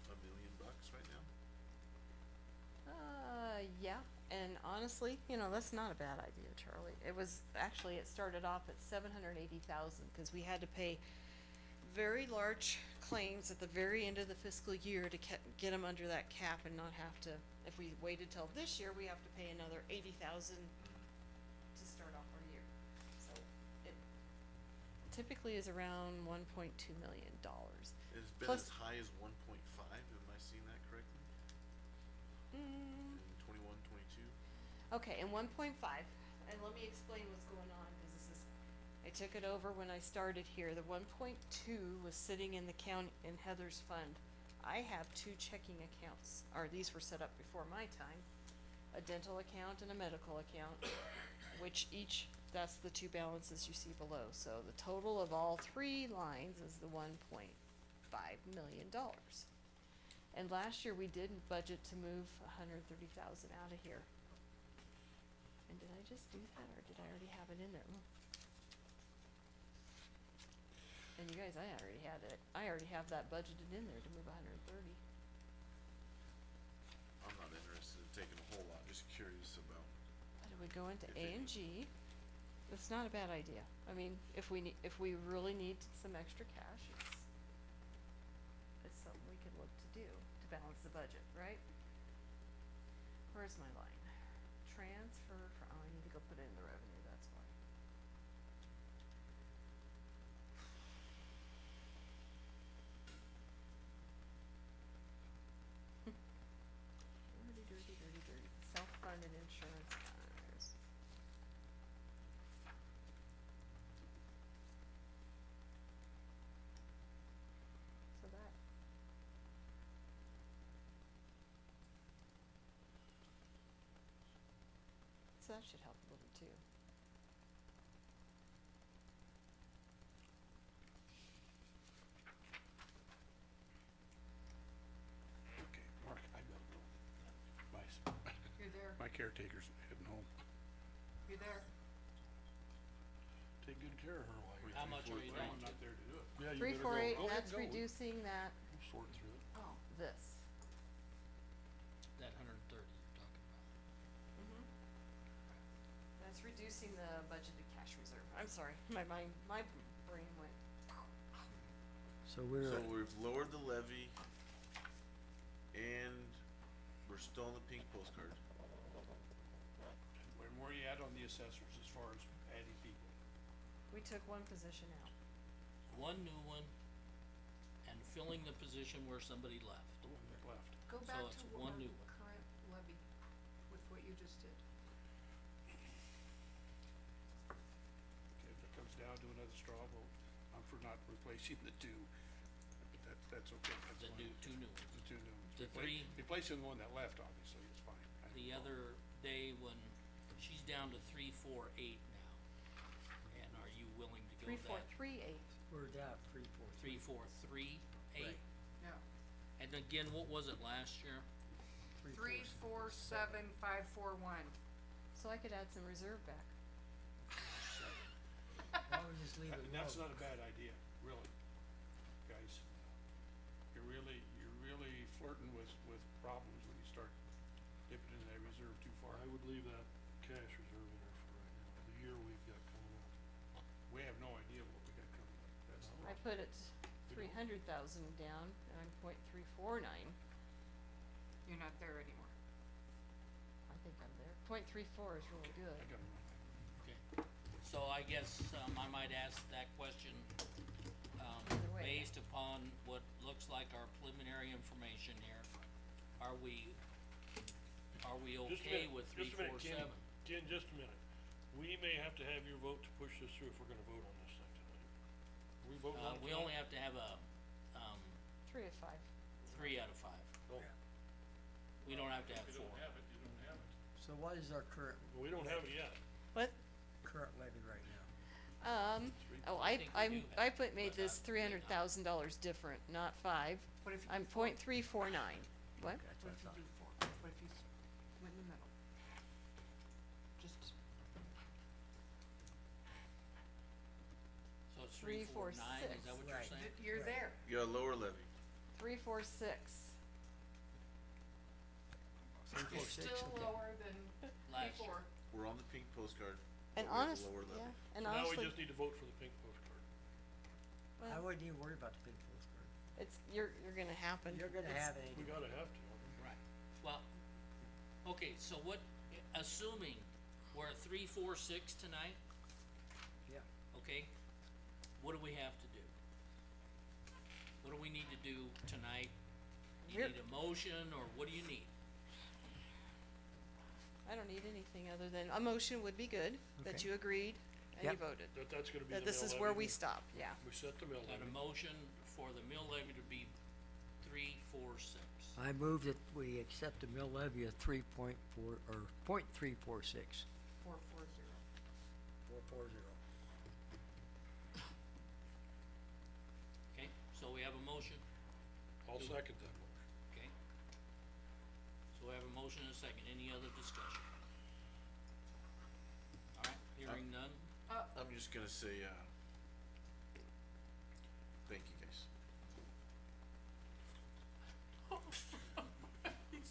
Speaker 7: $1 million right now?
Speaker 19: Yeah, and honestly, you know, that's not a bad idea, Charlie. It was, actually, it started off at 780,000, cause we had to pay very large claims at the very end of the fiscal year to get them under that cap and not have to, if we waited till this year, we have to pay another 80,000 to start off our year. So it typically is around $1.2 million.
Speaker 7: It's been
Speaker 19: Plus-
Speaker 7: as high as 1.5, am I seeing that correctly? In 21, 22?
Speaker 19: Okay, and 1.5, and let me explain what's going on, cause this is, I took it over when I started here. The 1.2 was sitting in the county, in Heather's fund. I have two checking accounts, or these were set up before my time. A dental account and a medical account, which each, that's the two balances you see below. So the total of all three lines is the $1.5 million. And last year we did budget to move 130,000 out of here. And did I just do that, or did I already have it in there? And you guys, I already have that budgeted in there to move 130.
Speaker 7: I'm not interested in taking a whole lot, just curious about.
Speaker 19: But it would go into
Speaker 7: If
Speaker 19: A
Speaker 7: it-
Speaker 19: and G. It's not a bad idea. I mean, if we really need some extra cash, it's something we could look to do to balance the budget, right? Where's my line? Transfer for, oh, I need to go put it in the revenue, that's why. Dirty. Self-funded insurance matters. So that. So that should help a little too.
Speaker 3: Okay, Mark, I gotta go.
Speaker 2: You're there.
Speaker 3: My caretaker's heading home.
Speaker 2: You're there.
Speaker 3: Take good care of her while you're.
Speaker 1: How much are you down
Speaker 3: I'm
Speaker 1: to?
Speaker 3: not there to do it.
Speaker 12: Yeah, you
Speaker 19: Three,
Speaker 12: better
Speaker 19: four,
Speaker 12: go.
Speaker 19: eight,
Speaker 12: Go ahead,
Speaker 19: that's
Speaker 12: go.
Speaker 19: reducing that,
Speaker 12: We'll sort through it.
Speaker 19: this.
Speaker 1: That 130 you're talking about.
Speaker 19: That's reducing the budgeted cash reserve. I'm sorry, my brain went.
Speaker 7: So
Speaker 4: So we're,
Speaker 7: we've lowered the levy and we're still on the pink postcard.
Speaker 3: And where you at on the assessors as far as adding people?
Speaker 19: We took one position out.
Speaker 1: One new one and filling the position where somebody left.
Speaker 3: The one that left.
Speaker 2: Go
Speaker 1: So
Speaker 2: back
Speaker 1: it's
Speaker 2: to
Speaker 1: one
Speaker 2: our
Speaker 1: new one.
Speaker 2: current levy with what you just did.
Speaker 3: If it comes down to another straw vote, I'm for not replacing the two, but that's okay, that's
Speaker 1: The
Speaker 3: fine.
Speaker 1: two new ones.
Speaker 3: The two new ones.
Speaker 1: The three-
Speaker 3: Replacing the one that left, obviously, is fine. I have
Speaker 1: The
Speaker 3: no problem.
Speaker 1: other day when she's down to 348 now, and are you willing to go that?
Speaker 4: 3438. We're down 343.
Speaker 1: 3438?
Speaker 4: Right.
Speaker 2: Yeah.
Speaker 1: And again, what was it last year?
Speaker 2: 347541.
Speaker 9: So I could add some reserve back.
Speaker 4: Why don't we just leave it
Speaker 3: And that's
Speaker 4: low?
Speaker 3: not a bad idea, really, guys. You're really flirting with problems when you start dipping into that reserve too far.
Speaker 12: I would leave that cash reserve in there for right now, the year we've got coming up.
Speaker 3: We have no idea what we got coming up, that's the
Speaker 9: I
Speaker 3: problem.
Speaker 9: put it 300,000 down, and I'm 0.349.
Speaker 2: You're not there anymore.
Speaker 9: I think I'm there. 0.34 is really good.
Speaker 3: I got it.
Speaker 1: Okay, so I guess, I might ask that question,
Speaker 9: Either way.
Speaker 1: based upon what looks like our preliminary information here. Are we
Speaker 12: Just a
Speaker 1: okay
Speaker 12: minute,
Speaker 1: with
Speaker 12: just a minute,
Speaker 1: 347?
Speaker 12: Ken, just a minute. We may have to have your vote to push this through if we're gonna vote on this thing tonight. We voting on it
Speaker 1: We
Speaker 12: tonight?
Speaker 1: only have to have a,
Speaker 9: 3 of 5.
Speaker 1: 3 out of 5. We don't have to have
Speaker 5: If you
Speaker 1: 4.
Speaker 5: don't have it, you don't have it.
Speaker 4: So what is our current,
Speaker 12: We don't have it yet.
Speaker 9: What?
Speaker 4: current levy right now?
Speaker 1: I think we do
Speaker 9: I
Speaker 1: have it,
Speaker 9: made
Speaker 1: but
Speaker 9: this
Speaker 1: I may not.
Speaker 9: $300,000 different, not 5.
Speaker 2: What if you
Speaker 9: I'm
Speaker 2: do 4?
Speaker 9: 0.349. What?
Speaker 4: That's
Speaker 2: What
Speaker 4: what I
Speaker 2: if you
Speaker 4: thought.
Speaker 2: do 4? What if you went in the middle? Just,
Speaker 1: So it's
Speaker 9: 3, 4,
Speaker 1: 349, is
Speaker 9: 6.
Speaker 1: that what you're
Speaker 4: Right.
Speaker 1: saying?
Speaker 2: you're
Speaker 4: Right.
Speaker 2: there.
Speaker 7: You got a lower levy.
Speaker 9: 346.
Speaker 2: You're
Speaker 4: 346,
Speaker 2: still
Speaker 4: okay.
Speaker 2: lower than
Speaker 1: Last
Speaker 2: before.
Speaker 7: We're on the pink postcard.
Speaker 9: And
Speaker 7: but we have a
Speaker 9: honest,
Speaker 7: lower levy.
Speaker 9: yeah, and
Speaker 12: Now we
Speaker 9: honestly,
Speaker 12: just need to vote for the pink postcard.
Speaker 4: I
Speaker 9: well,
Speaker 4: wouldn't even worry about the big postcard.
Speaker 9: it's, you're gonna happen.
Speaker 4: You're gonna
Speaker 9: It's-
Speaker 4: have it
Speaker 12: We
Speaker 4: anyway.
Speaker 12: gotta have to.
Speaker 1: Right, well, okay, so what, assuming we're at 346 tonight,
Speaker 4: Yeah.
Speaker 1: okay? What do we have to do? What do we need to do tonight? You
Speaker 9: We're-
Speaker 1: need a motion, or what do you need?
Speaker 9: I don't need anything other than, a motion would be good, that
Speaker 4: Okay.
Speaker 9: you agreed and you
Speaker 4: Yep.
Speaker 9: voted.
Speaker 12: That's gonna be the
Speaker 9: That this
Speaker 12: mill
Speaker 9: is where
Speaker 12: levy.
Speaker 9: we stop, yeah.
Speaker 12: We set the mill
Speaker 1: Got a
Speaker 12: levy.
Speaker 1: motion for the mill levy to be 346.
Speaker 4: I move that we accept the mill levy of 3.4, or 0.346.
Speaker 2: 440.
Speaker 4: 440.
Speaker 1: Okay, so we have a motion,
Speaker 12: I'll second that motion.
Speaker 1: okay? So we have a motion and a second, any other discussion? Alright, hearing none,
Speaker 7: I'm just gonna say, thank you guys.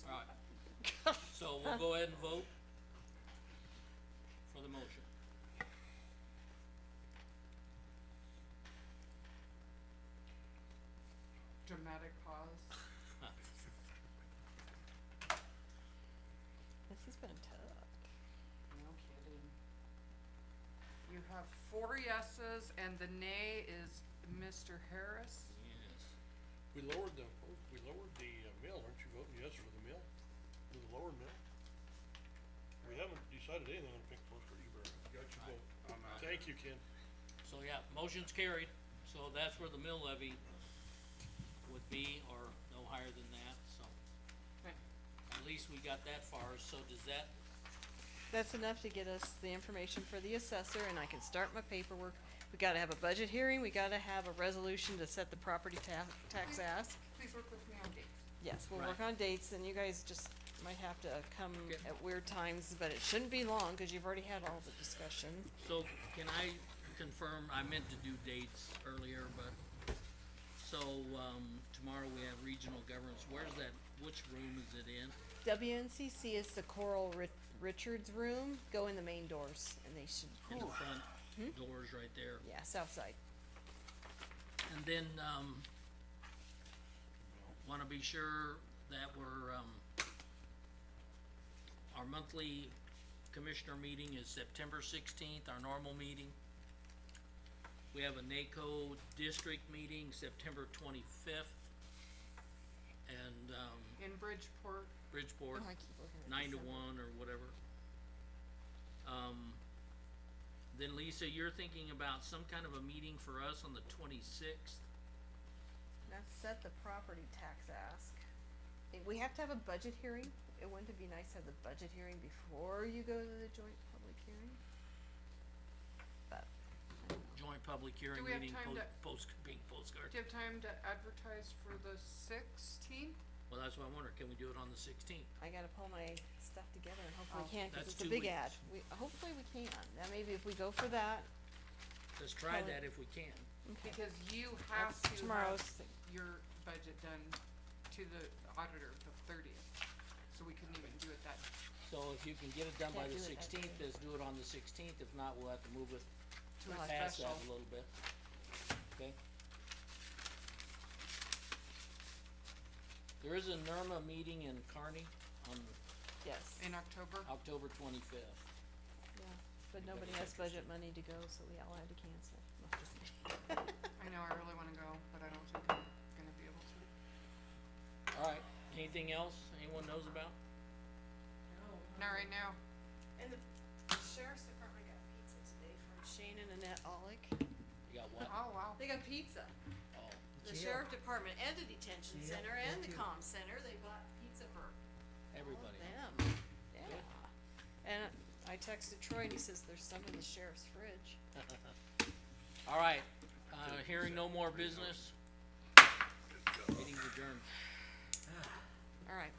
Speaker 1: alright. So we'll go ahead and vote for the motion.
Speaker 2: Dramatic pause.
Speaker 9: This has been tough.
Speaker 2: No kidding. You have 4 yeses and the nay is Mr. Harris.
Speaker 1: Yes.
Speaker 12: We lowered the mill, aren't you voting yes for the mill? For the lower mill? We haven't decided anything on the pink postcard either. Got your vote. Thank you, Ken.
Speaker 1: So yeah, motion's carried, so that's where the mill levy would be, or no higher than that, so.
Speaker 2: Okay.
Speaker 1: At least we got that far, so does that,
Speaker 9: That's enough to get us the information for the assessor, and I can start my paperwork. We gotta have a budget hearing, we gotta have a resolution to set the property tax ask.
Speaker 2: Please work with me on dates.
Speaker 9: Yes, we'll work
Speaker 1: Right.
Speaker 9: on dates, and you guys just might have to come
Speaker 1: Okay.
Speaker 9: at weird times, but it shouldn't be long, cause you've already had all the discussion.
Speaker 1: so can I confirm, I meant to do dates earlier, but, so, tomorrow we have regional governance, where's that, which room is it in?
Speaker 9: WNCC is the Coral Richards room, go in the main doors, and they should,
Speaker 1: In the front doors right there.
Speaker 9: yeah, south side.
Speaker 1: And then, wanna be sure that we're, our monthly commissioner meeting is September 16th, our normal meeting. We have a NACO district meeting September 25th. And,
Speaker 2: In Bridgeport,
Speaker 1: Bridgeport,
Speaker 9: Oh, I keep looking at
Speaker 1: 9 to
Speaker 9: December.
Speaker 1: 1 or whatever. Then Lisa, you're thinking about some kind of a meeting for us on the 26th?
Speaker 19: Let's set the property tax ask. We have to have a budget hearing. Wouldn't it be nice to have the budget hearing before you go to the joint public hearing? But, I don't know.
Speaker 1: Joint public hearing
Speaker 2: we have
Speaker 1: meeting,
Speaker 2: time to-
Speaker 1: being postcard.
Speaker 2: do you have time to advertise for the 16th?
Speaker 1: Well, that's what I wonder, can we do it on the 16th?
Speaker 19: I gotta pull my stuff together and hopefully
Speaker 2: Oh,
Speaker 19: we can, cause
Speaker 1: that's
Speaker 19: it's a
Speaker 1: 2
Speaker 19: big ad.
Speaker 1: weeks.
Speaker 19: Hopefully we can. Now maybe if we go for that,
Speaker 1: Let's try
Speaker 19: Probably-
Speaker 1: that if we can.
Speaker 19: okay.
Speaker 2: Because you have
Speaker 19: That's
Speaker 2: to
Speaker 19: tomorrow's
Speaker 2: have
Speaker 19: thing.
Speaker 2: your budget done to the auditor the 30th, so we couldn't even do it that.
Speaker 1: So if you can get it done by
Speaker 19: Can't
Speaker 1: the
Speaker 19: do it that
Speaker 1: 16th,
Speaker 19: day.
Speaker 1: let's do it on the 16th, if not, we'll have to move it
Speaker 2: To a
Speaker 1: past that
Speaker 2: special.
Speaker 1: a little bit, okay? There is a NERMA meeting in Kearney on
Speaker 19: Yes,
Speaker 2: In October?
Speaker 1: October 25th.
Speaker 19: yeah, but nobody has budget money to go, so we all had to cancel. No, just kidding.
Speaker 2: I know, I really wanna go, but I don't think I'm gonna be able to.
Speaker 1: Alright, anything else anyone knows about?
Speaker 2: Not right now.
Speaker 19: And the sheriff's department got pizza today from Shane and Annette Olick.
Speaker 1: You got what?
Speaker 2: Oh, wow.
Speaker 19: They got pizza.
Speaker 1: Oh,
Speaker 19: The sheriff department and the detention
Speaker 4: Jail,
Speaker 19: center and
Speaker 4: me
Speaker 19: the
Speaker 4: too.
Speaker 19: comm center, they bought pizza for
Speaker 1: everybody.
Speaker 19: them. Yeah. And I texted Troy and he says there's some in the sheriff's fridge.
Speaker 1: Alright, hearing no more business. Meeting adjourned.
Speaker 19: All right.